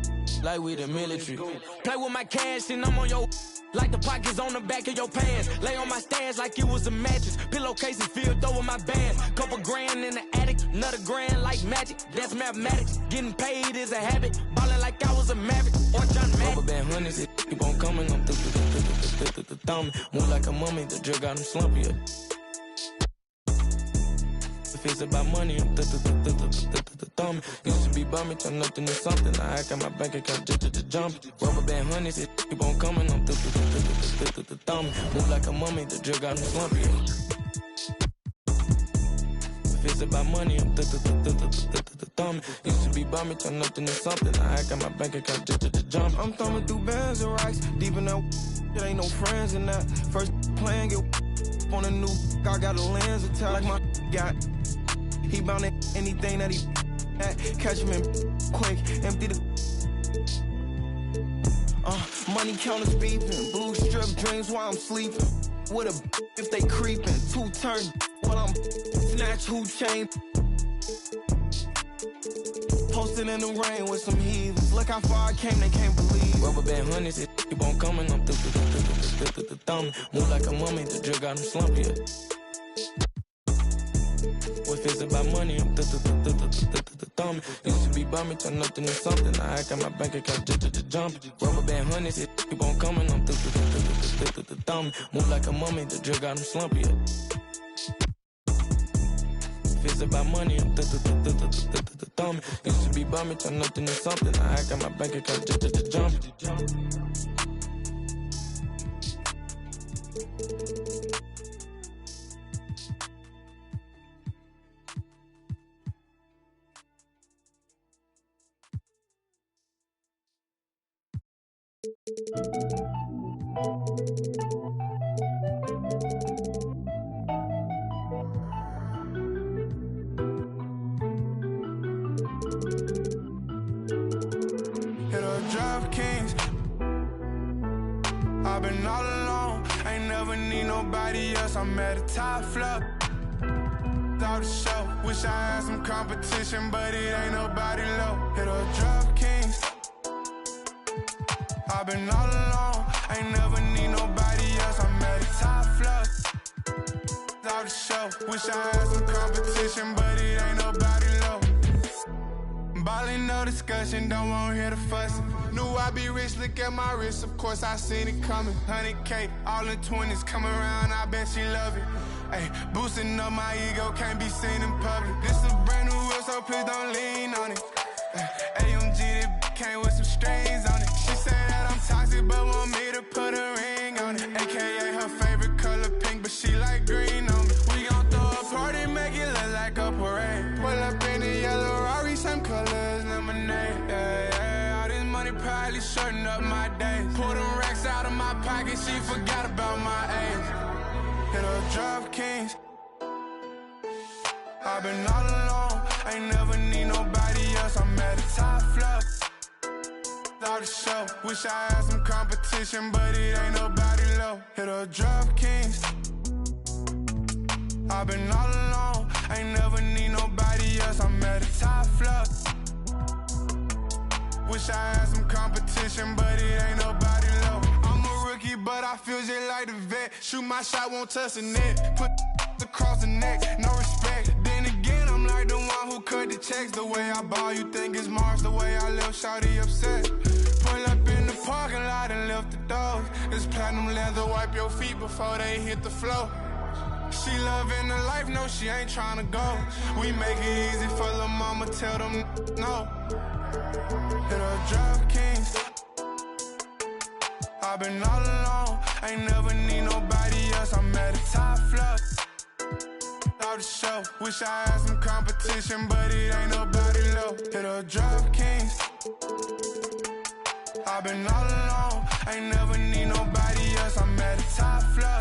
Speaker 11: like we the military. Play with my cash and I'm on your like the pockets on the back of your pants. Lay on my stairs like it was a mattress. Pillowcases filled over my bands. Couple grand in the attic, another grand like magic. That's mathematics. Getting paid is a habit. Ballin' like I was a Maverick or John Madden. Rubber band hundreds, it keep on coming. I'm the thumb. Move like a mummy, the drug got him slumpy. If it's about money, I'm the thumb. Used to be bumming, turn nothing to something. I got my bank account just jump. Rubber band hundreds, it keep on coming. I'm the thumb. Move like a mummy, the drug got him slumpy. If it's about money, I'm the thumb. Used to be bumming, turn nothing to something. I got my bank account just jump. I'm thumbing through bands and racks. Deep in that, it ain't no friends in that. First playing, get on a new, I got a lens attack like my got. He bound at anything that he at. Catch him in quick, empty the. Money counters beeping, blue strip dreams while I'm sleeping. With a if they creeping, 2 turn while I'm snatch who chain. Posted in the rain with some heathens. Look how far I came, they can't believe. Rubber band hundreds, it keep on coming. I'm the thumb. Move like a mummy, the drug got him slumpy. If it's about money, I'm the thumb. Used to be bumming, turn nothing to something. I got my bank account just jump. Rubber band hundreds, it keep on coming. I'm the thumb. Move like a mummy, the drug got him slumpy. If it's about money, I'm the thumb. Used to be bumming, turn nothing to something. I got my bank account just jump.
Speaker 19: I've been all alone, ain't never need nobody else. I'm at the top floor, out the show. Wish I had some competition, but it ain't nobody low. Hit a drop kings. I've been all alone, ain't never need nobody else. I'm at the top floor, out the show. Wish I had some competition, but it ain't nobody low. Ballin', no discussion, don't want to hear the fussing. Knew I'd be rich, look at my wrist, of course I seen it coming. 100K, all in 20s, come around, I bet she love it. Ay, boosting up my ego, can't be seen in public. This a brand new whip, so please don't lean on it. AMG, that came with some strings on it. She said that I'm toxic, but want me to put a ring on it. AKA her favorite color pink, but she like green on me. We gon' throw a party, make it look like a parade. Pull up in the yellow Rari, same color as lemonade. Yeah, yeah, all this money probably shorten up my days. Pull them racks out of my pocket, she forgot about my age. Hit a drop kings. I've been all alone, ain't never need nobody else. I'm at the top floor, out the show. Wish I had some competition, but it ain't nobody low. Hit a drop kings. I've been all alone, ain't never need nobody else. I'm at the top floor. Wish I had some competition, but it ain't nobody low. I'm a rookie, but I feel just like the vet. Shoot my shot, won't touch the net. Put across the neck, no respect. Then again, I'm like the one who cut the checks. The way I ball, you think it's Mars. The way I live, shawty upset. Pull up in the parking lot and lift the doors. This platinum leather, wipe your feet before they hit the floor. She loving the life, no, she ain't tryna go. We make it easy for the mama, tell them no. Hit a drop kings. I've been all alone, ain't never need nobody else. I'm at the top floor, out the show. Wish I had some competition, but it ain't nobody low. Hit a drop kings. I've been all alone, ain't never need nobody else. I'm at the top floor,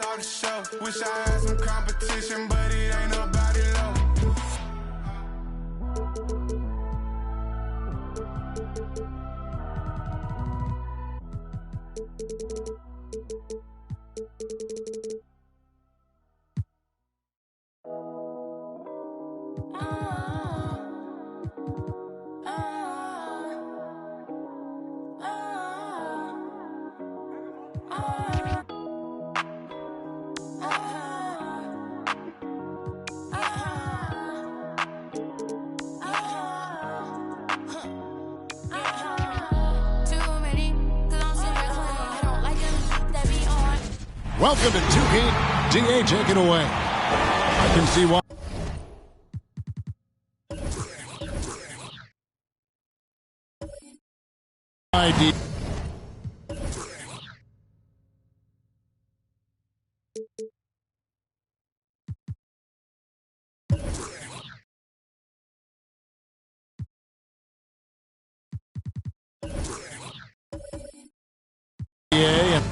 Speaker 19: out the show. Wish I had some competition, but it ain't nobody low.
Speaker 5: Welcome to 2K. DA, take it away. I can see why. ID. Yeah.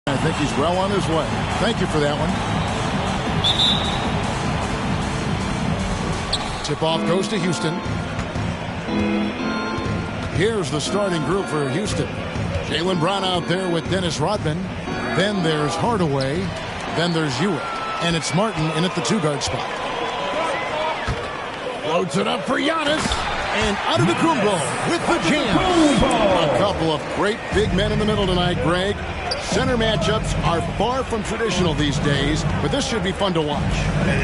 Speaker 5: I think he's well on his way. Thank you for that one. Tip-off goes to Houston. Here's the starting group for Houston. Jaylen Brown out there with Dennis Rodman. Then there's Hardaway. Then there's Hewitt. And it's Martin in at the two-guard spot. Loads it up for Giannis. And Antetokounmpo with the jam. A couple of great big men in the middle tonight, Greg. Center matchups are far from traditional these days, but this should be fun to watch.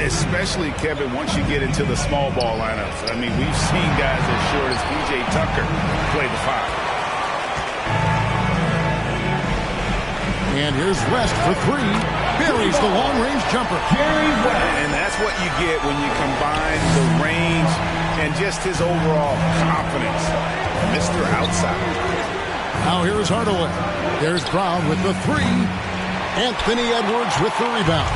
Speaker 6: Especially, Kevin, once you get into the small ball lineups. I mean, we've seen guys as short as P.J. Tucker play the 5.
Speaker 5: And here's West for three. Buries the long-range jumper.
Speaker 6: And that's what you get when you combine the range and just his overall confidence. Mr. Outside.
Speaker 5: Now here's Hardaway. There's Brown with the three. Anthony Edwards with the rebound.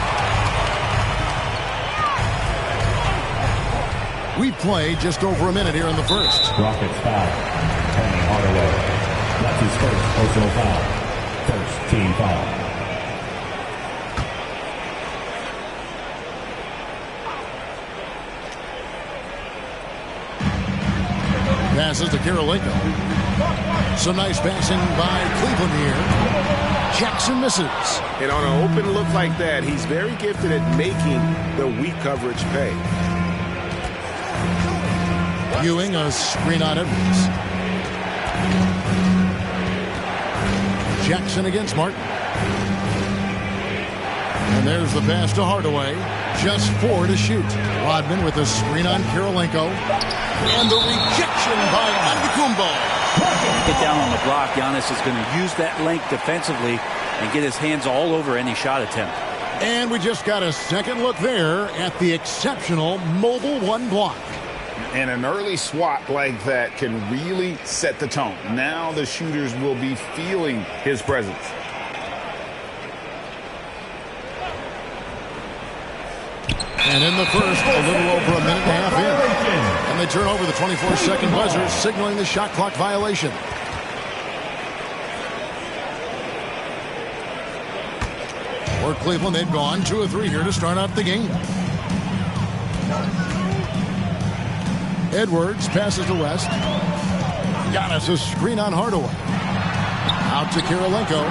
Speaker 5: We played just over a minute here in the first.
Speaker 8: Rockets foul. Tony Hardaway. That's his first personal foul. First team foul.
Speaker 5: Passes to Karolinko. Some nice passing by Cleveland here. Jackson misses.
Speaker 6: And on an open look like that, he's very gifted at making the weak coverage pay.
Speaker 5: Ewing a screen on Edwards. Jackson against Martin. And there's the pass to Hardaway. Just 4 to shoot. Rodman with a screen on Karolinko. And the rejection by Antetokounmpo.
Speaker 4: Get down on the block. Giannis is going to use that length defensively and get his hands all over any shot attempt.
Speaker 5: And we just got a second look there at the exceptional mobile one block.
Speaker 6: And an early swat like that can really set the tone. Now the shooters will be feeling his presence.
Speaker 5: And in the first, a little over a minute and a half in. And they turn over the 24-second buzzer, signaling the shot clock violation. For Cleveland, they've gone 2 of 3 here to start out the game. Edwards passes to West. Giannis a screen on Hardaway. Out to Karolinko.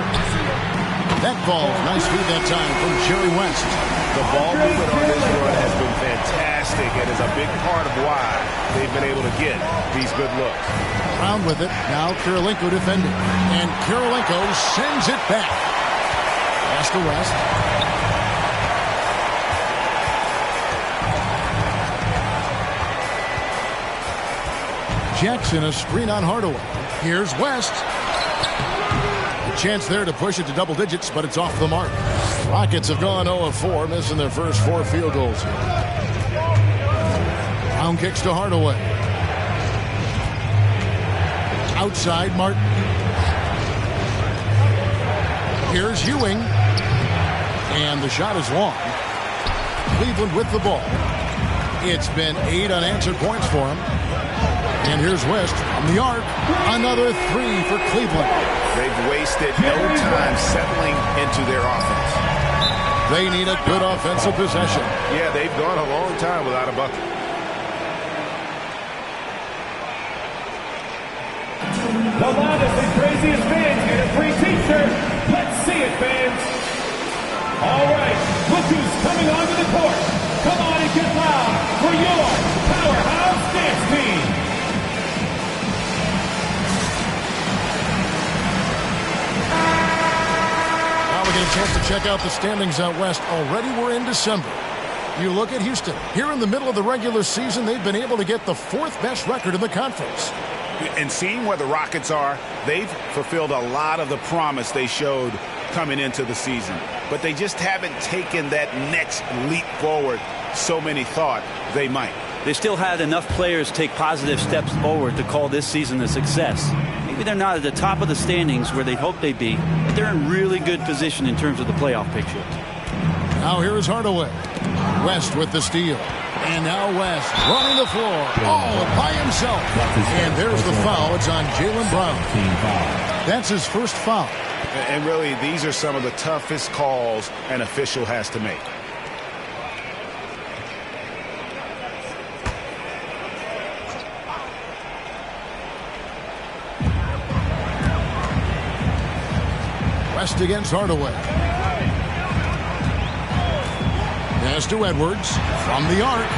Speaker 5: That ball, nice feed that time from Jerry West.
Speaker 6: The ball movement on this run has been fantastic and is a big part of why they've been able to get these good looks.
Speaker 5: Brown with it. Now Karolinko defending. And Karolinko sends it back. Pass to West. Jackson a screen on Hardaway. Here's West. A chance there to push it to double digits, but it's off the mark. Rockets have gone 0 of 4, missing their first 4 field goals. Brown kicks to Hardaway. Outside Martin. Here's Ewing. And the shot is long. Cleveland with the ball. It's been 8 unanswered points for him. And here's West from the arc. Another 3 for Cleveland.
Speaker 6: They've wasted no time settling into their offense.
Speaker 5: They need a good offensive possession.
Speaker 6: Yeah, they've gone a long time without a bucket.
Speaker 8: The loudest and craziest fans get a free t-shirt. Let's see it, fans. All right, look who's coming onto the court. Come on and get loud for your Powerhouse Dance Team.
Speaker 5: Now we get a chance to check out the standings out west. Already we're in December. You look at Houston. Here in the middle of the regular season, they've been able to get the 4th best record in the conference.
Speaker 6: And seeing where the Rockets are, they've fulfilled a lot of the promise they showed coming into the season. But they just haven't taken that next leap forward so many thought they might.
Speaker 2: They still had enough players take positive steps forward to call this season a success. Maybe they're not at the top of the standings where they hope they'd be, but they're in really good position in terms of the playoff picture.
Speaker 5: Now here is Hardaway. West with the steal. And now West running the floor all by himself. And there's the foul. It's on Jaylen Brown. That's his first foul.
Speaker 6: And really, these are some of the toughest calls an official has to make.
Speaker 5: West against Hardaway. Pass to Edwards from the arc.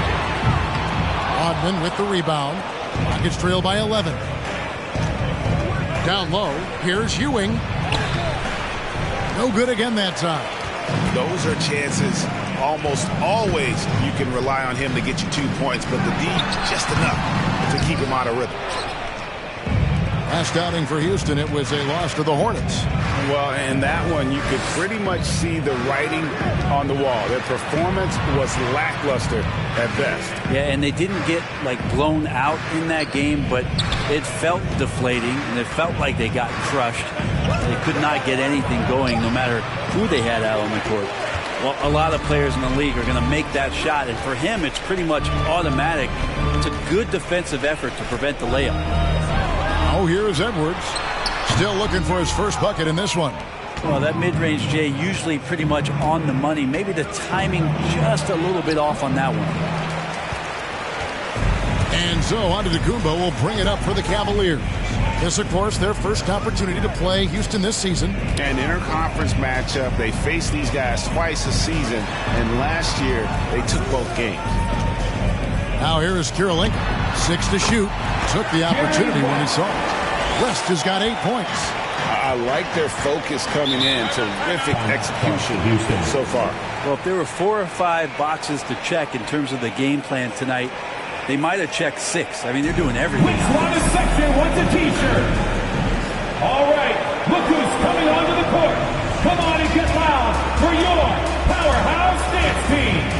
Speaker 5: Rodman with the rebound. Rockets trail by 11. Down low. Here's Ewing. No good again that time.
Speaker 6: Those are chances. Almost always you can rely on him to get you 2 points, but the D just enough to keep him out of rhythm.
Speaker 5: Last outing for Houston, it was a loss to the Hornets.
Speaker 6: Well, in that one, you could pretty much see the writing on the wall. Their performance was lackluster at best.
Speaker 2: Yeah, and they didn't get, blown out in that game, but it felt deflating, and it felt like they got crushed. They could not get anything going, no matter who they had out on the court. Well, a lot of players in the league are going to make that shot, and for him, it's pretty much automatic. It's a good defensive effort to prevent the layup.
Speaker 5: Oh, here's Edwards. Still looking for his first bucket in this one.
Speaker 2: Well, that mid-range, Jay, usually pretty much on the money. Maybe the timing just a little bit off on that one.
Speaker 5: And so Antetokounmpo will bring it up for the Cavaliers. This, of course, their first opportunity to play Houston this season.
Speaker 6: An interconference matchup. They faced these guys twice a season, and last year they took both games.
Speaker 5: Now here is Kirilenko. 6 to shoot. Took the opportunity when he saw it. West has got 8 points.
Speaker 6: I like their focus coming in. Terrific execution so far.
Speaker 2: Well, if there were 4 or 5 boxes to check in terms of the game plan tonight, they might have checked 6. I mean, they're doing everything.
Speaker 8: Which one is section wants a t-shirt? All right, look who's coming onto the court. Come on and get loud for your Powerhouse Dance Team.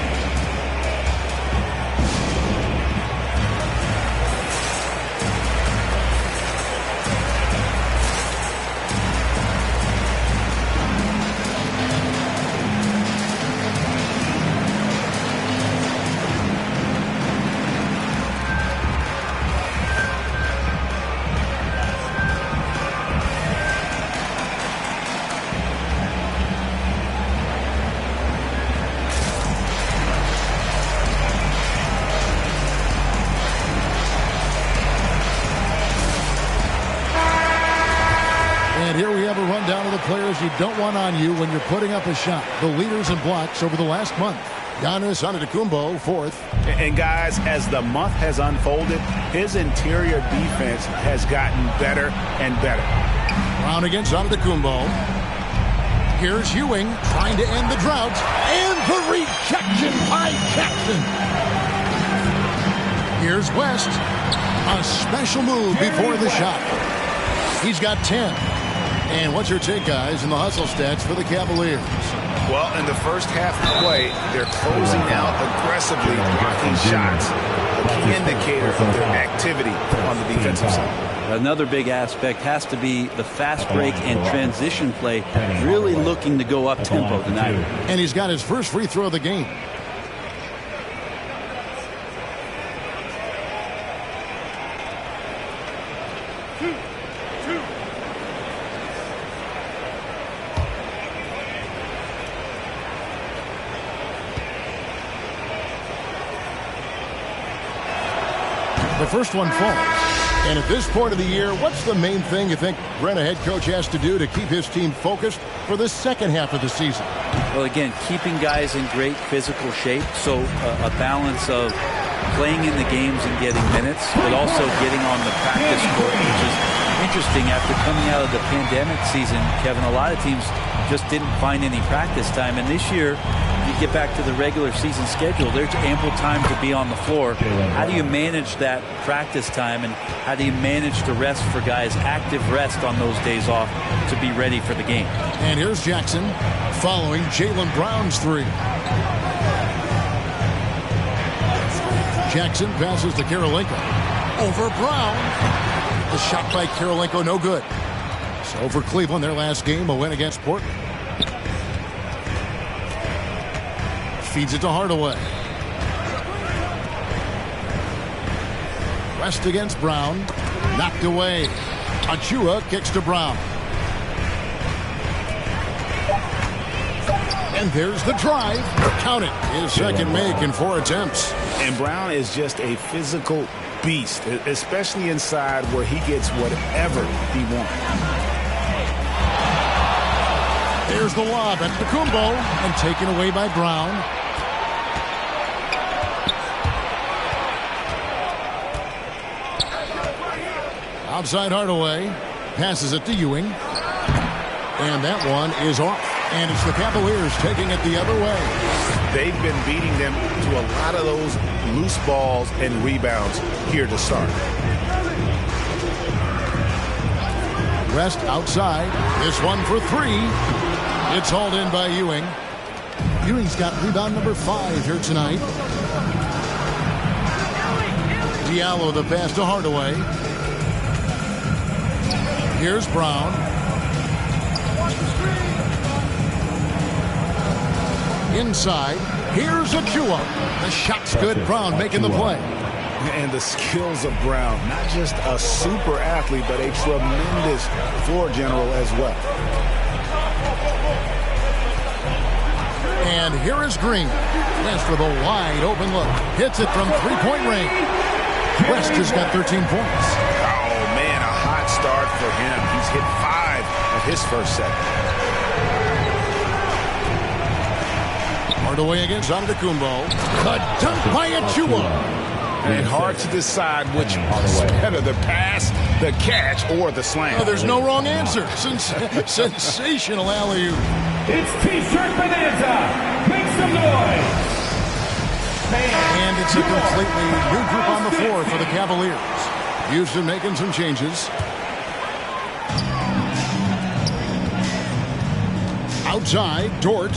Speaker 5: Players you don't want on you when you're putting up a shot. The leaders in blocks over the last month. Giannis Antetokounmpo, 4th.
Speaker 6: And guys, as the month has unfolded, his interior defense has gotten better and better.
Speaker 5: Brown against Antetokounmpo. Here's Ewing trying to end the drought. And the rejection by Jackson. Here's West. A special move before the shot. He's got 10. And what's your take, guys, in the hustle stats for the Cavaliers?
Speaker 6: Well, in the first half of play, they're closing out aggressively, blocking shots. A key indicator of their activity on the defensive side.
Speaker 2: Another big aspect has to be the fast break and transition play, really looking to go up tempo tonight.
Speaker 5: And he's got his first free throw of the game. The first one falls. And at this point of the year, what's the main thing you think Brenna head coach has to do to keep his team focused for the second half of the season?
Speaker 2: Well, again, keeping guys in great physical shape, so a balance of playing in the games and getting minutes, but also getting on the practice court, which is interesting after coming out of the pandemic season. Kevin, a lot of teams just didn't find any practice time, and this year you get back to the regular season schedule, there's ample time to be on the floor. How do you manage that practice time, and how do you manage the rest for guys, active rest on those days off to be ready for the game?
Speaker 5: And here's Jackson following Jaylen Brown's three. Jackson passes to Karolinko. Over Brown. The shot by Karolinko, no good. So for Cleveland, their last game, a win against Portland. Feeds it to Hardaway. West against Brown. Knocked away. Achua kicks to Brown. And there's the drive. Count it. His second make in 4 attempts.
Speaker 6: And Brown is just a physical beast, especially inside where he gets whatever he wants.
Speaker 5: There's the lob at Kumbo and taken away by Brown. Outside Hardaway. Passes it to Ewing. And that one is off. And it's the Cavaliers taking it the other way.
Speaker 6: They've been beating them to a lot of those loose balls and rebounds here to start.
Speaker 5: West outside. This one for 3. It's hauled in by Ewing. Ewing's got rebound number 5 here tonight. Diallo the pass to Hardaway. Here's Brown. Inside. Here's Achua. The shot's good. Brown making the play.
Speaker 6: And the skills of Brown. Not just a super athlete, but a tremendous floor general as well.
Speaker 5: And here is Green. West with a wide open look. Hits it from 3-point range. West has got 13 points.
Speaker 6: Oh, man, a hot start for him. He's hit 5 of his first set.
Speaker 5: Hardaway against Antetokounmpo. The dunk by Achua.
Speaker 6: And hard to decide which is better, the pass, the catch, or the slam.
Speaker 5: Oh, there's no wrong answer. Sensational alley-oop.
Speaker 8: It's T-shirt Bonanza. Make some noise.
Speaker 5: And it's a completely new group on the floor for the Cavaliers. Houston making some changes. Outside, Dort.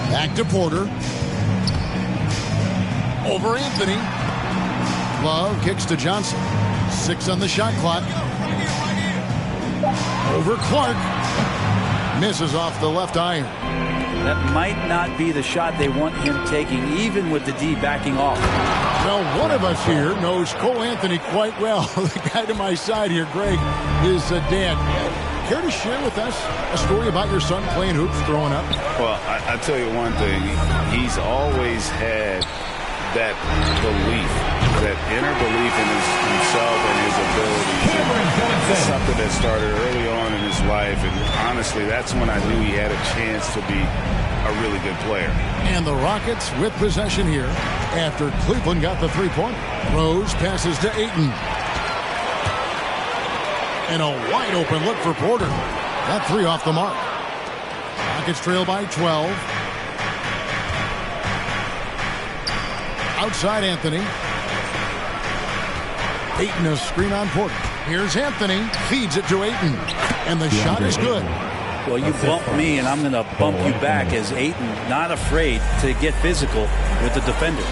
Speaker 5: Back to Porter. Over Anthony. Love kicks to Johnson. 6 on the shot clock. Over Clark. Misses off the left iron.
Speaker 2: That might not be the shot they want him taking, even with the D backing off.
Speaker 5: Well, one of us here knows Cole Anthony quite well. The guy to my side here, Greg, is dad. Care to share with us a story about your son playing hoops growing up?
Speaker 6: Well, I tell you one thing. He's always had that belief, that inner belief in himself and his abilities. It's something that started early on in his life, and honestly, that's when I knew he had a chance to be a really good player.
Speaker 5: And the Rockets with possession here after Cleveland got the 3-point. Rose passes to Ayton. And a wide open look for Porter. That 3 off the mark. Rockets trail by 12. Outside Anthony. Ayton a screen on Porter. Here's Anthony. Feeds it to Ayton. And the shot is good.
Speaker 2: Well, you bump me, and I'm going to bump you back as Ayton not afraid to get physical with the defender.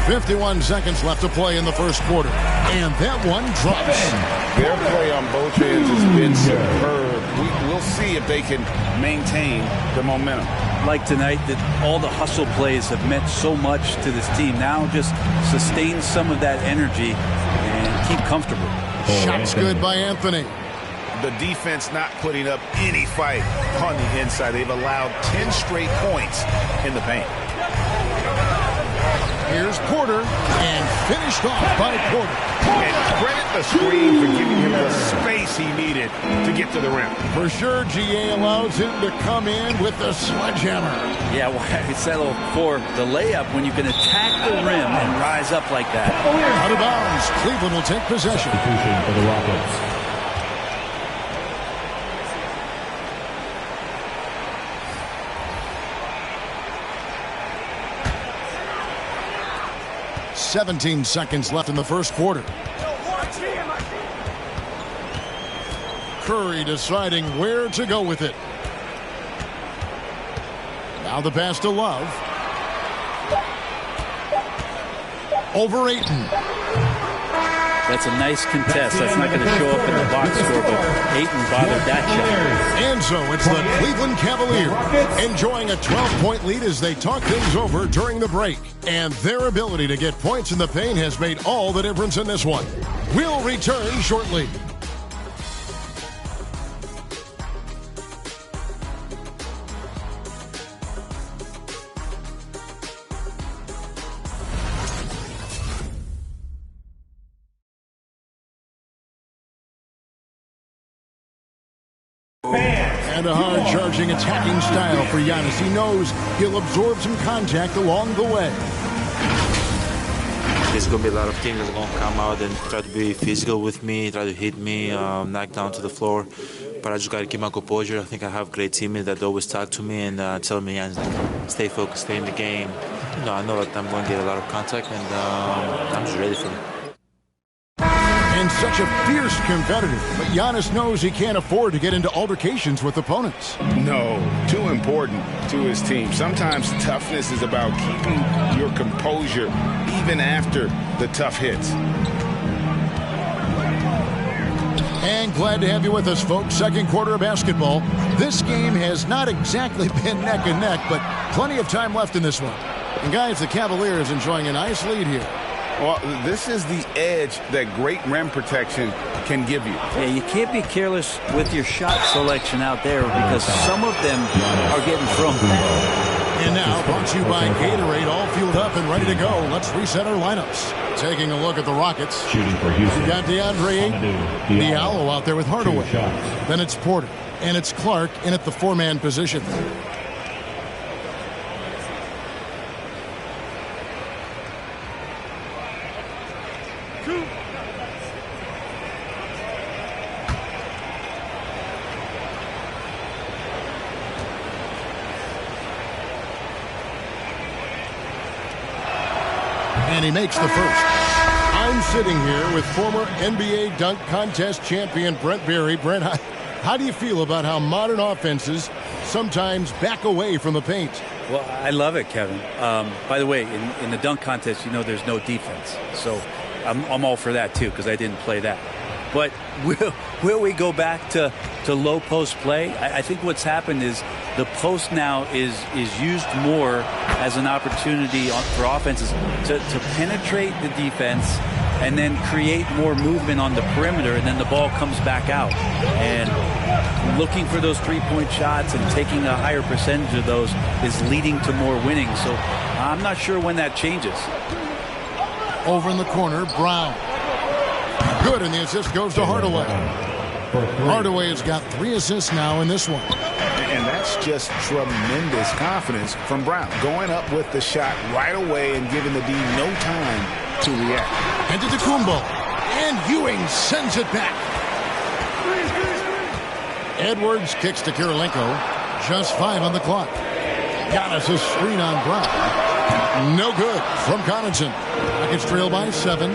Speaker 5: 51 seconds left to play in the first quarter. And that one drops.
Speaker 6: Their play on both ends has been superb. We'll see if they can maintain the momentum.
Speaker 2: Like tonight, that all the hustle plays have meant so much to this team. Now just sustain some of that energy and keep comfortable.
Speaker 5: Shots good by Anthony.
Speaker 6: The defense not putting up any fight on the inside. They've allowed 10 straight points in the paint.
Speaker 5: Here's Porter, and finished off by Porter.
Speaker 6: And credit the screen for giving him the space he needed to get to the rim.
Speaker 5: For sure, GA allows him to come in with the sledgehammer.
Speaker 2: Yeah, well, I settle for the layup when you can attack the rim and rise up like that.
Speaker 5: Out of bounds. Cleveland will take possession.
Speaker 8: Substitution for the Rockets.
Speaker 5: "17 seconds left in the first quarter. Curry deciding where to go with it. Now the pass to Love. Over Ayton.
Speaker 2: That's a nice contest. That's not going to show up in the box score, but Ayton bothered that shot.
Speaker 5: And so it's the Cleveland Cavaliers enjoying a 12-point lead as they talk things over during the break. And their ability to get points in the paint has made all the difference in this one. We'll return shortly. And a hard-charging attacking style for Giannis. He knows he'll absorb some contact along the way.
Speaker 7: There's going to be a lot of teams that are going to come out and try to be physical with me, try to hit me, knock down to the floor. But I just got to keep my composure. I think I have great teammates that always talk to me and tell me, stay focused, stay in the game. You know, I know that I'm going to get a lot of contact, and I'm just ready for it.
Speaker 5: And such a fierce competitor, but Giannis knows he can't afford to get into altercations with opponents.
Speaker 6: No, too important to his team. Sometimes toughness is about keeping your composure even after the tough hits.
Speaker 5: And glad to have you with us, folks. Second quarter of basketball. This game has not exactly been neck and neck, but plenty of time left in this one. And guys, the Cavaliers enjoying a nice lead here.
Speaker 6: Well, this is the edge that great rim protection can give you.
Speaker 2: Yeah, you can't be careless with your shot selection out there because some of them are getting thrown back.
Speaker 5: And now, brought to you by Gatorade, all fueled up and ready to go. Let's reset our lineups. Taking a look at the Rockets.
Speaker 8: Shooting for Houston.
Speaker 5: We got DeAndre Ayton, Diallo out there with Hardaway. Then it's Porter, and it's Clark in at the four-man position. And he makes the first. I'm sitting here with former NBA dunk contest champion Brent Barry. Brent, how do you feel about how modern offenses sometimes back away from the paint?
Speaker 2: Well, I love it, Kevin. By the way, in the dunk contest, you know there's no defense. So I'm all for that, too, because I didn't play that. But will we go back to low post play? I think what's happened is the post now is used more as an opportunity for offenses to penetrate the defense and then create more movement on the perimeter, and then the ball comes back out. And looking for those three-point shots and taking a higher percentage of those is leading to more winning. So I'm not sure when that changes.
Speaker 5: Over in the corner, Brown. Good, and the assist goes to Hardaway. Hardaway has got 3 assists now in this one.
Speaker 6: And that's just tremendous confidence from Brown. Going up with the shot right away and giving the D no time to react.
Speaker 5: And to Kumbo. And Ewing sends it back. Edwards kicks to Kirilenko. Just 5 on the clock. Giannis a screen on Brown. No good from Connaughton. Rockets trail by 7.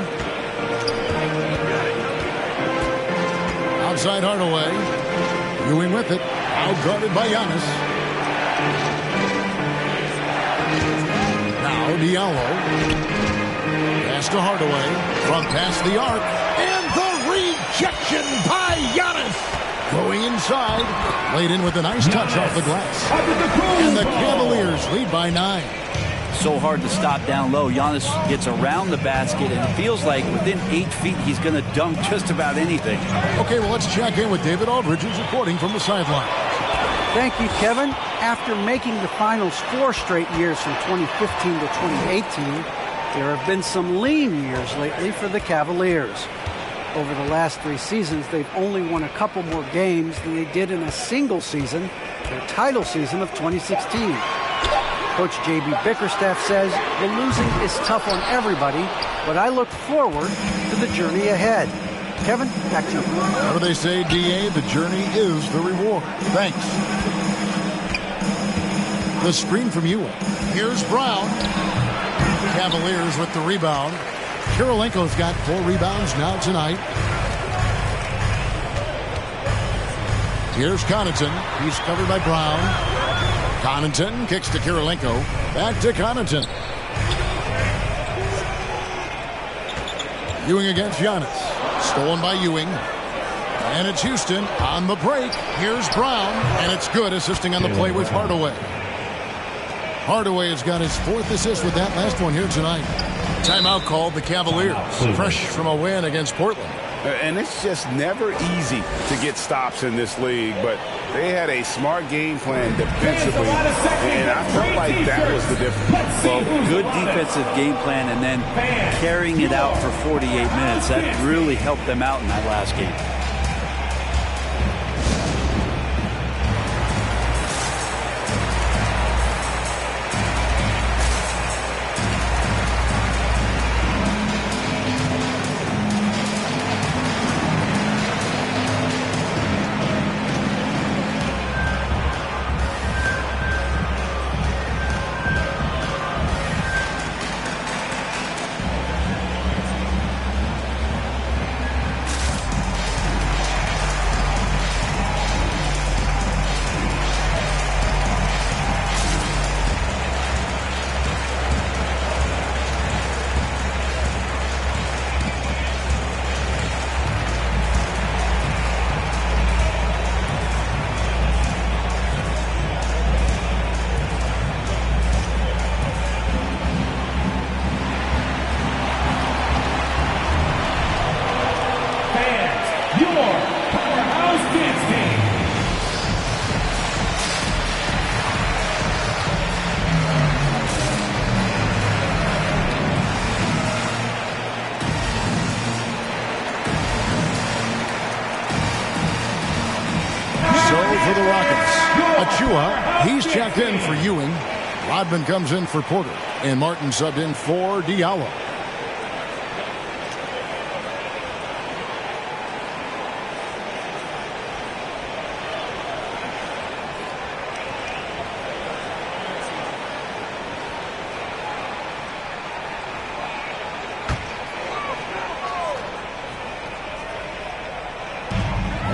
Speaker 5: Outside Hardaway. Ewing with it. Outguarded by Giannis. Now Diallo. Pass to Hardaway. From past the arc. And the rejection by Giannis. Going inside. Laid in with a nice touch off the glass. And the Cavaliers lead by 9.
Speaker 2: So hard to stop down low. Giannis gets around the basket, and it feels like within 8 feet he's going to dunk just about anything.
Speaker 5: Okay, well, let's check in with David Aldridge, who's reporting from the sideline.
Speaker 4: Thank you, Kevin. After making the finals 4 straight years from 2015 to 2018, There have been some lean years lately for the Cavaliers. Over the last 3 seasons, they've only won a couple more games than they did in a single season, their title season of 2016. Coach J.B. Bickerstaff says the losing is tough on everybody, but I look forward to the journey ahead. Kevin, back to you.
Speaker 5: What do they say, D.A.? The journey is the reward. Thanks. The screen from Ewing. Here's Brown. Cavaliers with the rebound. Kirilenko's got 4 rebounds now tonight. Here's Connaughton. He's covered by Brown. Connaughton kicks to Kirilenko. Back to Connaughton. Ewing against Giannis. Stolen by Ewing. And it's Houston on the break. Here's Brown. And it's good, assisting on the play with Hardaway. Hardaway has got his 4th assist with that last one here tonight. Timeout called the Cavaliers. Fresh from a win against Portland.
Speaker 6: And it's just never easy to get stops in this league, but they had a smart game plan defensively, and I felt like that was the difference.
Speaker 2: Well, good defensive game plan and then carrying it out for 48 minutes. That really helped them out in that last game.
Speaker 5: For the Rockets, Achua, he's checked in for Ewing. Rodman comes in for Porter, and Martin subbed in for Diallo.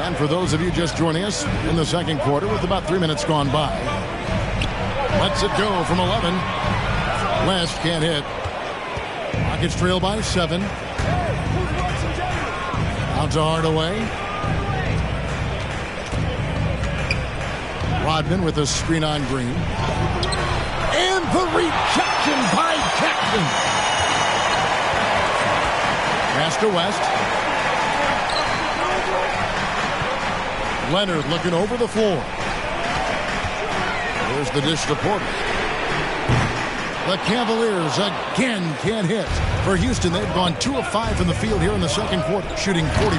Speaker 5: And for those of you just joining us in the second quarter with about 3 minutes gone by, lets it go from 11. West can't hit. Rockets trail by 7. Out to Hardaway. Rodman with a screen on Green. And the rejection by Jackson. Pass to West. Leonard looking over the floor. There's the dish to Porter. The Cavaliers again can't hit. For Houston, they've gone 2 of 5 from the field here in the second quarter, shooting 40%.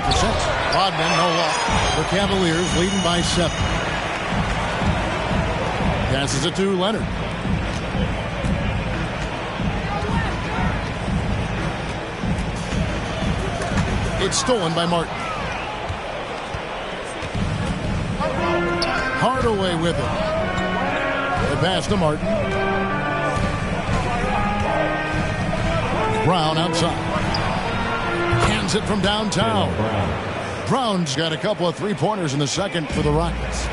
Speaker 5: Rodman, no luck. The Cavaliers leading by 7. Passes it to Leonard. It's stolen by Martin. Hardaway with it. The pass to Martin. Brown outside. Hands it from downtown. Brown's got a couple of 3-pointers in the second for the Rockets.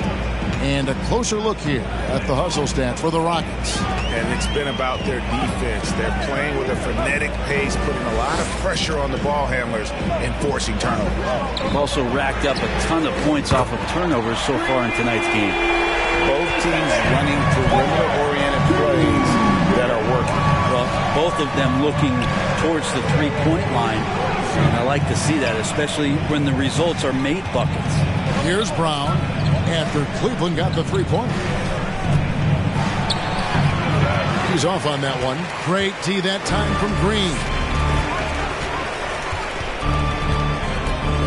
Speaker 5: And a closer look here at the hustle stats for the Rockets.
Speaker 6: And it's been about their defense. They're playing with a frenetic pace, putting a lot of pressure on the ball handlers and forcing turnovers.
Speaker 2: They've also racked up a ton of points off of turnovers so far in tonight's game.
Speaker 6: Both teams running perimeter-oriented plays that are working.
Speaker 2: Well, both of them looking towards the 3-point line. And I like to see that, especially when the results are made buckets.
Speaker 5: Here's Brown after Cleveland got the 3-pointer. He's off on that one. Great tee that time from Green.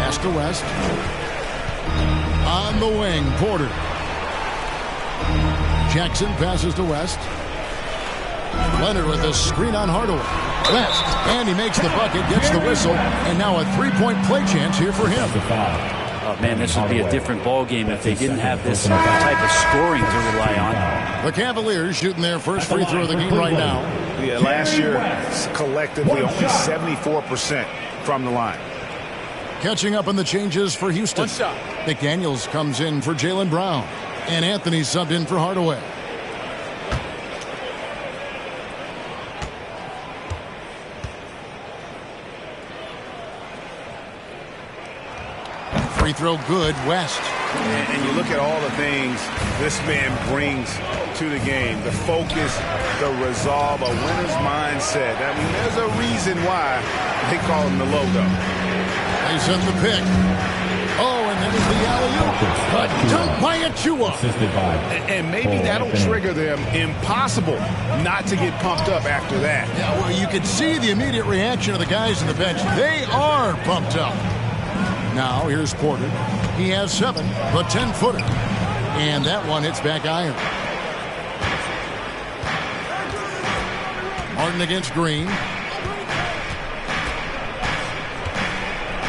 Speaker 5: Pass to West. On the wing, Porter. Jackson passes to West. Leonard with a screen on Hardaway. West, and he makes the bucket, gets the whistle, and now a three-point play chance here for him.
Speaker 2: Oh, man, this would be a different ball game if they didn't have this type of scoring to rely on.
Speaker 5: The Cavaliers shooting their first free throw of the game right now.
Speaker 6: Yeah, last year, collectively, only 74% from the line.
Speaker 5: Catching up on the changes for Houston. McDaniels comes in for Jaylen Brown, and Anthony subbed in for Hardaway. Free throw good, West.
Speaker 6: And you look at all the things this man brings to the game. The focus, the resolve, a winner's mindset. I mean, there's a reason why they call him the logo.
Speaker 5: They send the pick. Oh, and then there's the alley-oop. A dunk by Achua.
Speaker 6: And maybe that'll trigger them. Impossible not to get pumped up after that.
Speaker 5: Yeah, well, you can see the immediate reaction of the guys on the bench. They are pumped up. Now, here's Porter. He has 7, the 10-footer. And that one hits back iron. Martin against Green.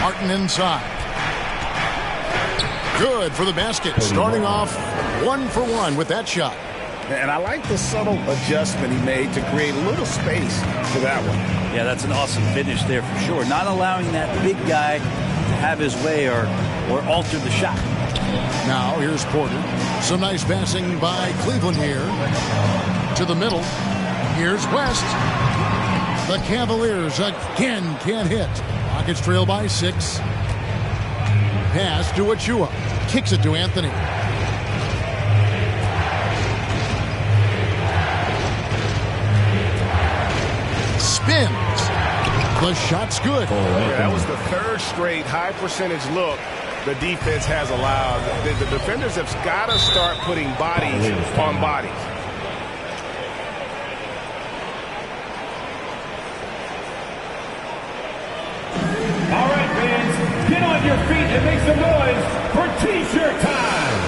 Speaker 5: Martin inside. Good for the basket. Starting off 1 for 1 with that shot.
Speaker 6: And I like the subtle adjustment he made to create a little space for that one.
Speaker 2: Yeah, that's an awesome finish there for sure. Not allowing that big guy to have his way or alter the shot.
Speaker 5: Now here's Porter. Some nice passing by Cleveland here. To the middle. Here's West. The Cavaliers again can't hit. Rockets trail by 6. Pass to Achua. Kicks it to Anthony. Spins. The shot's good.
Speaker 6: Yeah, that was the 3rd straight high percentage look the defense has allowed. The defenders have got to start putting bodies on bodies.
Speaker 8: All right, fans, get on your feet and make some noise for T-shirt time.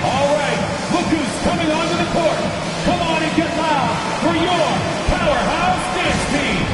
Speaker 8: All right, look who's coming onto the court. Come on and get loud for your powerhouse dance team.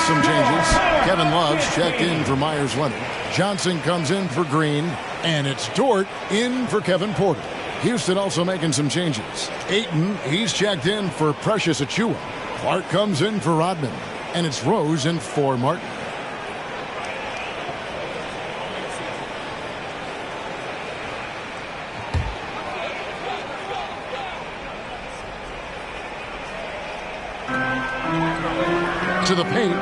Speaker 5: Some changes. Kevin Love's checked in for Myers Leonard. Johnson comes in for Green. And it's Dort in for Kevin Porter. Houston also making some changes. Ayton, he's checked in for Precious Achua. Clark comes in for Rodman. And it's Rose in for Martin. To the paint,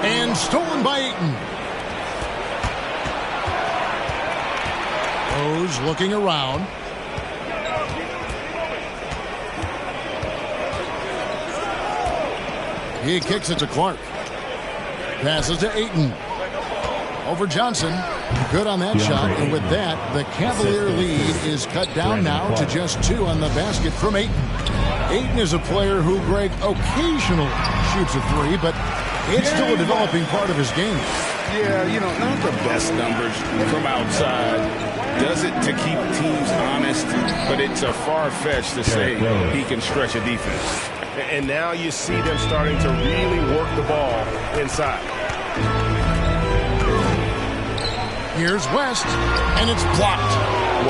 Speaker 5: and stolen by Ayton. Rose looking around. He kicks it to Clark. Passes to Ayton. Over Johnson. Good on that shot, and with that, the Cavalier lead is cut down now to just 2 on the basket from Ayton. Ayton is a player who, Greg, occasionally shoots a three, but it's still a developing part of his game.
Speaker 6: Yeah, not the best numbers from outside. Does it to keep teams honest, but it's a far-fetched to say he can stretch a defense.
Speaker 9: And now you see them starting to really work the ball inside.
Speaker 5: Here's West, and it's blocked.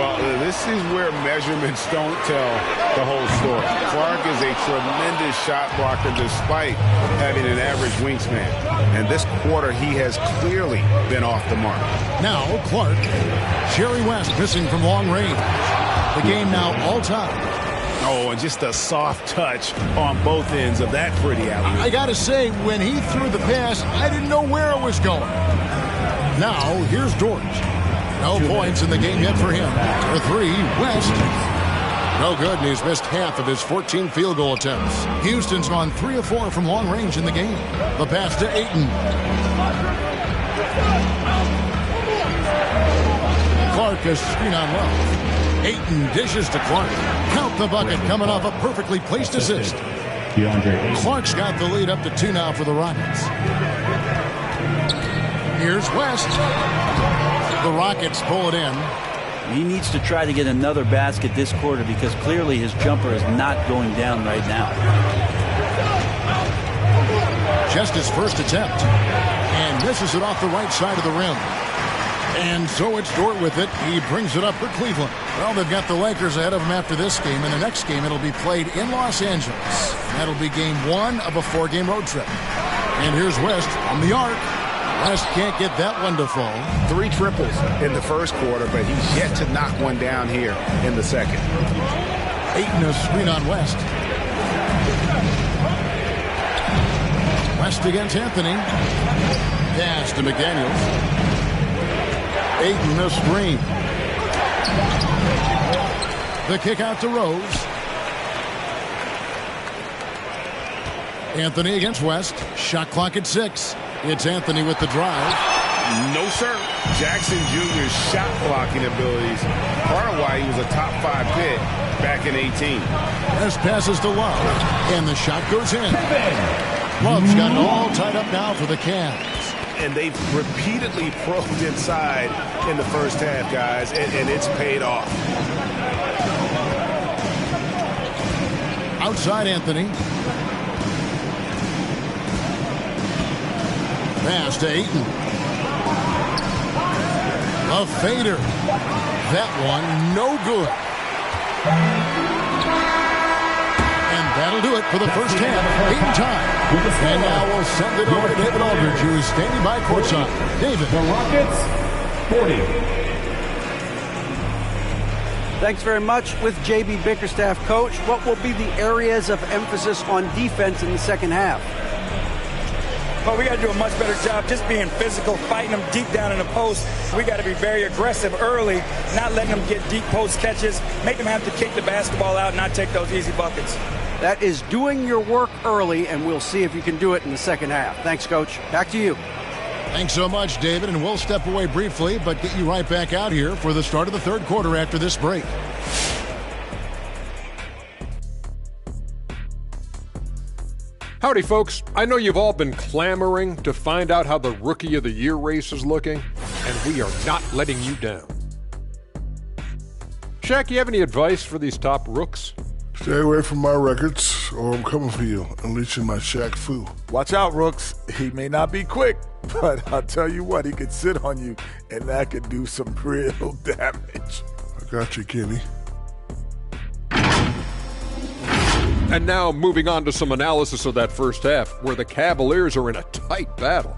Speaker 6: Well, this is where measurements don't tell the whole story. Clark is a tremendous shot blocker despite having an average wingspan. And this quarter, he has clearly been off the mark.
Speaker 5: Now Clark. Jerry West missing from long range. The game now all tied.
Speaker 6: Oh, and just a soft touch on both ends of that pretty alley.
Speaker 5: I got to say, when he threw the pass, I didn't know where it was going. Now, here's George. No points in the game yet for him. For three, West. No good, and he's missed half of his 14 field goal attempts. Houston's gone 3 of 4 from long range in the game. The pass to Ayton. Clark has screen on left. Ayton dishes to Clark. Count the bucket coming off a perfectly placed assist. Clark's got the lead up to 2 now for the Rockets. Here's West. The Rockets pull it in.
Speaker 2: He needs to try to get another basket this quarter because clearly his jumper is not going down right now.
Speaker 5: Just his first attempt. And misses it off the right side of the rim. And so it's Dort with it. He brings it up for Cleveland. Well, they've got the Lakers ahead of them after this game. And the next game, it'll be played in Los Angeles. That'll be game 1 of a 4-game road trip. And here's West on the arc. West can't get that one to fall.
Speaker 6: 3 triples in the first quarter, but he's yet to knock one down here in the second.
Speaker 5: Ayton a screen on West. West against Anthony. Pass to McDaniels. Ayton a screen. The kick out to Rose. Anthony against West. Shot clock at 6. It's Anthony with the drive.
Speaker 6: No, sir. Jackson Jr.'s shot blocking abilities, part of why he was a top 5 pick back in 18.
Speaker 5: This passes to Love, and the shot goes in. Love's got it all tied up now for the Cavs.
Speaker 9: And they've repeatedly probed inside in the first half, guys, and it's paid off.
Speaker 5: Outside Anthony. Pass to Ayton. A fader. That one no good. And that'll do it for the first half. Ayton time. And now we'll send it over to David Aldridge, who is standing by courtside. David.
Speaker 8: The Rockets, 40.
Speaker 4: Thanks very much. With J.B. Bickerstaff, coach, what will be the areas of emphasis on defense in the second half?
Speaker 20: But we got to do a much better job just being physical, fighting them deep down in the post. We got to be very aggressive early, not letting them get deep post catches, make them have to kick the basketball out, not take those easy buckets.
Speaker 4: That is doing your work early, and we'll see if you can do it in the second half. Thanks, Coach. Back to you.
Speaker 5: Thanks so much, David, and we'll step away briefly, but get you right back out here for the start of the third quarter after this break.
Speaker 12: Howdy, folks. I know you've all been clamoring to find out how the Rookie of the Year race is looking, and we are not letting you down. Shaq, you have any advice for these top rooks?
Speaker 23: Stay away from my records, or I'm coming for you, unleashing my Shaq Fu.
Speaker 22: Watch out, Rooks. He may not be quick, but I'll tell you what, he could sit on you, and that could do some real damage.
Speaker 23: I got you, Kenny.
Speaker 12: And now moving on to some analysis of that first half, where the Cavaliers are in a tight battle.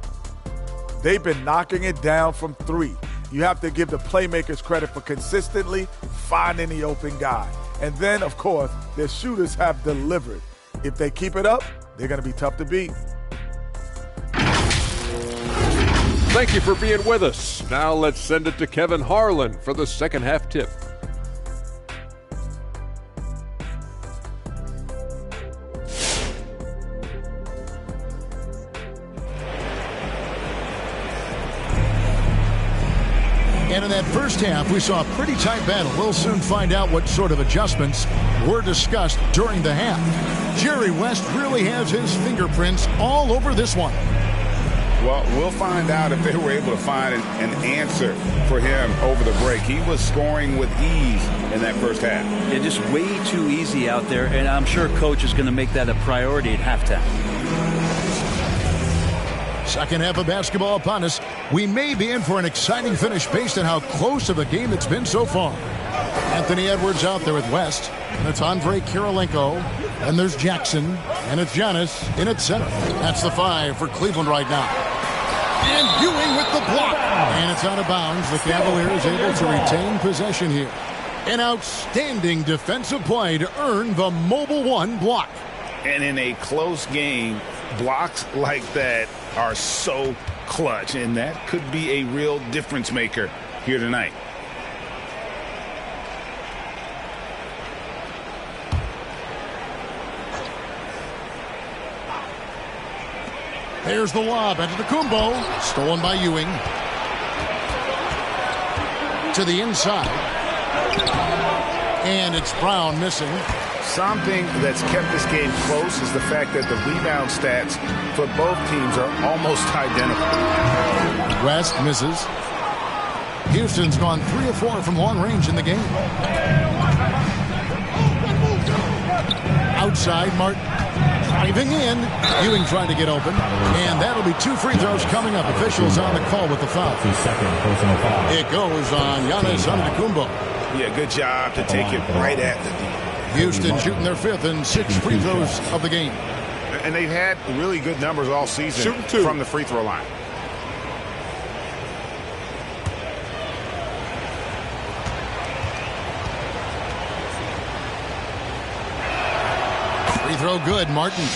Speaker 22: They've been knocking it down from 3. You have to give the playmakers credit for consistently finding the open guy. And then, of course, their shooters have delivered. If they keep it up, they're going to be tough to beat.
Speaker 12: Thank you for being with us. Now let's send it to Kevin Harlan for the second half tip.
Speaker 5: And in that first half, we saw a pretty tight battle. We'll soon find out what sort of adjustments were discussed during the half. Jerry West really has his fingerprints all over this one.
Speaker 6: Well, we'll find out if they were able to find an answer for him over the break. He was scoring with ease in that first half.
Speaker 2: Yeah, just way too easy out there, and I'm sure Coach is going to make that a priority at halftime.
Speaker 5: Second half of basketball upon us. We may be in for an exciting finish based on how close of a game it's been so far. Anthony Edwards out there with West. That's Andre Kirilenko. And there's Jackson. And it's Giannis in at center. That's the 5 for Cleveland right now. And Ewing with the block. And it's out of bounds. The Cavaliers able to retain possession here. An outstanding defensive play to earn the Mobile One block.
Speaker 6: And in a close game, blocks like that are so clutch, and that could be a real difference maker here tonight.
Speaker 5: There's the lob into the Kumbo. Stolen by Ewing. To the inside. And it's Brown missing.
Speaker 9: Something that's kept this game close is the fact that the rebound stats for both teams are almost identical.
Speaker 5: West misses. Houston's gone 3 of 4 from long range in the game. Outside, Martin driving in. Ewing trying to get open. And that'll be 2 free throws coming up. Officials on the call with the foul. It goes on Giannis Antetokounmpo.
Speaker 9: Yeah, good job to take it right at the D.
Speaker 5: Houston shooting their 5th and 6th free throws of the game.
Speaker 9: And they've had really good numbers all season from the free throw line.
Speaker 5: Free throw good, Martin.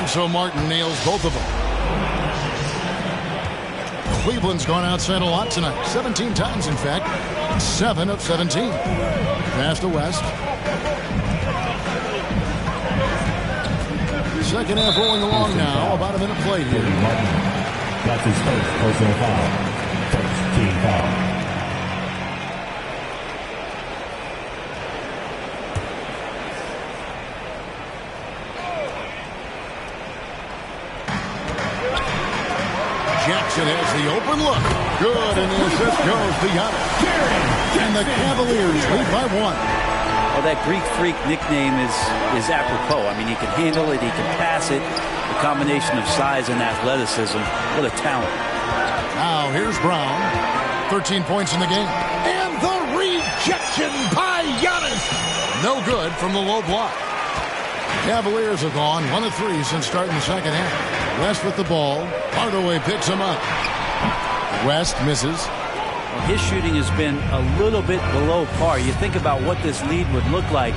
Speaker 5: So Martin nails both of them. Cleveland's gone outside a lot tonight. 17 times, in fact. 7 of 17. Pass to West. Second half rolling along now. About a minute played here.
Speaker 8: That's his first personal foul. First team foul.
Speaker 5: Jackson has the open look. Good, and the assist goes to Giannis. And the Cavaliers lead by 1.
Speaker 2: Well, that Greek Freak nickname is apropos. I mean, he can handle it, he can pass it. The combination of size and athleticism, what a talent.
Speaker 5: Now, here's Brown. 13 points in the game. And the rejection by Giannis. No good from the low block. Cavaliers have gone 1 of 3 since starting the second half. West with the ball. Hardaway picks him up. West misses.
Speaker 2: Well, his shooting has been a little bit below par. You think about what this lead would look like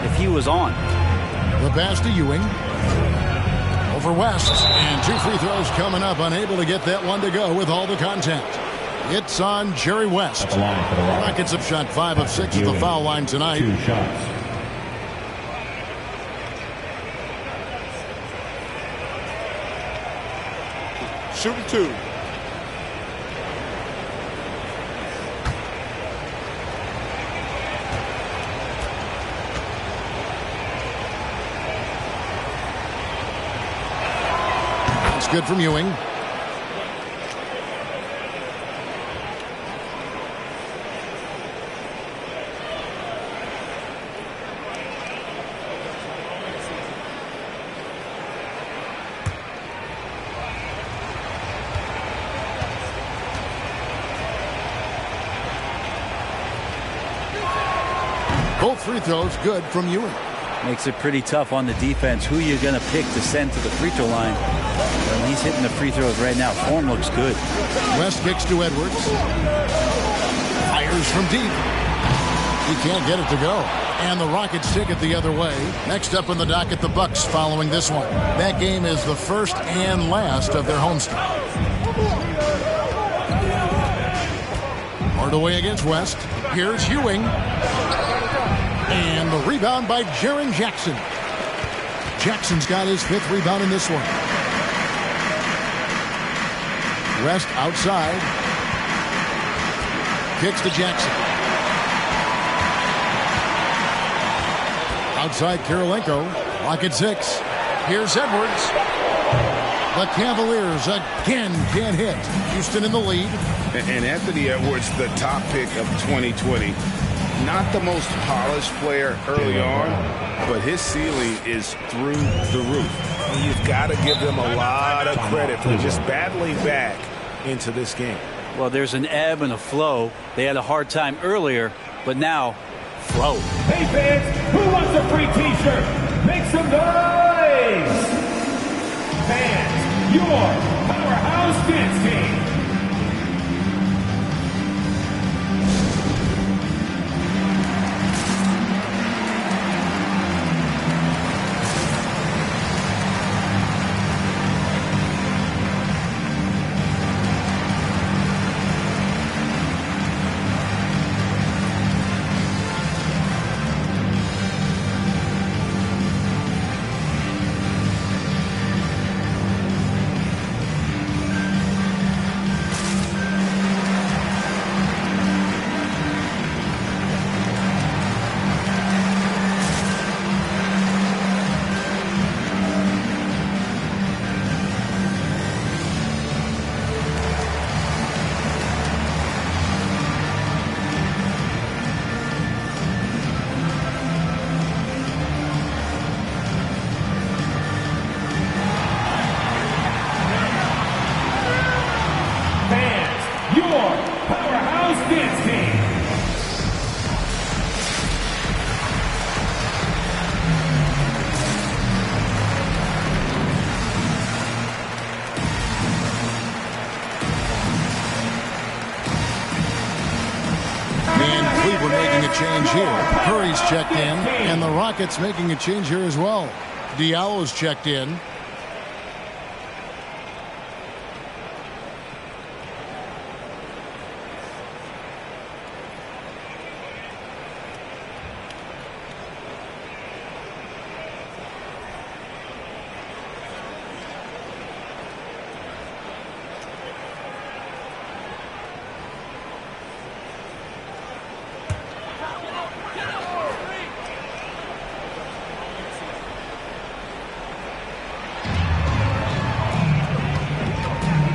Speaker 2: if he was on.
Speaker 5: The pass to Ewing. Over West. And 2 free throws coming up. Unable to get that one to go with all the contact. It's on Jerry West. Rockets have shot 5 of 6 at the foul line tonight.
Speaker 8: 2 shots.
Speaker 9: Shooting 2.
Speaker 5: It's good from Ewing. Both free throws good from Ewing.
Speaker 2: Makes it pretty tough on the defense. Who you're going to pick to send to the free throw line. Well, he's hitting the free throws right now. Form looks good.
Speaker 5: West kicks to Edwards. Fires from deep. He can't get it to go. And the Rockets take it the other way. Next up on the docket, the Bucks following this one. That game is the first and last of their homestand. Hardaway against West. Here's Ewing. And the rebound by Jaren Jackson. Jackson's got his 5th rebound in this one. West outside. Kicks to Jackson. Outside Kirilenko. Lock at 6. Here's Edwards. The Cavaliers again can't hit. Houston in the lead.
Speaker 6: And Anthony Edwards, the top pick of 2020. Not the most polished player early on, but his ceiling is through the roof.
Speaker 9: You've got to give them a lot of credit for just battling back into this game.
Speaker 2: Well, there's an ebb and a flow. They had a hard time earlier, but now, flow.
Speaker 8: Hey fans, who wants a free t-shirt? Make some noise! Fans, your Powerhouse Dance Team.
Speaker 5: Change here. Curry's checked in, and the Rockets making a change here as well. Diallo's checked in.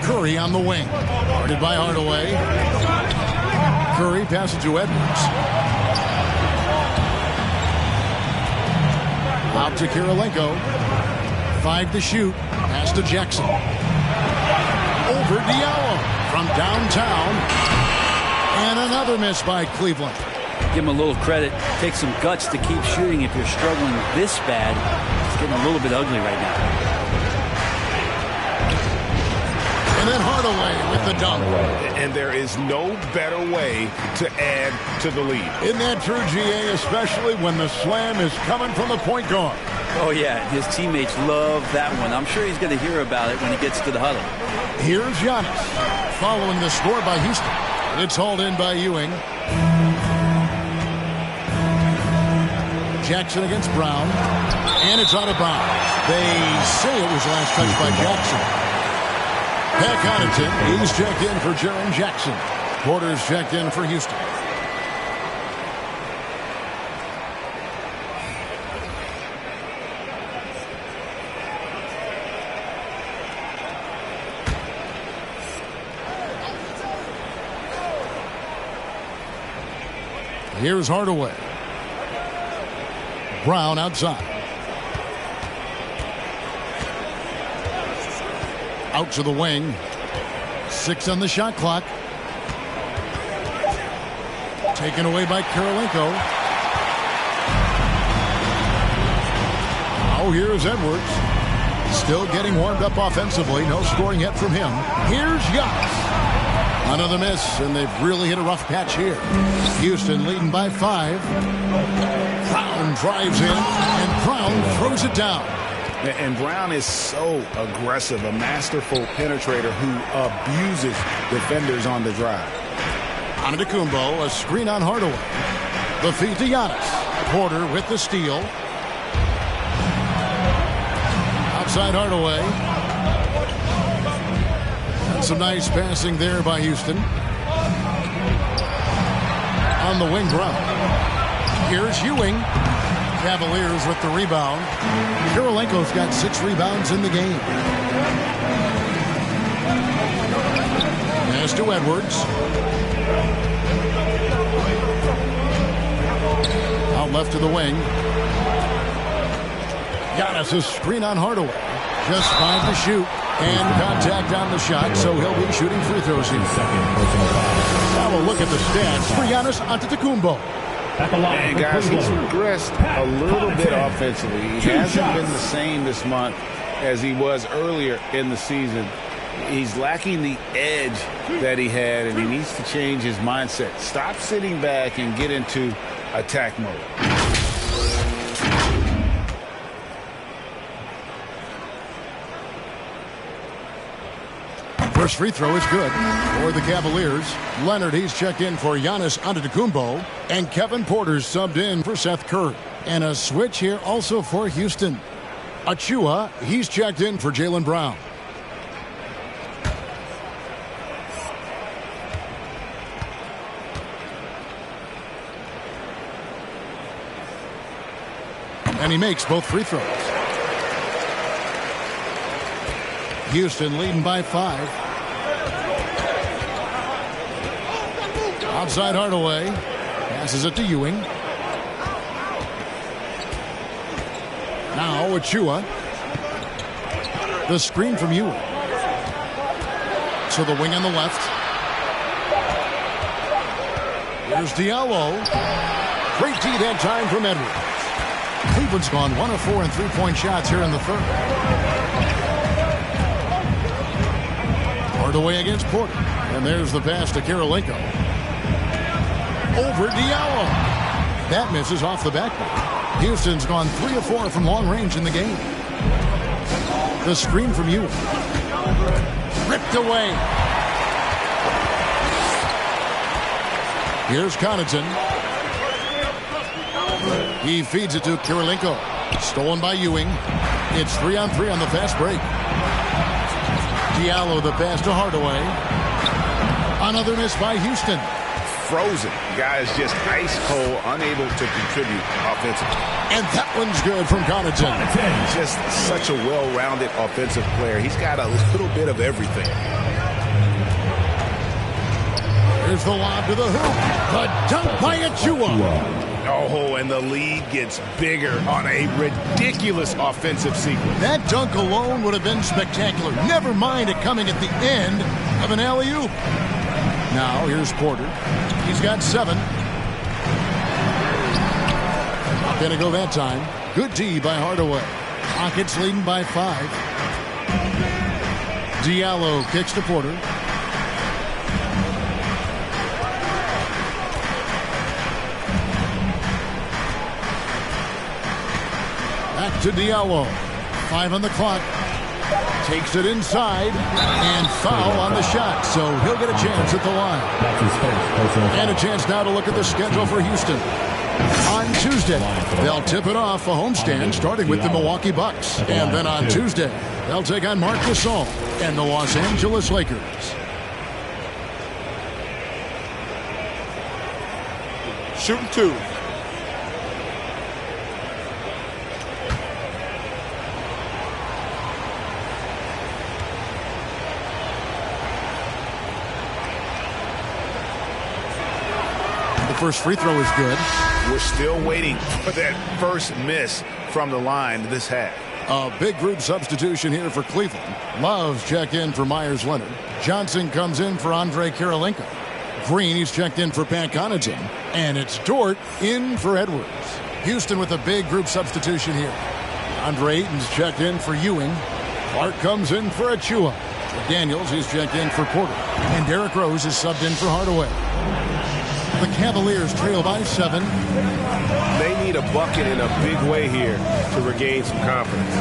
Speaker 5: Curry on the wing. Guarded by Hardaway. Curry passes to Edwards. Out to Kirilenko. 5 to shoot. Pass to Jackson. Over Diallo from downtown. And another miss by Cleveland.
Speaker 2: Give him a little credit. Take some guts to keep shooting if you're struggling this bad. It's getting a little bit ugly right now.
Speaker 5: And then Hardaway with the dunk.
Speaker 9: And there is no better way to add to the lead.
Speaker 5: Isn't that true, GA, especially when the slam is coming from the point guard?
Speaker 2: Oh, yeah. His teammates love that one. I'm sure he's going to hear about it when he gets to the huddle.
Speaker 5: Here's Giannis following the score by Houston. It's hauled in by Ewing. Jackson against Brown. And it's out of bounds. They say it was last touched by Jackson. Pat Connaughton, he's checked in for Jaren Jackson. Porter's checked in for Houston. Here's Hardaway. Brown outside. Out to the wing. 6 on the shot clock. Taken away by Kirilenko. Now here's Edwards. Still getting warmed up offensively. No scoring yet from him. Here's Giannis. Another miss, and they've really hit a rough patch here. Houston leading by 5. Brown drives in, and Brown throws it down.
Speaker 9: And Brown is so aggressive, a masterful penetrator who abuses defenders on the drive.
Speaker 5: Antetokounmpo, a screen on Hardaway. The feed to Giannis. Porter with the steal. Outside Hardaway. And some nice passing there by Houston. On the wing Brown. Here's Ewing. Cavaliers with the rebound. Kirilenko's got 6 rebounds in the game. Pass to Edwards. Out left to the wing. Giannis' screen on Hardaway. Just 5 to shoot. And contact on the shot, so he'll be shooting free throws here. Now we'll look at the stats for Giannis Antetokounmpo.
Speaker 6: And guys, he's regressed a little bit offensively. He hasn't been the same this month as he was earlier in the season. He's lacking the edge that he had, and he needs to change his mindset. Stop sitting back and get into attack mode.
Speaker 5: First free throw is good for the Cavaliers. Leonard, he's checked in for Giannis Antetokounmpo. And Kevin Porter's subbed in for Seth Curry. And a switch here also for Houston. Achua, he's checked in for Jaylen Brown. And he makes both free throws. Houston leading by 5. Outside Hardaway. Passes it to Ewing. Now Achua. The screen from Ewing. To the wing on the left. Here's Diallo. Great D that time from Edwards. Cleveland's gone 1 of 4 in three-point shots here in the third. Hardaway against Porter. And there's the pass to Kirilenko. Over Diallo. That misses off the backboard. Houston's gone 3 of 4 from long range in the game. The screen from Ewing. Ripped away. Here's Connaughton. He feeds it to Kirilenko. Stolen by Ewing. It's 3-on-3 on the fast break. Diallo the pass to Hardaway. Another miss by Houston.
Speaker 6: Frozen. Guys just ice cold, unable to contribute offensively.
Speaker 5: And that one's good from Connaughton.
Speaker 6: Just such a well-rounded offensive player. He's got a little bit of everything.
Speaker 5: Here's the lob to the hoop. The dunk by Achua.
Speaker 6: Oh, and the lead gets bigger on a ridiculous offensive sequence.
Speaker 5: That dunk alone would have been spectacular. Never mind it coming at the end of an alley-oop. Now, here's Porter. He's got 7. Not going to go that time. Good D by Hardaway. Rockets leading by 5. Diallo kicks to Porter. Back to Diallo. 5 on the clock. Takes it inside and foul on the shot, so he'll get a chance at the line. And a chance now to look at the schedule for Houston. On Tuesday, they'll tip it off a homestand starting with the Milwaukee Bucks. And then on Tuesday, they'll take on Marc Gasol and the Los Angeles Lakers.
Speaker 22: Shooting 2.
Speaker 5: First free throw is good.
Speaker 6: We're still waiting for that first miss from the line this half.
Speaker 5: A big group substitution here for Cleveland. Love's checked in for Myers Leonard. Johnson comes in for Andre Kirilenko. Green, he's checked in for Pat Connaughton. And it's Dort in for Edwards. Houston with a big group substitution here. Andre Ayton's checked in for Ewing. Clark comes in for Achua. Daniels, he's checked in for Porter. And Derrick Rose is subbed in for Hardaway. The Cavaliers trail by 7.
Speaker 9: They need a bucket in a big way here to regain some confidence.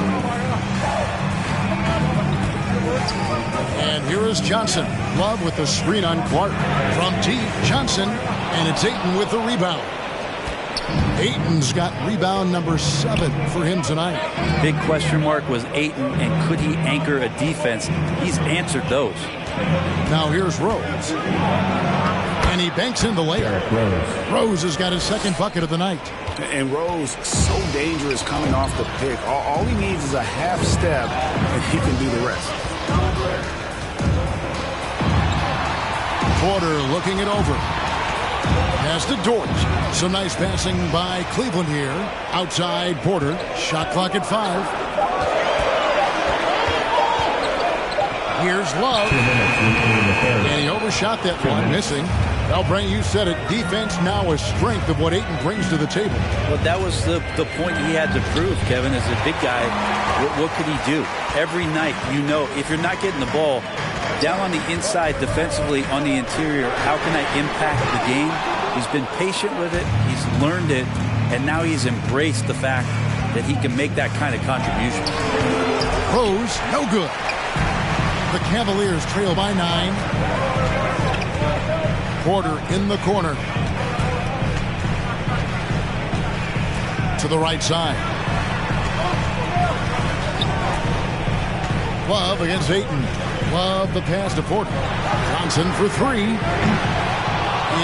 Speaker 5: And here here is Johnson. Love with the screen on Clark. From deep, Johnson, and it's Ayton with the rebound. Ayton's got rebound number 7 for him tonight.
Speaker 2: Big question mark was Ayton, and could he anchor a defense? He's answered those.
Speaker 5: Now here's Rose. And he banks in the layup. Rose has got his second bucket of the night.
Speaker 9: And Rose, so dangerous coming off the pick. All he needs is a half step, and he can do the rest.
Speaker 5: Porter looking it over. Pass to Dort. Some nice passing by Cleveland here. Outside Porter. Shot clock at 5. Here's Love. And he overshot that one, missing. Well, Brent, you said it. Defense now a strength of what Ayton brings to the table.
Speaker 2: Well, that was the point he had to prove, Kevin. As a big guy, what could he do? Every night, you know, if you're not getting the ball down on the inside defensively on the interior, how can I impact the game? He's been patient with it. He's learned it. And now he's embraced the fact that he can make that kind of contribution.
Speaker 5: Rose, no good. The Cavaliers trail by 9. Porter in the corner. To the right side. Love against Ayton. Love the pass to Porter. Johnson for 3.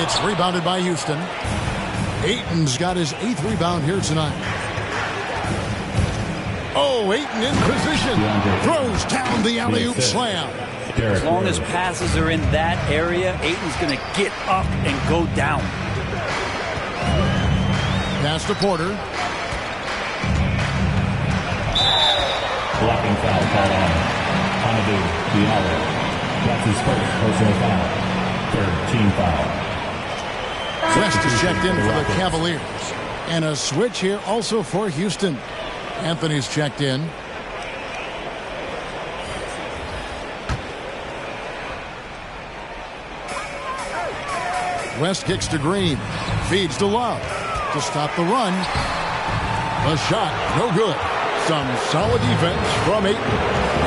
Speaker 5: It's rebounded by Houston. Ayton's got his 8th rebound here tonight. Oh, Ayton in position. Throws down the alley-oop slam.
Speaker 2: As long as passes are in that area, Ayton's going to get up and go down.
Speaker 5: Pass to Porter.
Speaker 8: Blocking foul called on Amadou Diallo. That's his first personal foul. 3rd team foul.
Speaker 5: West is checked in for the Cavaliers. And a switch here also for Houston. Anthony's checked in. West kicks to Green. Feeds to Love. To stop the run. The shot, no good. Some solid defense from Ayton.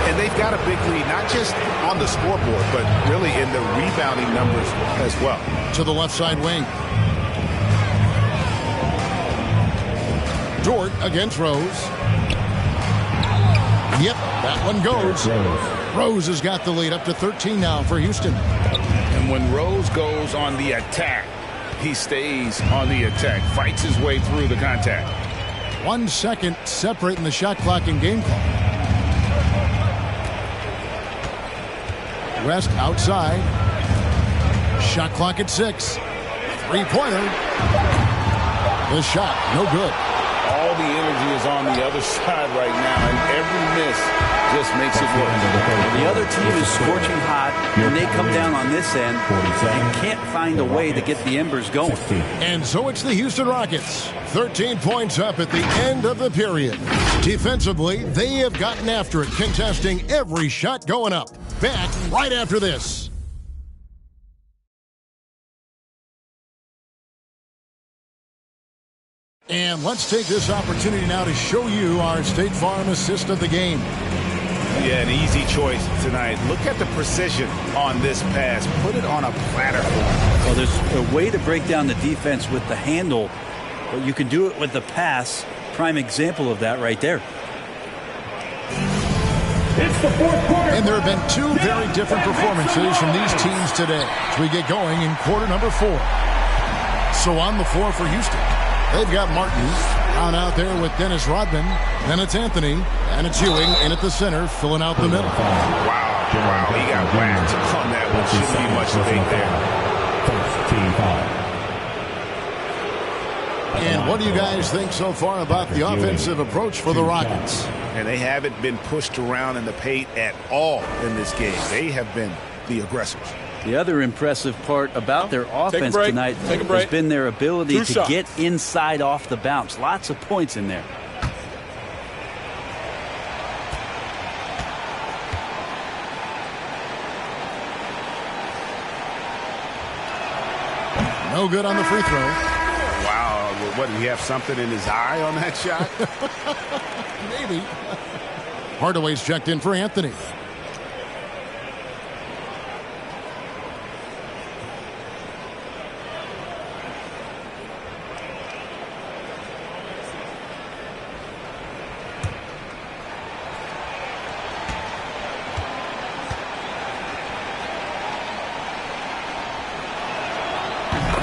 Speaker 9: And they've got a big lead, not just on the scoreboard, but really in the rebounding numbers as well.
Speaker 5: To the left side wing. Dort against Rose. Yep, that one goes. Rose has got the lead up to 13 now for Houston.
Speaker 6: And when Rose goes on the attack, he stays on the attack, fights his way through the contact.
Speaker 5: 1 second separating the shot clock and game clock. West outside. Shot clock at 6. 3-pointer. The shot, no good.
Speaker 6: All the energy is on the other side right now, and every miss just makes it work.
Speaker 2: The other team is scorching hot, and they come down on this end and can't find a way to get the embers going.
Speaker 5: And so it's the Houston Rockets. 13 points up at the end of the period. Defensively, they have gotten after it, contesting every shot going up. Back right after this. And let's take this opportunity now to show you our State Farm assist of the game.
Speaker 9: Yeah, an easy choice tonight. Look at the precision on this pass. Put it on a platter for him.
Speaker 2: Well, there's a way to break down the defense with the handle, but you can do it with the pass. Prime example of that right there.
Speaker 8: It's the 4th quarter.
Speaker 5: And there have been 2 very different performances from these teams today as we get going in quarter number 4. So on the floor for Houston, they've got Martin down out there with Dennis Rodman. Then it's Anthony, and it's Ewing in at the center, filling out the middle.
Speaker 9: Wow, he got whacked on that one. Shouldn't be much debate there.
Speaker 8: First team foul.
Speaker 5: And what do you guys think so far about the offensive approach for the Rockets?
Speaker 9: And they haven't been pushed around in the paint at all in this game. They have been the aggressors.
Speaker 2: The other impressive part about their offense tonight has been their ability to get inside off the bounce. Lots of points in there.
Speaker 5: No good on the free throw.
Speaker 9: Wow, what, did he have something in his eye on that shot?
Speaker 5: Maybe. Hardaway's checked in for Anthony.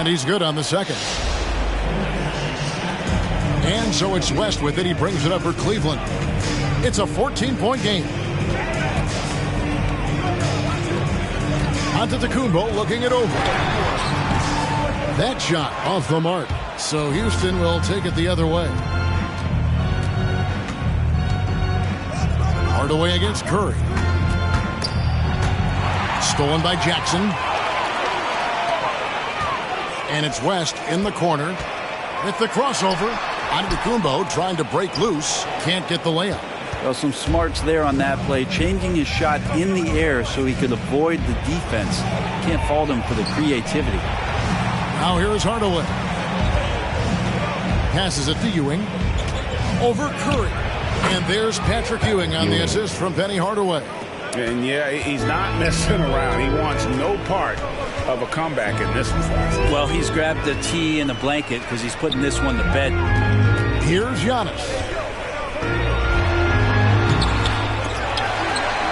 Speaker 5: And he's good on the second. And so it's West with it. He brings it up for Cleveland. It's a 14-point game. Antetokounmpo looking it over. That shot off the mark. So Houston will take it the other way. Hardaway against Curry. Stolen by Jackson. And it's West in the corner with the crossover. Antetokounmpo trying to break loose. Can't get the layup.
Speaker 2: Well, some smarts there on that play, changing his shot in the air so he could avoid the defense. Can't fault him for the creativity.
Speaker 5: Now here is Hardaway. Passes it to Ewing. Over Curry. And there's Patrick Ewing on the assist from Penny Hardaway.
Speaker 9: And yeah, he's not messing around. He wants no part of a comeback in this one.
Speaker 2: Well, he's grabbed the tee and the blanket because he's putting this one to bed.
Speaker 5: Here's Giannis.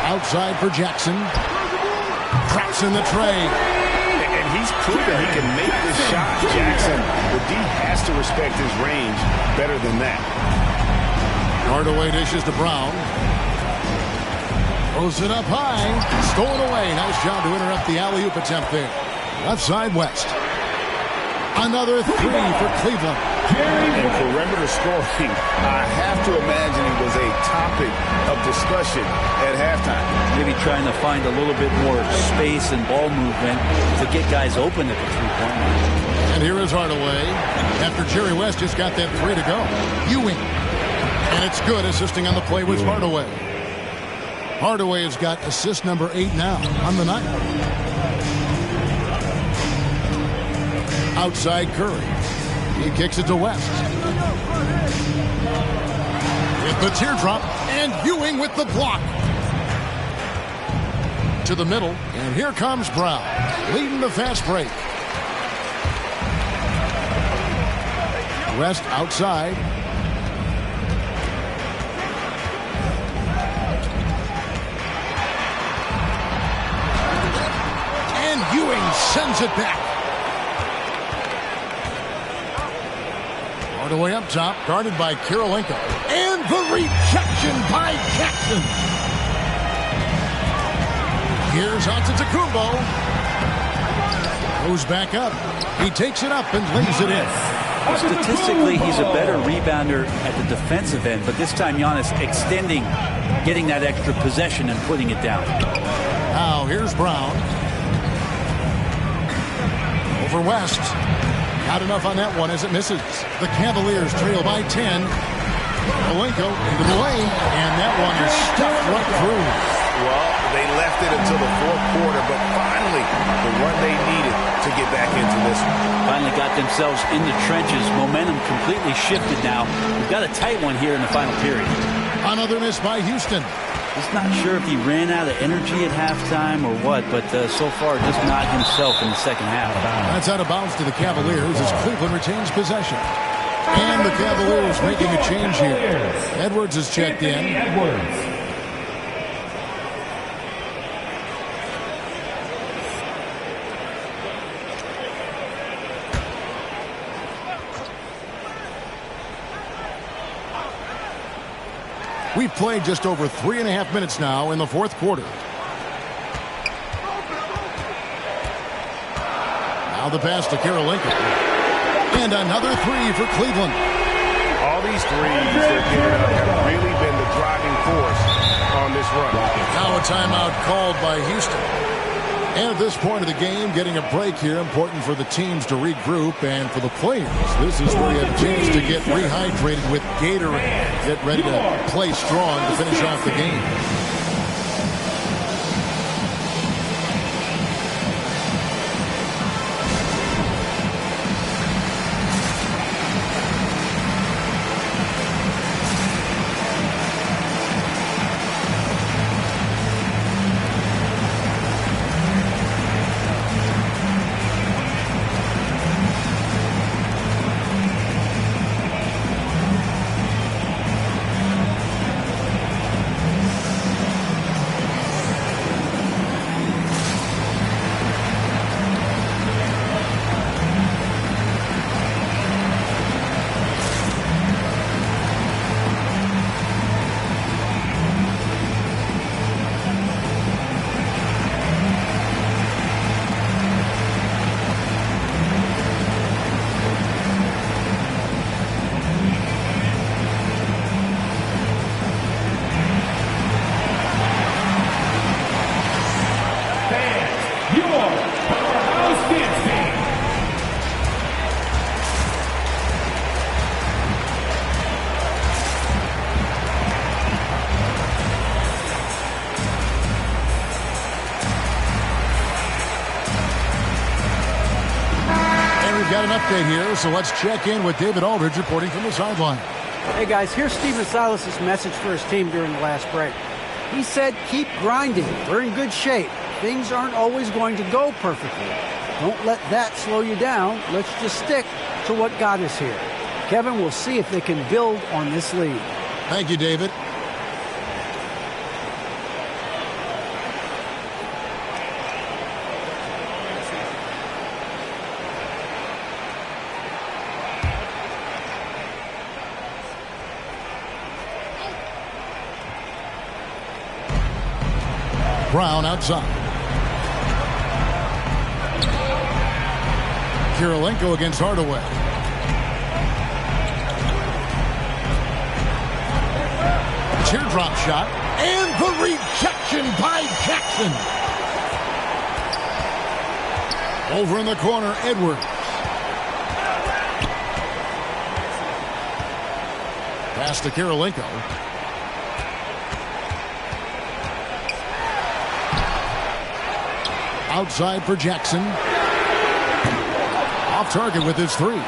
Speaker 5: Outside for Jackson. Cracks in the tray.
Speaker 9: And he's proven he can make this shot. Jackson, the D has to respect his range better than that.
Speaker 5: Hardaway dishes to Brown. Throws it up high. Stolen away. Nice job to interrupt the alley-oop attempt there. Left side West. Another three for Cleveland.
Speaker 9: And perimeter scoring, I have to imagine it was a topic of discussion at halftime.
Speaker 2: Maybe trying to find a little bit more space and ball movement to get guys open at the three-point line.
Speaker 5: And here is Hardaway after Jerry West just got that three to go. Ewing. And it's good. Assisting on the play was Hardaway. Hardaway has got assist number 8 now on the night. Outside Curry. He kicks it to West. With the teardrop, and Ewing with the block. To the middle, and here comes Brown, leading the fast break. West outside. And Ewing sends it back. Hardaway up top, guarded by Kirilenko. And the rejection by Jackson. Here's Antetokounmpo. Goes back up. He takes it up and lays it in.
Speaker 2: Well, statistically, he's a better rebounder at the defensive end, but this time Giannis extending, getting that extra possession and putting it down.
Speaker 5: Now here's Brown. Over West. Not enough on that one as it misses. The Cavaliers trail by 10. Kirilenko into the lane, and that one is stuffed right through.
Speaker 9: Well, they left it until the fourth quarter, but finally the run they needed to get back into this one.
Speaker 2: Finally got themselves in the trenches. Momentum completely shifted now. We've got a tight one here in the final period.
Speaker 5: Another miss by Houston.
Speaker 2: Just not sure if he ran out of energy at halftime or what, but so far just not himself in the second half.
Speaker 5: That's out of bounds to the Cavaliers as Cleveland retains possession. And the Cavaliers making a change here. Edwards is checked in. We've played just over 3.5 minutes now in the fourth quarter. Now the pass to Kirilenko. And another three for Cleveland.
Speaker 9: All these threes they're giving up have really been the driving force on this run.
Speaker 5: Now a timeout called by Houston. And at this point of the game, getting a break here, important for the teams to regroup and for the players. This is where you have a chance to get rehydrated with Gatorade. Get ready to play strong to finish off the game. We've got an update here, so let's check in with David Aldridge reporting from the sideline.
Speaker 4: Hey guys, here's Stephen Silas' message for his team during the last break. He said, keep grinding. We're in good shape. Things aren't always going to go perfectly. Don't let that slow you down. Let's just stick to what got us here. Kevin, we'll see if they can build on this lead.
Speaker 5: Thank you, David. Brown outside. Kirilenko against Hardaway. Teardrop shot. And the rejection by Jackson. Over in the corner, Edwards. Pass to Kirilenko. Outside for Jackson. Off target with his three.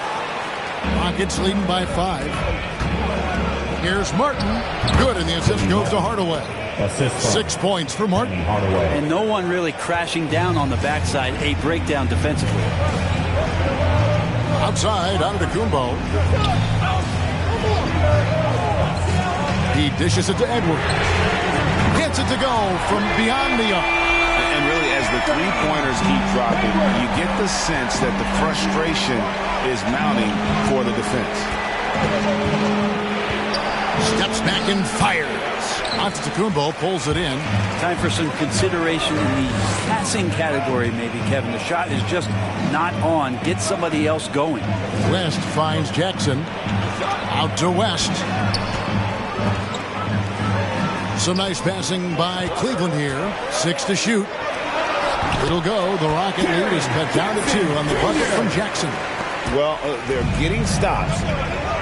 Speaker 5: Rockets leading by 5. Here's Martin. Good, and the assist goes to Hardaway. 6 points for Martin.
Speaker 2: And no one really crashing down on the backside. A breakdown defensively.
Speaker 5: Outside, Antetokounmpo. He dishes it to Edwards. Gets it to go from beyond the arc.
Speaker 6: And really, as the three-pointers keep dropping, you get the sense that the frustration is mounting for the defense.
Speaker 5: Steps back and fires. Antetokounmpo pulls it in.
Speaker 2: Time for some consideration in the passing category, maybe, Kevin. The shot is just not on. Get somebody else going.
Speaker 5: West finds Jackson. Out to West. Some nice passing by Cleveland here. 6 to shoot. It'll go. The Rocket lead is cut down to 2 on the bucket from Jackson.
Speaker 6: Well, they're getting stops,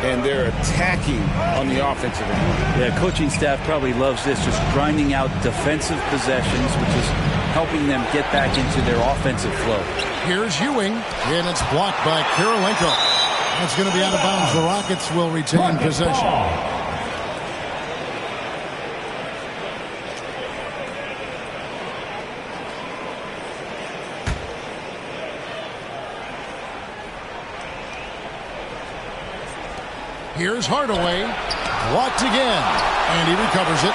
Speaker 6: and they're attacking on the offensive end.
Speaker 2: Yeah, coaching staff probably loves this, just grinding out defensive possessions, which is helping them get back into their offensive flow.
Speaker 5: Here's Ewing, and it's blocked by Kirilenko. That's going to be out of bounds. The Rockets will retain possession. Here's Hardaway. Blocked again. And he recovers it.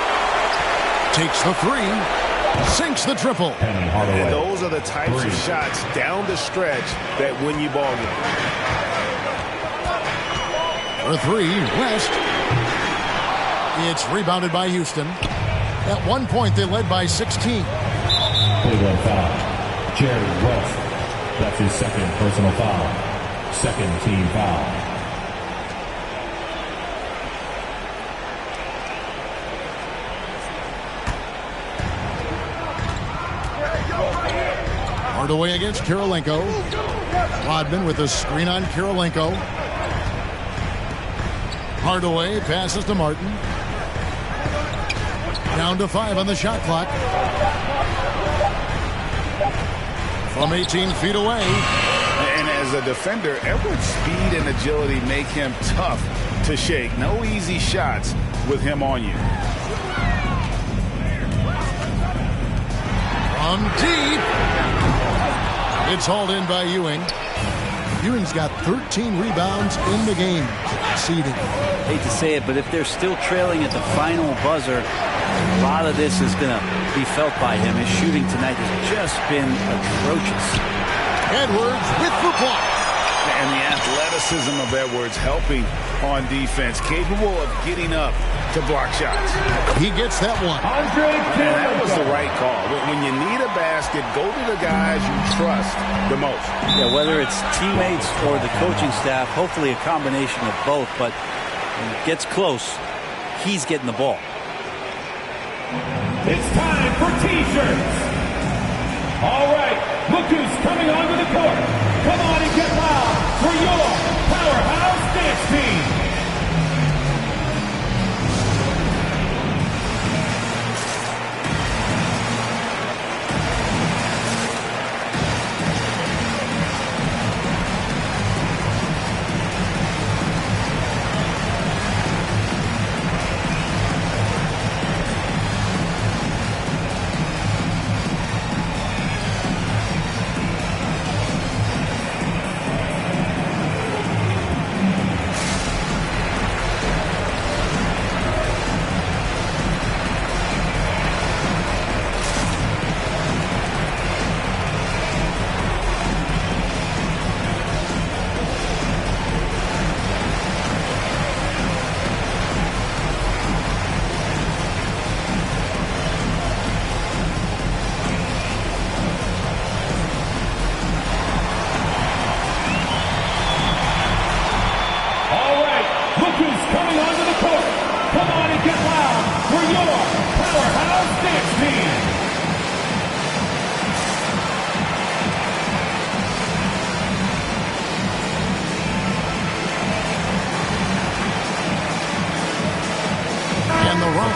Speaker 5: Takes the 3. Sinks the triple.
Speaker 9: And those are the types of shots down the stretch that win you ball games.
Speaker 5: For 3, West. It's rebounded by Houston. At one point, they led by 16.
Speaker 8: Cleveland foul. Jerry West. That's his second personal foul. Second team foul.
Speaker 5: Hardaway against Kirilenko. Rodman with a screen on Kirilenko. Hardaway passes to Martin. Down to 5 on the shot clock. From 18 feet away.
Speaker 6: And as a defender, Edwards' speed and agility make him tough to shake. No easy shots with him on you.
Speaker 5: From deep. It's hauled in by Ewing. Ewing's got 13 rebounds in the game. Seeding.
Speaker 2: Hate to say it, but if they're still trailing at the final buzzer, a lot of this is going to be felt by him. His shooting tonight has just been atrocious.
Speaker 5: Edwards with the block.
Speaker 6: And the athleticism of Edwards helping on defense, capable of getting up to block shots.
Speaker 5: He gets that one.
Speaker 6: And that was the right call. When you need a basket, go to the guys you trust the most.
Speaker 2: Yeah, whether it's teammates or the coaching staff, hopefully a combination of both, but when it gets close, he's getting the ball.
Speaker 8: It's time for T-shirts. All right, look who's coming onto the court. Come on and get loud for your Powerhouse Dance Team.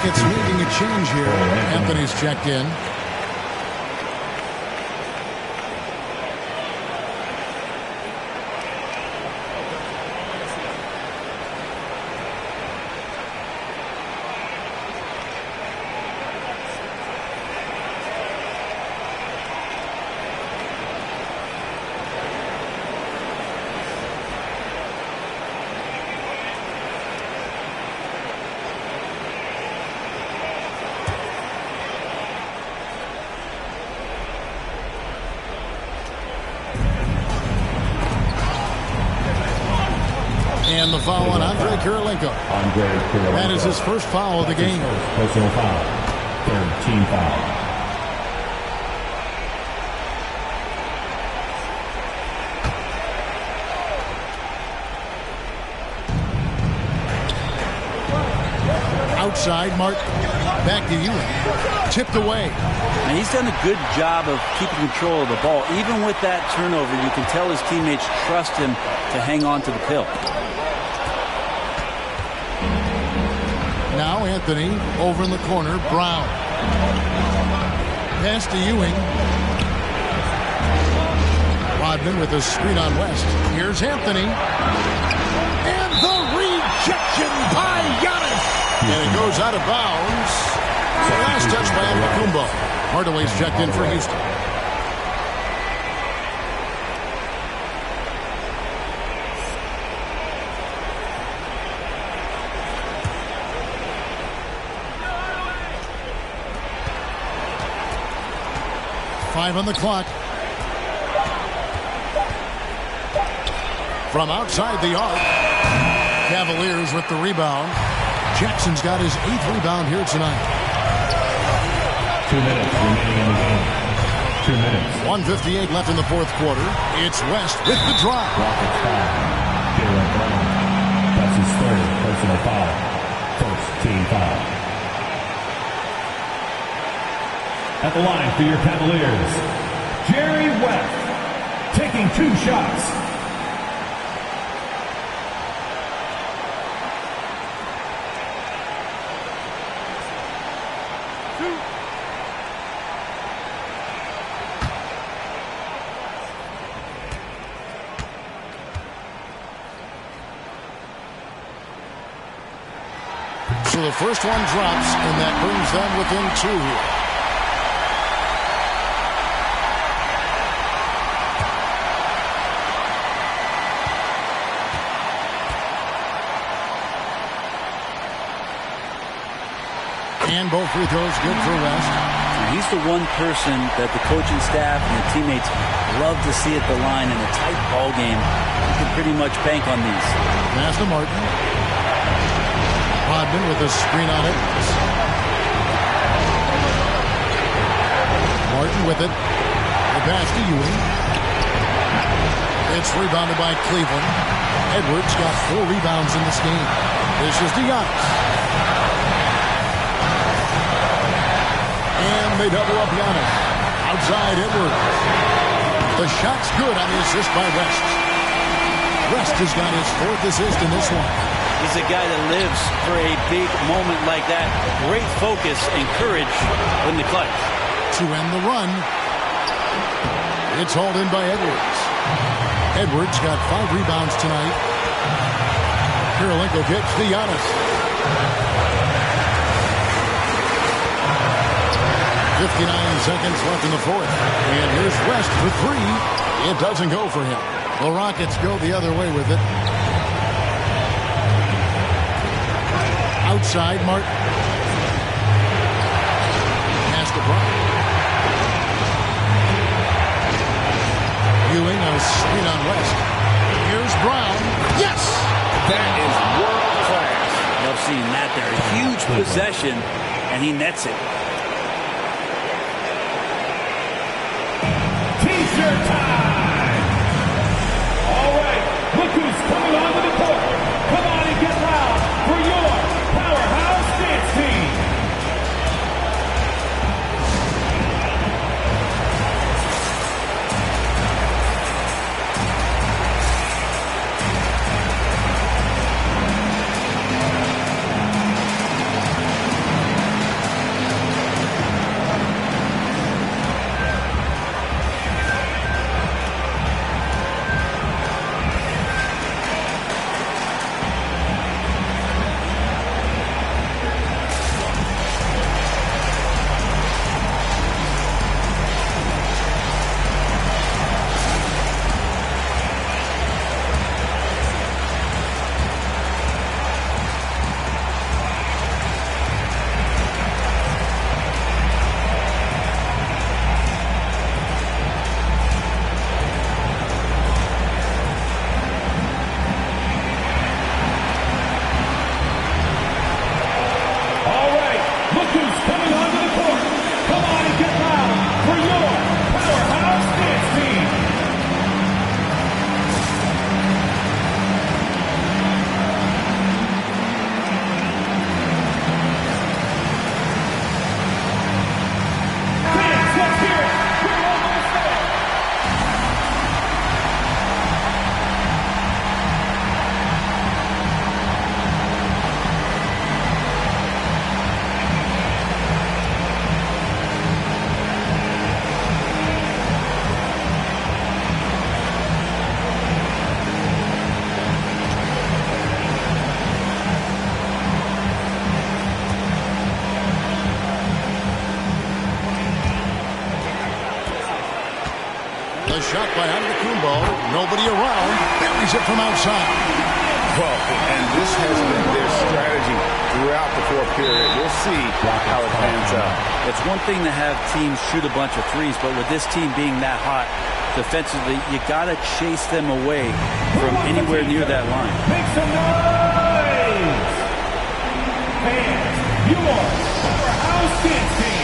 Speaker 5: Rockets needing a change here. Anthony's checked in. And the foul on Andre Kirilenko. That is his first foul of the game.
Speaker 8: Personal foul. Third team foul.
Speaker 5: Outside, Martin. Back to Ewing. Tipped away.
Speaker 2: And he's done a good job of keeping control of the ball. Even with that turnover, you can tell his teammates trust him to hang on to the pill.
Speaker 5: Now Anthony over in the corner. Brown. Pass to Ewing. Rodman with a screen on West. Here's Anthony. And the rejection by Giannis. And it goes out of bounds. The last touch by Antetokounmpo. Hardaway's checked in for Houston. Five on the clock. From outside the arc. Cavaliers with the rebound. Jackson's got his 8th rebound here tonight.
Speaker 8: 2 minutes remaining in the game. 2 minutes.
Speaker 5: 1:58 left in the fourth quarter. It's West with the drop.
Speaker 8: Rockets foul. Jaylen Brown. That's his third personal foul. First team foul. At the line for your Cavaliers, Jerry West, taking 2 shots.
Speaker 5: So the first one drops, and that brings them within 2 here. And both free throws good for West.
Speaker 2: He's the one person that the coaching staff and the teammates love to see at the line in a tight ball game. You can pretty much bank on these.
Speaker 5: Pass to Martin. Rodman with a screen on it. Martin with it. The pass to Ewing. It's rebounded by Cleveland. Edwards got 4 rebounds in this game. This is to Giannis. And they double up Giannis. Outside Edwards. The shot's good on the assist by West. West has got his 4th assist in this one.
Speaker 2: He's a guy that lives for a big moment like that. Great focus and courage in the clutch.
Speaker 5: To end the run, it's hauled in by Edwards. Edwards got 5 rebounds tonight. Kirilenko kicks to Giannis. 59 seconds left in the fourth. And here's West for 3. It doesn't go for him. The Rockets go the other way with it. Outside, Martin. Pass to Brown. Ewing on a screen on West. Here's Brown. Yes!
Speaker 2: That is world class. Love seeing that there. A huge possession, and he nets it.
Speaker 8: T-shirt time! All right, look who's coming onto the court. Come on and get loud for your Powerhouse Dance Team.
Speaker 5: The shot by Antetokounmpo. Nobody around. Buries it from outside.
Speaker 6: Well, and this has been their strategy throughout the fourth period. We'll see how it pans out.
Speaker 2: It's one thing to have teams shoot a bunch of threes, but with this team being that hot defensively, you got to chase them away from anywhere near that line.
Speaker 8: Make some noise! Fans, you are Powerhouse Kids team.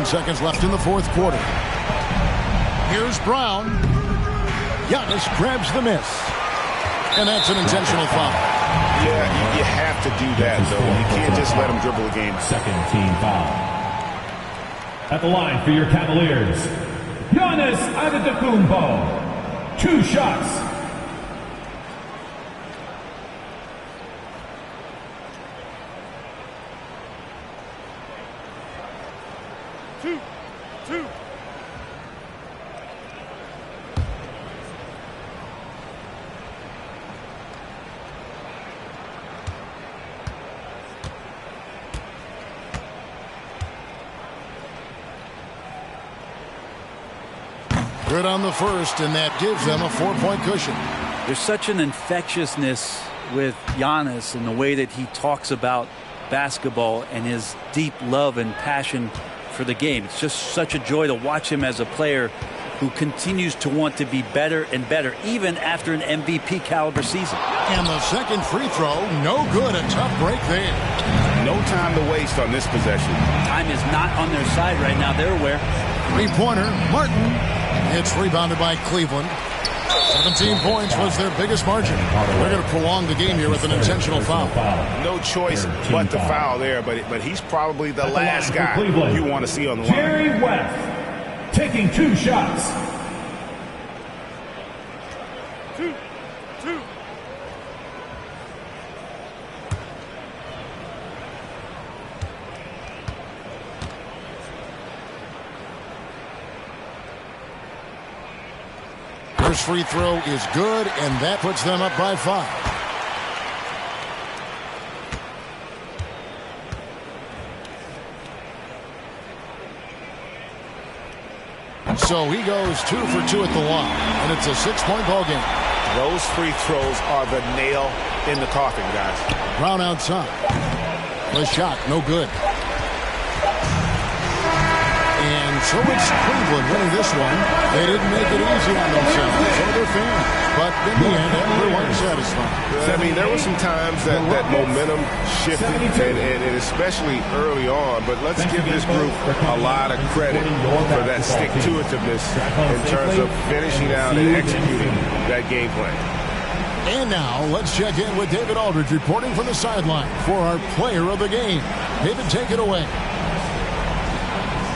Speaker 5: Seconds left in the fourth quarter. Here's Brown. Giannis grabs the miss. And that's an intentional foul.
Speaker 6: Yeah, you have to do that, though. You can't just let him dribble a game.
Speaker 8: Second team foul. At the line for your Cavaliers, Giannis Antetokounmpo. 2 shots.
Speaker 5: Good on the first, and that gives them a 4-point cushion.
Speaker 2: There's such an infectiousness with Giannis and the way that he talks about basketball and his deep love and passion for the game. It's just such a joy to watch him as a player who continues to want to be better and better, even after an MVP caliber season.
Speaker 5: And the second free throw, no good. A tough break there.
Speaker 6: No time to waste on this possession.
Speaker 2: Time is not on their side right now. They're aware.
Speaker 5: Three-pointer, Martin. It's rebounded by Cleveland. 17 points was their biggest margin. They're going to prolong the game here with an intentional foul.
Speaker 6: No choice but to foul there, but he's probably the last guy you want to see on the line.
Speaker 8: Jerry West taking 2 shots.
Speaker 16: Two.
Speaker 5: First free throw is good, and that puts them up by 5. So he goes 2 for 2 at the line, and it's a 6-point ball game.
Speaker 6: Those free throws are the nail in the coffin, guys.
Speaker 5: Brown outside. The shot, no good. And so it's Cleveland winning this one. They didn't make it easy on themselves or their fans. But in the end, everyone's satisfied.
Speaker 6: I mean, there were some times that momentum shifted, and especially early on. But let's give this group a lot of credit for that stick-to-itiveness in terms of finishing out and executing that game plan.
Speaker 5: And now let's check in with David Aldridge reporting from the sideline for our player of the game. David, take it away.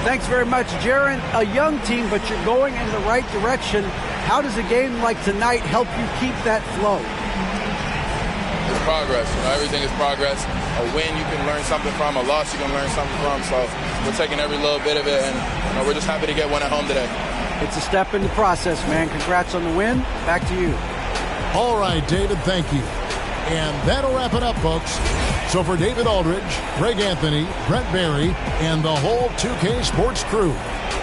Speaker 4: Thanks very much, Jaron. A young team, but you're going in the right direction. How does a game like tonight help you keep that flow?
Speaker 13: It's progress. Everything is progress. A win you can learn something from. A loss you can learn something from. So we're taking every little bit of it, and we're just happy to get one at home today. It's a step in the process, man. Congrats on the win. Back to you.
Speaker 5: All right, David, thank you. And that'll wrap it up, folks. So for David Aldridge, Greg Anthony, Brent Barry, and the whole 2K Sports crew,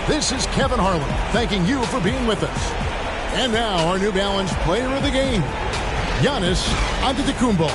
Speaker 5: this is Kevin Harlan thanking you for being with us. And now our New Balance player of the game, Giannis Antetokounmpo.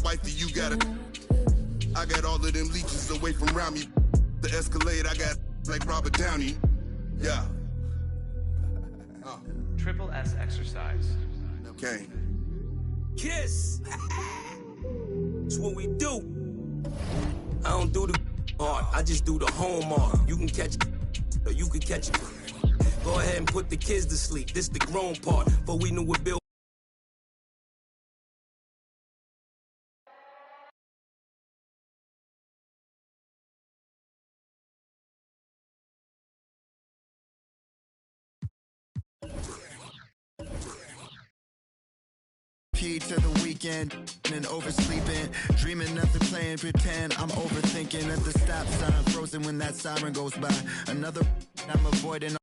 Speaker 14: Wifey, you got it. I got all of them leeches away from around me. The Escalade, I got like Robert Downey. Yeah.
Speaker 15: Triple S exercise.
Speaker 14: Okay.
Speaker 18: Kiss. It's what we do. I don't do the art. I just do the home art. You can catch it, or you can catch it. Go ahead and put the kids to sleep. This the grown part. But we knew what Bill.
Speaker 24: To the weekend and oversleeping, dreaming nothing, playing pretend. I'm overthinking at the stop sign, frozen when that siren goes by. Another I'm avoiding.